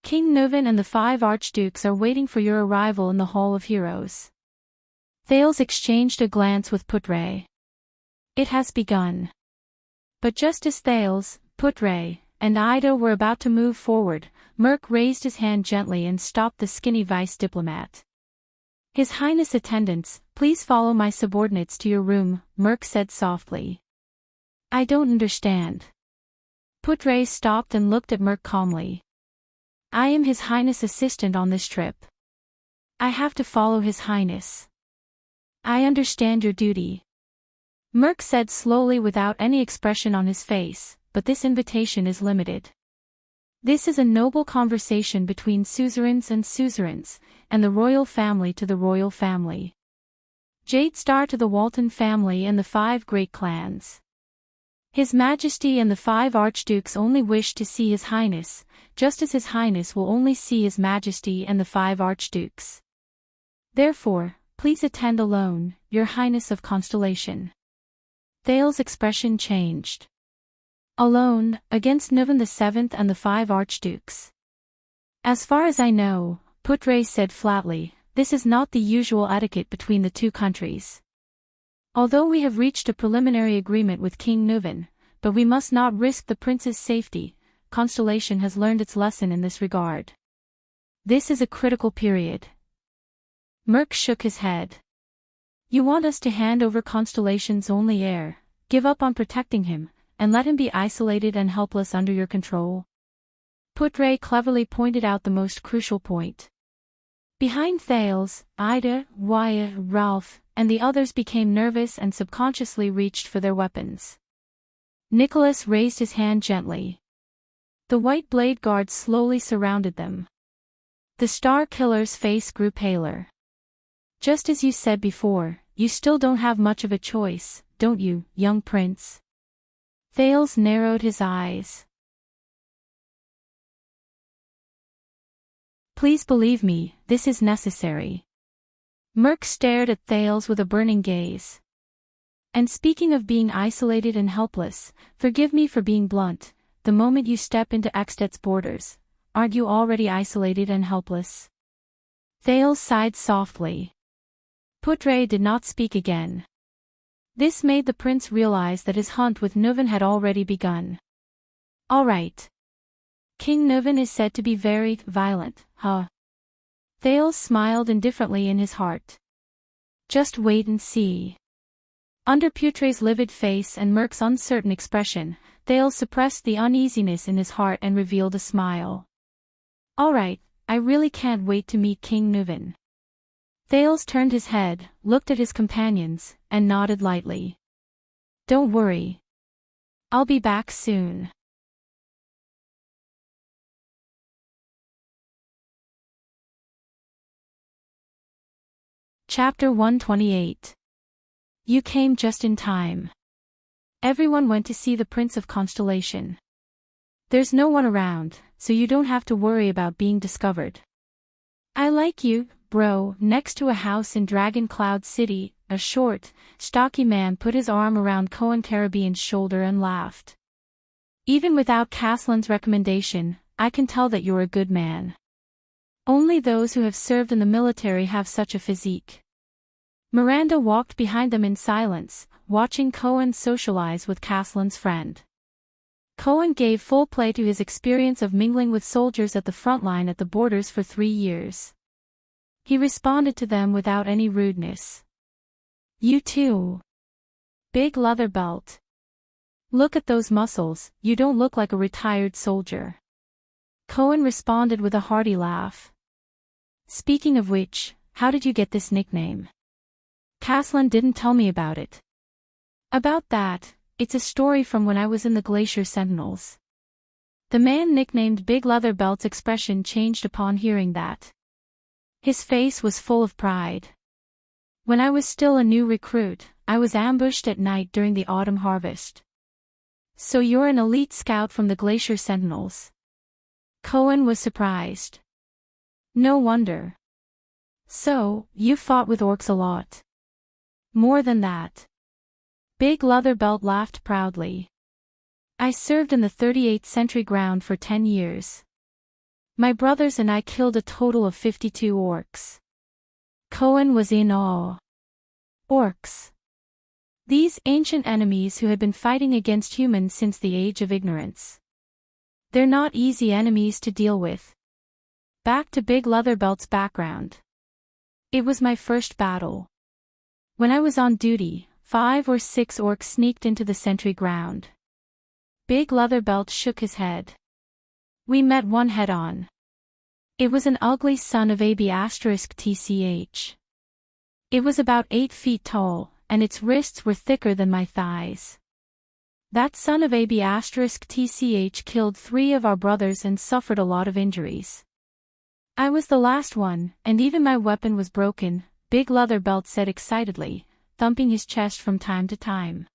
King Nuvan and the 5 archdukes are waiting for your arrival in the Hall of Heroes. Thales exchanged a glance with Putre. It has begun. But just as Thales, Putre, and Ida were about to move forward, Merc raised his hand gently and stopped the skinny vice diplomat. His Highness attendants, please follow my subordinates to your room, Merc said softly. I don't understand. Putre stopped and looked at Merc calmly. I am His Highness' assistant on this trip. I have to follow His Highness. I understand your duty. Merc said slowly without any expression on his face, but this invitation is limited. This is a noble conversation between suzerains and suzerains, and the royal family to the royal family. Jade Star to the Walton family and the 5 great clans. His Majesty and the 5 archdukes only wish to see His Highness, just as His Highness will only see His Majesty and the 5 archdukes. Therefore, please attend alone, Your Highness of Constellation. Thales' expression changed. Alone, against Nuvan the 7th and the 5 archdukes. As far as I know, Putre said flatly, this is not the usual etiquette between the 2 countries. Although we have reached a preliminary agreement with King Nuvan, but we must not risk the prince's safety, Constellation has learned its lesson in this regard. This is a critical period. Merc shook his head. You want us to hand over Constellation's only heir, give up on protecting him, and let him be isolated and helpless under your control? Putre cleverly pointed out the most crucial point. Behind Thales, Ida, Waya, Ralph, and the others became nervous and subconsciously reached for their weapons. Nicholas raised his hand gently. The white blade guards slowly surrounded them. The Star Killer's face grew paler. Just as you said before, you still don't have much of a choice, don't you, young prince? Thales narrowed his eyes. Please believe me, this is necessary. Merc stared at Thales with a burning gaze. And speaking of being isolated and helpless, forgive me for being blunt, the moment you step into Extet's borders, aren't you already isolated and helpless? Thales sighed softly. Putre did not speak again. This made the prince realize that his hunt with Nuvan had already begun. All right. King Nuvan is said to be very violent, huh? Thales smiled indifferently in his heart. Just wait and see. Under Putre's livid face and Merc's uncertain expression, Thales suppressed the uneasiness in his heart and revealed a smile. All right, I really can't wait to meet King Nuvan. Thales turned his head, looked at his companions, and nodded lightly. Don't worry. I'll be back soon. Chapter 128. You came just in time. Everyone went to see the Prince of Constellation. There's no one around, so you don't have to worry about being discovered. I like you, bro. Next to a house in Dragon Cloud City, a short, stocky man put his arm around Cohen Caribbean's shoulder and laughed. Even without Caslin's recommendation, I can tell that you're a good man. Only those who have served in the military have such a physique. Miranda walked behind them in silence, watching Cohen socialize with Caslin's friend. Cohen gave full play to his experience of mingling with soldiers at the front line at the borders for 3 years. He responded to them without any rudeness. You too. Big leather belt. Look at those muscles, you don't look like a retired soldier. Cohen responded with a hearty laugh. Speaking of which, how did you get this nickname? Caslin didn't tell me about it. About that, it's a story from when I was in the Glacier Sentinels. The man nicknamed Big Leather Belt's expression changed upon hearing that. His face was full of pride. When I was still a new recruit, I was ambushed at night during the autumn harvest. So you're an elite scout from the Glacier Sentinels. Cohen was surprised. No wonder. So, you fought with orcs a lot. More than that. Big Leather Belt laughed proudly. I served in the 38th Century Ground for 10 years. My brothers and I killed a total of 52 orcs. Cohen was in awe. Orcs. These ancient enemies who had been fighting against humans since the age of ignorance. They're not easy enemies to deal with. Back to Big Leatherbelt's background. It was my first battle. When I was on duty, 5 or 6 orcs sneaked into the sentry ground. Big Leatherbelt shook his head. We met one head-on. It was an ugly son of AB*TCH. It was about 8 feet tall, and its wrists were thicker than my thighs. That son of AB*TCH killed 3 of our brothers and suffered a lot of injuries. I was the last one, and even my weapon was broken, Big Leatherbelt said excitedly, thumping his chest from time to time.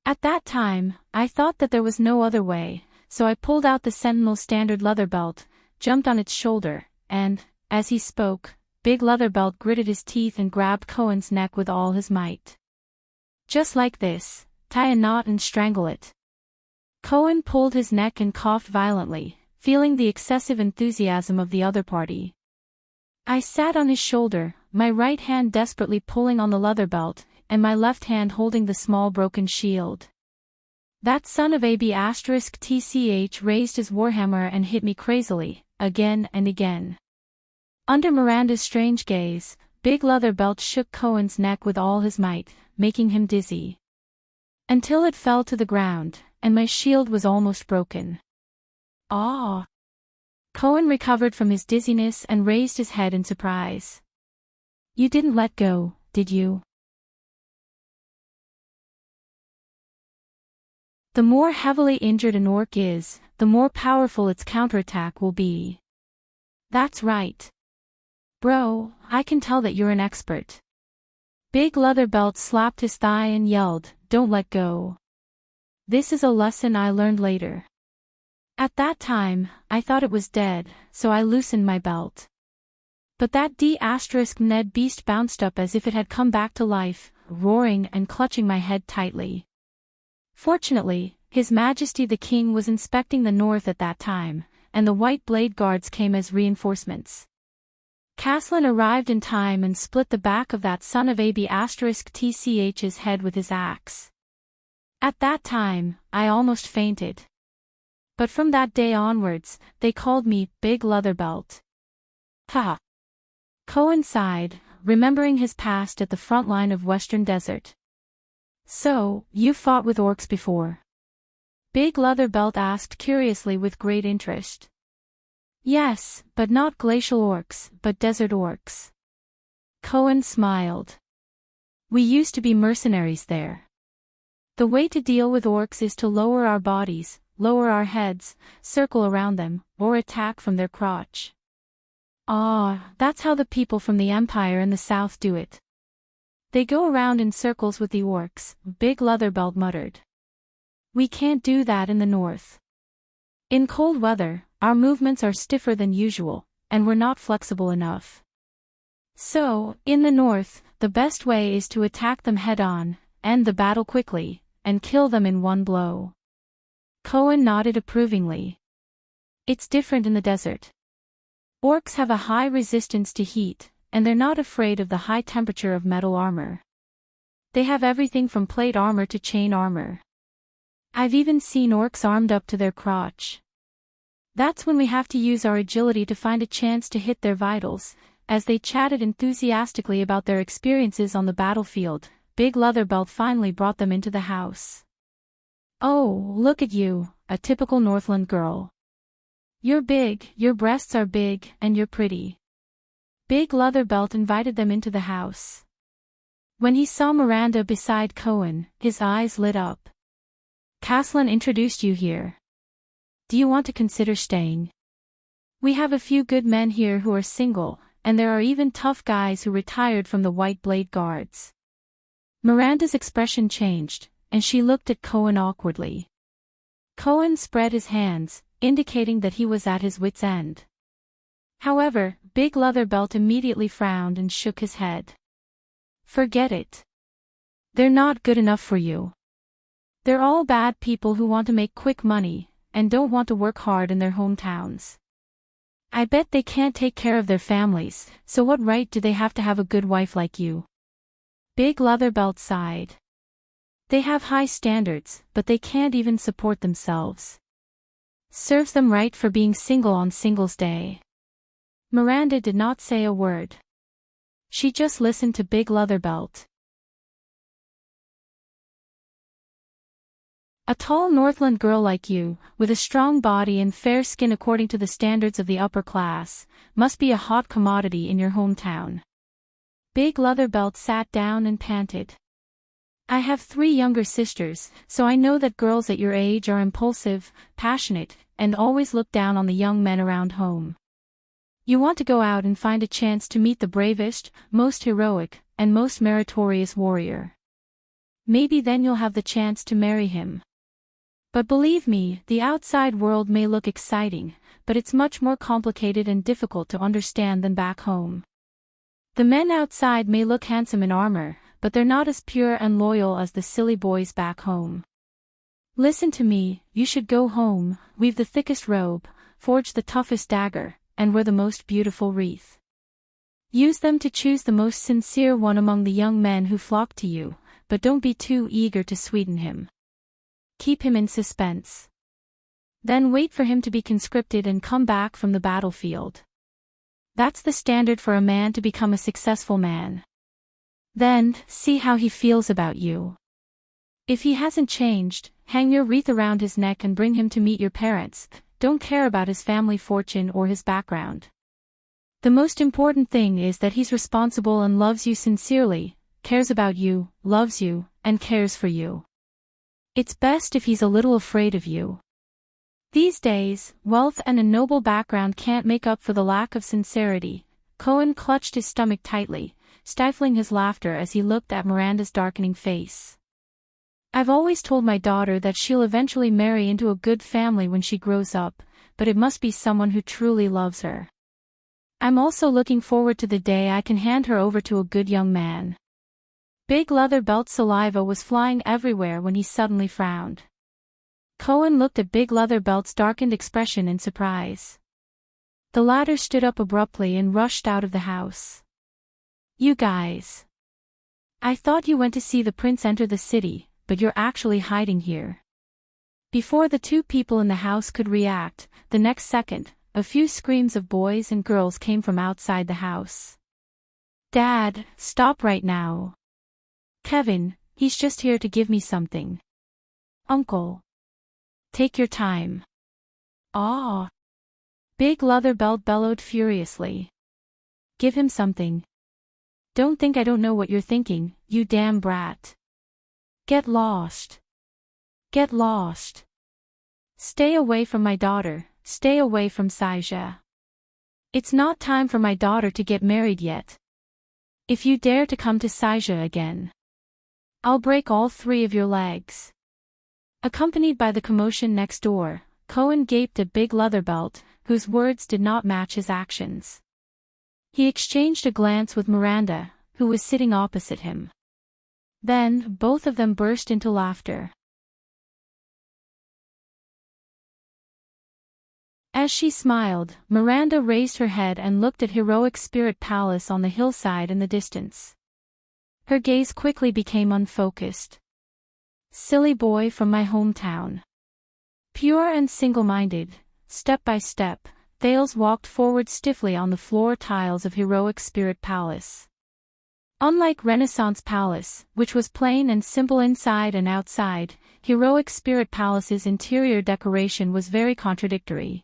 At that time, I thought that there was no other way, so I pulled out the Sentinel Standard Leatherbelt, jumped on its shoulder, and, as he spoke, Big Leatherbelt gritted his teeth and grabbed Cohen's neck with all his might. Just like this, tie a knot and strangle it. Cohen pulled his neck and coughed violently, feeling the excessive enthusiasm of the other party. I sat on his shoulder, my right hand desperately pulling on the leatherbelt, and my left hand holding the small broken shield. That son of AB*TCH raised his warhammer and hit me crazily, again and again. Under Miranda's strange gaze, Big Leatherbelt shook Cohen's neck with all his might, making him dizzy. Until it fell to the ground, and my shield was almost broken. Ah! Cohen recovered from his dizziness and raised his head in surprise. You didn't let go, did you? The more heavily injured an orc is, the more powerful its counterattack will be. That's right. Bro, I can tell that you're an expert. Big Leatherbelt slapped his thigh and yelled, "Don't let go." This is a lesson I learned later. At that time, I thought it was dead, so I loosened my belt. But that D*Ned beast bounced up as if it had come back to life, roaring and clutching my head tightly. Fortunately, His Majesty the King was inspecting the north at that time, and the White Blade Guards came as reinforcements. Caslin arrived in time and split the back of that son of AB*TCH's head with his axe. At that time, I almost fainted. But from that day onwards, they called me Big Leatherbelt. Ha! Cohen sighed, remembering his past at the front line of Western Desert. So, you fought with orcs before? Big Leatherbelt asked curiously with great interest. Yes, but not glacial orcs, but desert orcs. Cohen smiled. We used to be mercenaries there. The way to deal with orcs is to lower our bodies, lower our heads, circle around them, or attack from their crotch. Ah, that's how the people from the Empire in the south do it. They go around in circles with the orcs, Big Leatherbelt muttered. We can't do that in the north. In cold weather, our movements are stiffer than usual, and we're not flexible enough. So, in the north, the best way is to attack them head-on, end the battle quickly, and kill them in one blow. Cohen nodded approvingly. It's different in the desert. Orcs have a high resistance to heat, and they're not afraid of the high temperature of metal armor. They have everything from plate armor to chain armor. I've even seen orcs armed up to their crotch. That's when we have to use our agility to find a chance to hit their vitals. As they chatted enthusiastically about their experiences on the battlefield, Big Leatherbelt finally brought them into the house. Oh, look at you, a typical Northland girl. You're big, your breasts are big, and you're pretty. Big Leatherbelt invited them into the house. When he saw Miranda beside Cohen, his eyes lit up. Caslin introduced you here. Do you want to consider staying? We have a few good men here who are single, and there are even tough guys who retired from the White Blade Guards. Miranda's expression changed, and she looked at Cohen awkwardly. Cohen spread his hands, indicating that he was at his wit's end. However, Big Leatherbelt immediately frowned and shook his head. Forget it. They're not good enough for you. They're all bad people who want to make quick money, and don't want to work hard in their hometowns. I bet they can't take care of their families, so what right do they have to have a good wife like you? Big Leatherbelt sighed. They have high standards, but they can't even support themselves. Serves them right for being single on Singles Day. Miranda did not say a word. She just listened to Big Leatherbelt. A tall Northland girl like you, with a strong body and fair skin according to the standards of the upper class, must be a hot commodity in your hometown. Big Leatherbelt sat down and panted. I have 3 younger sisters, so I know that girls at your age are impulsive, passionate, and always look down on the young men around home. You want to go out and find a chance to meet the bravest, most heroic, and most meritorious warrior. Maybe then you'll have the chance to marry him. But believe me, the outside world may look exciting, but it's much more complicated and difficult to understand than back home. The men outside may look handsome in armor, but they're not as pure and loyal as the silly boys back home. Listen to me, you should go home, weave the thickest robe, forge the toughest dagger, and wear the most beautiful wreath. Use them to choose the most sincere one among the young men who flock to you, but don't be too eager to sweeten him. Keep him in suspense. Then wait for him to be conscripted and come back from the battlefield. That's the standard for a man to become a successful man. Then, see how he feels about you. If he hasn't changed, hang your wreath around his neck and bring him to meet your parents. Don't care about his family fortune or his background. The most important thing is that he's responsible and loves you sincerely, cares about you, loves you, and cares for you. It's best if he's a little afraid of you. These days, wealth and a noble background can't make up for the lack of sincerity. Cohen clutched his stomach tightly, stifling his laughter as he looked at Miranda's darkening face. I've always told my daughter that she'll eventually marry into a good family when she grows up, but it must be someone who truly loves her. I'm also looking forward to the day I can hand her over to a good young man. Big Leatherbelt's saliva was flying everywhere when he suddenly frowned. Cohen looked at Big Leatherbelt's darkened expression in surprise. The latter stood up abruptly and rushed out of the house. You guys. I thought you went to see the prince enter the city, but you're actually hiding here. Before the 2 people in the house could react, the next second, a few screams of boys and girls came from outside the house. Dad, stop right now. Kevin, he's just here to give me something. Uncle. Take your time. Ah. Big Leatherbelt bellowed furiously. Give him something. Don't think I don't know what you're thinking, you damn brat. Get lost. Get lost. Stay away from my daughter, stay away from Saija. It's not time for my daughter to get married yet. If you dare to come to Saija again, I'll break all 3 of your legs. Accompanied by the commotion next door, Cohen gaped at Big Leatherbelt, whose words did not match his actions. He exchanged a glance with Miranda, who was sitting opposite him. Then, both of them burst into laughter. As she smiled, Miranda raised her head and looked at Heroic Spirit Palace on the hillside in the distance. Her gaze quickly became unfocused. Silly boy from my hometown. Pure and single-minded, step by step, Thales walked forward stiffly on the floor tiles of Heroic Spirit Palace. Unlike Renaissance Palace, which was plain and simple inside and outside, Heroic Spirit Palace's interior decoration was very contradictory.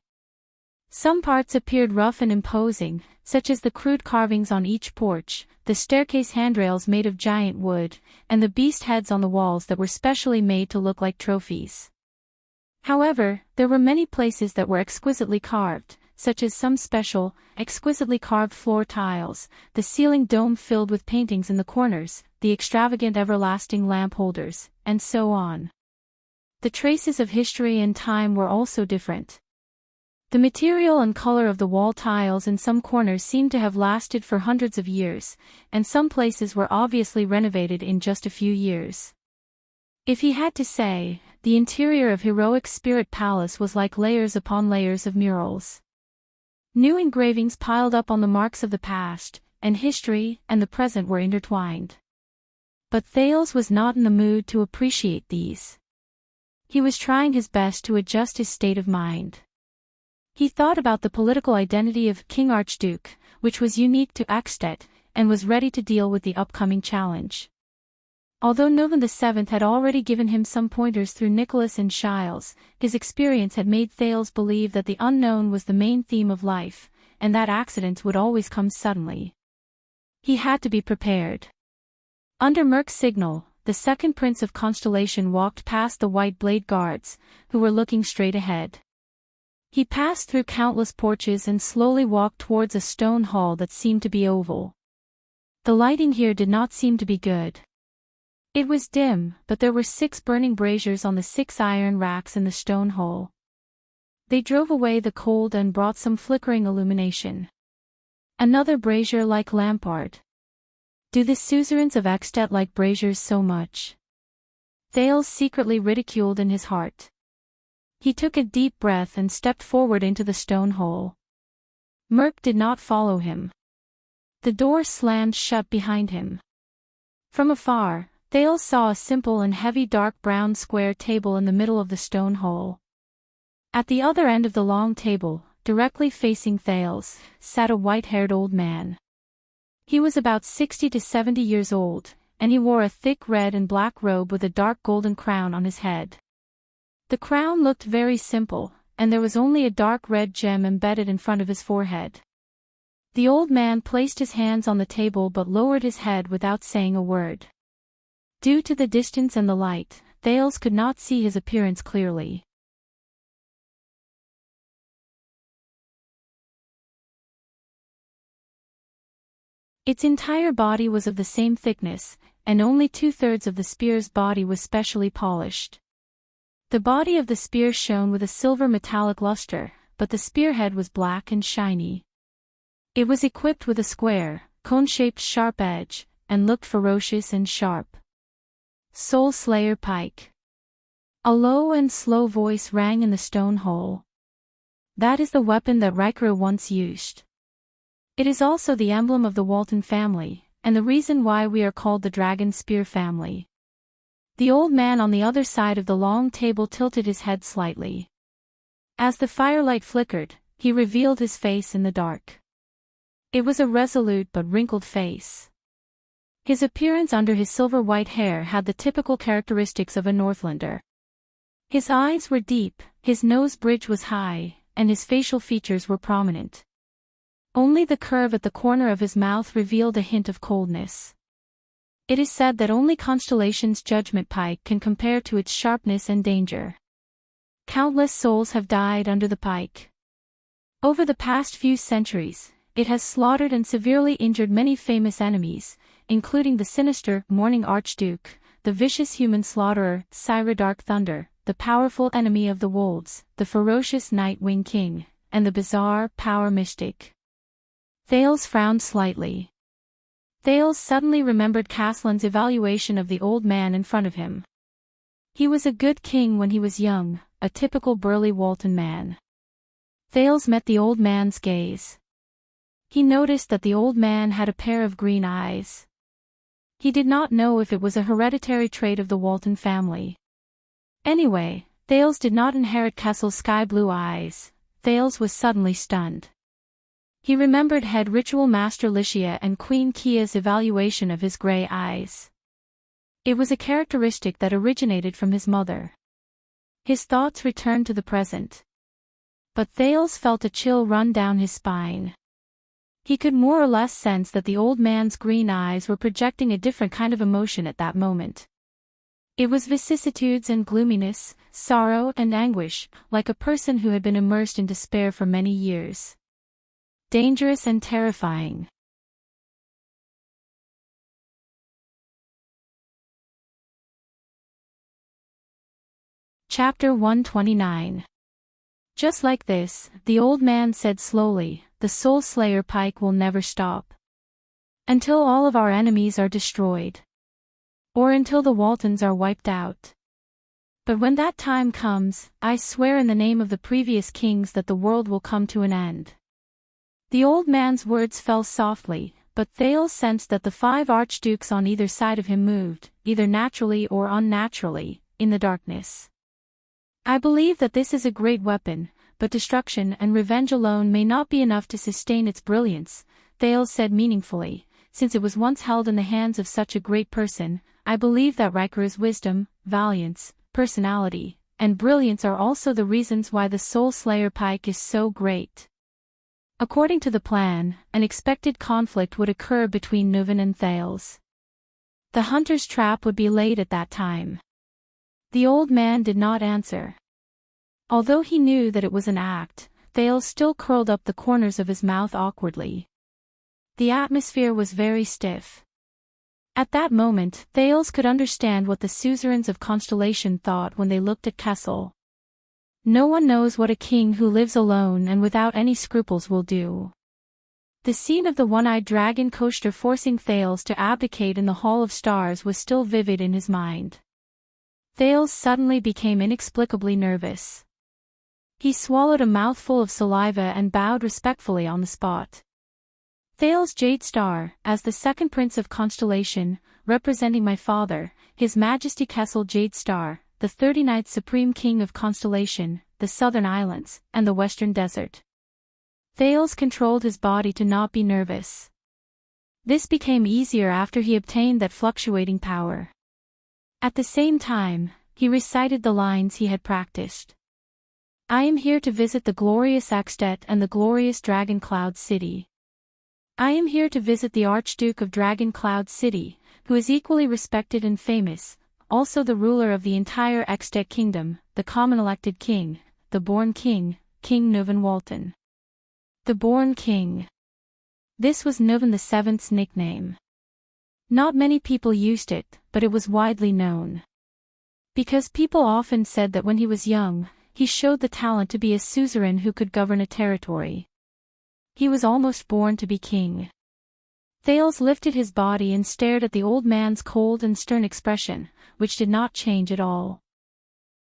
Some parts appeared rough and imposing, such as the crude carvings on each porch, the staircase handrails made of giant wood, and the beast heads on the walls that were specially made to look like trophies. However, there were many places that were exquisitely carved, such as some special, exquisitely carved floor tiles, the ceiling dome filled with paintings in the corners, the extravagant everlasting lamp holders, and so on. The traces of history and time were also different. The material and color of the wall tiles in some corners seemed to have lasted for hundreds of years, and some places were obviously renovated in just a few years. If he had to say, the interior of Heroic Spirit Palace was like layers upon layers of murals. New engravings piled up on the marks of the past, and history and the present were intertwined. But Thales was not in the mood to appreciate these. He was trying his best to adjust his state of mind. He thought about the political identity of King Archduke, which was unique to Eckstedt, and was ready to deal with the upcoming challenge. Although Novan VII had already given him some pointers through Nicholas and Shiles, his experience had made Thales believe that the unknown was the main theme of life, and that accidents would always come suddenly. He had to be prepared. Under Merc's signal, the second prince of Constellation walked past the white blade guards, who were looking straight ahead. He passed through countless porches and slowly walked towards a stone hall that seemed to be oval. The lighting here did not seem to be good. It was dim, but there were 6 burning braziers on the 6 iron racks in the stone hall. They drove away the cold and brought some flickering illumination. Another brazier-like lampard. Do the suzerains of Eckstedt like braziers so much? Thales secretly ridiculed in his heart. He took a deep breath and stepped forward into the stone hole. Merc did not follow him. The door slammed shut behind him. From afar, Thales saw a simple and heavy dark brown square table in the middle of the stone hole. At the other end of the long table, directly facing Thales, sat a white-haired old man. He was about 60 to 70 years old, and he wore a thick red and black robe with a dark golden crown on his head. The crown looked very simple, and there was only a dark red gem embedded in front of his forehead. The old man placed his hands on the table but lowered his head without saying a word. Due to the distance and the light, Thales could not see his appearance clearly. Its entire body was of the same thickness, and only 2/3 of the spear's body was specially polished. The body of the spear shone with a silver metallic luster, but the spearhead was black and shiny. It was equipped with a square, cone-shaped sharp edge, and looked ferocious and sharp. Soul Slayer Pike. A low and slow voice rang in the stone hole. That is the weapon that Riker once used. It is also the emblem of the Walton family, and the reason why we are called the Dragon Spear family. The old man on the other side of the long table tilted his head slightly. As the firelight flickered, he revealed his face in the dark. It was a resolute but wrinkled face. His appearance under his silver-white hair had the typical characteristics of a Northlander. His eyes were deep, his nose bridge was high, and his facial features were prominent. Only the curve at the corner of his mouth revealed a hint of coldness. It is said that only Constellation's judgment pike can compare to its sharpness and danger. Countless souls have died under the pike. Over the past few centuries, it has slaughtered and severely injured many famous enemies, including the sinister Morning Archduke, the vicious human slaughterer, Syra Dark Thunder, the powerful enemy of the wolves, the ferocious Nightwing King, and the bizarre Power Mystic. Thales frowned slightly. Thales suddenly remembered Caslin's evaluation of the old man in front of him. He was a good king when he was young, a typical burly Walton man. Thales met the old man's gaze. He noticed that the old man had a pair of green eyes. He did not know if it was a hereditary trait of the Walton family. Anyway, Thales did not inherit Kessel's sky-blue eyes. Thales was suddenly stunned. He remembered head ritual master Lycia and Queen Kia's evaluation of his gray eyes. It was a characteristic that originated from his mother. His thoughts returned to the present. But Thales felt a chill run down his spine. He could more or less sense that the old man's green eyes were projecting a different kind of emotion at that moment. It was vicissitudes and gloominess, sorrow and anguish, like a person who had been immersed in despair for many years. Dangerous and terrifying. Chapter 129. Just like this, the old man said slowly, the Soul Slayer pike will never stop. Until all of our enemies are destroyed. Or until the Waltons are wiped out. But when that time comes, I swear in the name of the previous kings that the world will come to an end. The old man's words fell softly, but Thales sensed that the 5 archdukes on either side of him moved, either naturally or unnaturally, in the darkness. I believe that this is a great weapon, but destruction and revenge alone may not be enough to sustain its brilliance, Thales said meaningfully. Since it was once held in the hands of such a great person, I believe that Rykera's wisdom, valiance, personality, and brilliance are also the reasons why the Soul Slayer pike is so great. According to the plan, an expected conflict would occur between Nuven and Thales. The hunter's trap would be laid at that time. The old man did not answer. Although he knew that it was an act, Thales still curled up the corners of his mouth awkwardly. The atmosphere was very stiff. At that moment, Thales could understand what the suzerains of Constellation thought when they looked at Kessel. No one knows what a king who lives alone and without any scruples will do. The scene of the one-eyed dragon coaster forcing Thales to abdicate in the Hall of Stars was still vivid in his mind. Thales suddenly became inexplicably nervous. He swallowed a mouthful of saliva and bowed respectfully on the spot. Thales Jade Star, as the second prince of Constellation, representing my father, His Majesty Kessel Jade Star, the 39th Supreme King of Constellation, the Southern Islands, and the Western Desert. Thales controlled his body to not be nervous. This became easier after he obtained that fluctuating power. At the same time, he recited the lines he had practiced. I am here to visit the glorious Extet and the glorious Dragon Cloud City. I am here to visit the Archduke of Dragon Cloud City, who is equally respected and famous, also the ruler of the entire Extet Kingdom, the common elected king, the born king, King Nuven Walton. The born king. This was Nuven VII's nickname. Not many people used it, but it was widely known. Because people often said that when he was young, he showed the talent to be a suzerain who could govern a territory. He was almost born to be king. Thales lifted his body and stared at the old man's cold and stern expression, which did not change at all.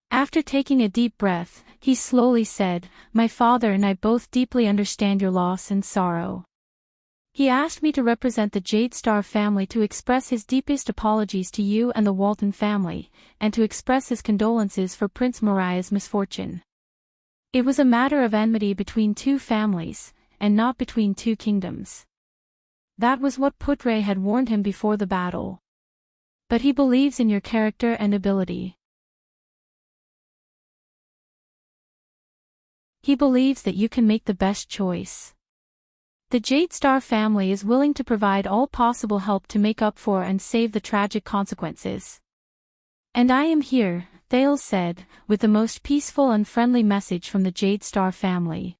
After taking a deep breath, he slowly said, My father and I both deeply understand your loss and sorrow. He asked me to represent the Jade Star family to express his deepest apologies to you and the Walton family, and to express his condolences for Prince Mariah's misfortune. It was a matter of enmity between 2 families, and not between 2 kingdoms. That was what Putre had warned him before the battle. But he believes in your character and ability. He believes that you can make the best choice. The Jade Star family is willing to provide all possible help to make up for and save the tragic consequences. And I am here, Thales said, with the most peaceful and friendly message from the Jade Star family.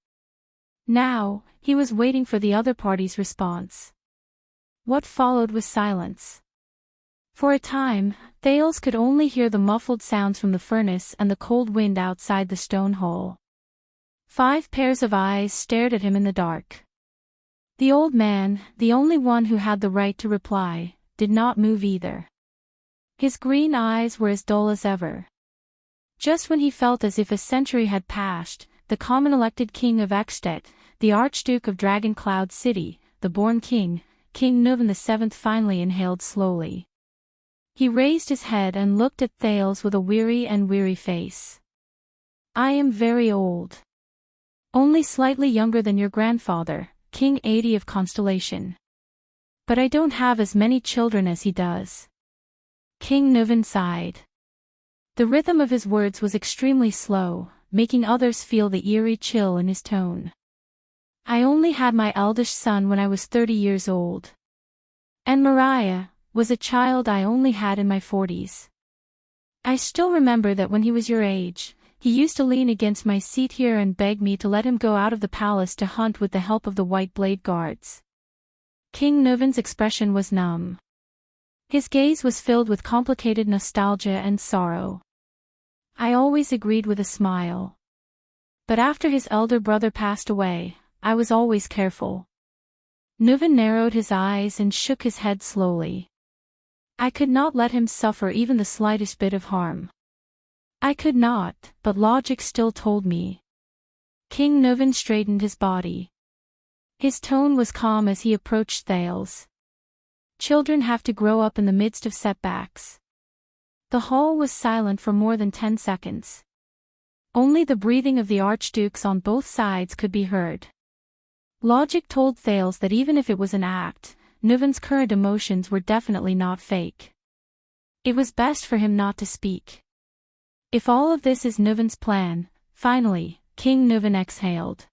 Now, he was waiting for the other party's response. What followed was silence. For a time, Thales could only hear the muffled sounds from the furnace and the cold wind outside the stone hole. 5 pairs of eyes stared at him in the dark. The old man, the only one who had the right to reply, did not move either. His green eyes were as dull as ever. Just when he felt as if a century had passed, the common elected king of Extet, the Archduke of Dragon Cloud City, the born king, King Nuven VII finally inhaled slowly. He raised his head and looked at Thales with a weary face. I am very old. Only slightly younger than your grandfather, King 80 of Constellation. But I don't have as many children as he does. King Nuven sighed. The rhythm of his words was extremely slow, making others feel the eerie chill in his tone. I only had my eldest son when I was 30 years old. And Mariah was a child I only had in my 40s. I still remember that when he was your age, he used to lean against my seat here and beg me to let him go out of the palace to hunt with the help of the White Blade Guards. King Nuven's expression was numb. His gaze was filled with complicated nostalgia and sorrow. I always agreed with a smile. But after his elder brother passed away, I was always careful. Nuven narrowed his eyes and shook his head slowly. I could not let him suffer even the slightest bit of harm. I could not, but logic still told me. King Nuven straightened his body. His tone was calm as he approached Thales. Children have to grow up in the midst of setbacks. The hall was silent for more than 10 seconds. Only the breathing of the archdukes on both sides could be heard. Logic told Thales that even if it was an act, Nuvan's current emotions were definitely not fake. It was best for him not to speak. If all of this is Nuvan's plan, finally, King Nuvan exhaled.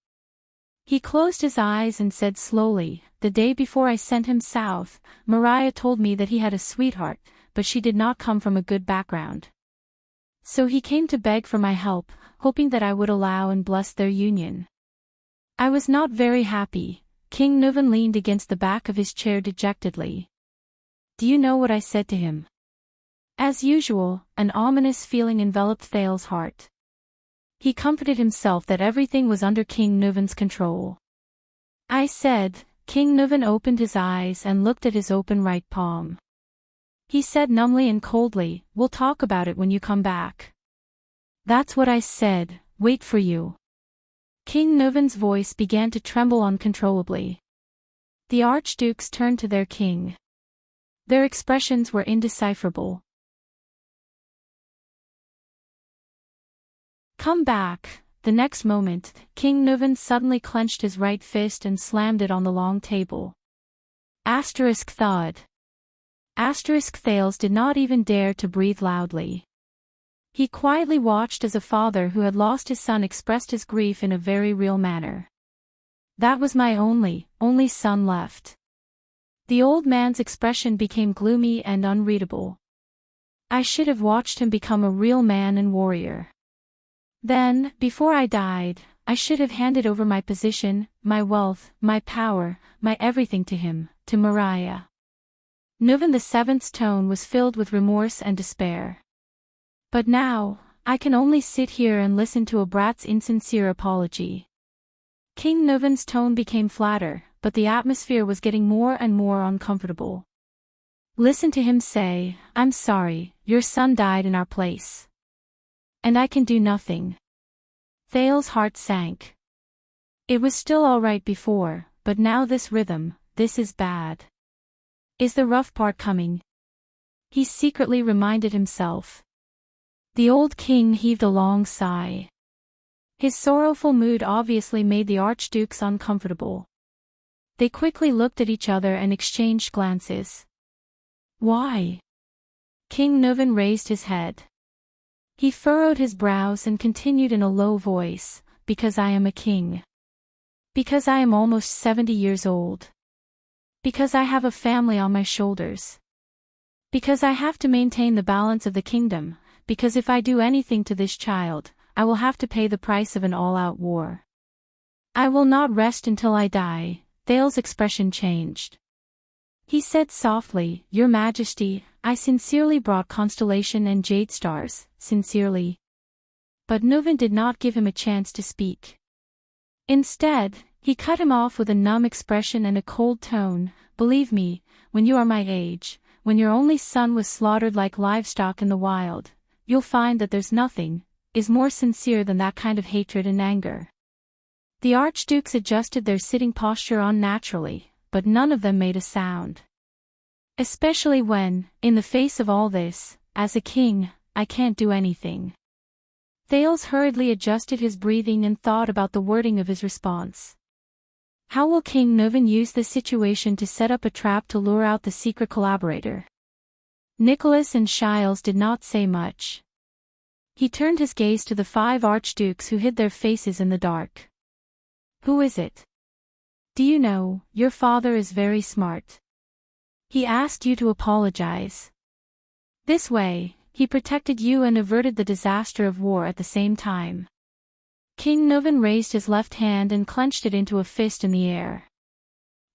He closed his eyes and said slowly, "The day before I sent him south, Mariah told me that he had a sweetheart, but she did not come from a good background. So he came to beg for my help, hoping that I would allow and bless their union. I was not very happy." King Nuvan leaned against the back of his chair dejectedly. "Do you know what I said to him?" As usual, an ominous feeling enveloped Thales' heart. He comforted himself that everything was under King Nuvan's control. "I said," King Nuvan opened his eyes and looked at his open right palm. He said numbly and coldly, "We'll talk about it when you come back." "That's what I said, wait for you." King Nuvan's voice began to tremble uncontrollably. The archdukes turned to their king. Their expressions were indecipherable. "Come back." The next moment, King Nuvan suddenly clenched his right fist and slammed it on the long table. Thud. Thales did not even dare to breathe loudly. He quietly watched as a father who had lost his son expressed his grief in a very real manner. "That was my only son left." The old man's expression became gloomy and unreadable. "I should have watched him become a real man and warrior. Then, before I died, I should have handed over my position, my wealth, my power, my everything to him, to Mariah." Nuvan VII's tone was filled with remorse and despair. "But now, I can only sit here and listen to a brat's insincere apology." King Nuvan's tone became flatter, but the atmosphere was getting more and more uncomfortable. "Listen to him say, 'I'm sorry, your son died in our place. And I can do nothing.'" Thales' heart sank. It was still all right before, but now this rhythm, this is bad. Is the rough part coming? He secretly reminded himself. The old king heaved a long sigh. His sorrowful mood obviously made the archdukes uncomfortable. They quickly looked at each other and exchanged glances. "Why?" King Nuvan raised his head. He furrowed his brows and continued in a low voice, "Because I am a king. Because I am almost 70 years old. Because I have a family on my shoulders. Because I have to maintain the balance of the kingdom. Because if I do anything to this child, I will have to pay the price of an all-out war. I will not rest until I die." Thales' expression changed. He said softly, "Your Majesty, I sincerely brought constellation and jade stars, sincerely." But Nuvan did not give him a chance to speak. Instead, he cut him off with a numb expression and a cold tone. "Believe me, when you are my age, when your only son was slaughtered like livestock in the wild, you'll find that there's nothing is more sincere than that kind of hatred and anger." The archdukes adjusted their sitting posture unnaturally, but none of them made a sound. "Especially when, in the face of all this, as a king, I can't do anything." Thales hurriedly adjusted his breathing and thought about the wording of his response. How will King Nuvan use this situation to set up a trap to lure out the secret collaborator? Nicholas and Shiles did not say much. He turned his gaze to the 5 archdukes who hid their faces in the dark. "Who is it? Do you know, your father is very smart. He asked you to apologize. This way, he protected you and averted the disaster of war at the same time." King Nuvan raised his left hand and clenched it into a fist in the air.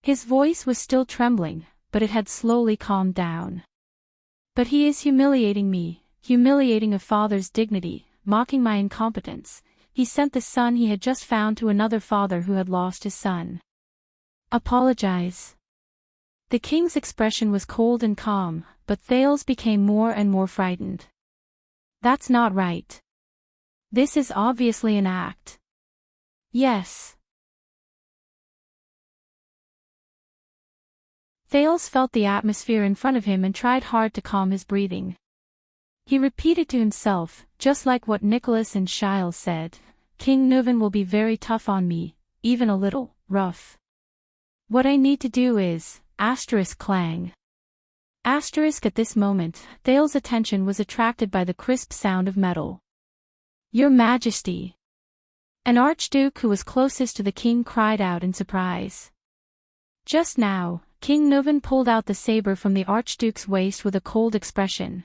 His voice was still trembling, but it had slowly calmed down. "But he is humiliating me, humiliating a father's dignity, mocking my incompetence. He sent the son he had just found to another father who had lost his son. Apologize." The king's expression was cold and calm, but Thales became more and more frightened. "That's not right. This is obviously an act." "Yes." Thales felt the atmosphere in front of him and tried hard to calm his breathing. He repeated to himself, just like what Nicholas and Giles said, King Nuven will be very tough on me, even a little rough. What I need to do is, clang. At this moment, Thales' attention was attracted by the crisp sound of metal. Your Majesty! An archduke who was closest to the king cried out in surprise. Just now, King Nuven pulled out the saber from the archduke's waist with a cold expression.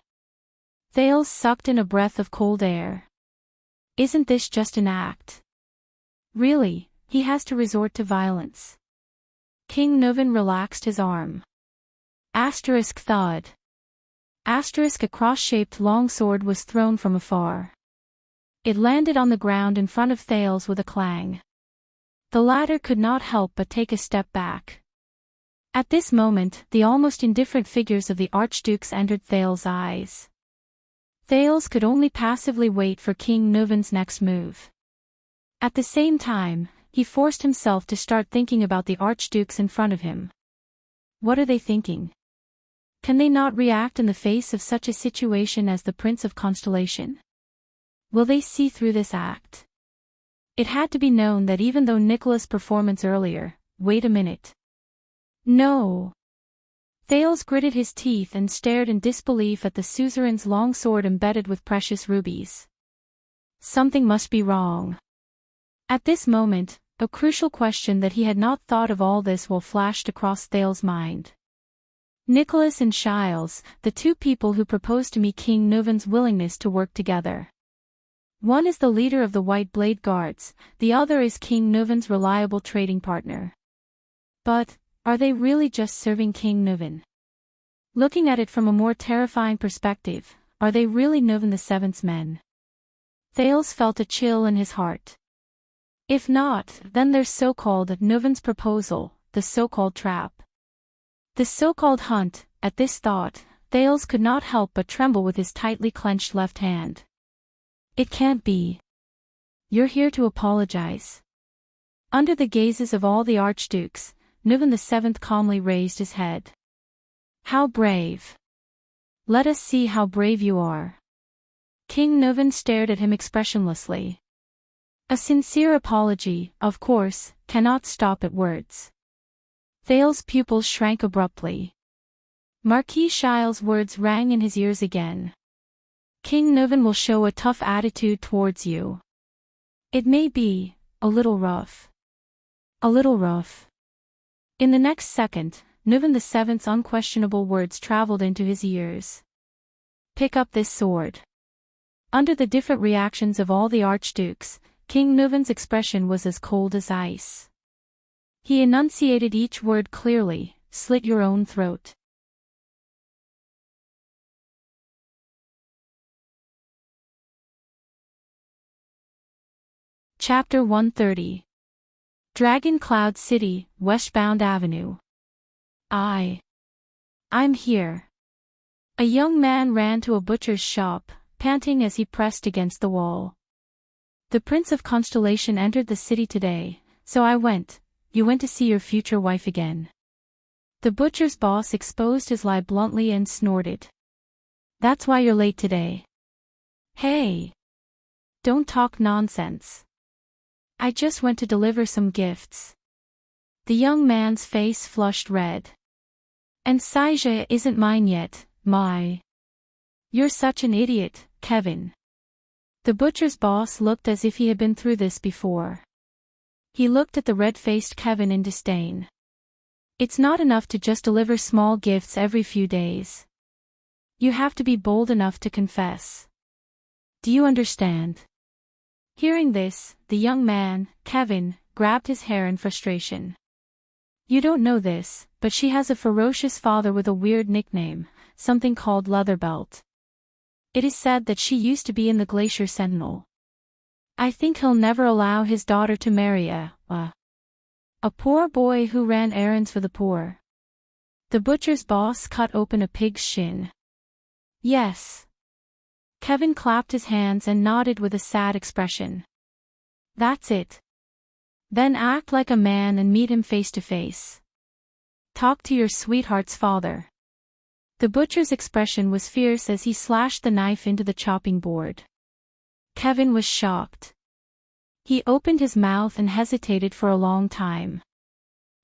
Thales sucked in a breath of cold air. Isn't this just an act? Really, he has to resort to violence. King Nuven relaxed his arm. Thud. A cross-shaped long sword was thrown from afar. It landed on the ground in front of Thales with a clang. The latter could not help but take a step back. At this moment, the almost indifferent figures of the archdukes entered Thales' eyes. Thales could only passively wait for King Nuven's next move. At the same time, he forced himself to start thinking about the archdukes in front of him. What are they thinking? Can they not react in the face of such a situation as the Prince of Constellation? Will they see through this act? It had to be known that even though Nicholas' performance earlier, wait a minute. No. Thales gritted his teeth and stared in disbelief at the suzerain's long sword embedded with precious rubies. Something must be wrong. At this moment, a crucial question that he had not thought of all this while flashed across Thales' mind. Nicholas and Giles, the two people who proposed to me King Nuven's willingness to work together. One is the leader of the White Blade Guards, the other is King Nuven's reliable trading partner. But, are they really just serving King Nuven? Looking at it from a more terrifying perspective, are they really Nuven VII's men? Thales felt a chill in his heart. If not, then there's so-called Nuven's proposal, the so-called trap. The so-called hunt. At this thought, Thales could not help but tremble with his tightly clenched left hand. It can't be. You're here to apologize. Under the gazes of all the archdukes, Nuven VII calmly raised his head. How brave. Let us see how brave you are. King Nuven stared at him expressionlessly. A sincere apology, of course, cannot stop at words. Thales' pupils shrank abruptly. Marquis Giles' words rang in his ears again. King Nuven will show a tough attitude towards you. It may be, a little rough. A little rough. In the next second, Nuven VII's unquestionable words traveled into his ears. Pick up this sword. Under the different reactions of all the archdukes, King Nuven's expression was as cold as ice. He enunciated each word clearly, slit your own throat. Chapter 130. Dragon Cloud City, Westbound Avenue. I'm here. A young man ran to a butcher's shop, panting as he pressed against the wall. The Prince of Constellation entered the city today, so I went. You went to see your future wife again. The butcher's boss exposed his lie bluntly and snorted. That's why you're late today. Hey! Don't talk nonsense. I just went to deliver some gifts. The young man's face flushed red. And Saija isn't mine yet, my. You're such an idiot, Kevin. The butcher's boss looked as if he had been through this before. He looked at the red-faced Kevin in disdain. It's not enough to just deliver small gifts every few days. You have to be bold enough to confess. Do you understand? Hearing this, the young man, Kevin, grabbed his hair in frustration. You don't know this, but she has a ferocious father with a weird nickname, something called Leatherbelt. It is said that she used to be in the Glacier Sentinel. I think he'll never allow his daughter to marry a poor boy who ran errands for the poor. The butcher's boss cut open a pig's shin. Yes. Kevin clapped his hands and nodded with a sad expression. That's it. Then act like a man and meet him face to face. Talk to your sweetheart's father. The butcher's expression was fierce as he slashed the knife into the chopping board. Kevin was shocked. He opened his mouth and hesitated for a long time.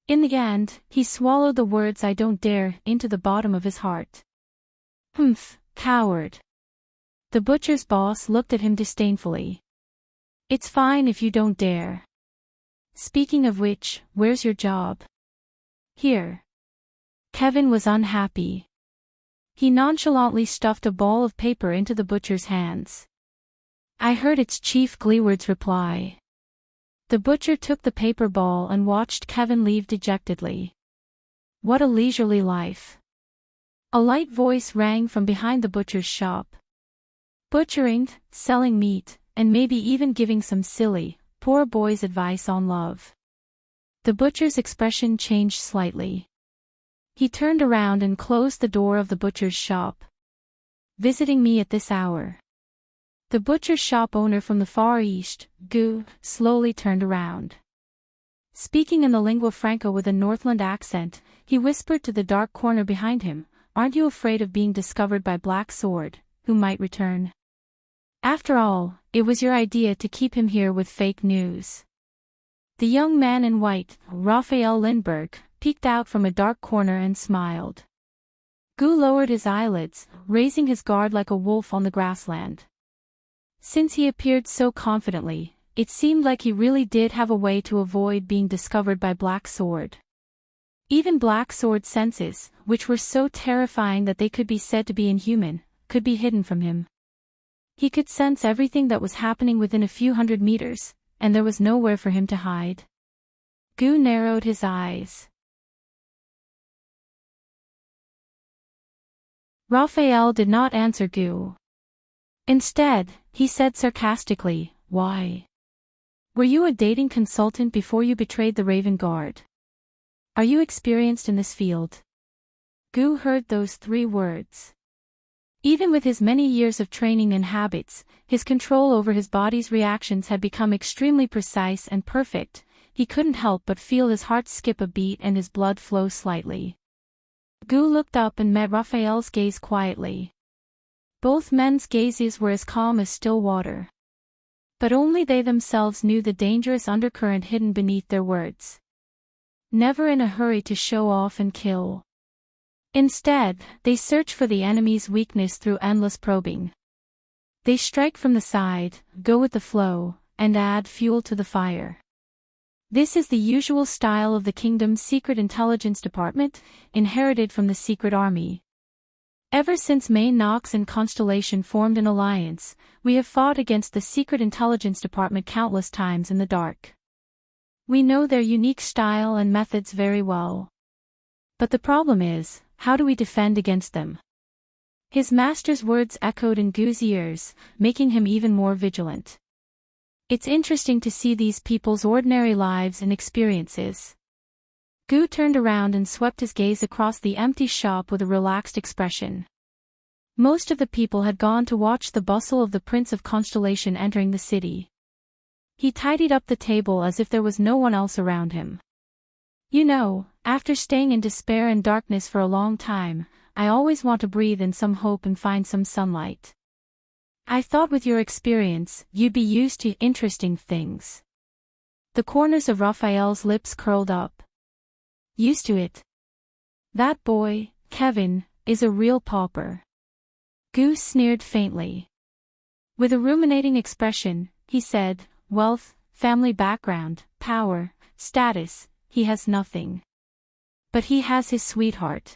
In the end, he swallowed the words "I don't dare" into the bottom of his heart. Humph, coward. The butcher's boss looked at him disdainfully. It's fine if you don't dare. Speaking of which, where's your job? Here. Kevin was unhappy. He nonchalantly stuffed a ball of paper into the butcher's hands. I heard its Chief Gleeward's reply. The butcher took the paper ball and watched Kevin leave dejectedly. What a leisurely life. A light voice rang from behind the butcher's shop. Butchering, selling meat, and maybe even giving some silly, poor boy's advice on love. The butcher's expression changed slightly. He turned around and closed the door of the butcher's shop. Visiting me at this hour. The butcher's shop owner from the Far East, Gu, slowly turned around. Speaking in the lingua franca with a Northland accent, he whispered to the dark corner behind him, "Aren't you afraid of being discovered by Black Sword, who might return? After all, it was your idea to keep him here with fake news." The young man in white, Raphael Lindbergh, peeked out from a dark corner and smiled. Gu lowered his eyelids, raising his guard like a wolf on the grassland. Since he appeared so confidently, it seemed like he really did have a way to avoid being discovered by Black Sword. Even Black Sword's senses, which were so terrifying that they could be said to be inhuman, could be hidden from him. He could sense everything that was happening within a few hundred meters, and there was nowhere for him to hide. Gu narrowed his eyes. Raphael did not answer Gu. Instead, he said sarcastically, "Why? Were you a dating consultant before you betrayed the Raven Guard? Are you experienced in this field?" Gu heard those 3 words. Even with his many years of training and habits, his control over his body's reactions had become extremely precise and perfect. He couldn't help but feel his heart skip a beat and his blood flow slightly. Gu looked up and met Raphael's gaze quietly. Both men's gazes were as calm as still water. But only they themselves knew the dangerous undercurrent hidden beneath their words. Never in a hurry to show off and kill. Instead, they search for the enemy's weakness through endless probing. They strike from the side, go with the flow, and add fuel to the fire. This is the usual style of the kingdom's secret intelligence department, inherited from the secret army. Ever since May Nox and Constellation formed an alliance, we have fought against the secret intelligence department countless times in the dark. We know their unique style and methods very well. But the problem is, how do we defend against them? His master's words echoed in Gu's ears, making him even more vigilant. It's interesting to see these people's ordinary lives and experiences. Gu turned around and swept his gaze across the empty shop with a relaxed expression. Most of the people had gone to watch the bustle of the Prince of Constellation entering the city. He tidied up the table as if there was no one else around him. You know, after staying in despair and darkness for a long time, I always want to breathe in some hope and find some sunlight. I thought with your experience, you'd be used to interesting things. The corners of Raphael's lips curled up. Used to it. That boy, Kevin, is a real pauper. Gu sneered faintly. With a ruminating expression, he said, wealth, family background, power, status, he has nothing. But he has his sweetheart.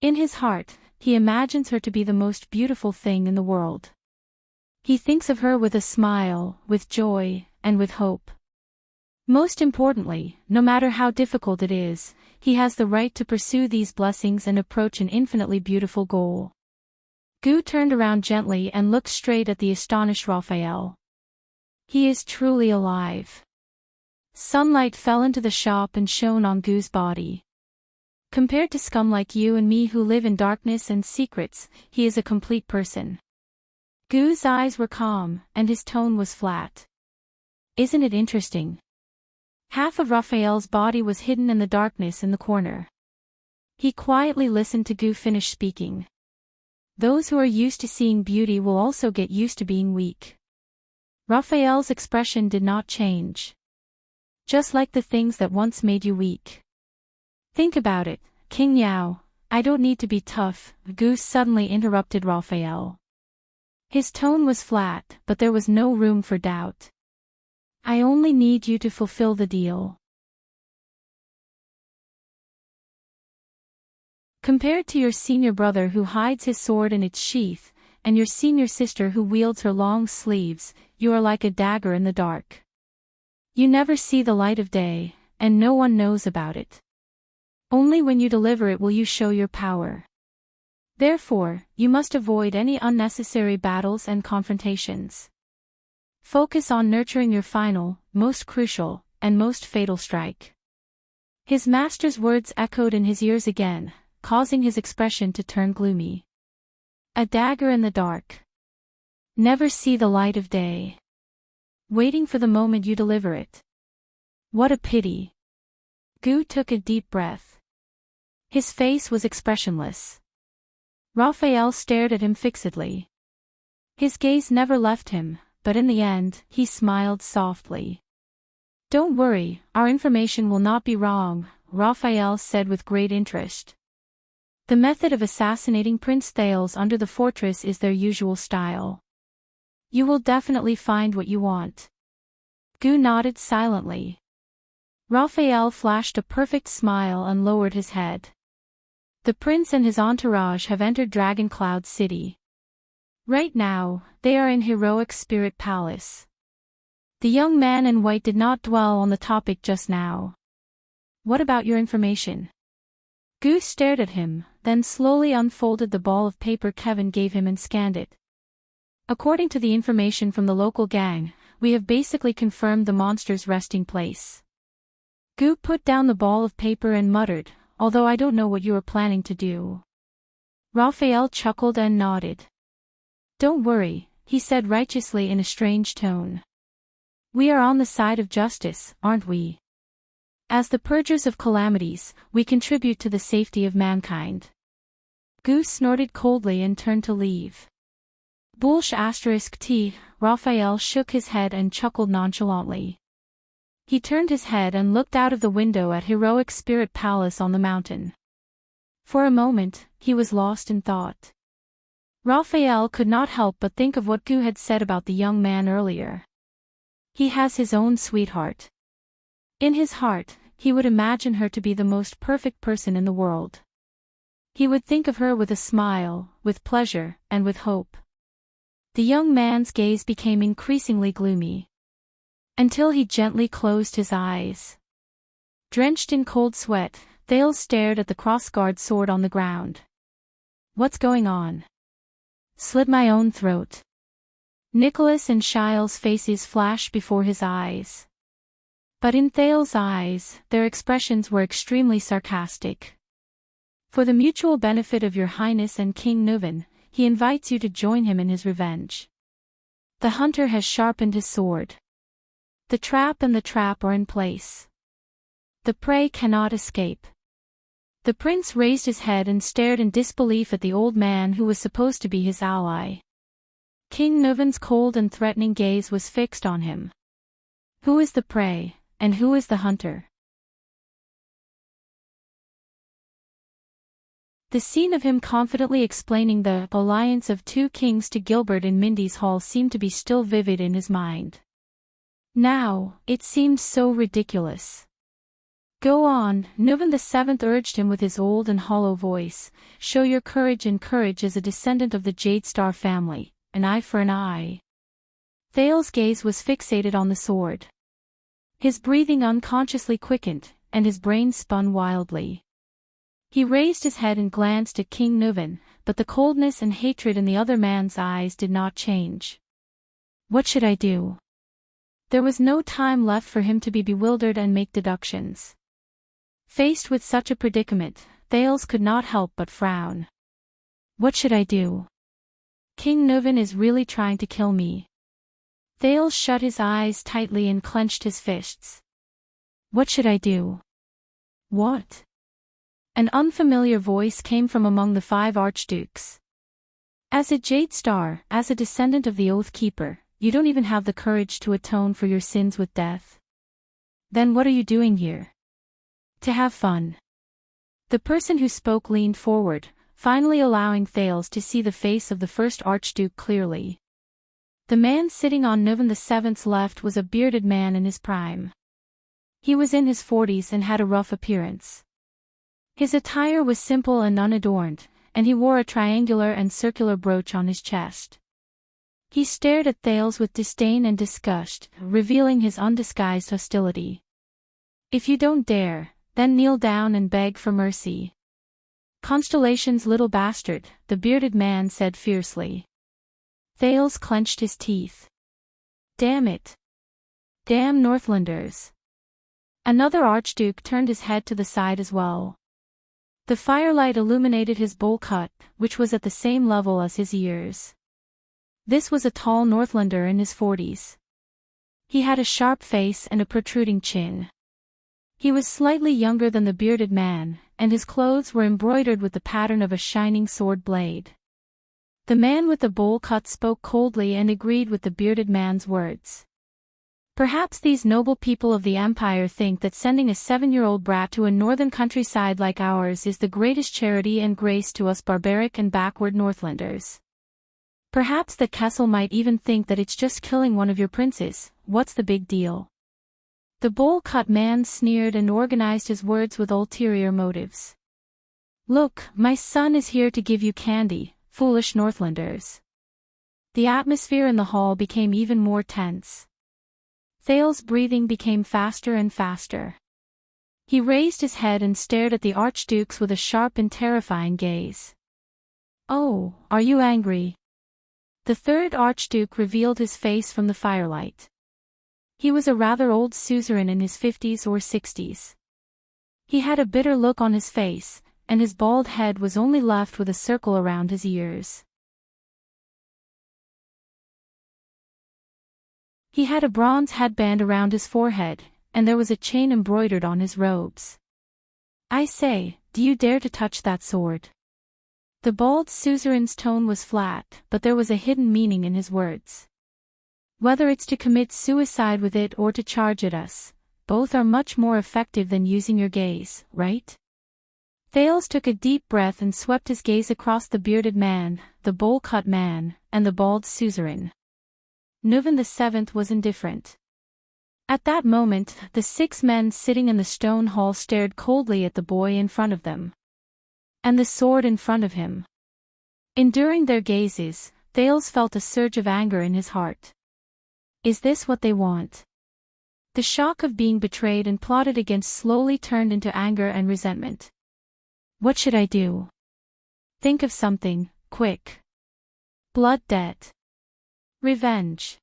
In his heart, he imagines her to be the most beautiful thing in the world. He thinks of her with a smile, with joy, and with hope. Most importantly, no matter how difficult it is, he has the right to pursue these blessings and approach an infinitely beautiful goal. Gu turned around gently and looked straight at the astonished Raphael. He is truly alive. Sunlight fell into the shop and shone on Gu's body. Compared to scum like you and me who live in darkness and secrets, he is a complete person. Gu's eyes were calm, and his tone was flat. Isn't it interesting? Half of Raphael's body was hidden in the darkness in the corner. He quietly listened to Gu finish speaking. Those who are used to seeing beauty will also get used to being weak. Raphael's expression did not change. Just like the things that once made you weak. Think about it, King Yao. I don't need to be tough, Gu suddenly interrupted Raphael. His tone was flat, but there was no room for doubt. I only need you to fulfill the deal. Compared to your senior brother who hides his sword in its sheath, and your senior sister who wields her long sleeves, you are like a dagger in the dark. You never see the light of day, and no one knows about it. Only when you deliver it will you show your power. Therefore, you must avoid any unnecessary battles and confrontations. Focus on nurturing your final, most crucial, and most fatal strike. His master's words echoed in his ears again, causing his expression to turn gloomy. A dagger in the dark. Never see the light of day. Waiting for the moment you deliver it. What a pity. Gu took a deep breath. His face was expressionless. Raphael stared at him fixedly. His gaze never left him, but in the end, he smiled softly. Don't worry, our information will not be wrong, Raphael said with great interest. The method of assassinating Prince Thales under the fortress is their usual style. You will definitely find what you want. Gu nodded silently. Raphael flashed a perfect smile and lowered his head. The prince and his entourage have entered Dragon Cloud City. Right now, they are in Heroic Spirit Palace. The young man in white did not dwell on the topic just now. What about your information? Gu stared at him, then slowly unfolded the ball of paper Kevin gave him and scanned it. According to the information from the local gang, we have basically confirmed the monster's resting place. Gu put down the ball of paper and muttered, although I don't know what you are planning to do. Raphael chuckled and nodded. Don't worry, he said righteously in a strange tone. We are on the side of justice, aren't we? As the purgers of calamities, we contribute to the safety of mankind. Gu snorted coldly and turned to leave. Bullsh *T, Raphael shook his head and chuckled nonchalantly. He turned his head and looked out of the window at Heroic Spirit Palace on the mountain. For a moment, he was lost in thought. Raphael could not help but think of what Gu had said about the young man earlier. He has his own sweetheart. In his heart, he would imagine her to be the most perfect person in the world. He would think of her with a smile, with pleasure, and with hope. The young man's gaze became increasingly gloomy. Until he gently closed his eyes. Drenched in cold sweat, Thales stared at the crossguard sword on the ground. What's going on? Slit my own throat. Nicholas and Shile's faces flashed before his eyes. But in Thales' eyes, their expressions were extremely sarcastic. For the mutual benefit of your highness and King Nuvan, he invites you to join him in his revenge. The hunter has sharpened his sword. The trap and the trap are in place. The prey cannot escape. The prince raised his head and stared in disbelief at the old man who was supposed to be his ally. King Nuvan's cold and threatening gaze was fixed on him. Who is the prey, and who is the hunter? The scene of him confidently explaining the alliance of two kings to Gilbert in Mindy's hall seemed to be still vivid in his mind. Now, it seemed so ridiculous. Go on, Nuvan VII urged him with his old and hollow voice, show your courage, and courage as a descendant of the Jade Star family, an eye for an eye. Thales' gaze was fixated on the sword. His breathing unconsciously quickened, and his brain spun wildly. He raised his head and glanced at King Nuvan, but the coldness and hatred in the other man's eyes did not change. What should I do? There was no time left for him to be bewildered and make deductions. Faced with such a predicament, Thales could not help but frown. What should I do? King Nuvan is really trying to kill me. Thales shut his eyes tightly and clenched his fists. What should I do? What? An unfamiliar voice came from among the 5 archdukes. As a Jade Star, as a descendant of the Oath Keeper, you don't even have the courage to atone for your sins with death. Then what are you doing here? To have fun. The person who spoke leaned forward, finally allowing Thales to see the face of the first Archduke clearly. The man sitting on Nuven VII's left was a bearded man in his prime. He was in his 40s and had a rough appearance. His attire was simple and unadorned, and he wore a triangular and circular brooch on his chest. He stared at Thales with disdain and disgust, revealing his undisguised hostility. If you don't dare, then kneel down and beg for mercy. Constellation's little bastard, the bearded man said fiercely. Thales clenched his teeth. Damn it. Damn Northlanders. Another archduke turned his head to the side as well. The firelight illuminated his bowl cut, which was at the same level as his ears. This was a tall Northlander in his 40s. He had a sharp face and a protruding chin. He was slightly younger than the bearded man, and his clothes were embroidered with the pattern of a shining sword blade. The man with the bowl cut spoke coldly and agreed with the bearded man's words. Perhaps these noble people of the Empire think that sending a 7-year-old brat to a northern countryside like ours is the greatest charity and grace to us barbaric and backward Northlanders. Perhaps that Kessel might even think that it's just killing one of your princes. What's the big deal? The bowl-cut man sneered and organized his words with ulterior motives. Look, my son is here to give you candy, foolish Northlanders. The atmosphere in the hall became even more tense. Thales' breathing became faster and faster. He raised his head and stared at the archdukes with a sharp and terrifying gaze. Oh, are you angry? The third archduke revealed his face from the firelight. He was a rather old suzerain in his 50s or 60s. He had a bitter look on his face, and his bald head was only left with a circle around his ears. He had a bronze headband around his forehead, and there was a chain embroidered on his robes. I say, do you dare to touch that sword? The bald suzerain's tone was flat, but there was a hidden meaning in his words. Whether it's to commit suicide with it or to charge at us, both are much more effective than using your gaze, right? Thales took a deep breath and swept his gaze across the bearded man, the bowl-cut man, and the bald suzerain. Nuven VII was indifferent. At that moment, the 6 men sitting in the stone hall stared coldly at the boy in front of them. And the sword in front of him. Enduring their gazes, Thales felt a surge of anger in his heart. Is this what they want? The shock of being betrayed and plotted against slowly turned into anger and resentment. What should I do? Think of something, quick. Blood debt. Revenge.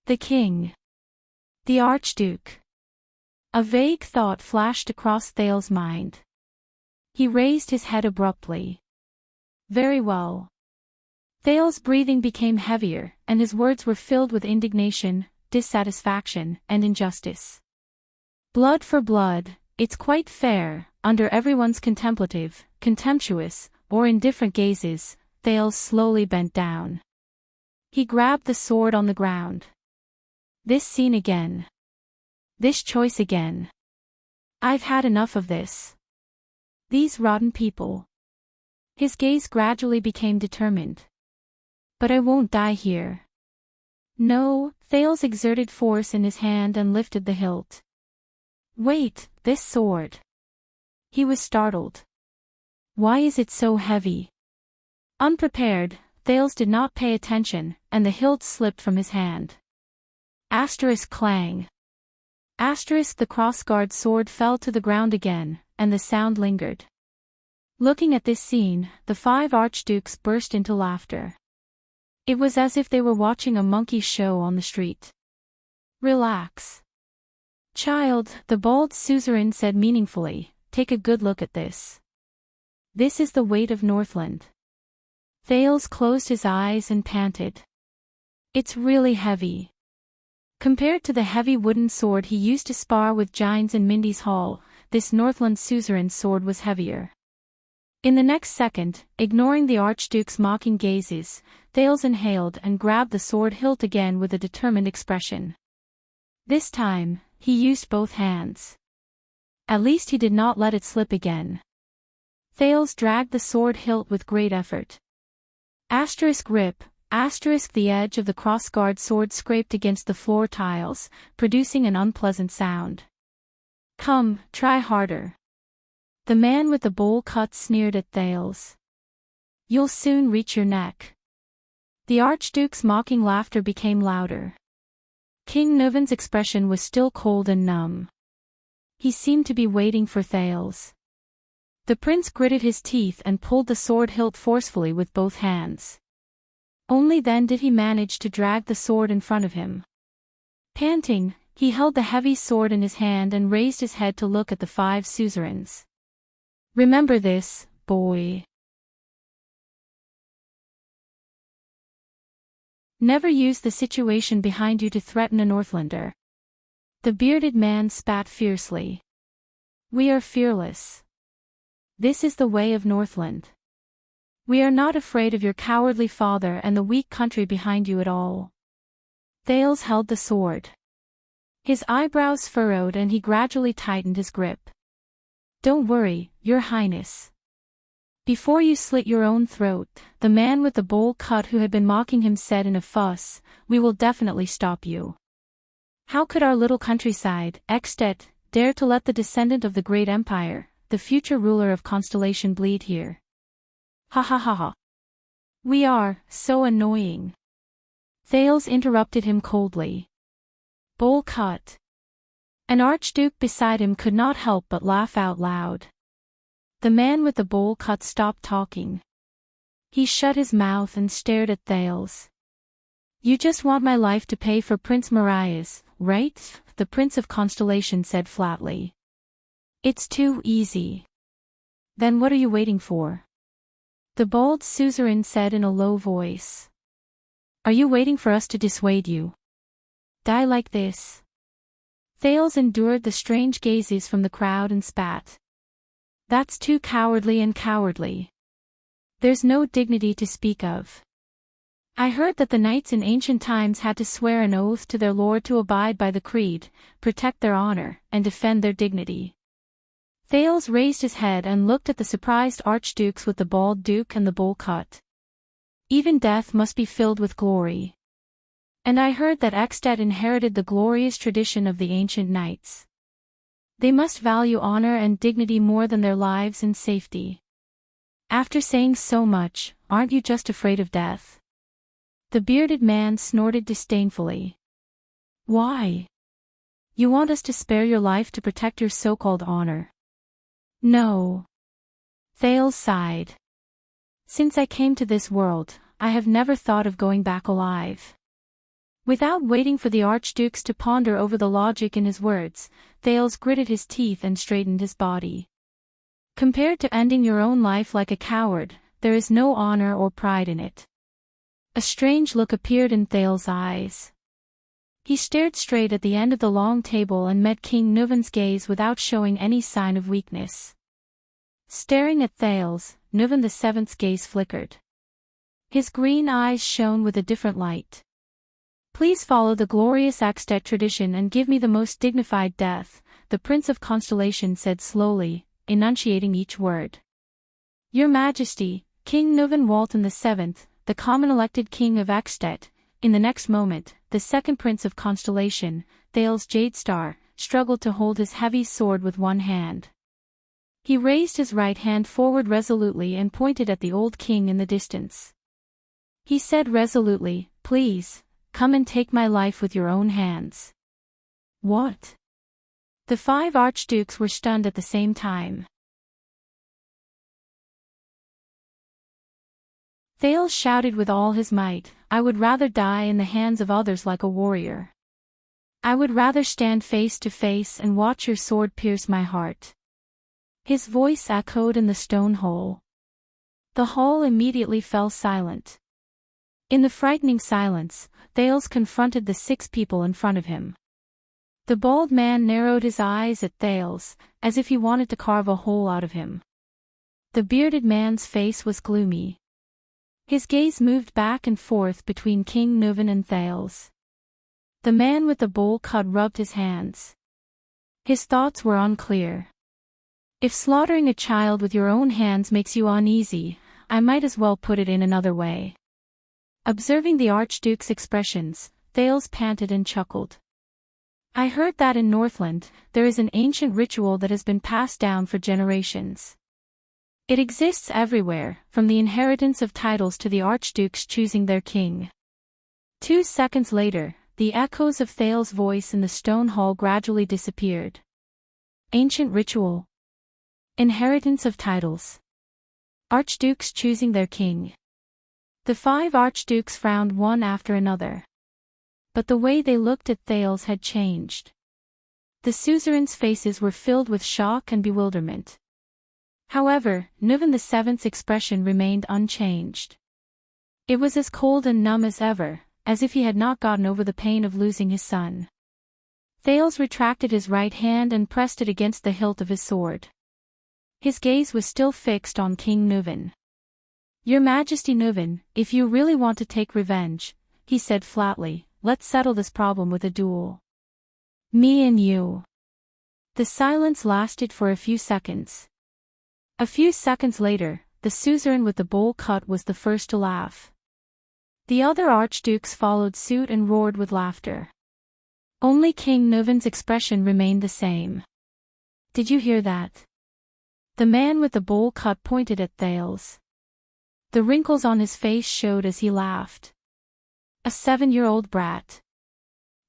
The king. The archduke. A vague thought flashed across Thales' mind. He raised his head abruptly. Very well. Thales' breathing became heavier, and his words were filled with indignation, dissatisfaction, and injustice. Blood for blood, it's quite fair. Under everyone's contemplative, contemptuous, or indifferent gazes, Thales slowly bent down. He grabbed the sword on the ground. This scene again. This choice again. I've had enough of this. These rotten people. His gaze gradually became determined. But I won't die here. No, Thales exerted force in his hand and lifted the hilt. Wait, this sword. He was startled. Why is it so heavy? Unprepared, Thales did not pay attention, and the hilt slipped from his hand. Asterisk clang. Asterisk the crossguard sword fell to the ground again, and the sound lingered. Looking at this scene, the 5 archdukes burst into laughter. It was as if they were watching a monkey show on the street. Relax. Child, the bald suzerain said meaningfully, take a good look at this. This is the weight of Northland. Thales closed his eyes and panted. It's really heavy. Compared to the heavy wooden sword he used to spar with giants in Mindy's Hall, this Northland suzerain's sword was heavier. In the next second, ignoring the Archduke's mocking gazes, Thales inhaled and grabbed the sword hilt again with a determined expression. This time, he used both hands. At least he did not let it slip again. Thales dragged the sword hilt with great effort. Rip. The edge of the crossguard sword scraped against the floor tiles, producing an unpleasant sound. Come, try harder. The man with the bowl cut sneered at Thales. You'll soon reach your neck. The Archduke's mocking laughter became louder. King Nuvan's expression was still cold and numb. He seemed to be waiting for Thales. The prince gritted his teeth and pulled the sword hilt forcefully with both hands. Only then did he manage to drag the sword in front of him. Panting, he held the heavy sword in his hand and raised his head to look at the 5 suzerains. Remember this, boy. Never use the situation behind you to threaten a Northlander. The bearded man spat fiercely. We are fearless. This is the way of Northland. We are not afraid of your cowardly father and the weak country behind you at all. Thales held the sword. His eyebrows furrowed and he gradually tightened his grip. Don't worry, your highness. Before you slit your own throat, the man with the bowl cut who had been mocking him said in a fuss, we will definitely stop you. How could our little countryside, Eckstedt, dare to let the descendant of the great empire, the future ruler of Constellation, bleed here? Ha ha ha ha. We are so annoying. Thales interrupted him coldly. Bowl cut. An archduke beside him could not help but laugh out loud. The man with the bowl cut stopped talking. He shut his mouth and stared at Thales. You just want my life to pay for Prince Mariah's, right? The Prince of Constellation said flatly. It's too easy. Then what are you waiting for? The bald suzerain said in a low voice. Are you waiting for us to dissuade you? Die like this. Thales endured the strange gazes from the crowd and spat. That's too cowardly and cowardly. There's no dignity to speak of. I heard that the knights in ancient times had to swear an oath to their lord to abide by the creed, protect their honor, and defend their dignity. Thales raised his head and looked at the surprised archdukes with the bald duke and the bowl cut. Even death must be filled with glory. And I heard that Eckstedt inherited the glorious tradition of the ancient knights. They must value honor and dignity more than their lives and safety. After saying so much, aren't you just afraid of death? The bearded man snorted disdainfully. Why? You want us to spare your life to protect your so-called honor? No. Thales sighed. Since I came to this world, I have never thought of going back alive. Without waiting for the archdukes to ponder over the logic in his words, Thales gritted his teeth and straightened his body. Compared to ending your own life like a coward, there is no honor or pride in it. A strange look appeared in Thales' eyes. He stared straight at the end of the long table and met King Nuvan's gaze without showing any sign of weakness. Staring at Thales, Nuvan VII's gaze flickered. His green eyes shone with a different light. Please follow the glorious Eckstedt tradition and give me the most dignified death, the Prince of Constellation said slowly, enunciating each word. Your Majesty, King Nuvan Walton VII, the common elected king of Eckstedt. In the next moment, the second Prince of Constellation, Thales Jadestar, struggled to hold his heavy sword with one hand. He raised his right hand forward resolutely and pointed at the old king in the distance. He said resolutely, Please, come and take my life with your own hands. What? The 5 archdukes were stunned at the same time. Thales shouted with all his might, I would rather die in the hands of others like a warrior. I would rather stand face to face and watch your sword pierce my heart. His voice echoed in the stone hall. The hall immediately fell silent. In the frightening silence, Thales confronted the 6 people in front of him. The bald man narrowed his eyes at Thales, as if he wanted to carve a hole out of him. The bearded man's face was gloomy. His gaze moved back and forth between King Nuvan and Thales. The man with the bowl cut rubbed his hands. His thoughts were unclear. If slaughtering a child with your own hands makes you uneasy, I might as well put it in another way. Observing the Archduke's expressions, Thales panted and chuckled. I heard that in Northland, there is an ancient ritual that has been passed down for generations. It exists everywhere, from the inheritance of titles to the archdukes choosing their king. 2 seconds later, the echoes of Thales' voice in the stone hall gradually disappeared. Ancient ritual. Inheritance of titles. Archdukes choosing their king. The 5 archdukes frowned one after another. But the way they looked at Thales had changed. The suzerains' faces were filled with shock and bewilderment. However, Nuvan VII's expression remained unchanged. It was as cold and numb as ever, as if he had not gotten over the pain of losing his son. Thales retracted his right hand and pressed it against the hilt of his sword. His gaze was still fixed on King Nuvan. Your Majesty Nuvan, if you really want to take revenge, he said flatly, let's settle this problem with a duel. Me and you. The silence lasted for a few seconds. A few seconds later, the suzerain with the bowl cut was the first to laugh. The other archdukes followed suit and roared with laughter. Only King Nuvan's expression remained the same. Did you hear that? The man with the bowl cut pointed at Thales. The wrinkles on his face showed as he laughed. A 7-year-old brat.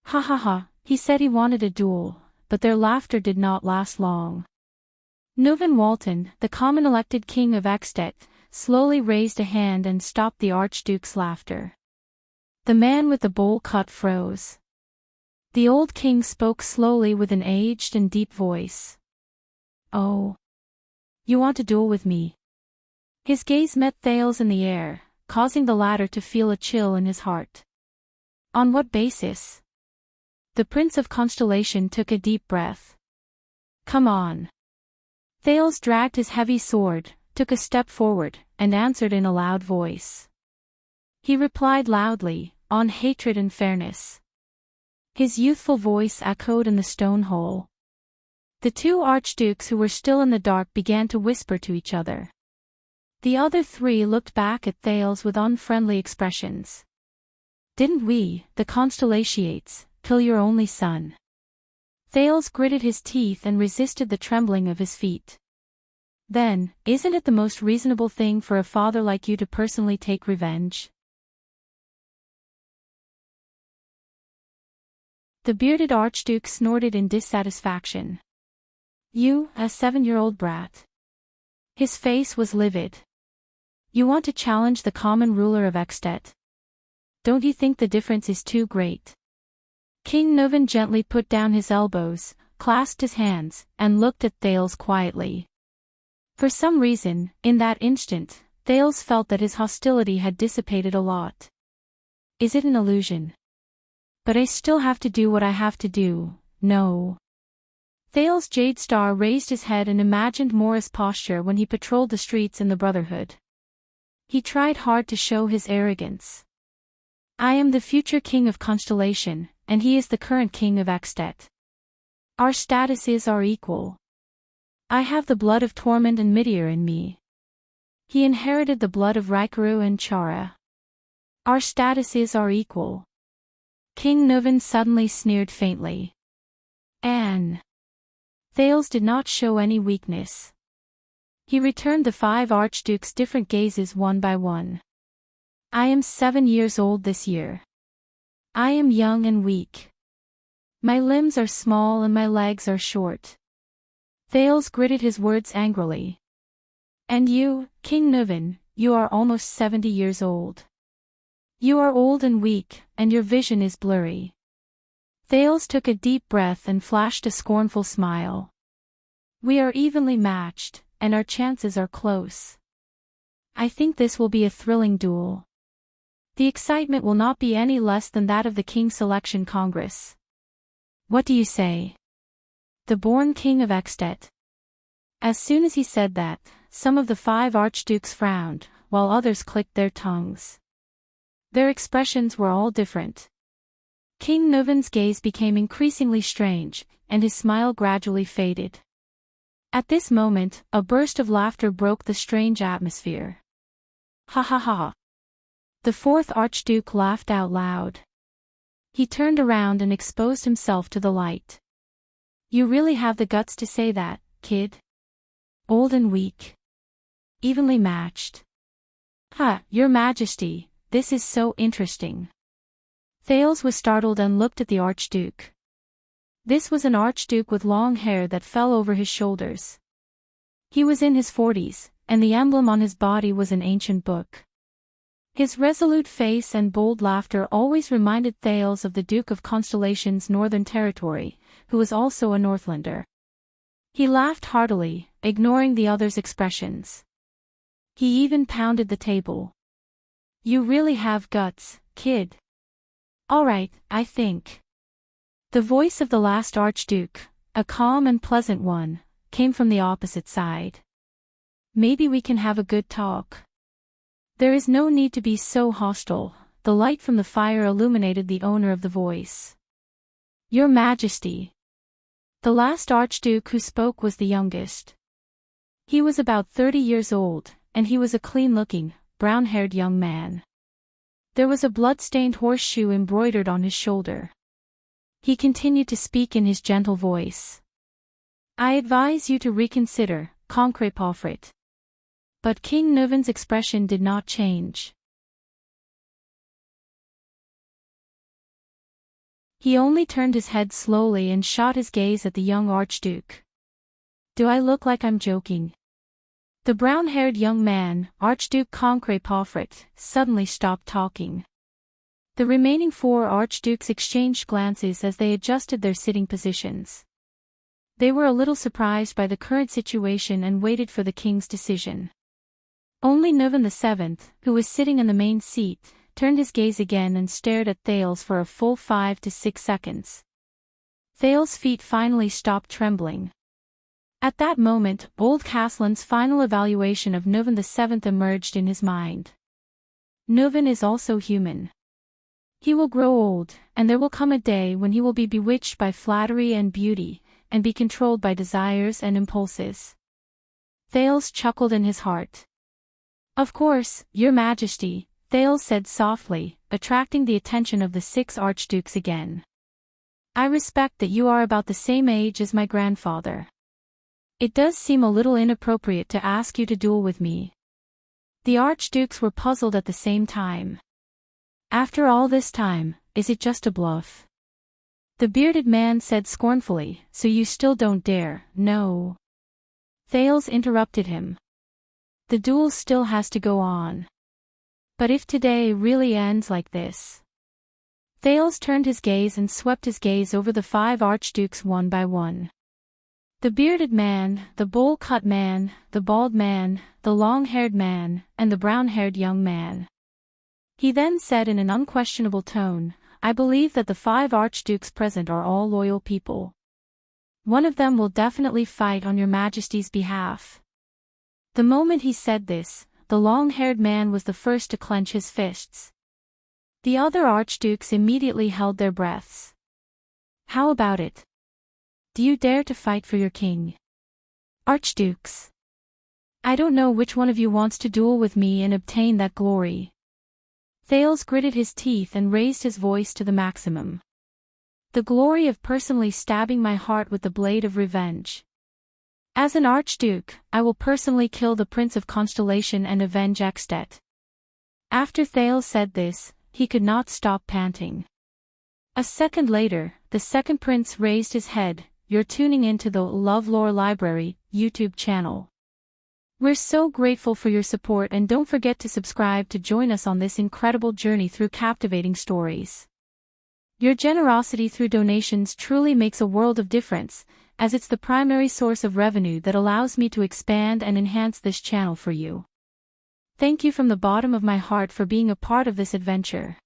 Ha ha ha, he said he wanted a duel, but their laughter did not last long. Nuvan Walton, the common elected king of Extet, slowly raised a hand and stopped the archduke's laughter. The man with the bowl cut froze. The old king spoke slowly with an aged and deep voice. Oh. You want to duel with me? His gaze met Thales in the air, causing the latter to feel a chill in his heart. On what basis? The Prince of Constellation took a deep breath. Come on. Thales dragged his heavy sword, took a step forward, and answered in a loud voice. He replied loudly, on hatred and fairness. His youthful voice echoed in the stone hole. The 2 archdukes who were still in the dark began to whisper to each other. The other 3 looked back at Thales with unfriendly expressions. Didn't we, the Constellations, kill your only son? Thales gritted his teeth and resisted the trembling of his feet. Then, isn't it the most reasonable thing for a father like you to personally take revenge? The bearded archduke snorted in dissatisfaction. You, a 7-year-old brat. His face was livid. You want to challenge the common ruler of Extet? Don't you think the difference is too great? King Nuvan gently put down his elbows, clasped his hands, and looked at Thales quietly. For some reason, in that instant, Thales felt that his hostility had dissipated a lot. Is it an illusion? But I still have to do what I have to do, no. Thales Jade Star raised his head and imagined Morris' posture when he patrolled the streets in the Brotherhood. He tried hard to show his arrogance. I am the future king of Constellation, and he is the current king of Extet. Our statuses are equal. I have the blood of Torment and Midir in me. He inherited the blood of Raikaru and Chara. Our statuses are equal. King Nuvan suddenly sneered faintly. Anne. Thales did not show any weakness. He returned the 5 archdukes' different gazes one by one. I am 7 years old this year. I am young and weak. My limbs are small and my legs are short. Thales gritted his words angrily. And you, King Nuvan, you are almost 70 years old. You are old and weak, and your vision is blurry. Thales took a deep breath and flashed a scornful smile. We are evenly matched, and our chances are close. I think this will be a thrilling duel. The excitement will not be any less than that of the King Selection Congress. What do you say? The born king of Extet. As soon as he said that, some of the 5 archdukes frowned, while others clicked their tongues. Their expressions were all different. King Nuvan's gaze became increasingly strange, and his smile gradually faded. At this moment, a burst of laughter broke the strange atmosphere. Ha ha ha. The 4th archduke laughed out loud. He turned around and exposed himself to the light. You really have the guts to say that, kid? Old and weak. Evenly matched. Ha, Your Majesty, this is so interesting. Thales was startled and looked at the archduke. This was an archduke with long hair that fell over his shoulders. He was in his 40s, and the emblem on his body was an ancient book. His resolute face and bold laughter always reminded Thales of the Duke of Constellation's northern territory, who was also a Northlander. He laughed heartily, ignoring the others' expressions. He even pounded the table. You really have guts, kid. All right, I think. The voice of the last archduke, a calm and pleasant one, came from the opposite side. Maybe we can have a good talk. There is no need to be so hostile. The light from the fire illuminated the owner of the voice. Your Majesty. The last archduke who spoke was the youngest. He was about 30 years old, and he was a clean-looking, brown-haired young man. There was a blood-stained horseshoe embroidered on his shoulder. He continued to speak in his gentle voice. I advise you to reconsider, Concret Pofrit. But King Nuvan's expression did not change. He only turned his head slowly and shot his gaze at the young archduke. Do I look like I'm joking? The brown-haired young man, Archduke Concret Pofrit, suddenly stopped talking. The remaining 4 archdukes exchanged glances as they adjusted their sitting positions. They were a little surprised by the current situation and waited for the king's decision. Only Nuvan VII, who was sitting in the main seat, turned his gaze again and stared at Thales for a full 5 to 6 seconds. Thales' feet finally stopped trembling. At that moment, old Castellan's final evaluation of Nuvan VII emerged in his mind. Nuvan is also human. He will grow old, and there will come a day when he will be bewitched by flattery and beauty, and be controlled by desires and impulses. Thales chuckled in his heart. Of course, Your Majesty, Thales said softly, attracting the attention of the 6 archdukes again. I respect that you are about the same age as my grandfather. It does seem a little inappropriate to ask you to duel with me. The archdukes were puzzled at the same time. After all this time, is it just a bluff? The bearded man said scornfully, so you still don't dare, no? Thales interrupted him. The duel still has to go on. But if today really ends like this? Thales turned his gaze and swept his gaze over the 5 archdukes one by one. The bearded man, the bowl-cut man, the bald man, the long-haired man, and the brown-haired young man. He then said in an unquestionable tone, I believe that the 5 archdukes present are all loyal people. One of them will definitely fight on your Majesty's behalf. The moment he said this, the long-haired man was the first to clench his fists. The other archdukes immediately held their breaths. How about it? Do you dare to fight for your king? Archdukes. I don't know which one of you wants to duel with me and obtain that glory. Thales gritted his teeth and raised his voice to the maximum. The glory of personally stabbing my heart with the blade of revenge. As an archduke, I will personally kill the Prince of Constellation and avenge Extet. After Thales said this, he could not stop panting. A second later, the second prince raised his head. You're tuning into the LoveLore Library YouTube channel. We're so grateful for your support, and don't forget to subscribe to join us on this incredible journey through captivating stories. Your generosity through donations truly makes a world of difference, as it's the primary source of revenue that allows me to expand and enhance this channel for you. Thank you from the bottom of my heart for being a part of this adventure.